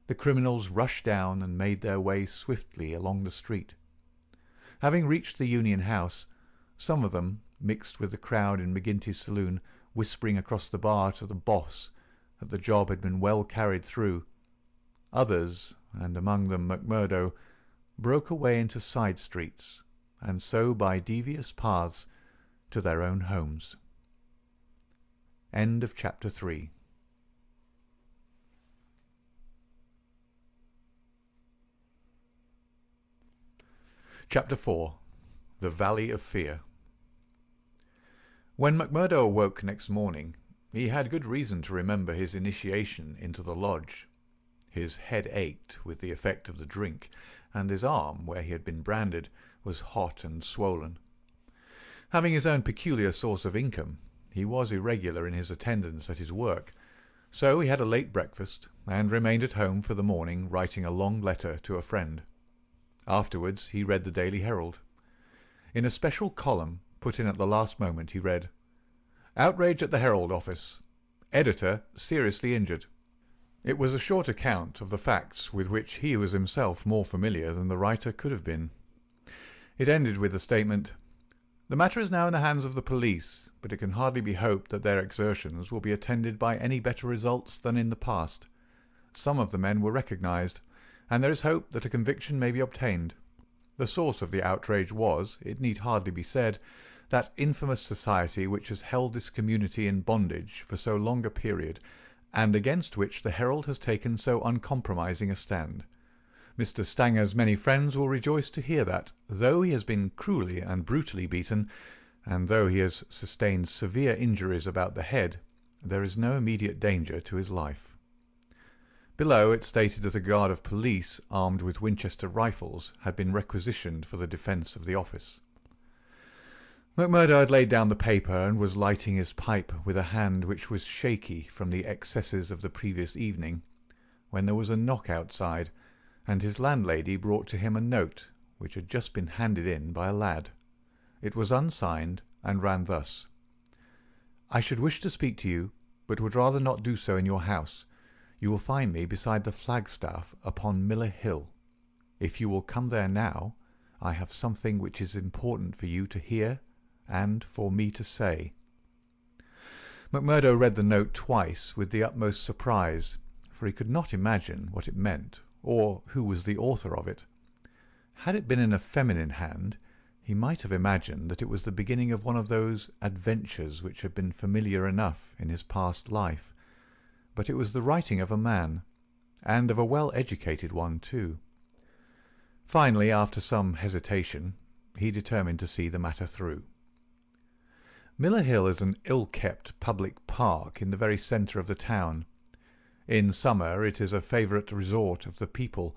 the criminals rushed down and made their way swiftly along the street. Having reached the Union House, some of them, mixed with the crowd in McGinty's saloon, whispering across the bar to the boss that the job had been well carried through. Others, and among them McMurdo, broke away into side streets, and so by devious paths to their own homes. End of Chapter 3. Chapter 4. The Valley of Fear. When McMurdo awoke next morning, he had good reason to remember his initiation into the lodge. His head ached with the effect of the drink, and his arm, where he had been branded, was hot and swollen. Having his own peculiar source of income, He was irregular in his attendance at his work, so he had a late breakfast and remained at home for the morning writing a long letter to a friend. Afterwards he read the Daily Herald. In a special column put in at the last moment he read, "Outrage at the Herald office. Editor seriously injured." It was a short account of the facts with which he was himself more familiar than the writer could have been. It ended with the statement, "The matter is now in the hands of the police, but it can hardly be hoped that their exertions will be attended by any better results than in the past. Some of the men were recognized, and there is hope that a conviction may be obtained. The source of the outrage was, it need hardly be said, that infamous society which has held this community in bondage for so long a period, and against which the Herald has taken so uncompromising a stand. Mr. Stanger's many friends will rejoice to hear that, though he has been cruelly and brutally beaten, and though he has sustained severe injuries about the head, there is no immediate danger to his life." Below it stated that a guard of police armed with Winchester rifles had been requisitioned for the defence of the office. McMurdo had laid down the paper and was lighting his pipe with a hand which was shaky from the excesses of the previous evening, when there was a knock outside, and his landlady brought to him a note which had just been handed in by a lad. It was unsigned, and ran thus: "I should wish to speak to you, but would rather not do so in your house. You will find me beside the flagstaff upon Miller Hill. If you will come there now, I have something which is important for you to hear and for me to say." McMurdo read the note twice with the utmost surprise, for he could not imagine what it meant, or who was the author of it. Had it been in a feminine hand, he might have imagined that it was the beginning of one of those adventures which had been familiar enough in his past life, but it was the writing of a man, and of a well-educated one too. Finally, after some hesitation, he determined to see the matter through. Miller Hill is an ill-kept public park in the very centre of the town. In summer it is a favourite resort of the people,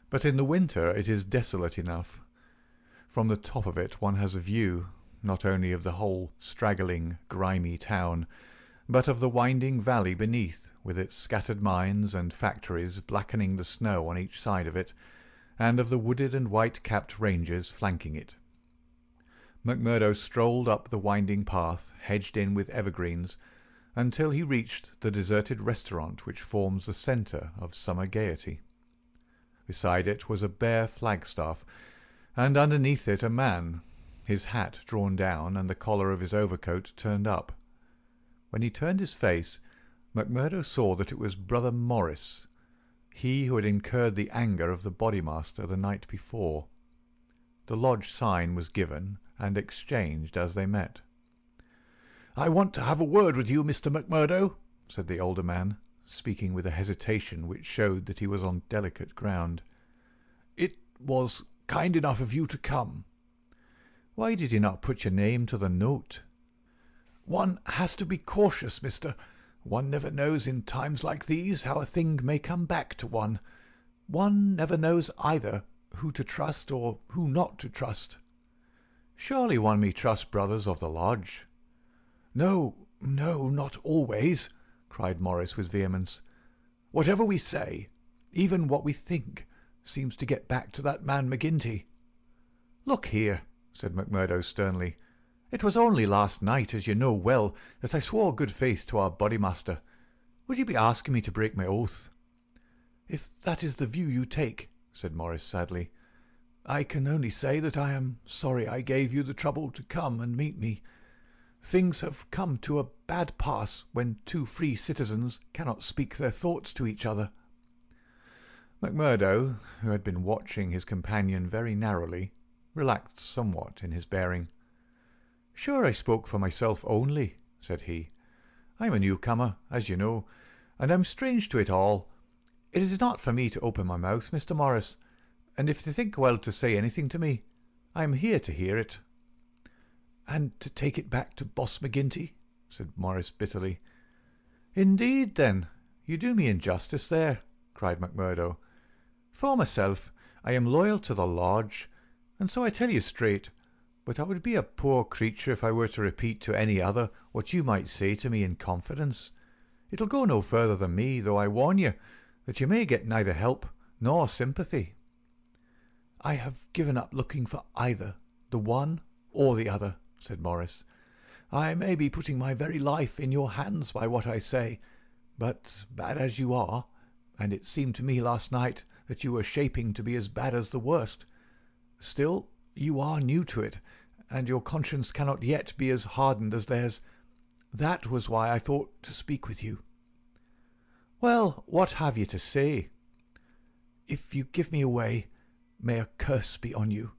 but in the winter it is desolate enough. From the top of it one has a view, not only of the whole straggling, grimy town, but of the winding valley beneath, with its scattered mines and factories blackening the snow on each side of it, and of the wooded and white-capped ranges flanking it. McMurdo strolled up the winding path, hedged in with evergreens, until he reached the deserted restaurant which forms the centre of summer gaiety. Beside it was a bare flagstaff, and underneath it a man, his hat drawn down and the collar of his overcoat turned up. When he turned his face, McMurdo saw that it was Brother Morris, he who had incurred the anger of the bodymaster the night before. The lodge sign was given and exchanged as they met. "I want to have a word with you, Mr. McMurdo," said the older man, speaking with a hesitation which showed that he was on delicate ground. "It was kind enough of you to come." "Why did you not put your name to the note?" "One has to be cautious, mister. One never knows in times like these how a thing may come back to one. One never knows either who to trust or who not to trust." "Surely one may trust brothers of the lodge." "No, no, not always," cried Morris with vehemence. "Whatever we say, even what we think, seems to get back to that man McGinty." "Look here," said McMurdo sternly, "it was only last night, as you know well, that I swore good faith to our bodymaster. Would you be asking me to break my oath?" "If that is the view you take," said Morris sadly, "I can only say that I am sorry I gave you the trouble to come and meet me. Things have come to a bad pass when two free citizens cannot speak their thoughts to each other." McMurdo, who had been watching his companion very narrowly, relaxed somewhat in his bearing. "Sure I spoke for myself only," said he. "I am a newcomer, as you know, and am strange to it all. It is not for me to open my mouth, Mr. Morris, and if you think well to say anything to me, I am here to hear it." "And to take it back to Boss McGinty?" said Morris bitterly. "Indeed, then, you do me injustice there," cried McMurdo. "For myself, I am loyal to the lodge, and so I tell you straight, but I would be a poor creature if I were to repeat to any other what you might say to me in confidence. It'll go no further than me, though I warn you that you may get neither help nor sympathy." "I have given up looking for either the one or the other," said Morris. "I may be putting my very life in your hands by what I say, but bad as you are, and it seemed to me last night that you were shaping to be as bad as the worst, still you are new to it, and your conscience cannot yet be as hardened as theirs. That was why I thought to speak with you." "Well, what have you to say?" "If you give me away, may a curse be on you."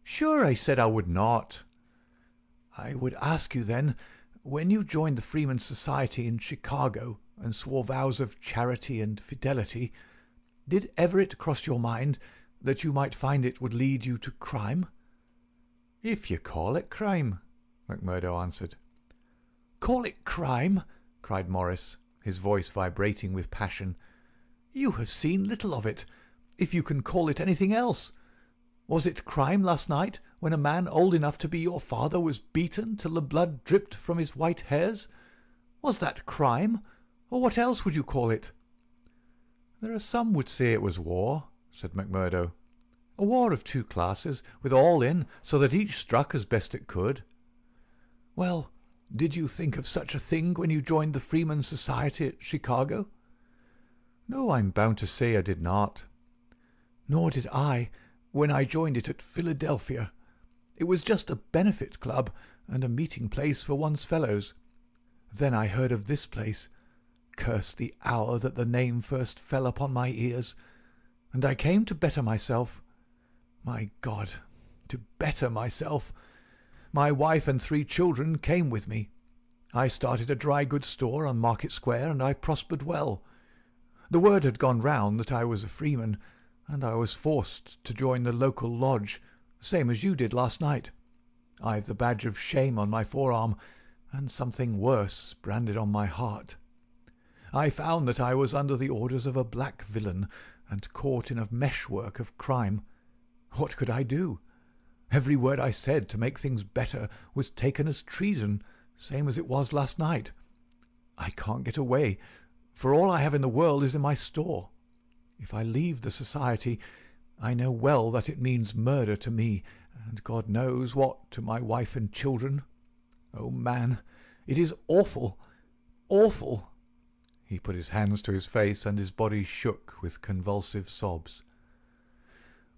"Sure, I said I would not." "I would ask you then, when you joined the Freemen's Society in Chicago and swore vows of charity and fidelity, did ever it cross your mind that you might find it would lead you to crime?" "If you call it crime," McMurdo answered. "Call it crime!" cried Morris, his voice vibrating with passion. "You have seen little of it, if you can call it anything else. Was it crime last night when a man old enough to be your father was beaten till the blood dripped from his white hairs? Was that crime, or what else would you call it?" "There are some would say it was war," said McMurdo. "A war of two classes, with all in, so that each struck as best it could." "Well, did you think of such a thing when you joined the Freemen's Society at Chicago?" "No, I'm bound to say I did not." "Nor did I when I joined it at Philadelphia. It was just a benefit club and a meeting place for one's fellows. Then I heard of this place. Curse the hour that the name first fell upon my ears, and I came to better myself. My God, to better myself! My wife and 3 children came with me. I started a dry goods store on Market Square, and I prospered well. The word had gone round that I was a freeman, and I was forced to join the local lodge, same as you did last night. I've the badge of shame on my forearm, and something worse branded on my heart. I found that I was under the orders of a black villain, and caught in a meshwork of crime. What could I do? Every word I said to make things better was taken as treason, same as it was last night. I can't get away, for all I have in the world is in my store. If I leave the society, I know well that it means murder to me, and God knows what to my wife and children. Oh, man, it is awful, awful!" He put his hands to his face, and his body shook with convulsive sobs.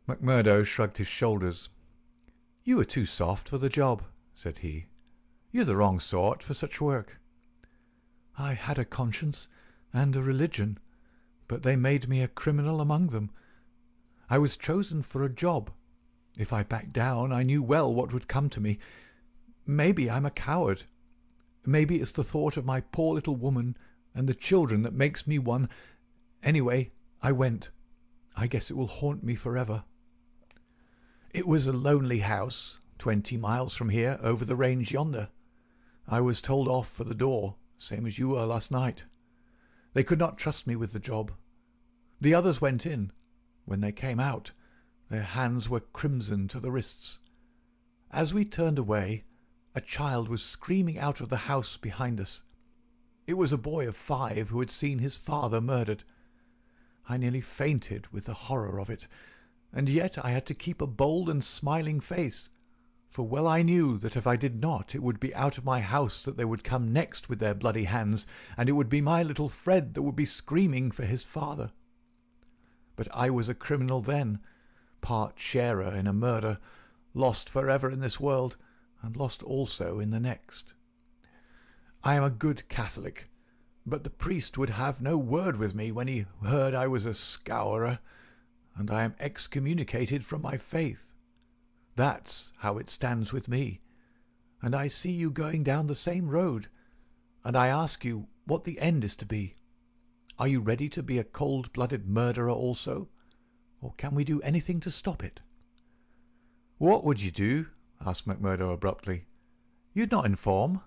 McMurdo shrugged his shoulders. "You are too soft for the job," said he. "You're the wrong sort for such work." "I had a conscience and a religion, but they made me a criminal among them. I was chosen for a job. If I backed down, I knew well what would come to me. Maybe I'm a coward. Maybe it's the thought of my poor little woman and the children that makes me one. Anyway, I went. I guess it will haunt me forever. It was a lonely house, 20 miles from here, over the range yonder. I was told off for the door, same as you were last night. They could not trust me with the job. The others went in. When they came out, their hands were crimson to the wrists. As we turned away, a child was screaming out of the house behind us. It was a boy of 5 who had seen his father murdered. I nearly fainted with the horror of it, and yet I had to keep a bold and smiling face, for well I knew that if I did not, it would be out of my house that they would come next with their bloody hands, and it would be my little Fred that would be screaming for his father. But I was a criminal then, part sharer in a murder, lost forever in this world, and lost also in the next. I am a good Catholic, but the priest would have no word with me when he heard I was a scourer, and I am excommunicated from my faith. That's how it stands with me, and I see you going down the same road, and I ask you what the end is to be. Are you ready to be a cold-blooded murderer also, or can we do anything to stop it?" "What would you do?" asked McMurdo abruptly. "You'd not inform?"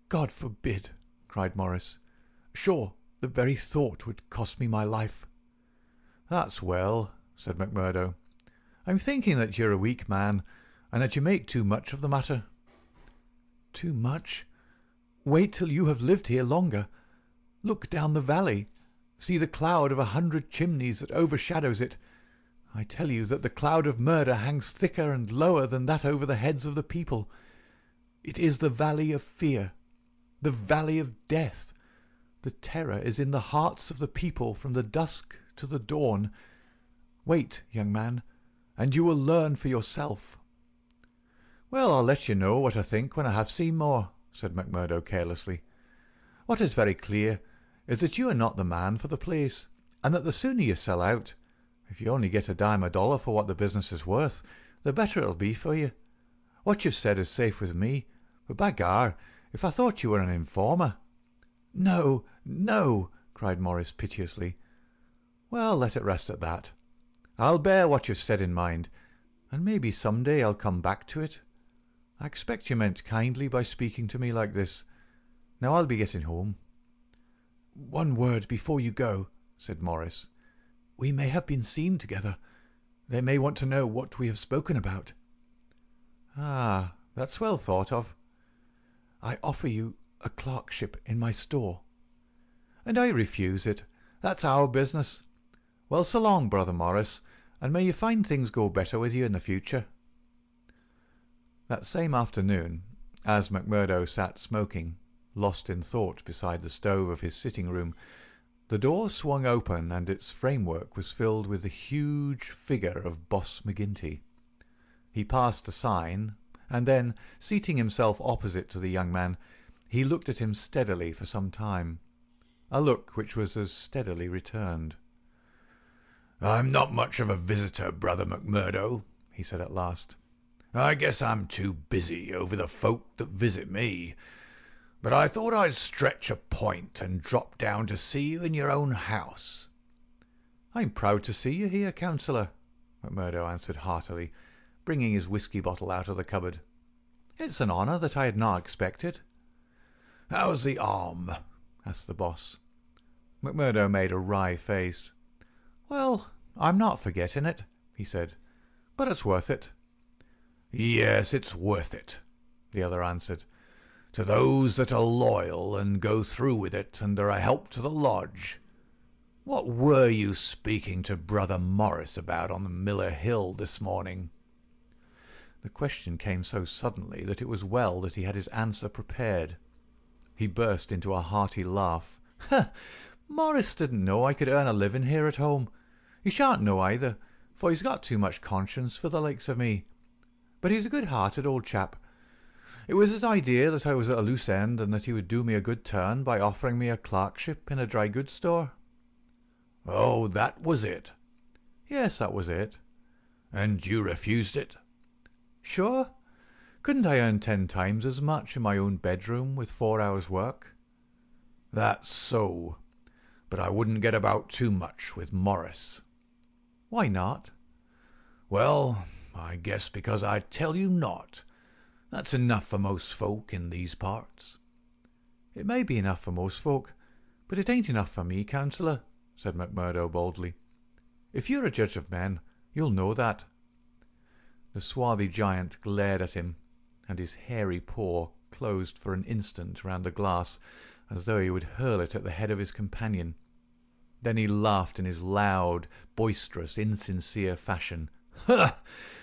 "God forbid!" cried Morris. "Sure, the very thought would cost me my life." "That's well," said McMurdo. "I'm thinking that you're a weak man, and that you make too much of the matter." "Too much? Wait till you have lived here longer. Look down the valley. See the cloud of 100 chimneys that overshadows it. I tell you that the cloud of murder hangs thicker and lower than that over the heads of the people. It is the valley of fear, the valley of death. The terror is in the hearts of the people from the dusk to the dawn. Wait, young man, and you will learn for yourself." "Well, I'll let you know what I think when I have seen more," said McMurdo carelessly. "What is very clear is that you are not the man for the place, and that the sooner you sell out, if you only get a dime a dollar for what the business is worth, the better it'll be for you. What you've said is safe with me, but by gar, if I thought you were an informer—" "No, no!" cried Morris piteously. "Well, let it rest at that. I'll bear what you've said in mind, and maybe some day I'll come back to it. I expect you meant kindly by speaking to me like this. Now I'll be getting home." "One word before you go," said Morris. "We may have been seen together. They may want to know what we have spoken about." "Ah, that's well thought of." "I offer you a clerkship in my store." "And I refuse it. That's our business. Well, so long, Brother Morris, and may you find things go better with you in the future." That same afternoon, as McMurdo sat smoking, lost in thought beside the stove of his sitting-room, the door swung open and its framework was filled with the huge figure of Boss McGinty. He passed the sign, and then, seating himself opposite to the young man, he looked at him steadily for some time, a look which was as steadily returned. "I'm not much of a visitor, Brother McMurdo," he said at last. "I guess I'm too busy over the folk that visit me. But I thought I'd stretch a point and drop down to see you in your own house." "I'm proud to see you here, Councillor," McMurdo answered heartily, bringing his whisky bottle out of the cupboard. "It's an honour that I had not expected." "How's the arm?" asked the boss. McMurdo made a wry face. "Well, I'm not forgetting it," he said, "but it's worth it." "Yes, it's worth it," the other answered, "to those that are loyal and go through with it and are a help to the lodge. What were you speaking to Brother Morris about on the Miller Hill this morning?" The question came so suddenly that it was well that he had his answer prepared. He burst into a hearty laugh. "Morris didn't know I could earn a living here at home. He shan't know either, for he's got too much conscience for the likes of me. But he's a good-hearted old chap. It was his idea that I was at a loose end and that he would do me a good turn by offering me a clerkship in a dry goods store." "Oh, that was it?" "Yes, that was it." "And you refused it?" "Sure. Couldn't I earn 10 times as much in my own bedroom with 4 hours' work?" "That's so. But I wouldn't get about too much with Morris." "Why not?" "Well, I guess because I tell you not. That's enough for most folk in these parts." "It may be enough for most folk, but it ain't enough for me, Councillor," said McMurdo boldly. "If you're a judge of men, you'll know that." The swarthy giant glared at him, and his hairy paw closed for an instant round the glass as though he would hurl it at the head of his companion. Then he laughed in his loud, boisterous, insincere fashion. "Ha!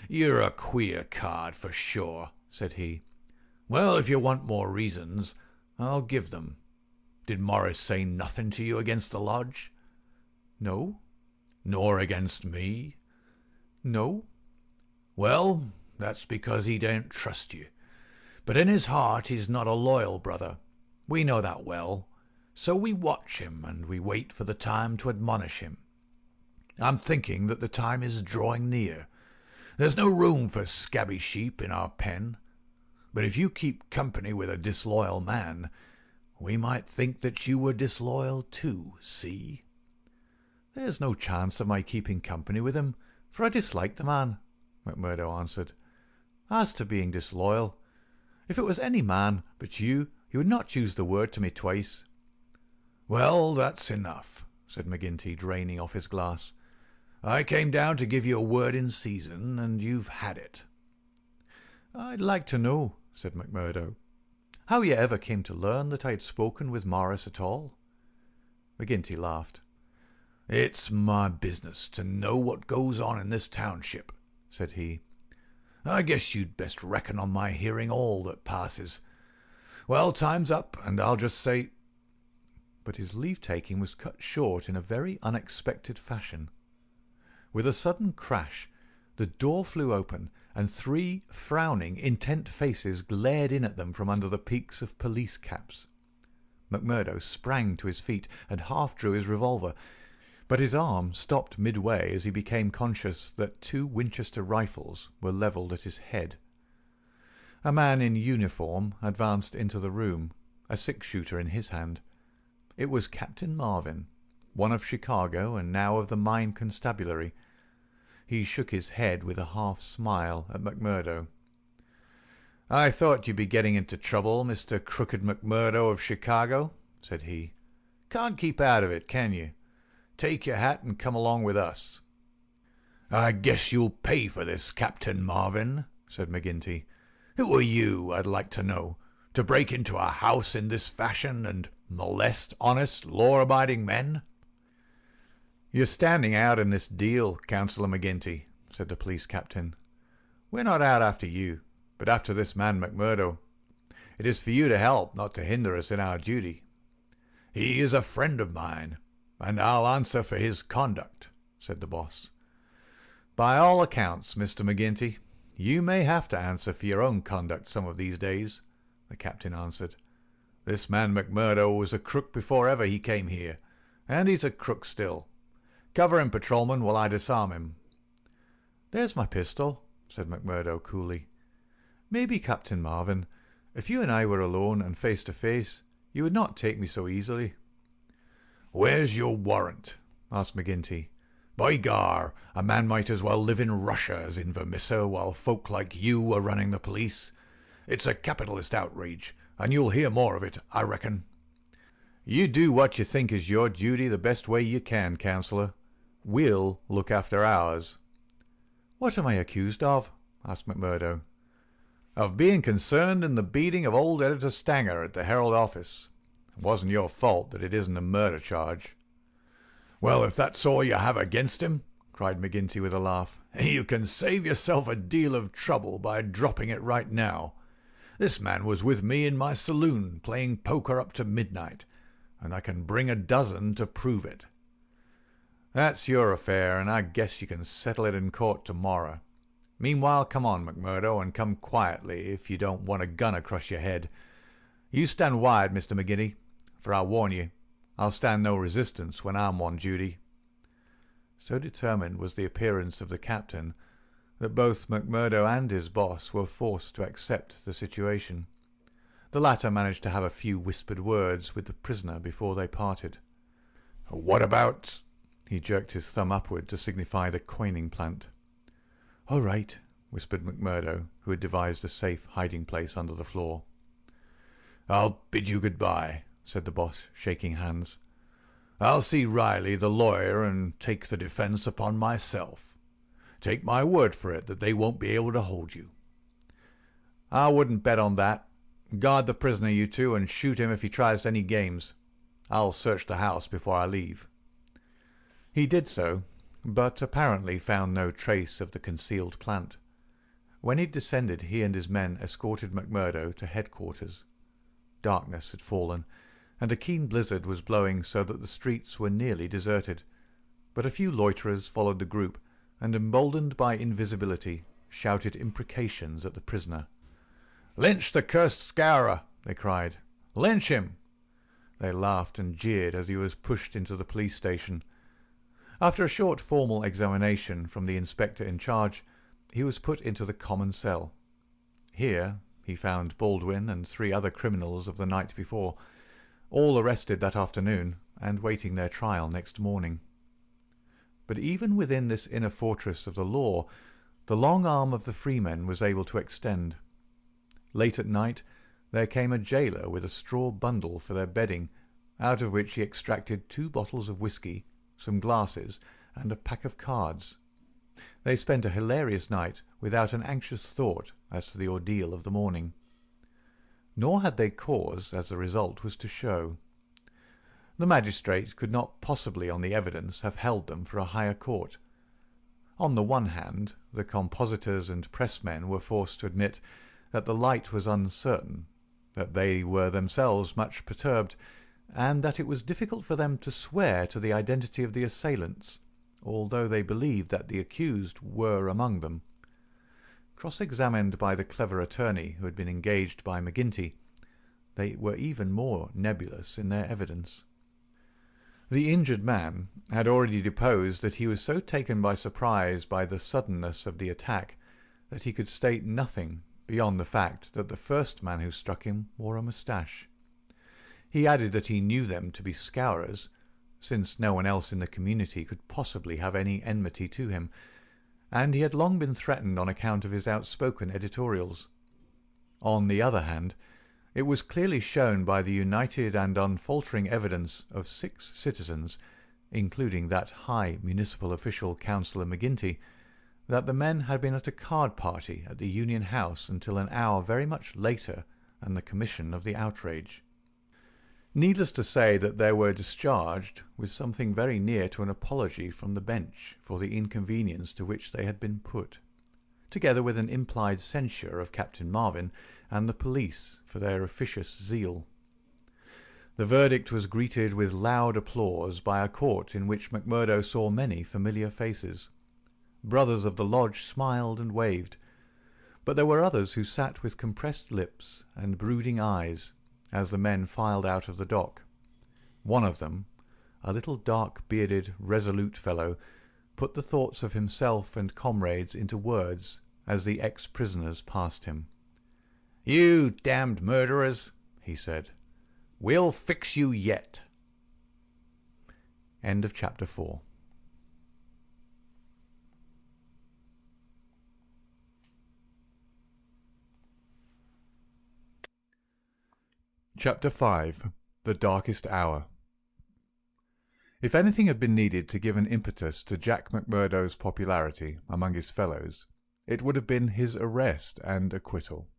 You're a queer card for sure," said he. "Well, if you want more reasons, I'll give them. Did Morris say nothing to you against the lodge?" "No." "Nor against me?" "No." "Well, that's because he don't trust you. But in his heart he's not a loyal brother. We know that well. So we watch him and we wait for the time to admonish him. I'm thinking that the time is drawing near. There's no room for scabby sheep in our pen. But if you keep company with a disloyal man, we might think that you were disloyal too, see?" "There's no chance of my keeping company with him, for I dislike the man," McMurdo answered. "As to being disloyal, if it was any man but you, he would not use the word to me twice." "Well, that's enough," said McGinty, draining off his glass. "I came down to give you a word in season, and you've had it." "I'd like to know," said McMurdo, how you ever came to learn that I had spoken with Morris at all?" McGinty laughed. "It's my business to know what goes on in this township," said he. "I guess you'd best reckon on my hearing all that passes. Well, time's up, and I'll just say—" But his leave-taking was cut short in a very unexpected fashion. With a sudden crash, the door flew open, and 3 frowning, intent faces glared in at them from under the peaks of police caps. McMurdo sprang to his feet and half drew his revolver, but his arm stopped midway as he became conscious that 2 Winchester rifles were levelled at his head. A man in uniform advanced into the room, a 6-shooter in his hand. It was Captain Marvin, one of Chicago and now of the Mine Constabulary. He shook his head with a half-smile at McMurdo. "I thought you'd be getting into trouble, Mr. Crooked McMurdo of Chicago," said he. "Can't keep out of it, can you? Take your hat and come along with us." "I guess you'll pay for this, Captain Marvin," said McGinty. "Who are you, I'd like to know, to break into a house in this fashion and molest honest, law-abiding men?" "You're standing out in this deal, Councillor McGinty," said the police captain. "We're not out after you, but after this man McMurdo. It is for you to help, not to hinder us in our duty." "He is a friend of mine, and I'll answer for his conduct," said the boss. "By all accounts, Mr. McGinty, you may have to answer for your own conduct some of these days," the captain answered. "This man McMurdo was a crook before ever he came here, and he's a crook still. Cover him, patrolman, while I disarm him." "There's my pistol," said McMurdo coolly. "Maybe, Captain Marvin, if you and I were alone and face to face, you would not take me so easily." "Where's your warrant?" asked McGinty. "By gar, a man might as well live in Russia as in Vermissa while folk like you are running the police. It's a capitalist outrage, and you'll hear more of it, I reckon." "You do what you think is your duty the best way you can, Councillor. We'll look after ours." "What am I accused of?" asked McMurdo. "Of being concerned in the beating of old Editor Stanger at the Herald office. It wasn't your fault that it isn't a murder charge." "Well, if that's all you have against him," cried McGinty with a laugh, "you can save yourself a deal of trouble by dropping it right now. This man was with me in my saloon playing poker up to midnight, and I can bring a dozen to prove it." "That's your affair, and I guess you can settle it in court tomorrow. Meanwhile, come on, McMurdo, and come quietly if you don't want a gun across your head. You stand wide, Mr. McGinty, for I'll warn you, I'll stand no resistance when I'm on duty." So determined was the appearance of the captain that both McMurdo and his boss were forced to accept the situation. The latter managed to have a few whispered words with the prisoner before they parted. "What about—" He jerked his thumb upward to signify the coining plant. "All right," whispered McMurdo, who had devised a safe hiding-place under the floor. "I'll bid you good-bye," said the boss, shaking hands. "I'll see Riley, the lawyer, and take the defence upon myself. Take my word for it that they won't be able to hold you." "I wouldn't bet on that. Guard the prisoner, you two, and shoot him if he tries any games. I'll search the house before I leave." He did so, but apparently found no trace of the concealed plant. When he descended, he and his men escorted McMurdo to headquarters. Darkness had fallen, and a keen blizzard was blowing so that the streets were nearly deserted, but a few loiterers followed the group, and, emboldened by invisibility, shouted imprecations at the prisoner. "Lynch the cursed scourer!" they cried. "Lynch him!" They laughed and jeered as he was pushed into the police station. After a short formal examination from the inspector in charge, he was put into the common cell. Here he found Baldwin and 3 other criminals of the night before, all arrested that afternoon and waiting their trial next morning. But even within this inner fortress of the law, the long arm of the freemen was able to extend. Late at night there came a jailer with a straw bundle for their bedding, out of which he extracted 2 bottles of whisky, some glasses, and a pack of cards. They spent a hilarious night without an anxious thought as to the ordeal of the morning. Nor had they cause, as the result was to show. The magistrate could not possibly on the evidence have held them for a higher court. On the one hand, the compositors and pressmen were forced to admit that the light was uncertain, that they were themselves much perturbed, and that it was difficult for them to swear to the identity of the assailants, although they believed that the accused were among them. Cross-examined by the clever attorney who had been engaged by McGinty, they were even more nebulous in their evidence. The injured man had already deposed that he was so taken by surprise by the suddenness of the attack that he could state nothing beyond the fact that the first man who struck him wore a moustache. He added that he knew them to be scourers, since no one else in the community could possibly have any enmity to him, and he had long been threatened on account of his outspoken editorials. On the other hand, it was clearly shown by the united and unfaltering evidence of 6 citizens, including that high municipal official, Councillor McGinty, that the men had been at a card party at the Union House until an hour very much later than the commission of the outrage. Needless to say that they were discharged with something very near to an apology from the bench for the inconvenience to which they had been put, together with an implied censure of Captain Marvin and the police for their officious zeal. The verdict was greeted with loud applause by a court in which McMurdo saw many familiar faces. Brothers of the lodge smiled and waved, but there were others who sat with compressed lips and brooding eyes as the men filed out of the dock. One of them, a little dark-bearded, resolute fellow, put the thoughts of himself and comrades into words as the ex-prisoners passed him. "You damned murderers," he said. "We'll fix you yet." End of chapter 4. Chapter 5. The Darkest Hour. If anything had been needed to give an impetus to Jack McMurdo's popularity among his fellows, it would have been his arrest and acquittal.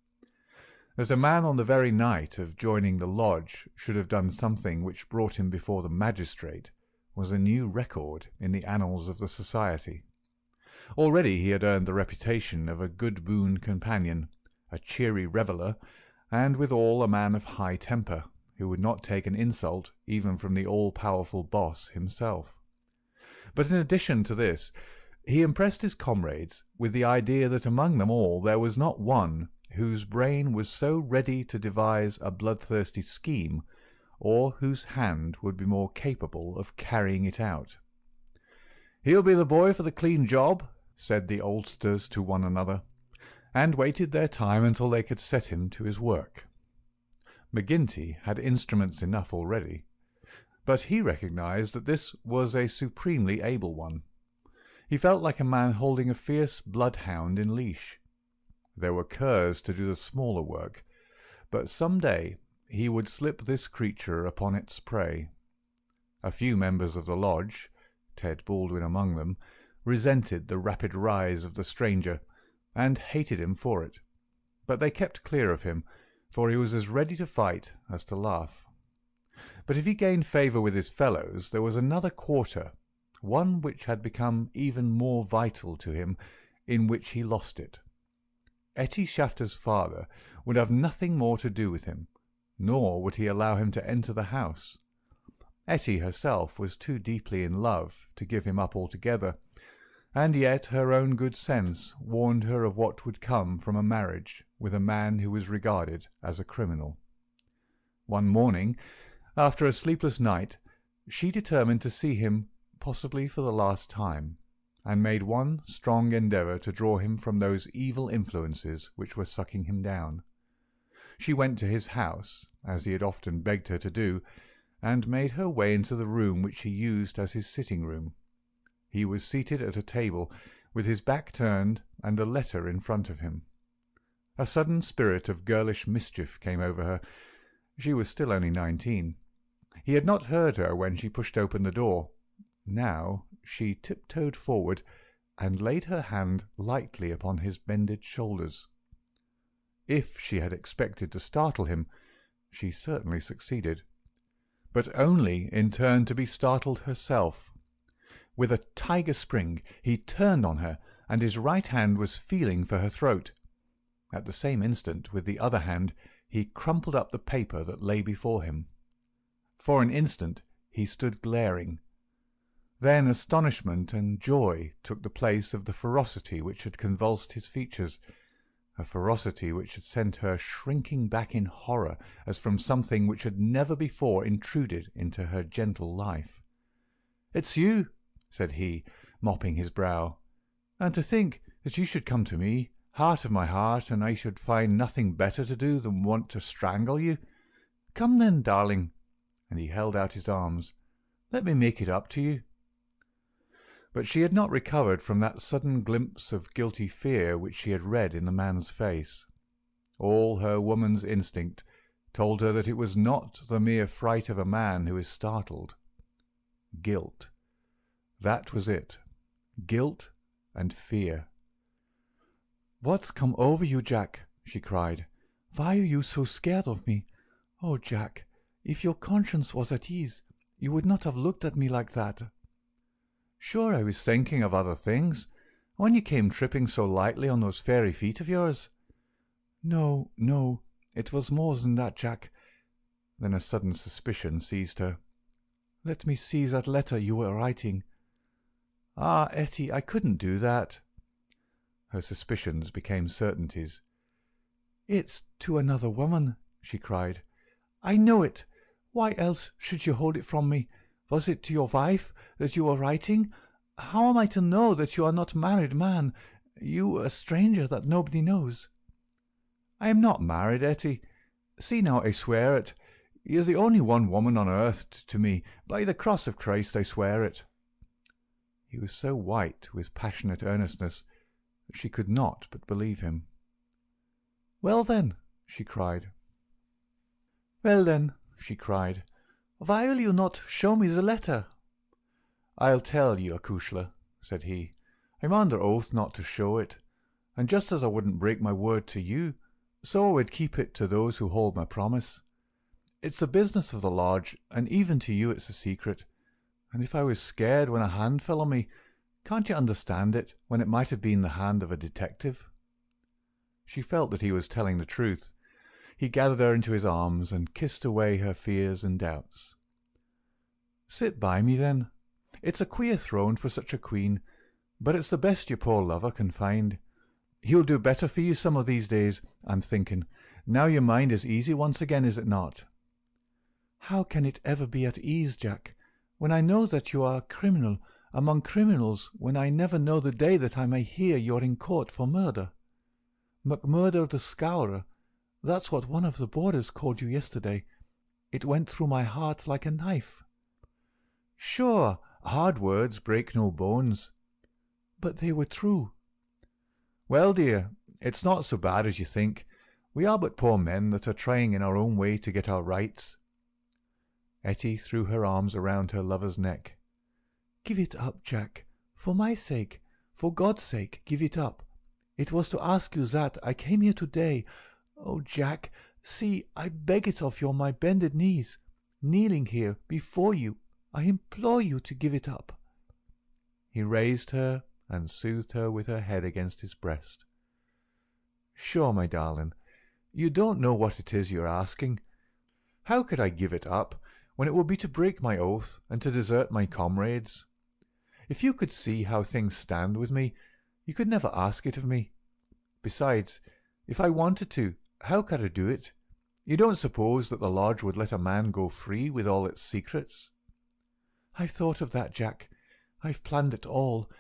That a man on the very night of joining the lodge should have done something which brought him before the magistrate was a new record in the annals of the society. Already he had earned the reputation of a good boon companion, a cheery reveller, and withal a man of high temper, who would not take an insult even from the all-powerful boss himself. But in addition to this, he impressed his comrades with the idea that among them all there was not one whose brain was so ready to devise a bloodthirsty scheme, or whose hand would be more capable of carrying it out. "He'll be the boy for the clean job," said the oldsters to one another, and waited their time until they could set him to his work. McGinty had instruments enough already, but he recognized that this was a supremely able one. He felt like a man holding a fierce bloodhound in leash. There were curs to do the smaller work, but some day he would slip this creature upon its prey. A few members of the lodge, Ted Baldwin among them, resented the rapid rise of the stranger, and hated him for it, but they kept clear of him, for he was as ready to fight as to laugh. But if he gained favour with his fellows, there was another quarter, one which had become even more vital to him, in which he lost it. Etty Shafter's father would have nothing more to do with him, nor would he allow him to enter the house. Etty herself was too deeply in love to give him up altogether, and yet her own good sense warned her of what would come from a marriage with a man who was regarded as a criminal. One morning, after a sleepless night, she determined to see him, possibly for the last time, and made one strong endeavour to draw him from those evil influences which were sucking him down. She went to his house, as he had often begged her to do, and made her way into the room which he used as his sitting-room. He was seated at a table, with his back turned and a letter in front of him. A sudden spirit of girlish mischief came over her. She was still only 19. He had not heard her when she pushed open the door. Now she tiptoed forward and laid her hand lightly upon his bended shoulders. If she had expected to startle him, she certainly succeeded. But only in turn to be startled herself. With a tiger spring, he turned on her, and his right hand was feeling for her throat. At the same instant, with the other hand, he crumpled up the paper that lay before him. For an instant he stood glaring. Then astonishment and joy took the place of the ferocity which had convulsed his features, a ferocity which had sent her shrinking back in horror as from something which had never before intruded into her gentle life. "It's you," said he, mopping his brow. "And to think that you should come to me, heart of my heart, and I should find nothing better to do than want to strangle you. Come then, darling," and he held out his arms. "Let me make it up to you." But she had not recovered from that sudden glimpse of guilty fear which she had read in the man's face. All her woman's instinct told her that it was not the mere fright of a man who is startled. Guilt. That was it. Guilt and fear. "What's come over you, Jack?" she cried. "Why are you so scared of me? Oh, Jack, if your conscience was at ease, you would not have looked at me like that." "Sure, I was thinking of other things, when you came tripping so lightly on those fairy feet of yours." "No, no, it was more than that, Jack." Then a sudden suspicion seized her. "Let me see that letter you were writing." "Ah, Etty, I couldn't do that." Her suspicions became certainties. "It's to another woman," she cried. "I know it. Why else should you hold it from me? Was it to your wife that you were writing? How am I to know that you are not a married man, you a stranger that nobody knows?" "I am not married, Etty. See now, I swear it. You're the only one woman on earth to me. By the cross of Christ, I swear it." He was so white with passionate earnestness that she could not but believe him. "Well then," she cried. "Well then," she cried, "why will you not show me the letter?" "I'll tell you, acushla," said he. "I'm under oath not to show it, and just as I wouldn't break my word to you, so I would keep it to those who hold my promise. It's the business of the lodge, and even to you it's a secret, and if I was scared when a hand fell on me, can't you understand it when it might have been the hand of a detective?" She felt that he was telling the truth. He gathered her into his arms and kissed away her fears and doubts. "Sit by me, then. It's a queer throne for such a queen, but it's the best your poor lover can find. He'll do better for you some of these days, I'm thinking. Now your mind is easy once again, is it not?" "How can it ever be at ease, Jack, when I know that you are a criminal among criminals, when I never know the day that I may hear you're in court for murder? McMurdo the Scourer, that's what one of the boarders called you yesterday. It went through my heart like a knife." "Sure, hard words break no bones." "But they were true." "Well, dear, it's not so bad as you think. We are but poor men that are trying in our own way to get our rights." Etty threw her arms around her lover's neck. "Give it up, Jack. For my sake, for God's sake, give it up. It was to ask you that I came here today. Oh, Jack, see, I beg it of you on my bended knees, kneeling here before you. I implore you to give it up." He raised her and soothed her with her head against his breast. "Sure, my darling, you don't know what it is you're asking. How could I give it up when it would be to break my oath and to desert my comrades? If you could see how things stand with me, you could never ask it of me. Besides, if I wanted to, how could I do it? You don't suppose that the lodge would let a man go free with all its secrets?" "I've thought of that, Jack. I've planned it all.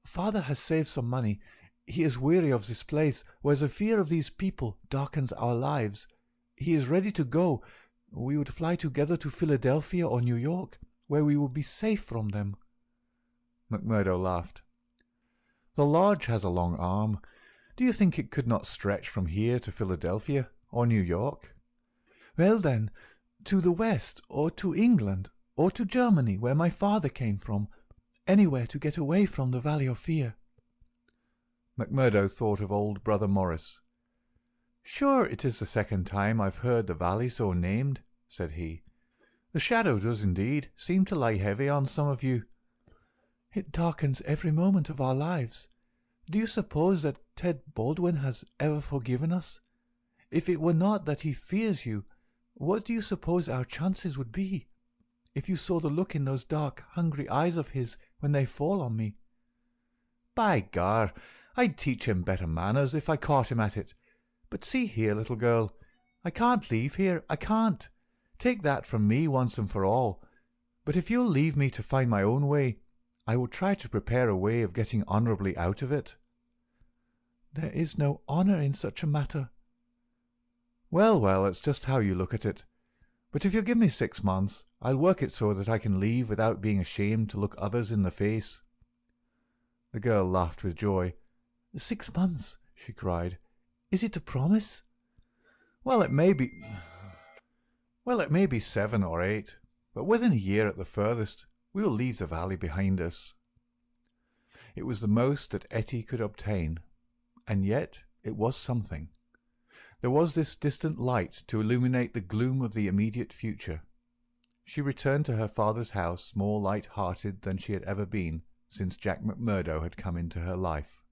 Father has saved some money. He is weary of this place, where the fear of these people darkens our lives. He is ready to go. We would fly together to Philadelphia or New York, where we would be safe from them." McMurdo laughed. "The lodge has a long arm. Do you think it could not stretch from here to Philadelphia or New York?" "Well then, to the West, or to England, or to Germany, where my father came from. Anywhere to get away from the Valley of Fear." McMurdo thought of old Brother Morris. "Sure it is the second time I've heard the valley so named," said he. "The shadow does indeed seem to lie heavy on some of you. It darkens every moment of our lives. Do you suppose that Ted Baldwin has ever forgiven us? If it were not that he fears you, what do you suppose our chances would be? If you saw the look in those dark, hungry eyes of his when they fall on me. By gar, I'd teach him better manners if I caught him at it. But see here, little girl, I can't leave here, I can't. Take that from me once and for all. But if you'll leave me to find my own way, I will try to prepare a way of getting honourably out of it." "There is no honour in such a matter." "Well, well, it's just how you look at it. But if you'll give me 6 months, I'll work it so that I can leave without being ashamed to look others in the face." The girl laughed with joy. "6 months!" she cried. "Is it a promise?" Well, it may be 7 or 8, but within a year at the furthest we will leave the valley behind us." It was the most that Etty could obtain, and yet it was something. There was this distant light to illuminate the gloom of the immediate future. She returned to her father's house more light-hearted than she had ever been since Jack McMurdo had come into her life.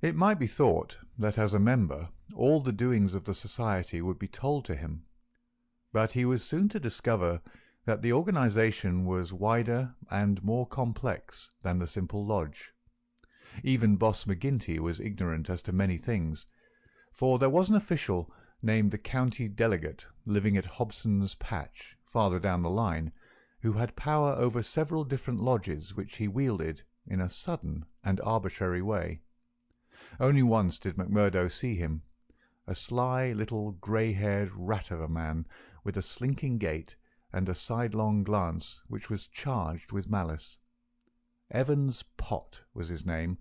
It might be thought that as a member all the doings of the society would be told to him, but he was soon to discover that the organization was wider and more complex than the simple lodge. Even Boss McGinty was ignorant as to many things, for there was an official named the county delegate living at Hobson's Patch, farther down the line, who had power over several different lodges which he wielded in a sudden and arbitrary way. Only once did McMurdo see him, a sly little grey-haired rat of a man with a slinking gait and a sidelong glance which was charged with malice. Evans Pott was his name,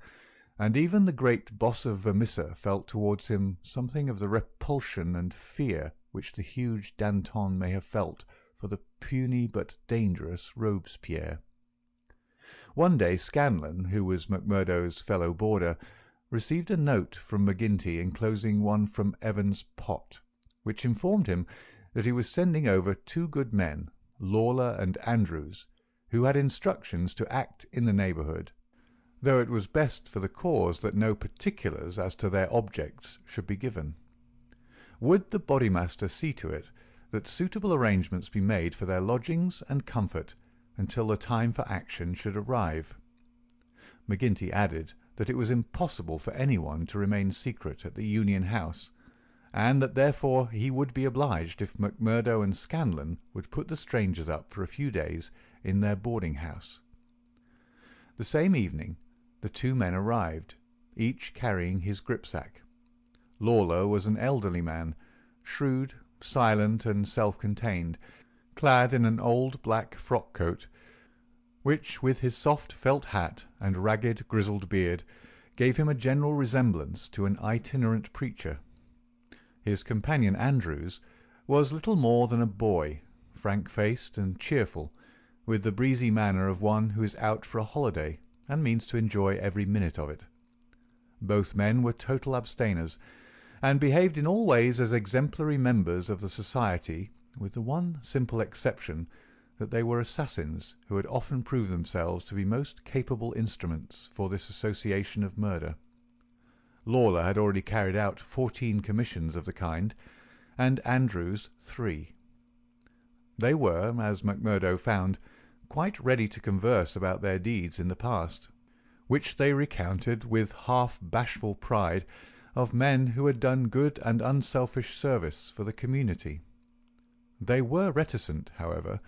and even the great boss of Vermissa felt towards him something of the repulsion and fear which the huge Danton may have felt for the puny but dangerous Robespierre. One day Scanlon, who was McMurdo's fellow boarder, received a note from McGinty enclosing one from Evans Pott, which informed him that he was sending over 2 good men, Lawler and Andrews, who had instructions to act in the neighbourhood, though it was best for the cause that no particulars as to their objects should be given. Would the bodymaster see to it that suitable arrangements be made for their lodgings and comfort until the time for action should arrive? McGinty added that it was impossible for anyone to remain secret at the Union House, and that therefore he would be obliged if McMurdo and Scanlon would put the strangers up for a few days in their boarding-house. The same evening the 2 men arrived, each carrying his gripsack. Lawler was an elderly man, shrewd, silent, and self-contained, clad in an old black frock-coat, which, with his soft felt hat and ragged grizzled beard, gave him a general resemblance to an itinerant preacher. His companion Andrews was little more than a boy, frank-faced and cheerful, with the breezy manner of one who is out for a holiday and means to enjoy every minute of it. Both men were total abstainers, and behaved in all ways as exemplary members of the society, with the one simple exception that they were assassins who had often proved themselves to be most capable instruments for this association of murder. Lawler had already carried out 14 commissions of the kind, and Andrews 3. They were, as McMurdo found, quite ready to converse about their deeds in the past, which they recounted with half-bashful pride of men who had done good and unselfish service for the community. They were reticent, however,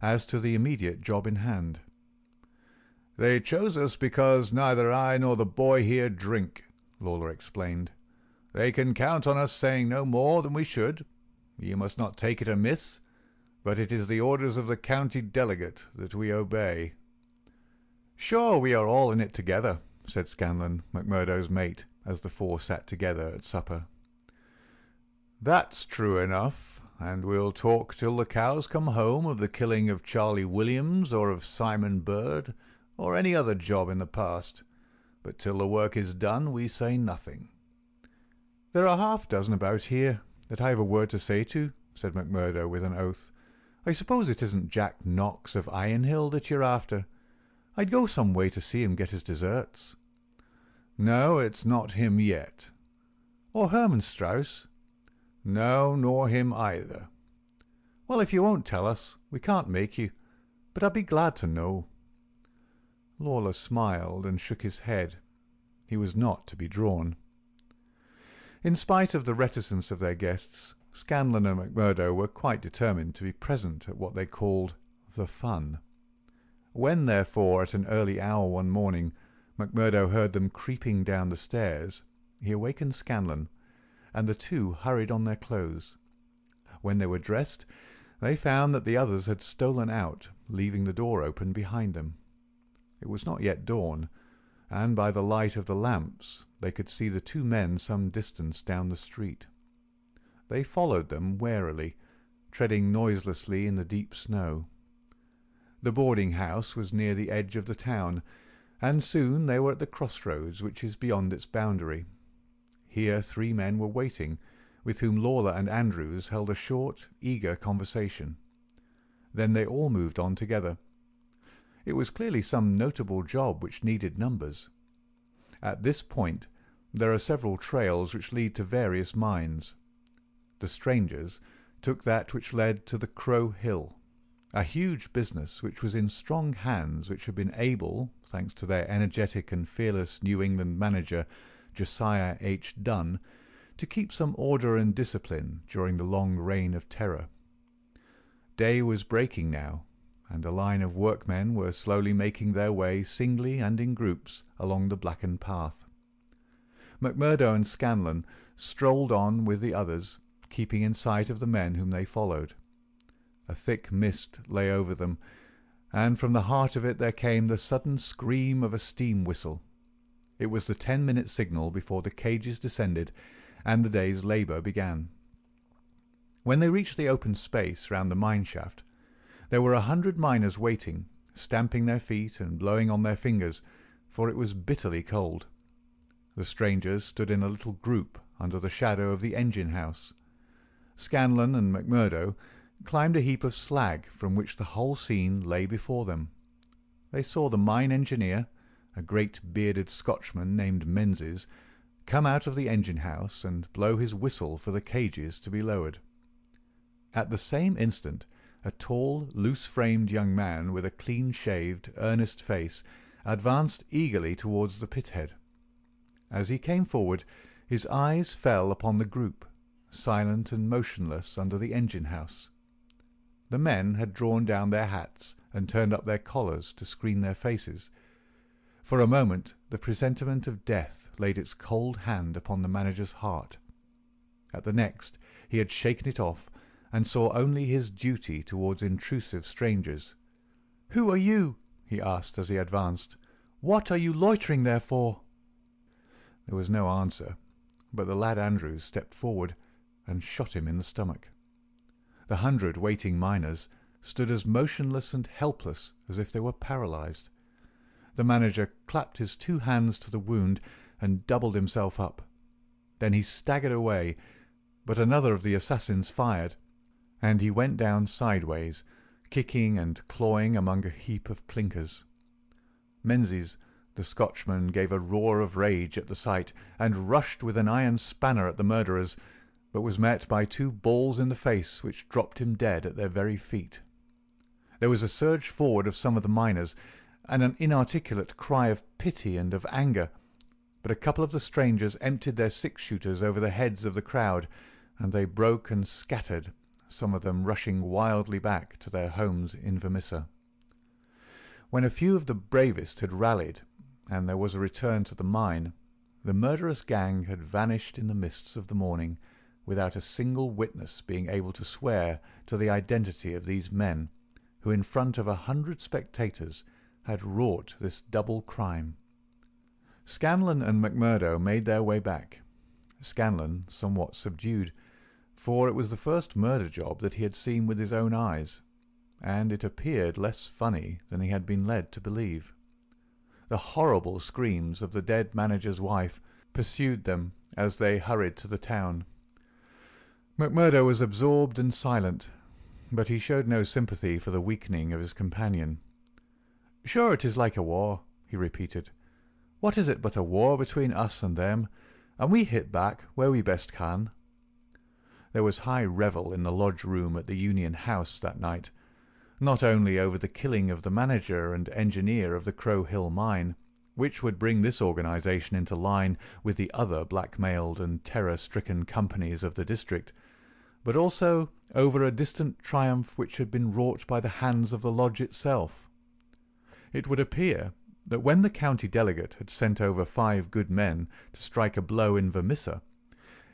as to the immediate job in hand. "They chose us because neither I nor the boy here drink," Lawler explained. "They can count on us saying no more than we should. You must not take it amiss, but it is the orders of the county delegate that we obey." "Sure, we are all in it together," said Scanlon, McMurdo's mate, as the 4 sat together at supper. "That's true enough, and we'll talk till the cows come home of the killing of Charlie Williams or of Simon Bird, or any other job in the past, but till the work is done we say nothing." "There are half a dozen about here that I have a word to say to," said McMurdo with an oath. "I suppose it isn't Jack Knox of Ironhill that you're after? I'd go some way to see him get his deserts." "No, it's not him yet." "Or Herman Strauss?" "No, nor him either." "Well, if you won't tell us, we can't make you, but I'd be glad to know." Lawler smiled and shook his head. He was not to be drawn. In spite of the reticence of their guests, Scanlon and McMurdo were quite determined to be present at what they called the fun. When, therefore, at an early hour one morning, McMurdo heard them creeping down the stairs, he awakened Scanlon, and the two hurried on their clothes. When they were dressed, they found that the others had stolen out, leaving the door open behind them. It was not yet dawn, and by the light of the lamps they could see the two men some distance down the street. They followed them warily, treading noiselessly in the deep snow. The boarding-house was near the edge of the town, and soon they were at the crossroads which is beyond its boundary. Here 3 men were waiting, with whom Lawler and Andrews held a short, eager conversation. Then they all moved on together. It was clearly some notable job which needed numbers. At this point there are several trails which lead to various mines. The strangers took that which led to the Crow Hill, a huge business which was in strong hands which had been able, thanks to their energetic and fearless New England manager, Josiah H. Dunn, to keep some order and discipline during the long reign of terror. Day was breaking now, and a line of workmen were slowly making their way singly and in groups along the blackened path. McMurdo and Scanlon strolled on with the others, keeping in sight of the men whom they followed. A thick mist lay over them, and from the heart of it there came the sudden scream of a steam whistle. It was the 10-minute signal before the cages descended and the day's labour began. When they reached the open space round the mine shaft, there were 100 miners waiting, stamping their feet and blowing on their fingers, for it was bitterly cold. The strangers stood in a little group under the shadow of the engine-house. Scanlon and McMurdo climbed a heap of slag from which the whole scene lay before them. They saw the mine engineer, a great bearded Scotchman named Menzies, come out of the engine-house and blow his whistle for the cages to be lowered. At the same instant a tall, loose-framed young man with a clean-shaved, earnest face advanced eagerly towards the pit-head. As he came forward, his eyes fell upon the group, silent and motionless under the engine-house. The men had drawn down their hats and turned up their collars to screen their faces. For a moment the presentiment of death laid its cold hand upon the manager's heart. At the next he had shaken it off, and saw only his duty towards intrusive strangers. "Who are you?" he asked as he advanced. "What are you loitering there for?" There was no answer, but the lad Andrews stepped forward and shot him in the stomach. The 100 waiting miners stood as motionless and helpless as if they were paralysed. The manager clapped his 2 hands to the wound and doubled himself up. Then he staggered away, but another of the assassins fired, and he went down sideways, kicking and clawing among a heap of clinkers. Menzies, the Scotchman, gave a roar of rage at the sight, and rushed with an iron spanner at the murderers, but was met by 2 balls in the face which dropped him dead at their very feet. There was a surge forward of some of the miners, and an inarticulate cry of pity and of anger, but a couple of the strangers emptied their 6-shooters over the heads of the crowd, and they broke and scattered, some of them rushing wildly back to their homes in Vermissa. When a few of the bravest had rallied, and there was a return to the mine, the murderous gang had vanished in the mists of the morning, without a single witness being able to swear to the identity of these men, who in front of 100 spectators had wrought this double crime. Scanlon and McMurdo made their way back, Scanlon somewhat subdued, for it was the first murder job that he had seen with his own eyes, and it appeared less funny than he had been led to believe. The horrible screams of the dead manager's wife pursued them as they hurried to the town. McMurdo was absorbed and silent, but he showed no sympathy for the weakening of his companion. "Sure it is like a war," he repeated. "What is it but a war between us and them, and we hit back where we best can." There was high revel in the lodge room at the Union House that night, not only over the killing of the manager and engineer of the Crow Hill mine, which would bring this organization into line with the other blackmailed and terror-stricken companies of the district, but also over a distant triumph which had been wrought by the hands of the lodge itself. It would appear that when the county delegate had sent over 5 good men to strike a blow in Vermissa,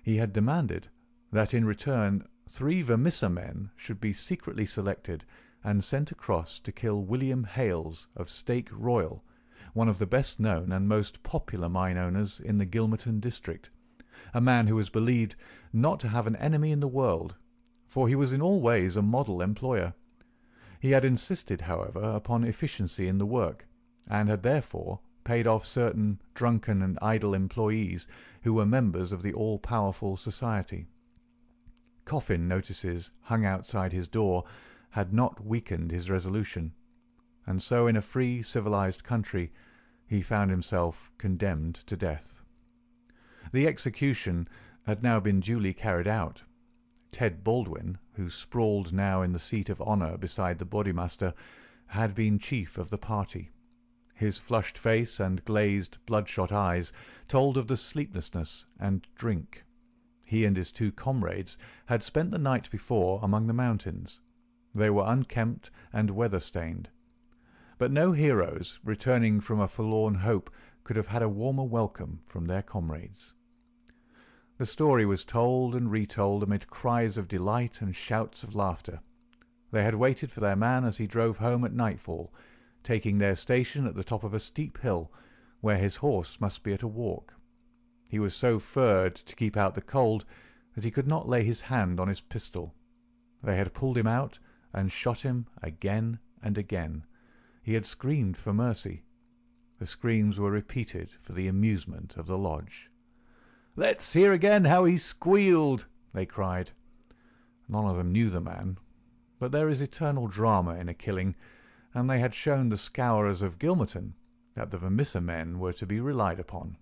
he had demanded that in return 3 Vermissa men should be secretly selected and sent across to kill William Hales of Stake Royal, one of the best known and most popular mine owners in the Gilmerton district, a man who was believed not to have an enemy in the world, for he was in all ways a model employer. He had insisted, however, upon efficiency in the work, and had therefore paid off certain drunken and idle employees who were members of the all-powerful society. Coffin notices hung outside his door had not weakened his resolution, and so in a free, civilized country he found himself condemned to death. The execution had now been duly carried out. Ted Baldwin, who sprawled now in the seat of honour beside the bodymaster, had been chief of the party. His flushed face and glazed, bloodshot eyes told of the sleeplessness and drink. He and his 2 comrades had spent the night before among the mountains. They were unkempt and weather-stained. But no heroes returning from a forlorn hope could have had a warmer welcome from their comrades. The story was told and retold amid cries of delight and shouts of laughter. They had waited for their man as he drove home at nightfall, taking their station at the top of a steep hill, where his horse must be at a walk. He was so furred to keep out the cold that he could not lay his hand on his pistol. They had pulled him out and shot him again and again. He had screamed for mercy. The screams were repeated for the amusement of the lodge. "Let's hear again how he squealed," they cried. None of them knew the man, but there is eternal drama in a killing, and they had shown the scourers of Gilmerton that the Vermissa men were to be relied upon.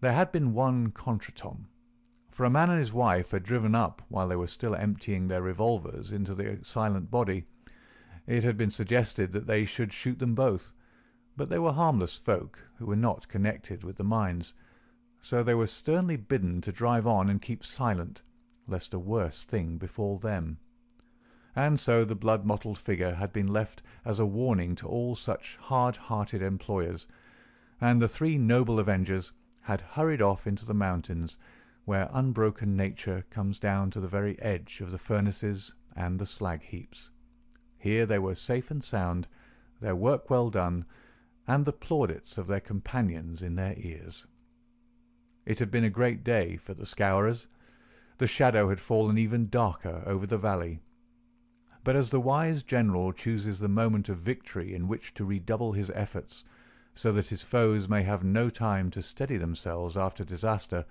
There had been one contretemps, for a man and his wife had driven up while they were still emptying their revolvers into the silent body. It had been suggested that they should shoot them both, but they were harmless folk who were not connected with the mines, so they were sternly bidden to drive on and keep silent, lest a worse thing befall them. And so the blood-mottled figure had been left as a warning to all such hard-hearted employers, and the 3 noble avengers had hurried off into the mountains, where unbroken nature comes down to the very edge of the furnaces and the slag-heaps. Here they were safe and sound, their work well done, and the plaudits of their companions in their ears. It had been a great day for the scourers. The shadow had fallen even darker over the valley. But as the wise general chooses the moment of victory in which to redouble his efforts, so that his foes may have no time to steady themselves after disaster,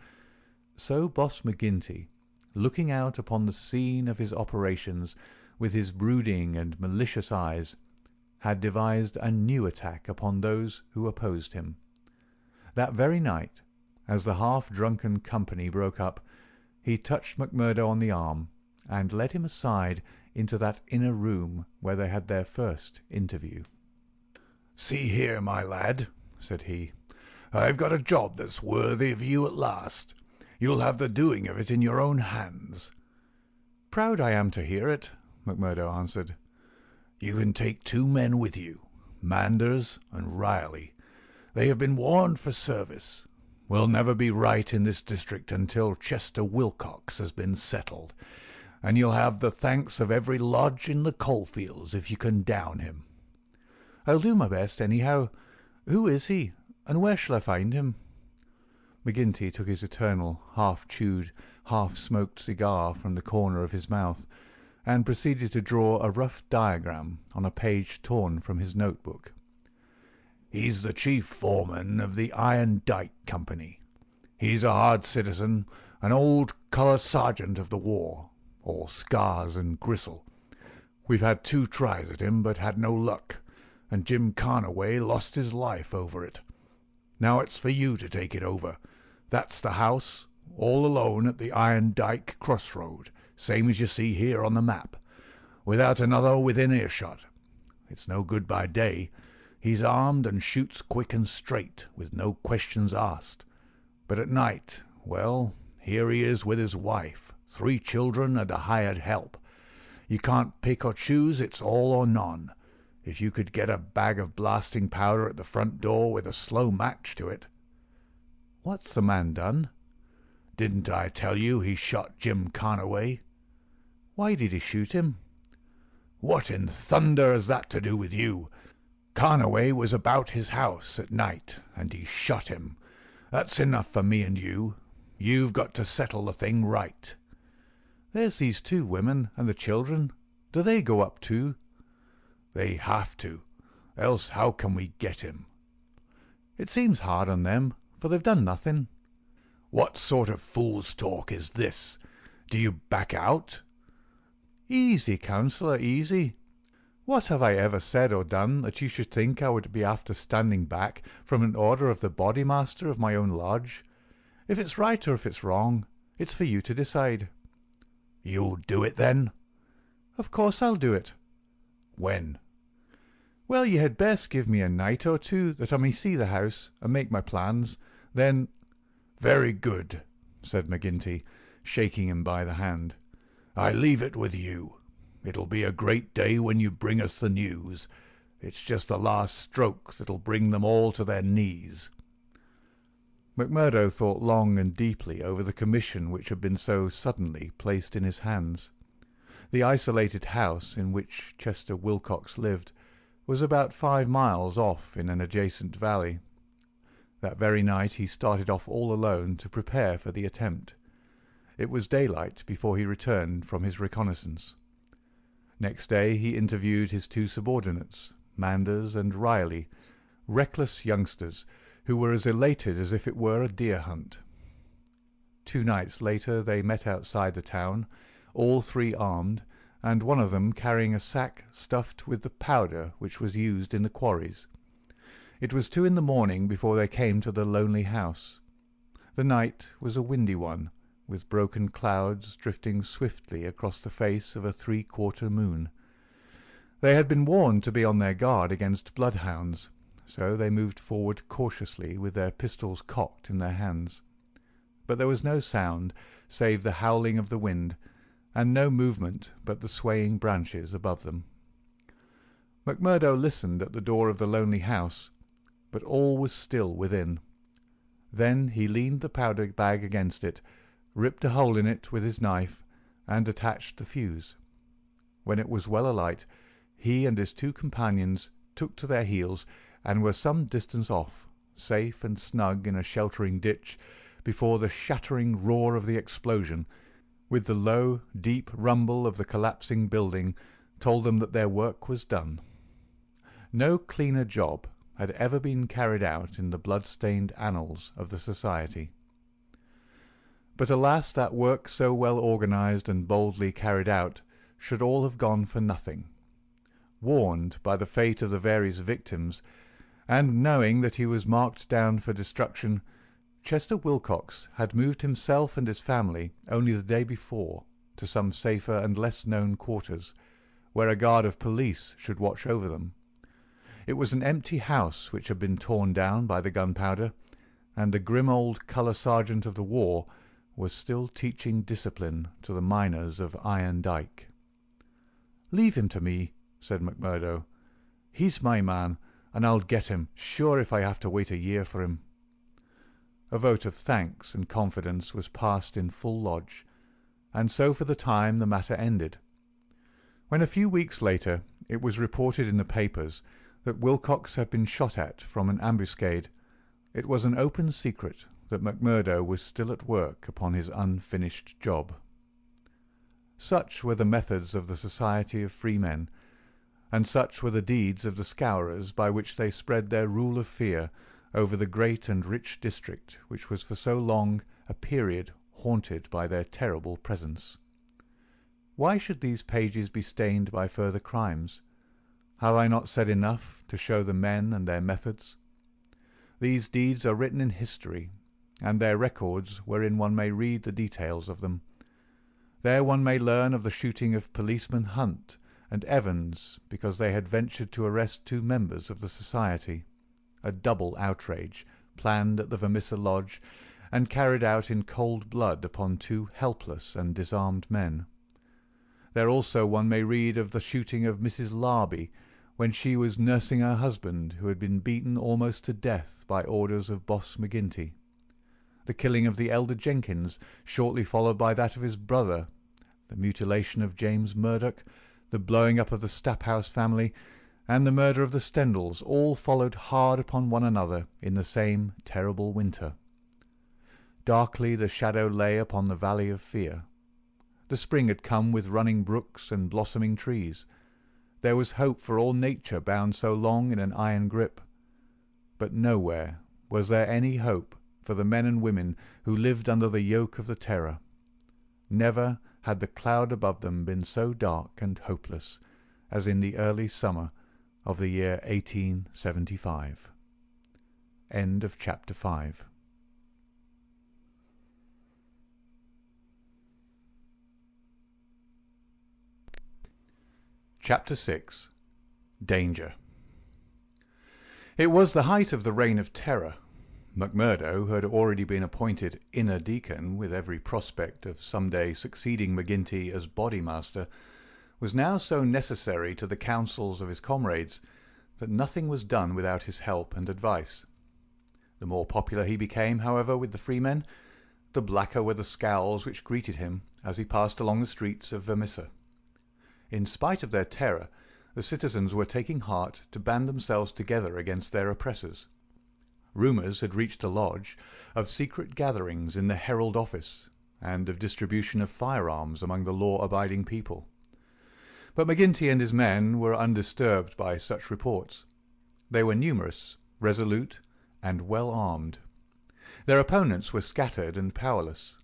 so Boss McGinty, looking out upon the scene of his operations with his brooding and malicious eyes, had devised a new attack upon those who opposed him. That very night, as the half-drunken company broke up, he touched McMurdo on the arm and led him aside into that inner room where they had their first interview. "See here, my lad," said he, "I've got a job that's worthy of you at last. You'll have the doing of it in your own hands." "Proud I am to hear it," McMurdo answered. "You can take 2 men with you, Manders and Riley. They have been warned for service. We'll never be right in this district until Chester Wilcox has been settled, and you'll have the thanks of every lodge in the coalfields if you can down him." "I'll do my best, anyhow. Who is he, and where shall I find him?" McGinty took his eternal, half-chewed, half-smoked cigar from the corner of his mouth, and proceeded to draw a rough diagram on a page torn from his notebook. "He's the chief foreman of the Iron Dyke Company. He's a hard citizen, an old colour sergeant of the war, all scars and gristle. We've had 2 tries at him, but had no luck, and Jim Carnaway lost his life over it. Now it's for you to take it over. That's the house, all alone at the Iron Dyke crossroad, same as you see here on the map, without another within earshot. It's no good by day. He's armed and shoots quick and straight, with no questions asked. But at night, well, here he is with his wife, 3 children and a hired help. You can't pick or choose, it's all or none. If you could get a bag of blasting powder at the front door with a slow match to it. What's the man done? Didn't I tell you he shot Jim Carnaway? Why did he shoot him? What in thunder has that to do with you? Carnaway was about his house at night, and he shot him. That's enough for me and you. You've got to settle the thing right. There's these 2 women and the children. Do they go up too? They have to, else how can we get him? It seems hard on them, for they've done nothing. What sort of fool's talk is this? Do you back out? Easy, counsellor, easy. What have I ever said or done that you should think I would be after standing back from an order of the bodymaster of my own lodge? If it's right or if it's wrong, it's for you to decide. You'll do it, then? Of course I'll do it. When? Well, you had best give me a night or 2 that I may see the house and make my plans. Then— Very good, said McGinty, shaking him by the hand. I leave it with you. It'll be a great day when you bring us the news. It's just the last stroke that'll bring them all to their knees. McMurdo thought long and deeply over the commission which had been so suddenly placed in his hands. The isolated house in which Chester Wilcox lived was about 5 miles off in an adjacent valley. That very night he started off all alone to prepare for the attempt. It was daylight before he returned from his reconnaissance. Next day he interviewed his 2 subordinates, Manders and Riley, reckless youngsters who were as elated as if it were a deer hunt. 2 nights later they met outside the town, all 3 armed, and one of them carrying a sack stuffed with the powder which was used in the quarries. It was 2 in the morning before they came to the lonely house. The night was a windy one, with broken clouds drifting swiftly across the face of a 3/4 moon. They had been warned to be on their guard against bloodhounds, so they moved forward cautiously with their pistols cocked in their hands. But there was no sound save the howling of the wind, and no movement but the swaying branches above them. McMurdo listened at the door of the lonely house, but all was still within. Then he leaned the powder bag against it, ripped a hole in it with his knife, and attached the fuse. When it was well alight, he and his 2 companions took to their heels and were some distance off, safe and snug in a sheltering ditch, before the shattering roar of the explosion, with the low, deep rumble of the collapsing building, told them that their work was done. No cleaner job had ever been carried out in the blood-stained annals of the Society. But alas, that work so well organized and boldly carried out should all have gone for nothing. Warned by the fate of the various victims, and knowing that he was marked down for destruction, Chester Wilcox had moved himself and his family only the day before to some safer and less known quarters, where a guard of police should watch over them. It was an empty house which had been torn down by the gunpowder, and the grim old colour sergeant of the war was still teaching discipline to the miners of Iron Dyke. "Leave him to me," said McMurdo. "He's my man, and I'll get him, sure, if I have to wait a year for him." A vote of thanks and confidence was passed in full lodge, and so for the time the matter ended. When a few weeks later it was reported in the papers that Wilcox had been shot at from an ambuscade, it was an open secret that McMurdo was still at work upon his unfinished job. Such were the methods of the Society of Freemen, and such were the deeds of the Scourers by which they spread their rule of fear over the great and rich district which was for so long a period haunted by their terrible presence. Why should these pages be stained by further crimes? Have I not said enough to show the men and their methods? These deeds are written in history, and their records wherein one may read the details of them. There one may learn of the shooting of policemen Hunt and Evans because they had ventured to arrest 2 members of the society, a double outrage planned at the Vermissa Lodge and carried out in cold blood upon 2 helpless and disarmed men. There also one may read of the shooting of Mrs. Larby when she was nursing her husband, who had been beaten almost to death by orders of Boss McGinty, the killing of the elder Jenkins, shortly followed by that of his brother, the mutilation of James Murdoch, the blowing up of the Staphouse family, and the murder of the Stendals, all followed hard upon one another in the same terrible winter. Darkly the shadow lay upon the valley of fear. The spring had come with running brooks and blossoming trees. There was hope for all nature bound so long in an iron grip. But nowhere was there any hope for the men and women who lived under the yoke of the terror. Never had the cloud above them been so dark and hopeless as in the early summer of the year 1875. End of chapter 5. Chapter 6. Danger. It was the height of the Reign of Terror. McMurdo, who had already been appointed inner deacon with every prospect of some day succeeding McGinty as bodymaster, was now so necessary to the counsels of his comrades that nothing was done without his help and advice. The more popular he became, however, with the freemen, the blacker were the scowls which greeted him as he passed along the streets of Vermissa. In spite of their terror, the citizens were taking heart to band themselves together against their oppressors. Rumours had reached the lodge of secret gatherings in the Herald office and of distribution of firearms among the law-abiding people. But McGinty and his men were undisturbed by such reports. They were numerous, resolute, and well armed. Their opponents were scattered and powerless.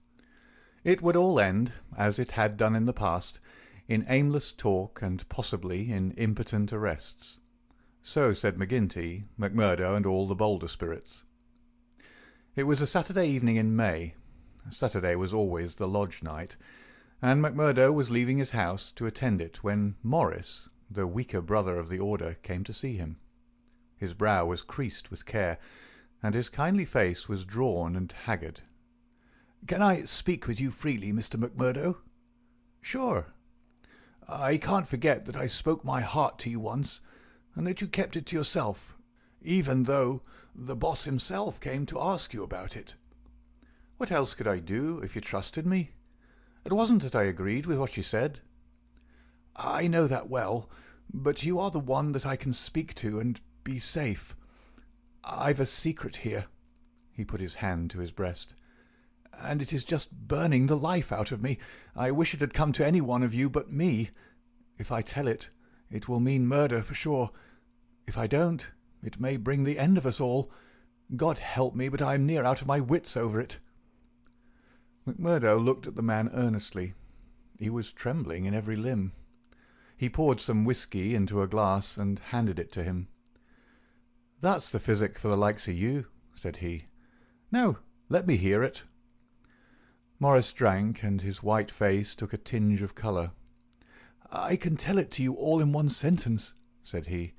It would all end, as it had done in the past, in aimless talk and possibly in impotent arrests. So said McGinty, McMurdo, and all the bolder spirits. It was a Saturday evening in May. Saturday was always the lodge night, and McMurdo was leaving his house to attend it when Morris, the weaker brother of the order, came to see him. His brow was creased with care, and his kindly face was drawn and haggard. "Can I speak with you freely, Mr. McMurdo?" "Sure." "I can't forget that I spoke my heart to you once, and that you kept it to yourself, even though the boss himself came to ask you about it." "What else could I do if you trusted me? It wasn't that I agreed with what you said." "I know that well, but you are the one that I can speak to and be safe. I've a secret here." He put his hand to his breast. "And it is just burning the life out of me. I wish it had come to any one of you but me. If I tell it, it will mean murder for sure. If I don't, it may bring the end of us all. God help me, but I am near out of my wits over it." McMurdo looked at the man earnestly. He was trembling in every limb. He poured some whisky into a glass and handed it to him. "That's the physic for the likes of you," said he. "Now, let me hear it." Morris drank, and his white face took a tinge of colour. "I can tell it to you all in one sentence," said he.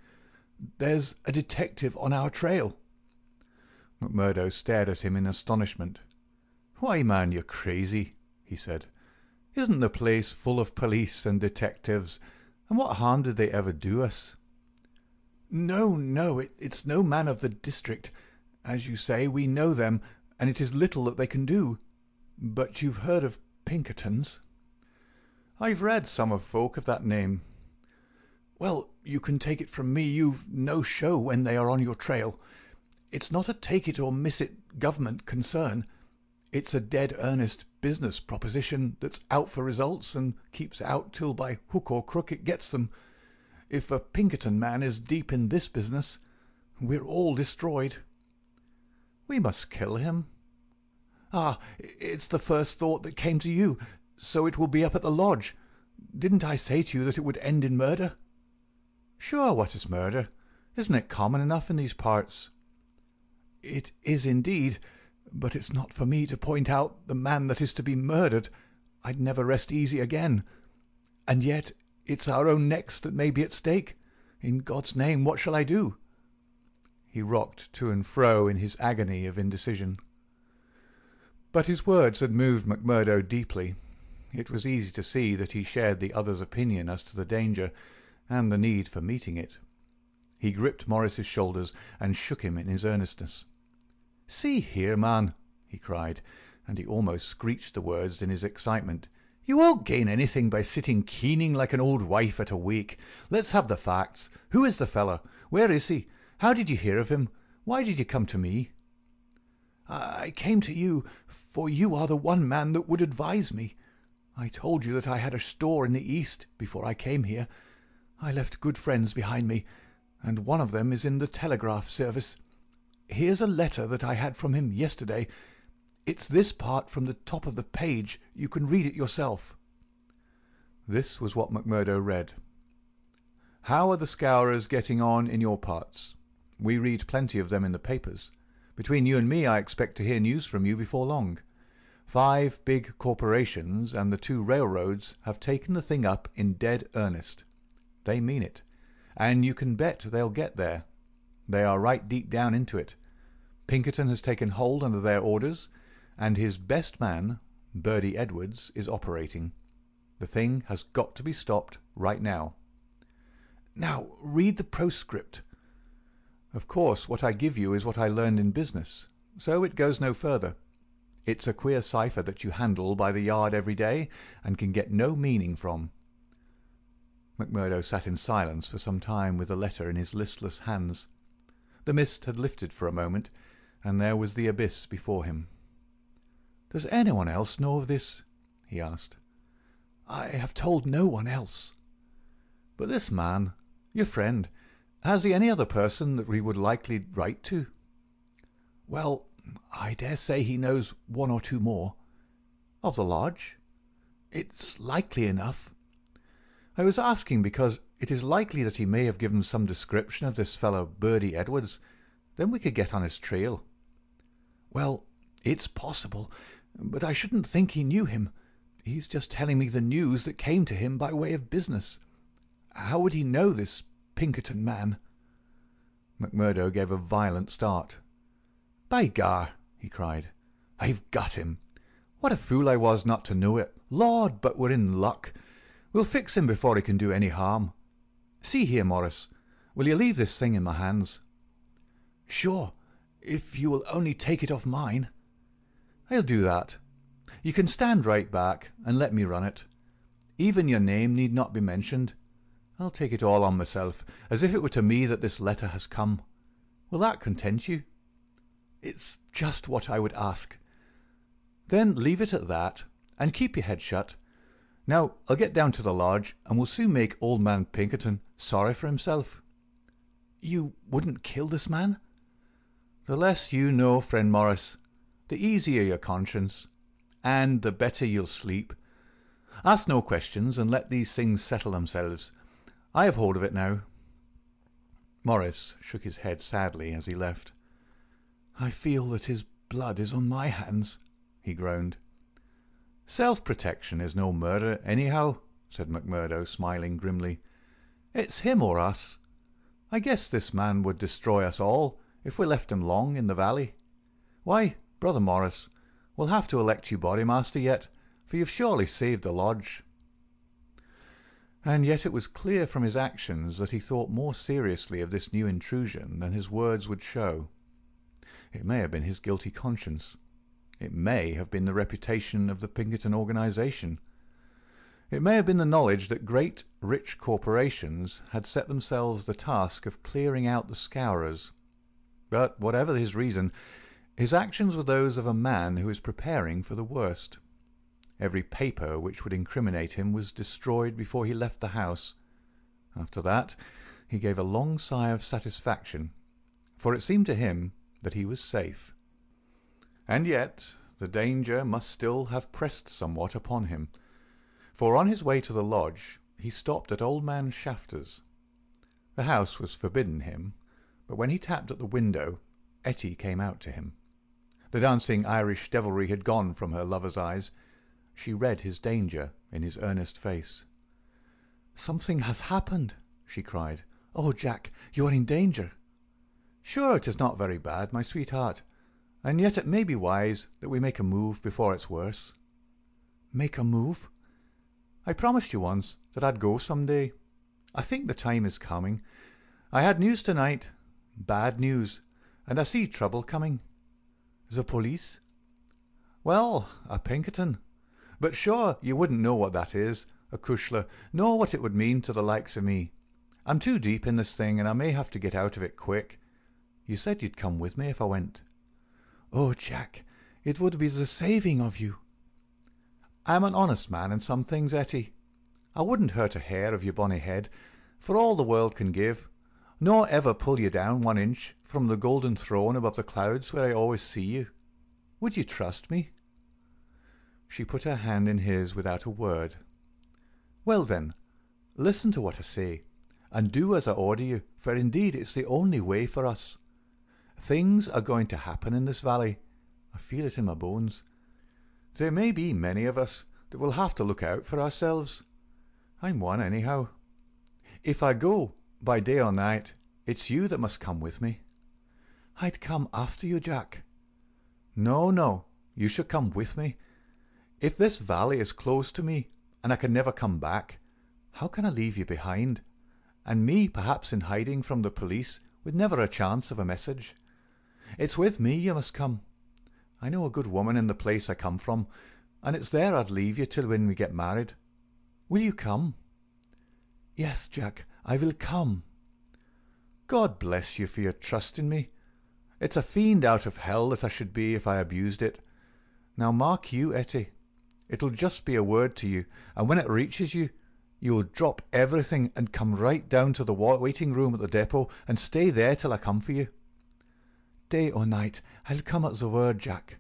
"There's a detective on our trail." McMurdo stared at him in astonishment. "Why, man, you're crazy," he said. "Isn't the place full of police and detectives, and what harm did they ever do us?" No, it's no man of the district. As you say, we know them, and it is little that they can do. But you've heard of Pinkertons?" "I've read some of folk of that name." "Well, you can take it from me you've no show when they are on your trail. It's not a take-it-or-miss-it government concern. It's a dead-earnest business proposition that's out for results and keeps out till by hook or crook it gets them. If a Pinkerton man is deep in this business, we're all destroyed." We must kill him. Ah, it's the first thought that came to you, so it will be up at the lodge. Didn't I say to you that it would end in murder? Sure, what is murder? Isn't it common enough in these parts? It is indeed, but it's not for me to point out the man that is to be murdered. I'd never rest easy again. And yet it's our own necks that may be at stake. In God's name, what shall I do?" He rocked to and fro in his agony of indecision. But his words had moved McMurdo deeply. It was easy to see that he shared the other's opinion as to the danger and the need for meeting it. He gripped Morris's shoulders and shook him in his earnestness. "See here, man," he cried, and he almost screeched the words in his excitement. "You won't gain anything by sitting keening like an old wife at a wake. Let's have the facts. Who is the fellow? Where is he? How did you hear of him? Why did you come to me?" "I came to you, for you are the one man that would advise me. I told you that I had a store in the East before I came here. I left good friends behind me, and one of them is in the telegraph service. Here's a letter that I had from him yesterday. It's this part from the top of the page. You can read it yourself." This was what McMurdo read. "How are the Scourers getting on in your parts? We read plenty of them in the papers. Between you and me, I expect to hear news from you before long. 5 big corporations and the 2 railroads have taken the thing up in dead earnest. They mean it, and you can bet they'll get there. They are right deep down into it. Pinkerton has taken hold under their orders, and his best man, Birdie Edwards, is operating. The thing has got to be stopped right now." "Now read the postscript." "Of course, what I give you is what I learned in business, so it goes no further. It's a queer cipher that you handle by the yard every day and can get no meaning from." McMurdo sat in silence for some time with the letter in his listless hands. The mist had lifted for a moment, and there was the abyss before him. "Does anyone else know of this?" he asked. "I have told no one else." "But this man, your friend, has he any other person that we would likely write to?" "Well, I dare say he knows 1 or 2 more." "Of the lodge?" "It's likely enough." "I was asking because it is likely that he may have given some description of this fellow Birdie Edwards. Then we could get on his trail." "Well, it's possible, but I shouldn't think he knew him. He's just telling me the news that came to him by way of business. How would he know this Pinkerton man?" McMurdo gave a violent start. "By gar!" he cried. "I've got him. What a fool I was not to know it. Lord, but we're in luck. We'll fix him before he can do any harm. See here, Morris, will you leave this thing in my hands?" "Sure, if you will only take it off mine." "I'll do that. You can stand right back and let me run it. Even your name need not be mentioned. I'll take it all on myself, as if it were to me that this letter has come. Will that content you?" "It's just what I would ask." "Then leave it at that, and keep your head shut. Now I'll get down to the lodge, and we'll soon make old man Pinkerton sorry for himself." "You wouldn't kill this man?" "The less you know, friend Morris, the easier your conscience, and the better you'll sleep. Ask no questions, and let these things settle themselves. I have hold of it now." Morris shook his head sadly as he left. "I feel that his blood is on my hands," he groaned. "Self-protection is no murder, anyhow," said McMurdo, smiling grimly. "It's him or us. I guess this man would destroy us all if we left him long in the valley. Why, Brother Morris, we'll have to elect you bodymaster yet, for you've surely saved the lodge." And yet it was clear from his actions that he thought more seriously of this new intrusion than his words would show. It may have been his guilty conscience. It may have been the reputation of the Pinkerton organization. It may have been the knowledge that great, rich corporations had set themselves the task of clearing out the Scourers. But whatever his reason, his actions were those of a man who is preparing for the worst. Every paper which would incriminate him was destroyed before he left the house. After that he gave a long sigh of satisfaction, for it seemed to him that he was safe. And yet the danger must still have pressed somewhat upon him, for on his way to the lodge he stopped at old man Shafter's. The house was forbidden him, but when he tapped at the window, Etty came out to him. The dancing Irish devilry had gone from her lover's eyes. She read his danger in his earnest face. "Something has happened," she cried. "Oh, Jack, you are in danger." "Sure, it is not very bad, my sweetheart, and yet it may be wise that we make a move before it's worse." "Make a move?" "I promised you once that I'd go some day. I think the time is coming. I had news tonight, bad news, and I see trouble coming." "The police?" "Well, a Pinkerton. But sure you wouldn't know what that is, a cushla, nor what it would mean to the likes of me. I'm too deep in this thing, and I may have to get out of it quick. You said you'd come with me if I went." "Oh, Jack, it would be the saving of you." "I'm an honest man in some things, Etty. I wouldn't hurt a hair of your bonny head for all the world can give, nor ever pull you down 1 inch from the golden throne above the clouds where I always see you. Would you trust me?" She put her hand in his without a word. "Well then, listen to what I say, and do as I order you, for indeed it's the only way for us. Things are going to happen in this valley. I feel it in my bones. There may be many of us that will have to look out for ourselves. I'm one, anyhow. If I go, by day or night, it's you that must come with me." "I'd come after you, Jack." "No, no, you should come with me. If this valley is close to me, and I can never come back, how can I leave you behind, and me perhaps in hiding from the police with never a chance of a message? It's with me you must come. I know a good woman in the place I come from, and it's there I'd leave you till when we get married. Will you come?" "Yes, Jack, I will come." "God bless you for your trust in me. It's a fiend out of hell that I should be if I abused it. Now mark you, Etty, it'll just be a word to you, and when it reaches you, you'll drop everything and come right down to the waiting room at the depot and stay there till I come for you." "Day or night, I'll come at the word, Jack."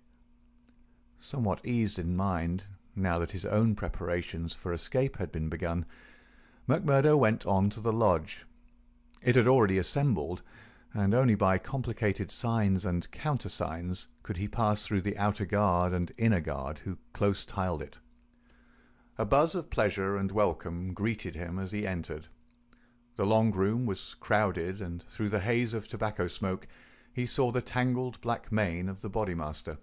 Somewhat eased in mind, now that his own preparations for escape had been begun, McMurdo went on to the lodge. It had already assembled, and only by complicated signs and countersigns could he pass through the outer guard and inner guard who close tiled it. A buzz of pleasure and welcome greeted him as he entered. The long room was crowded, and through the haze of tobacco smoke he saw the tangled black mane of the bodymaster,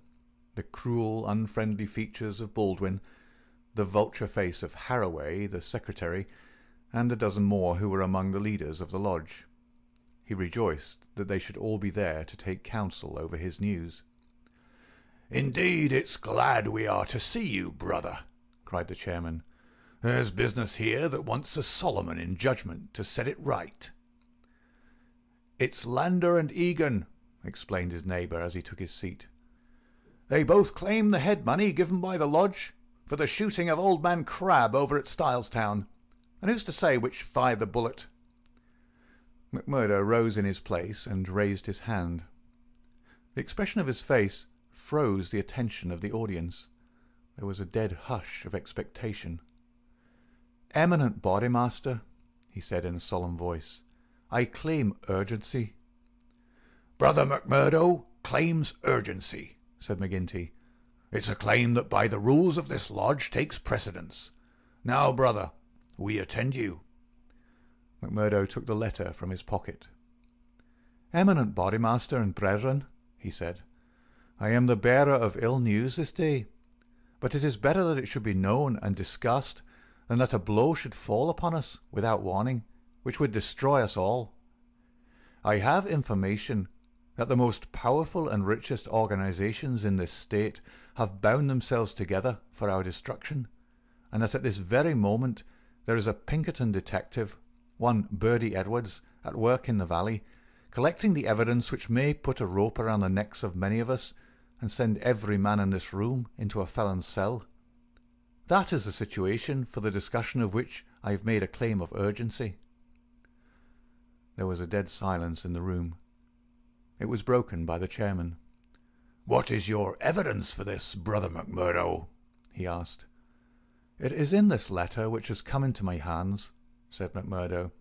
the cruel, unfriendly features of Baldwin, the vulture face of Harroway, the secretary, and a dozen more who were among the leaders of the lodge. He rejoiced that they should all be there to take counsel over his news. "Indeed, it's glad we are to see you, brother," cried the chairman. "There's business here that wants a Solomon in judgment to set it right." "It's Lander and Egan," explained his neighbour as he took his seat. "They both claim the head money given by the lodge for the shooting of old man Crabbe over at Stylestown. And who's to say which fired the bullet?" McMurdo rose in his place and raised his hand. The expression of his face froze the attention of the audience. There was a dead hush of expectation. "Eminent Bodymaster," he said in a solemn voice, "I claim urgency." "Brother McMurdo claims urgency," said McGinty. "It's a claim that by the rules of this lodge takes precedence. Now, brother, we attend you." McMurdo took the letter from his pocket. "Eminent Bodymaster and brethren," he said, "I am the bearer of ill news this day, but it is better that it should be known and discussed than that a blow should fall upon us without warning, which would destroy us all. I have information that the most powerful and richest organizations in this state have bound themselves together for our destruction, and that at this very moment there is a Pinkerton detective, one Birdie Edwards, at work in the valley, collecting the evidence which may put a rope around the necks of many of us and send every man in this room into a felon's cell. That is the situation for the discussion of which I have made a claim of urgency." There was a dead silence in the room. It was broken by the chairman. "What is your evidence for this, Brother McMurdo?" he asked. "It is in this letter which has come into my hands," said McMurdo.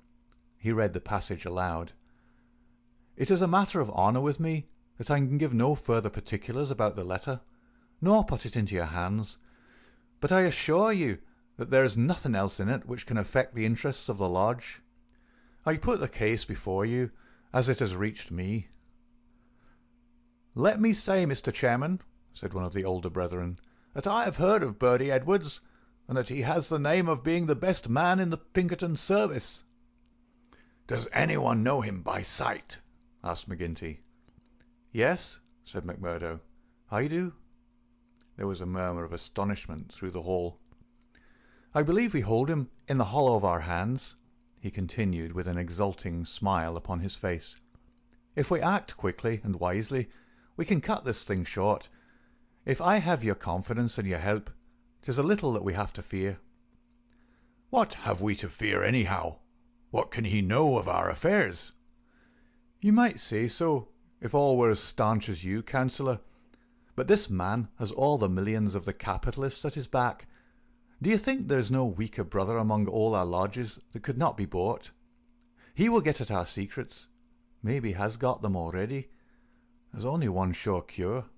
He read the passage aloud. "It is a matter of honour with me that I can give no further particulars about the letter, nor put it into your hands, but I assure you that there is nothing else in it which can affect the interests of the lodge. I put the case before you as it has reached me." "Let me say, Mr. Chairman," said one of the older brethren, "that I have heard of Bertie Edwards, and that he has the name of being the best man in the Pinkerton service." "Does anyone know him by sight?" asked McGinty. "Yes," said McMurdo, "I do." There was a murmur of astonishment through the hall. "I believe we hold him in the hollow of our hands," he continued with an exulting smile upon his face. "If we act quickly and wisely, we can cut this thing short. If I have your confidence and your help, 'tis a little that we have to fear." "What have we to fear anyhow? What can he know of our affairs?" "You might say so, if all were as staunch as you, councillor. But this man has all the millions of the capitalists at his back. Do you think there is no weaker brother among all our lodges that could not be bought? He will get at our secrets. Maybe has got them already. There's only one sure cure."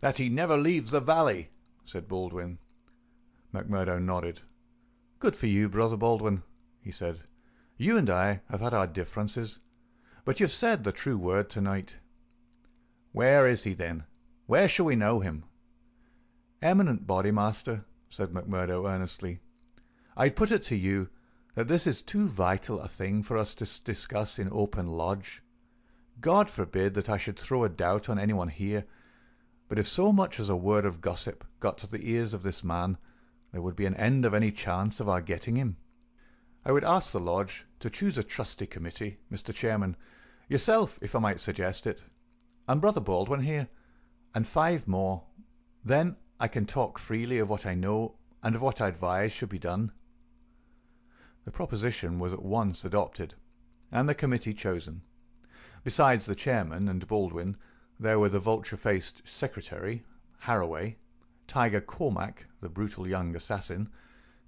"That he never leaves the valley," said Baldwin. McMurdo nodded. "Good for you, Brother Baldwin," he said. "You and I have had our differences, but you've said the true word tonight. Where is he, then? Where shall we know him?" "Eminent Bodymaster," said McMurdo earnestly, "I put it to you that this is too vital a thing for us to discuss in open lodge. God forbid that I should throw a doubt on anyone here, but if so much as a word of gossip got to the ears of this man, there would be an end of any chance of our getting him. I would ask the lodge to choose a trustee committee, Mr. Chairman, yourself, if I might suggest it, and Brother Baldwin here, and 5 more. Then I can talk freely of what I know and of what I advise should be done." The proposition was at once adopted, and the committee chosen. Besides the chairman and Baldwin, there were the vulture-faced secretary, Harroway, Tiger Cormac, the brutal young assassin,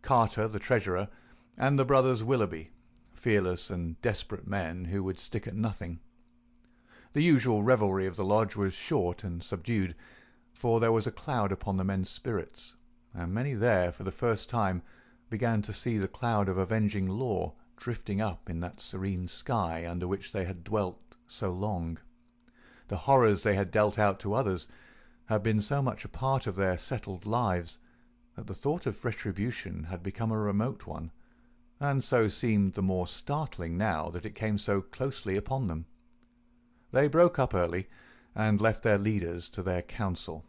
Carter, the treasurer, and the brothers Willoughby, fearless and desperate men who would stick at nothing. The usual revelry of the lodge was short and subdued, for there was a cloud upon the men's spirits, and many there for the first time began to see the cloud of avenging law drifting up in that serene sky under which they had dwelt so long. The horrors they had dealt out to others had been so much a part of their settled lives that the thought of retribution had become a remote one, and so seemed the more startling now that it came so closely upon them. They broke up early, and left their leaders to their counsel.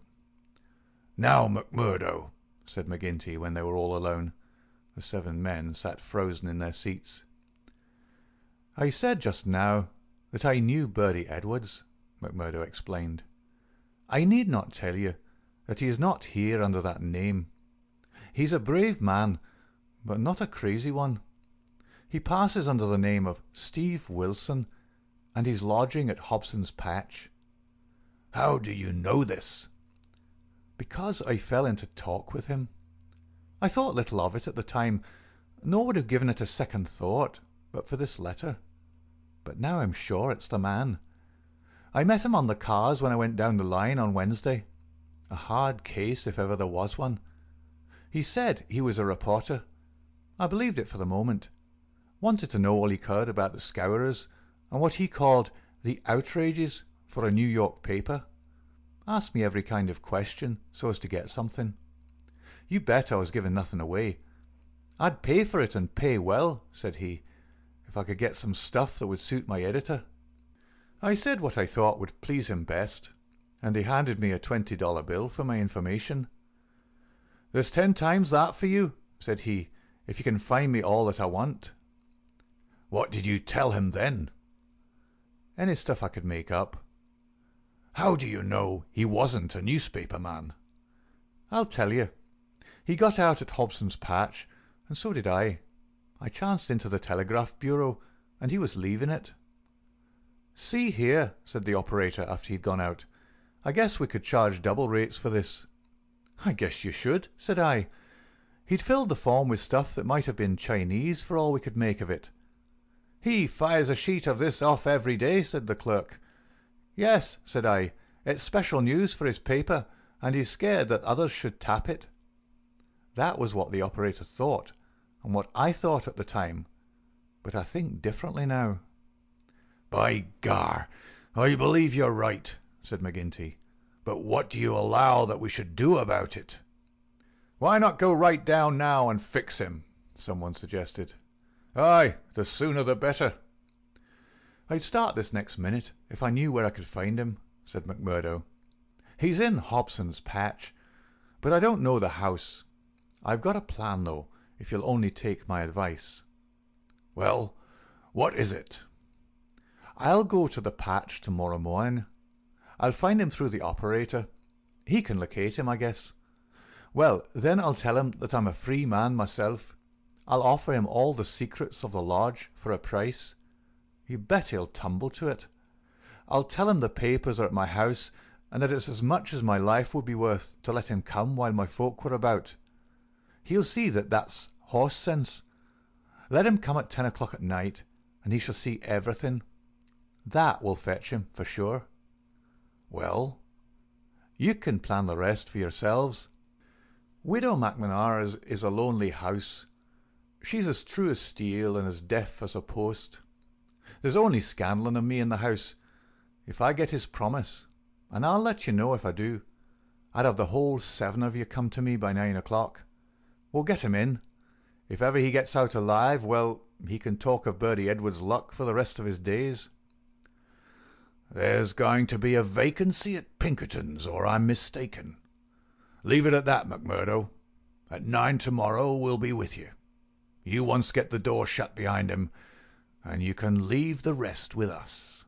"Now, McMurdo," said McGinty when they were all alone. The 7 men sat frozen in their seats. "I said just now that I knew Bertie Edwards," McMurdo explained. "I need not tell you that he is not here under that name. He's a brave man, but not a crazy one. He passes under the name of Steve Wilson, and he's lodging at Hobson's Patch." "How do you know this?" "Because I fell into talk with him. I thought little of it at the time, nor would have given it a second thought but for this letter. But now I'm sure it's the man. I met him on the cars when I went down the line on Wednesday. A hard case if ever there was one. He said he was a reporter. I believed it for the moment. Wanted to know all he could about the Scourers and what he called the outrages for a New York paper. Asked me every kind of question so as to get something. You bet I was giving nothing away. I'd pay for it and pay well, said he, if I could get some stuff that would suit my editor. I said what I thought would please him best, and he handed me a $20 bill for my information. "There's 10 times that for you," said he, "if you can find me all that I want." "What did you tell him then?" "Any stuff I could make up." "How do you know he wasn't a newspaper man?" "I'll tell you. He got out at Hobson's Patch, and so did I. I chanced into the Telegraph Bureau, and he was leaving it. "See here," said the operator after he'd gone out, I guess we could charge double rates for this." "I guess you should," said I. "He'd filled the form with stuff that might have been Chinese for all we could make of it." "He fires a sheet of this off every day," said the clerk. "Yes," said I, "it's special news for his paper, and he's scared that others should tap it." That was what the operator thought, and what I thought at the time, but I think differently now. "By gar, I believe you're right," said McGinty. "But what do you allow that we should do about it?" "Why not go right down now and fix him?" someone suggested. "Aye, the sooner the better." "I'd start this next minute if I knew where I could find him," said McMurdo. "He's in Hobson's Patch, but I don't know the house. I've got a plan, though, if you'll only take my advice." "Well, what is it?" "I'll go to the patch tomorrow morning. I'll find him through the operator. He can locate him, I guess. Well, then I'll tell him that I'm a free man myself. I'll offer him all the secrets of the lodge for a price. You bet he'll tumble to it. I'll tell him the papers are at my house, and that it's as much as my life would be worth to let him come while my folk were about. He'll see that that's horse sense. Let him come at 10 o'clock at night, and he shall see everything. That will fetch him, for sure." "Well?" "You can plan the rest for yourselves. Widow McNamara's is a lonely house. She's as true as steel and as deaf as a post. There's only Scanlon and me in the house. If I get his promise, and I'll let you know if I do, I'd have the whole 7 of you come to me by 9 o'clock. We'll get him in. If ever he gets out alive, well, he can talk of Bertie Edwards' luck for the rest of his days." "There's going to be a vacancy at Pinkerton's, or I'm mistaken. Leave it at that, McMurdo. At 9 tomorrow we'll be with you. You once get the door shut behind him, and you can leave the rest with us."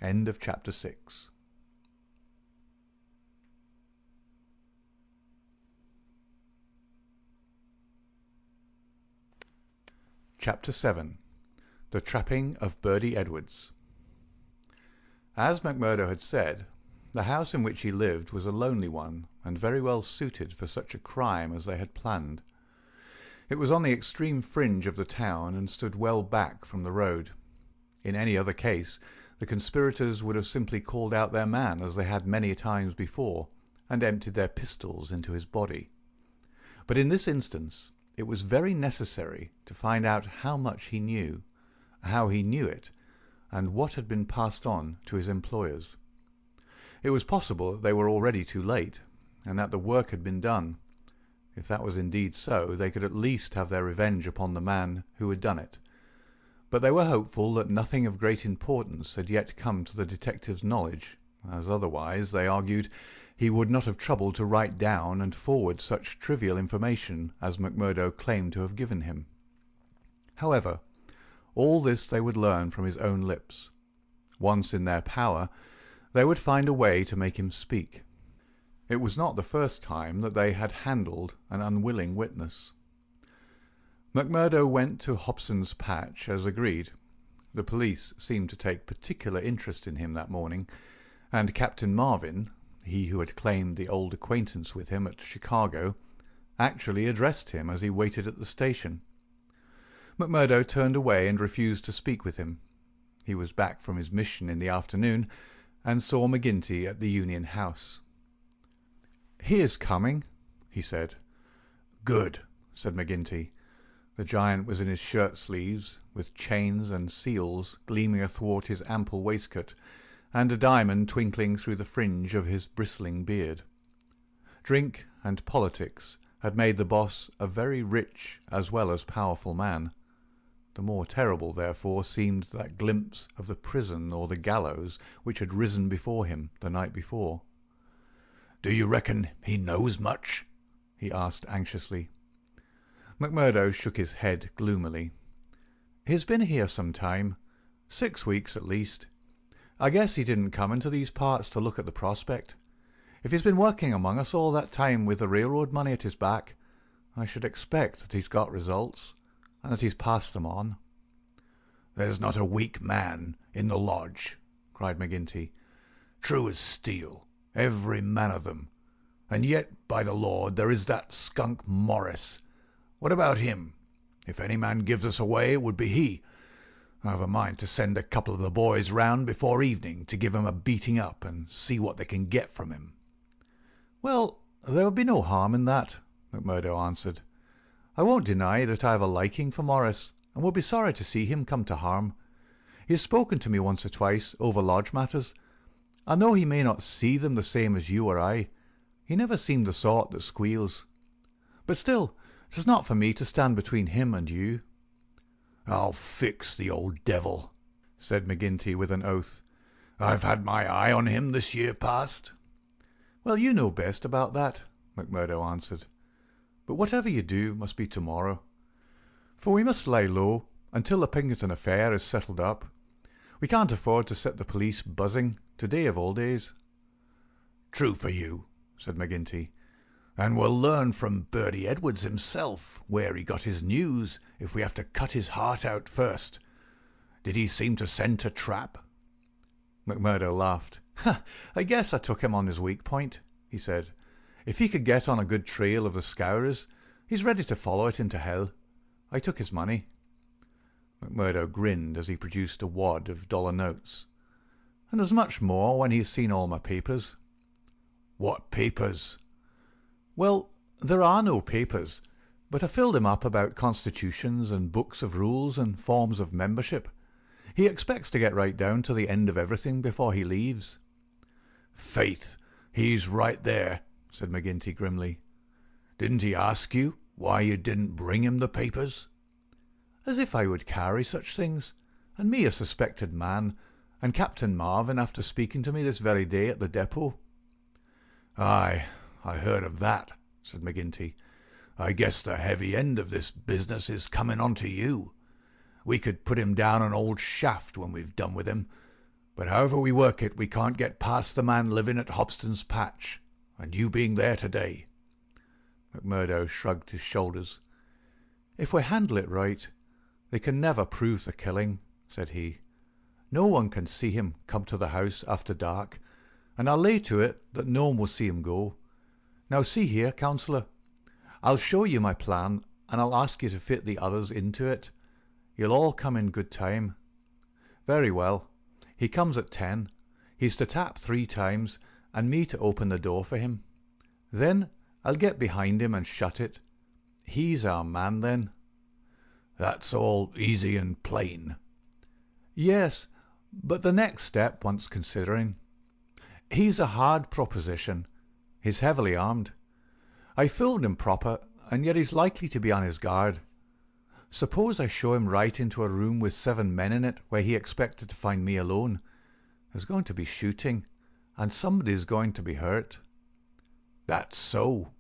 End of chapter 6. Chapter 7. The Trapping of Bertie Edwards. As McMurdo had said, the house in which he lived was a lonely one, and very well suited for such a crime as they had planned. It was on the extreme fringe of the town, and stood well back from the road. In any other case, the conspirators would have simply called out their man, as they had many times before, and emptied their pistols into his body. But in this instance it was very necessary to find out how much he knew, how he knew it, and what had been passed on to his employers. It was possible that they were already too late, and that the work had been done. If that was indeed so, they could at least have their revenge upon the man who had done it. But they were hopeful that nothing of great importance had yet come to the detective's knowledge, as otherwise, they argued, he would not have troubled to write down and forward such trivial information as McMurdo claimed to have given him. However, all this they would learn from his own lips. Once in their power, they would find a way to make him speak. It was not the first time that they had handled an unwilling witness. McMurdo went to Hobson's Patch as agreed. The police seemed to take particular interest in him that morning, and Captain Marvin, he who had claimed the old acquaintance with him at Chicago, actually addressed him as he waited at the station. McMurdo turned away and refused to speak with him. He was back from his mission in the afternoon, and saw McGinty at the Union House. "He is coming," he said. "Good," said McGinty. The giant was in his shirt-sleeves, with chains and seals gleaming athwart his ample waistcoat, and a diamond twinkling through the fringe of his bristling beard. Drink and politics had made the boss a very rich as well as powerful man. The more terrible, therefore, seemed that glimpse of the prison or the gallows which had risen before him the night before. "Do you reckon he knows much?" he asked anxiously. McMurdo shook his head gloomily. "He's been here some time, 6 weeks at least. I guess he didn't come into these parts to look at the prospect. If he's been working among us all that time with the railroad money at his back, I should expect that he's got results, and that he's passed them on." "There's not a weak man in the lodge," cried McGinty. true as steel, every man of them. And yet, by the Lord, there is that skunk Morris. What about him? If any man gives us away, it would be he. I've a mind to send a couple of the boys round before evening to give him a beating up and see what they can get from him." "Well, there would be no harm in that," McMurdo answered. "I won't deny that I have a liking for Morris, and would be sorry to see him come to harm. He has spoken to me once or twice over lodge matters. I know he may not see them the same as you or I. He never seemed the sort that squeals. But still, it is not for me to stand between him and you." "I'll fix the old devil," said McGinty with an oath. "I've had my eye on him this year past." "Well, you know best about that," McMurdo answered. "But whatever you do must be tomorrow. For we must lie low until the Pinkerton affair is settled up. We can't afford to set the police buzzing today of all days." "True for you," said McGinty. "And we'll learn from Bertie Edwards himself where he got his news if we have to cut his heart out first. Did he seem to scent a trap?" McMurdo laughed. "I guess I took him on his weak point," he said. "If he could get on a good trail of the scourers, he's ready to follow it into hell. I took his money." McMurdo grinned as he produced a wad of dollar notes. "And there's much more when he's seen all my papers." "What papers?" "Well, there are no papers, but I filled him up about constitutions and books of rules and forms of membership. He expects to get right down to the end of everything before he leaves." "Faith, he's right there," said McGinty grimly. "Didn't he ask you why you didn't bring him the papers?" "As if I would carry such things, and me a suspected man, and Captain Marvin after speaking to me this very day at the depot." "Aye, I heard of that," said McGinty. "I guess the heavy end of this business is coming on to you. We could put him down an old shaft when we've done with him, but however we work it, we can't get past the man living at Hobston's Patch, and you being there today." McMurdo shrugged his shoulders. "If we handle it right, they can never prove the killing," said he. "No one can see him come to the house after dark, and I'll lay to it that no one will see him go. Now see here, counsellor, I'll show you my plan, and I'll ask you to fit the others into it. You'll all come in good time. Very well. He comes at 10. He's to tap 3 times, and me to open the door for him. Then I'll get behind him and shut it. He's our man then." "That's all easy and plain." "Yes, but the next step wants considering. He's a hard proposition. He's heavily armed. I fooled him proper, and yet he's likely to be on his guard. Suppose I show him right into a room with 7 men in it where he expected to find me alone. There's going to be shooting, and somebody's going to be hurt." "That's so."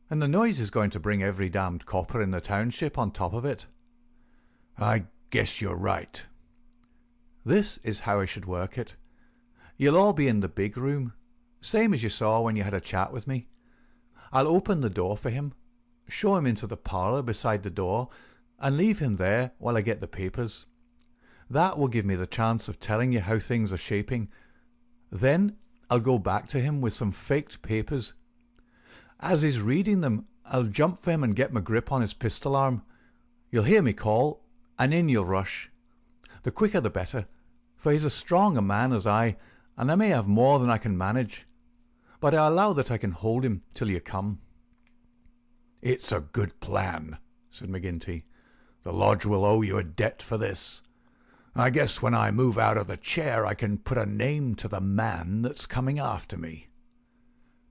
"And the noise is going to bring every damned copper in the township on top of it." "I guess you're right." "This is how I should work it. You'll all be in the big room, same as you saw when you had a chat with me. I'll open the door for him, show him into the parlour beside the door, and leave him there while I get the papers. That will give me the chance of telling you how things are shaping. Then I'll go back to him with some faked papers. As he's reading them, I'll jump for him and get my grip on his pistol arm. You'll hear me call, and in you'll rush. The quicker the better, for he's as strong a man as I, and I may have more than I can manage. But I allow that I can hold him till you come." "It's a good plan," said McGinty. "The lodge will owe you a debt for this. I guess when I move out of the chair I can put a name to the man that's coming after me."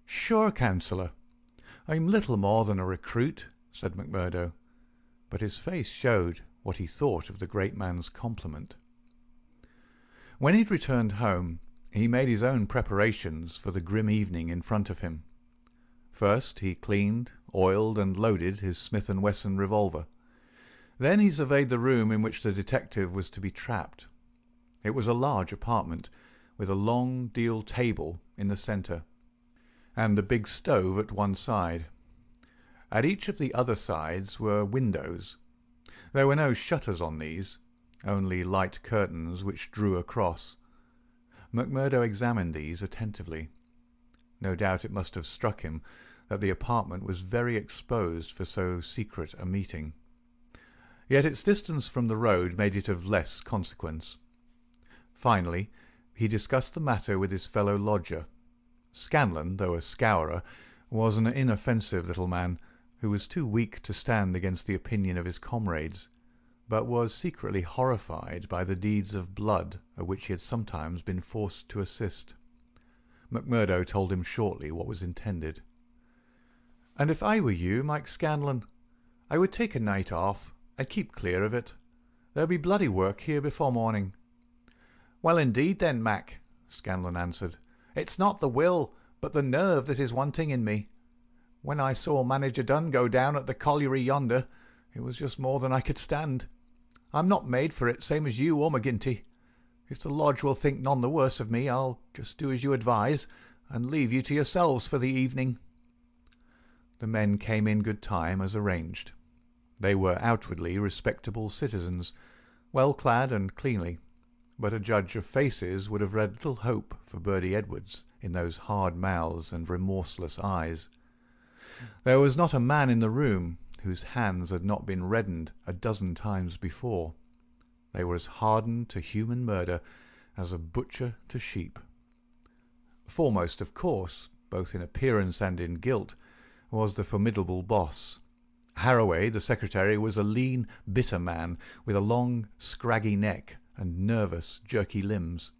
"Sure, counsellor. I'm little more than a recruit," said McMurdo, but his face showed what he thought of the great man's compliment. When he'd returned home, he made his own preparations for the grim evening in front of him. First he cleaned, oiled, and loaded his Smith & Wesson revolver. Then he surveyed the room in which the detective was to be trapped. It was a large apartment, with a long deal table in the centre, and the big stove at one side. At each of the other sides were windows. There were no shutters on these, only light curtains which drew across. McMurdo examined these attentively. No doubt it must have struck him that the apartment was very exposed for so secret a meeting. Yet its distance from the road made it of less consequence. Finally, he discussed the matter with his fellow lodger. Scanlon, though a scourer, was an inoffensive little man who was too weak to stand against the opinion of his comrades, but was secretly horrified by the deeds of blood at which he had sometimes been forced to assist. McMurdo told him shortly what was intended. "And if I were you, Mike Scanlon, I would take a night off and keep clear of it. There'll be bloody work here before morning." "Well, indeed then, Mac," Scanlon answered. "It's not the will, but the nerve that is wanting in me. When I saw Manager Dunn go down at the colliery yonder, it was just more than I could stand. I'm not made for it, same as you or McGinty. If the lodge will think none the worse of me, I'll just do as you advise, and leave you to yourselves for the evening." The men came in good time, as arranged. They were outwardly respectable citizens, well clad and cleanly, but a judge of faces would have read little hope for Bertie Edwards in those hard mouths and remorseless eyes. There was not a man in the room whose hands had not been reddened a dozen times before. They were as hardened to human murder as a butcher to sheep. Foremost, of course, both in appearance and in guilt, was the formidable boss. Harroway, the secretary, was a lean, bitter man with a long, scraggy neck and nervous, jerky limbs,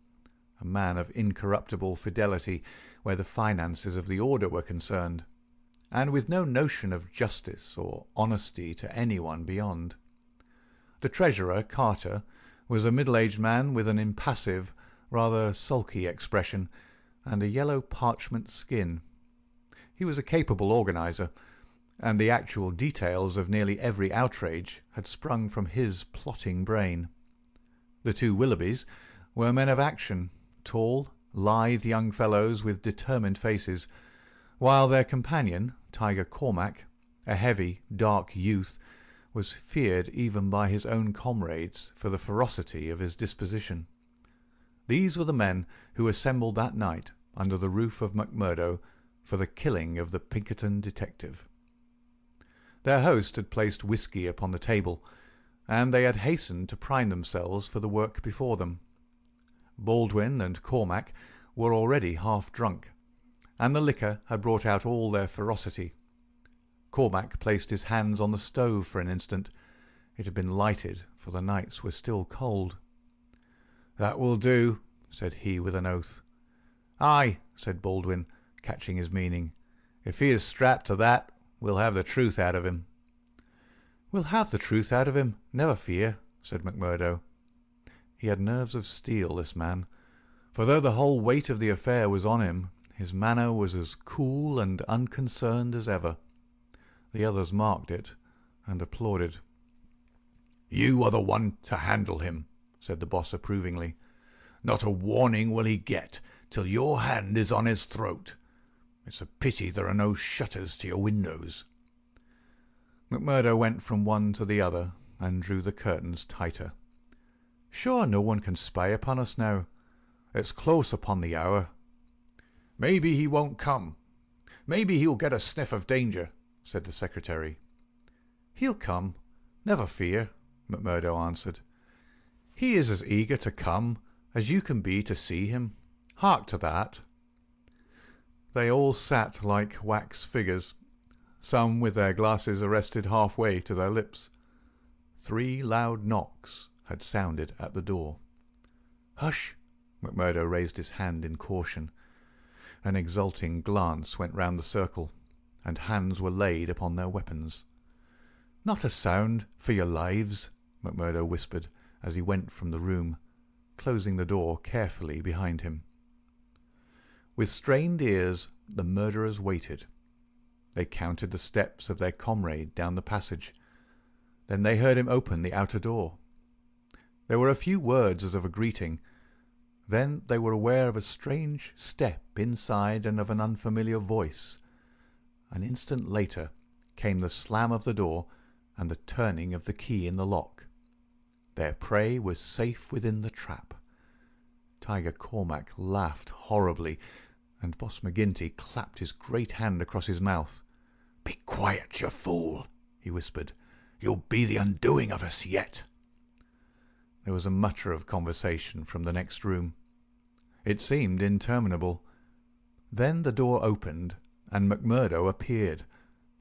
a man of incorruptible fidelity where the finances of the order were concerned, and with no notion of justice or honesty to anyone beyond. The treasurer, Carter, was a middle-aged man with an impassive, rather sulky expression and a yellow parchment skin. He was a capable organizer, and the actual details of nearly every outrage had sprung from his plotting brain. The two Willoughbys were men of action, tall, lithe young fellows with determined faces, while their companion, Tiger Cormac, a heavy, dark youth, was feared even by his own comrades for the ferocity of his disposition. These were the men who assembled that night under the roof of McMurdo for the killing of the Pinkerton detective. Their host had placed whisky upon the table, and they had hastened to prime themselves for the work before them. Baldwin and Cormac were already half drunk, and the liquor had brought out all their ferocity. Cormac placed his hands on the stove for an instant. It had been lighted, for the nights were still cold. "That will do," said he with an oath. "Aye," said Baldwin, catching his meaning. "If he is strapped to that, we'll have the truth out of him." "We'll have the truth out of him, never fear," said McMurdo. He had nerves of steel, this man, for though the whole weight of the affair was on him, his manner was as cool and unconcerned as ever. The others marked it and applauded. "You are the one to handle him," said the boss approvingly. "Not a warning will he get till your hand is on his throat. It's a pity there are no shutters to your windows." McMurdo went from one to the other and drew the curtains tighter. "Sure no one can spy upon us now. It's close upon the hour." "Maybe he won't come. Maybe he'll get a sniff of danger," said the secretary. "He'll come, never fear," McMurdo answered. "He is as eager to come as you can be to see him. Hark to that." They all sat like wax figures, some with their glasses arrested halfway to their lips. 3 loud knocks had sounded at the door. "Hush!" McMurdo raised his hand in caution. An exulting glance went round the circle, and hands were laid upon their weapons. "Not a sound, for your lives," McMurdo whispered as he went from the room, closing the door carefully behind him. With strained ears the murderers waited. They counted the steps of their comrade down the passage. Then they heard him open the outer door. There were a few words as of a greeting. Then they were aware of a strange step inside and of an unfamiliar voice. An instant later came the slam of the door and the turning of the key in the lock. Their prey was safe within the trap. Tiger Cormac laughed horribly, and Boss McGinty clapped his great hand across his mouth. "Be quiet, you fool," he whispered. "You'll be the undoing of us yet." There was a mutter of conversation from the next room. It seemed interminable. Then the door opened, and McMurdo appeared,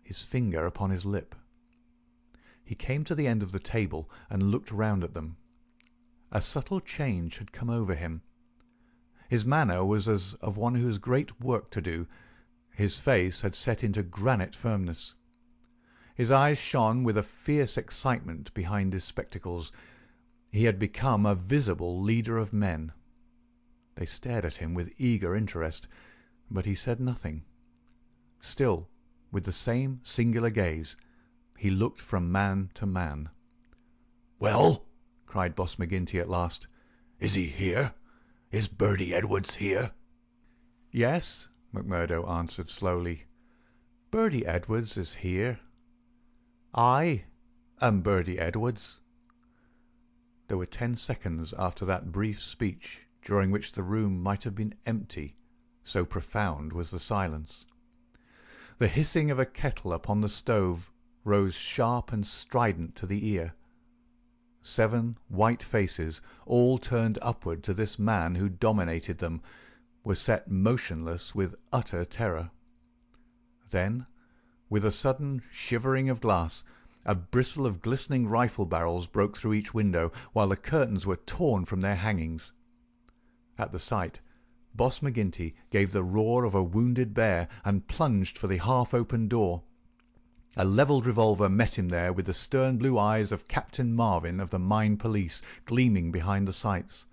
his finger upon his lip. He came to the end of the table and looked round at them. A subtle change had come over him. His manner was as of one who has great work to do. His face had set into granite firmness. His eyes shone with a fierce excitement behind his spectacles. He had become a visible leader of men. They stared at him with eager interest, but he said nothing. Still, with the same singular gaze, he looked from man to man. "Well," cried Boss McGinty at last, "is he here? Is Bertie Edwards here?" "Yes," McMurdo answered slowly. "Bertie Edwards is here. I am Bertie Edwards." There were 10 seconds after that brief speech during which the room might have been empty, so profound was the silence. The hissing of a kettle upon the stove rose sharp and strident to the ear. 7 white faces, all turned upward to this man who dominated them, were set motionless with utter terror. Then, with a sudden shivering of glass, a bristle of glistening rifle barrels broke through each window, while the curtains were torn from their hangings. At the sight, Boss McGinty gave the roar of a wounded bear and plunged for the half-open door. A levelled revolver met him there, with the stern blue eyes of Captain Marvin of the Mine Police gleaming behind the sights.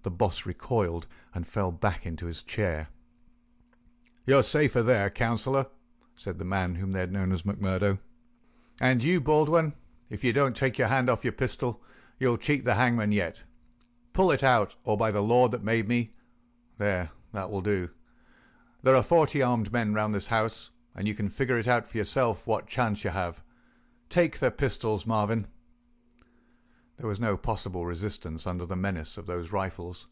The boss recoiled and fell back into his chair. "You're safer there, councillor," said the man whom they had known as McMurdo. "And you, Baldwin, if you don't take your hand off your pistol, you'll cheat the hangman yet. Pull it out, or by the Lord that made me— There, that will do. There are 40 armed men round this house, and you can figure it out for yourself what chance you have. Take their pistols, Marvin." There was no possible resistance under the menace of those rifles.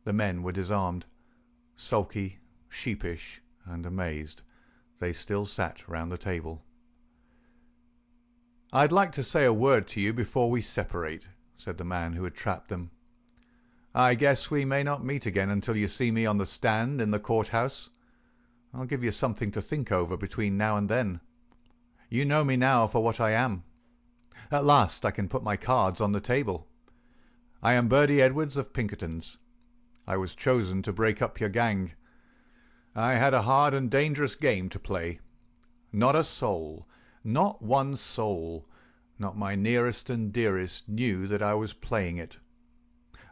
The men were disarmed. Sulky, sheepish, and amazed, they still sat round the table. "I'd like to say a word to you before we separate," said the man who had trapped them. "I guess we may not meet again until you see me on the stand in the courthouse. I'll give you something to think over between now and then. You know me now for what I am. At last I can put my cards on the table. I am Bertie Edwards of Pinkerton's. I was chosen to break up your gang. I had a hard and dangerous game to play. Not a soul, not one soul, not my nearest and dearest, knew that I was playing it.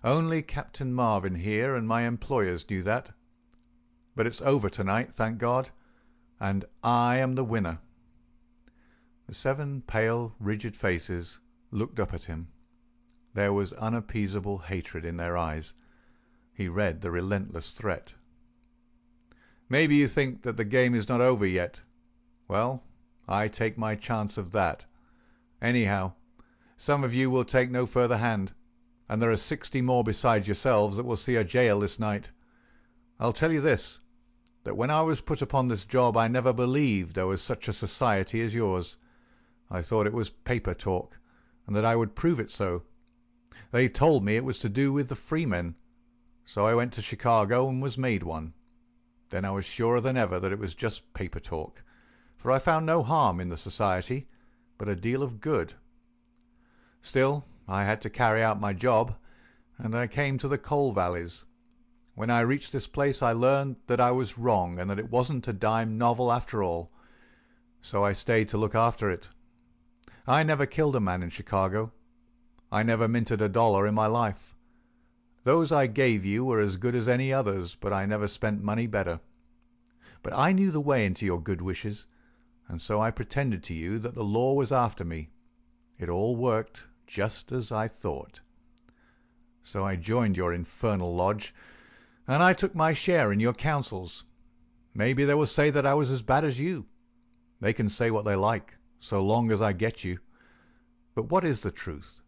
Only Captain Marvin here and my employers knew that. But it's over tonight, thank God, and I am the winner." The 7 pale, rigid faces looked up at him. There was unappeasable hatred in their eyes. He read the relentless threat. "Maybe you think that the game is not over yet. Well, I take my chance of that. Anyhow, some of you will take no further hand, and there are 60 more besides yourselves that will see a jail this night. I'll tell you this, that when I was put upon this job I never believed there was such a society as yours. I thought it was paper talk, and that I would prove it so. They told me it was to do with the freemen, so I went to Chicago and was made one. Then I was surer than ever that it was just paper talk, for I found no harm in the society, but a deal of good. Still, I had to carry out my job, and I came to the coal valleys. When I reached this place I learned that I was wrong, and that it wasn't a dime novel after all. So I stayed to look after it. I never killed a man in Chicago. I never minted $1 in my life. Those I gave you were as good as any others, but I never spent money better. But I knew the way into your good wishes, and so I pretended to you that the law was after me. It all worked just as I thought. So I joined your infernal lodge, and I took my share in your councils. Maybe they will say that I was as bad as you. They can say what they like, so long as I get you. But what is the truth?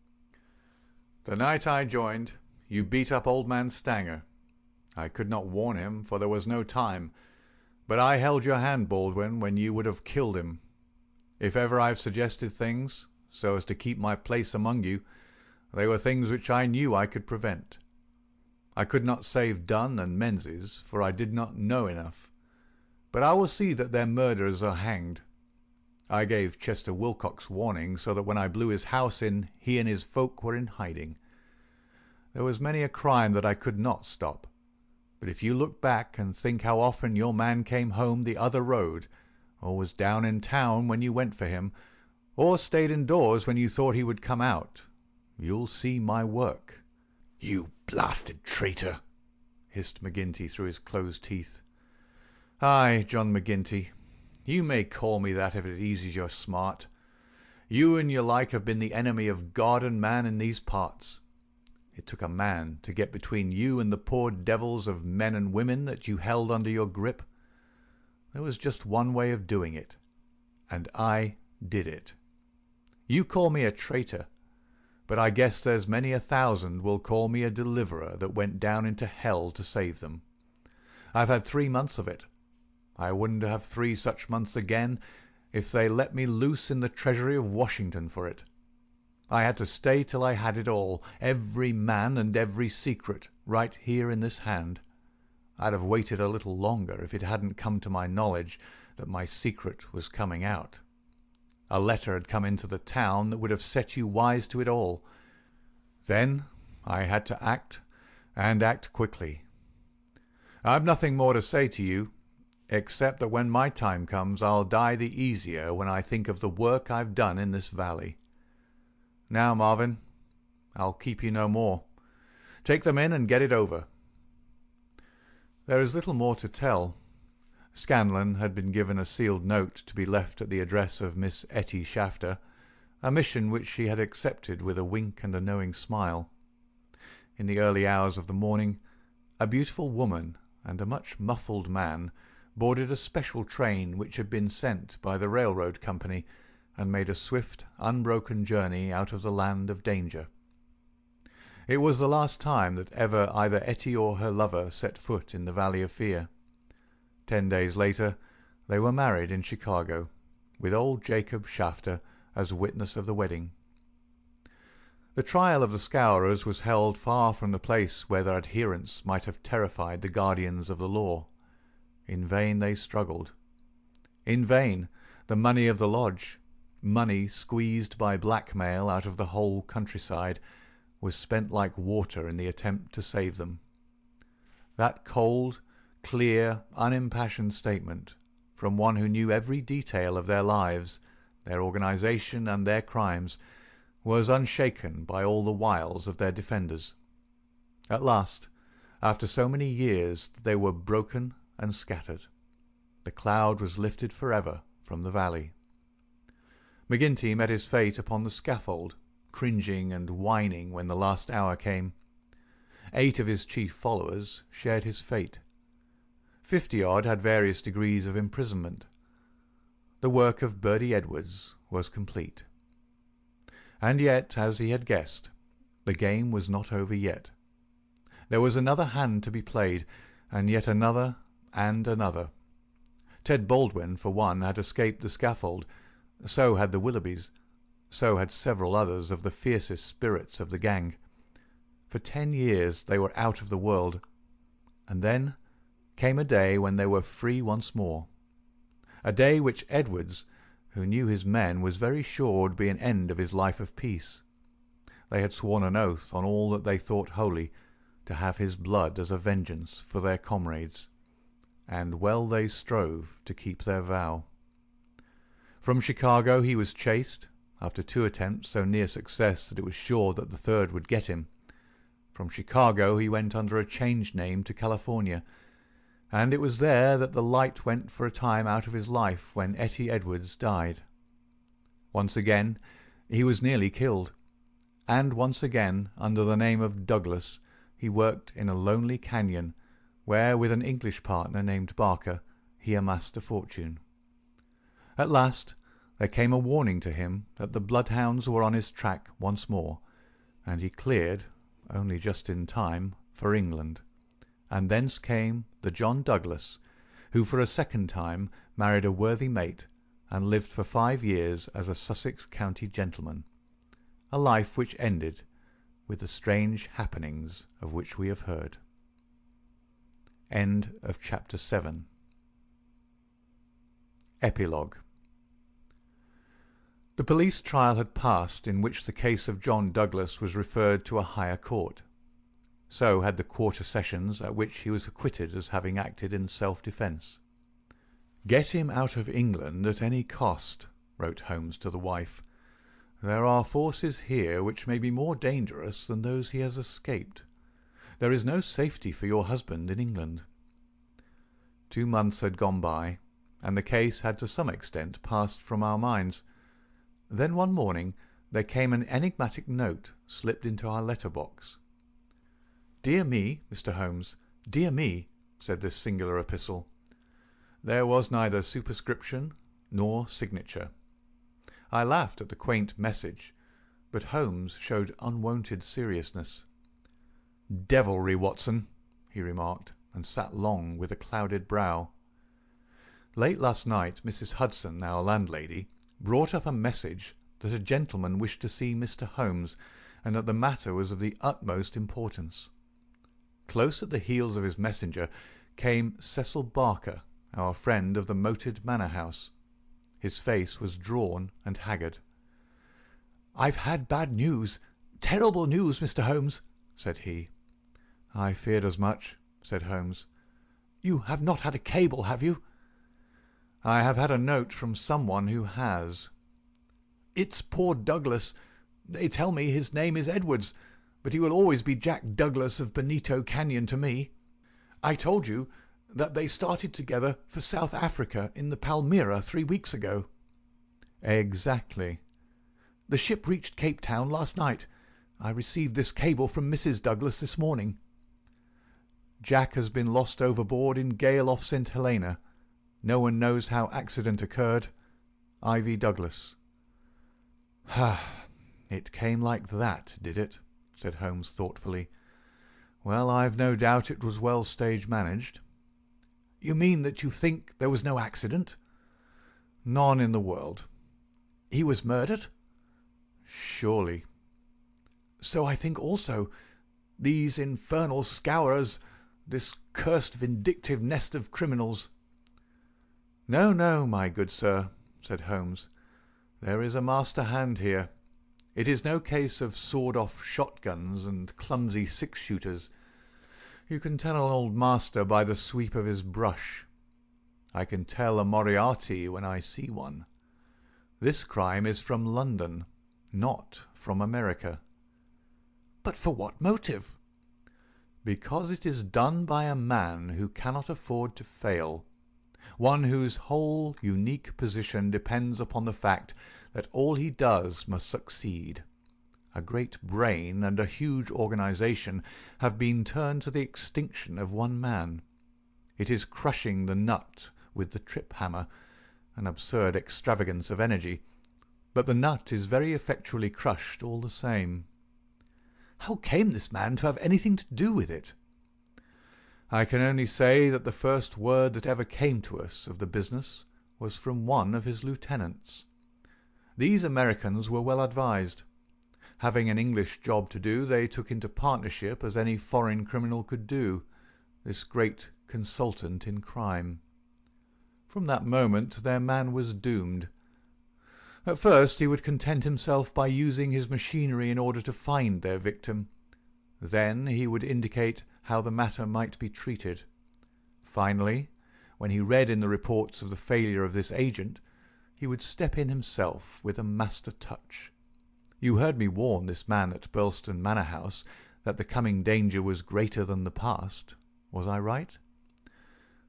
The night I joined, you beat up old man Stanger. I could not warn him, for there was no time. But I held your hand, Baldwin, when you would have killed him. If ever I've suggested things, so as to keep my place among you, they were things which I knew I could prevent. I could not save Dunn and Menzies, for I did not know enough. But I will see that their murderers are hanged. I gave Chester Wilcox warning, so that when I blew his house in, he and his folk were in hiding. There was many a crime that I could not stop. But if you look back and think how often your man came home the other road, or was down in town when you went for him, or stayed indoors when you thought he would come out, you'll see my work." "You blasted traitor!" hissed McGinty through his closed teeth. "Aye, John McGinty, you may call me that if it eases your smart. You and your like have been the enemy of God and man in these parts. It took a man to get between you and the poor devils of men and women that you held under your grip. There was just one way of doing it, and I did it. You call me a traitor, but I guess there's many 1,000 will call me a deliverer that went down into hell to save them. I've had 3 months of it. I wouldn't have 3 such months again if they let me loose in the treasury of Washington for it. I had to stay till I had it all, every man and every secret, right here in this hand. I'd have waited a little longer if it hadn't come to my knowledge that my secret was coming out. A letter had come into the town that would have set you wise to it all. Then I had to act, and act quickly. I've nothing more to say to you, except that when my time comes I'll die the easier when I think of the work I've done in this valley. Now, Marvin, I'll keep you no more. Take them in and get it over." There is little more to tell. Scanlon had been given a sealed note to be left at the address of Miss Etty Shafter, a mission which she had accepted with a wink and a knowing smile. In the early hours of the morning, a beautiful woman and a much muffled man boarded a special train which had been sent by the railroad company, and made a swift, unbroken journey out of the land of danger. It was the last time that ever either Etty or her lover set foot in the Valley of Fear. 10 days later they were married in Chicago, with old Jacob Shafter as witness of the wedding. The trial of the Scourers was held far from the place where their adherents might have terrified the guardians of the law. In vain they struggled. In vain the money of the lodge, money squeezed by blackmail out of the whole countryside, was spent like water in the attempt to save them. That cold, clear, unimpassioned statement, from one who knew every detail of their lives, their organization, and their crimes, was unshaken by all the wiles of their defenders. At last, after so many years, they were broken and scattered. The cloud was lifted forever from the valley. McGinty met his fate upon the scaffold, cringing and whining when the last hour came. 8 of his chief followers shared his fate. 50-odd had various degrees of imprisonment. The work of Bertie Edwards was complete. And yet, as he had guessed, the game was not over yet. There was another hand to be played, and yet another and another. Ted Baldwin, for one, had escaped the scaffold. So had the Willoughbys. So had several others of the fiercest spirits of the gang. For 10 years they were out of the world, and then came a day when they were free once more. A day which Edwards, who knew his men, was very sure would be an end of his life of peace. They had sworn an oath on all that they thought holy, to have his blood as a vengeance for their comrades, and well they strove to keep their vow. From Chicago he was chased, after 2 attempts so near success that it was sure that the third would get him. From Chicago he went under a changed name to California, and it was there that the light went for a time out of his life when Etty Edwards died. Once again he was nearly killed, and once again, under the name of Douglas, he worked in a lonely canyon, where with an English partner named Barker he amassed a fortune. At last there came a warning to him that the bloodhounds were on his track once more, and he cleared, only just in time, for England, and thence came the John Douglas, who for a second time married a worthy mate, and lived for 5 years as a Sussex county gentleman, a life which ended with the strange happenings of which we have heard. End of Chapter 7. Epilogue. The police trial had passed, in which the case of John Douglas was referred to a higher court. So had the quarter sessions, at which he was acquitted as having acted in self-defence. "Get him out of England at any cost," wrote Holmes to the wife. "There are forces here which may be more dangerous than those he has escaped. There is no safety for your husband in England." 2 months had gone by, and the case had to some extent passed from our minds. Then one morning there came an enigmatic note slipped into our letter-box. "Dear me, Mr. Holmes, dear me," said this singular epistle. There was neither superscription nor signature. I laughed at the quaint message, but Holmes showed unwonted seriousness. "Devilry, Watson," he remarked, and sat long with a clouded brow. Late last night Mrs. Hudson, our landlady, brought up a message that a gentleman wished to see Mr. Holmes, and that the matter was of the utmost importance. Close at the heels of his messenger came Cecil Barker, our friend of the moated manor-house. His face was drawn and haggard. "I've had bad news, terrible news, Mr. Holmes," said he. "I feared as much," said Holmes. "You have not had a cable, have you?" "I have had a note from someone who has." "It's poor Douglas. They tell me his name is Edwards, but he will always be Jack Douglas of Bonito Canyon to me. I told you that they started together for South Africa in the Palmyra 3 weeks ago." "Exactly." "The ship reached Cape Town last night. I received this cable from Mrs. Douglas this morning." "Jack has been lost overboard in gale off St. Helena. No one knows how accident occurred. Ivy Douglas." "Ah, it came like that, did it?" said Holmes thoughtfully. "Well, I've no doubt it was well stage-managed." "You mean that you think there was no accident?" "None in the world." "He was murdered?" "Surely." "So I think also. These infernal scourers, this cursed vindictive nest of criminals." "No, no, my good sir," said Holmes. "There is a master hand here. It is no case of sawed-off shotguns and clumsy six-shooters. You can tell an old master by the sweep of his brush. I can tell a Moriarty when I see one. This crime is from London, not from America." "But for what motive?" "Because it is done by a man who cannot afford to fail, one whose whole unique position depends upon the fact that all he does must succeed. A great brain and a huge organization have been turned to the extinction of one man. It is crushing the nut with the trip-hammer, an absurd extravagance of energy, but the nut is very effectually crushed all the same." "How came this man to have anything to do with it?" "I can only say that the first word that ever came to us of the business was from one of his lieutenants. These Americans were well advised. Having an English job to do, they took into partnership as any foreign criminal could do, this great consultant in crime. From that moment their man was doomed. At first he would content himself by using his machinery in order to find their victim. Then he would indicate how the matter might be treated. Finally, when he read in the reports of the failure of this agent, he would step in himself with a master touch. You heard me warn this man at Burleston Manor House that the coming danger was greater than the past. Was I right?"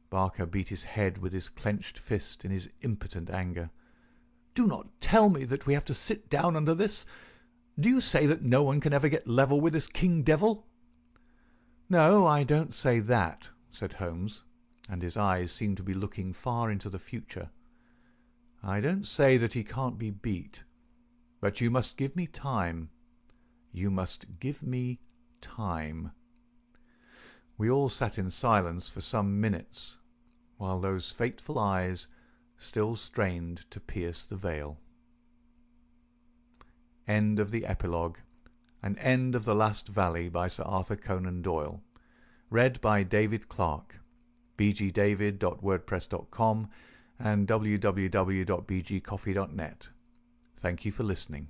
Barker beat his head with his clenched fist in his impotent anger. "Do not tell me that we have to sit down under this. Do you say that no one can ever get level with this king devil?" "No, I don't say that," said Holmes, and his eyes seemed to be looking far into the future. "I don't say that he can't be beat. But you must give me time. You must give me time. We all sat in silence for some minutes, while those fateful eyes still strained to pierce the veil. End of the epilogue, and end of The Last Valley by Sir Arthur Conan Doyle. Read by David Clarke. bgdavid.wordpress.com and www.bgcoffee.net. Thank you for listening.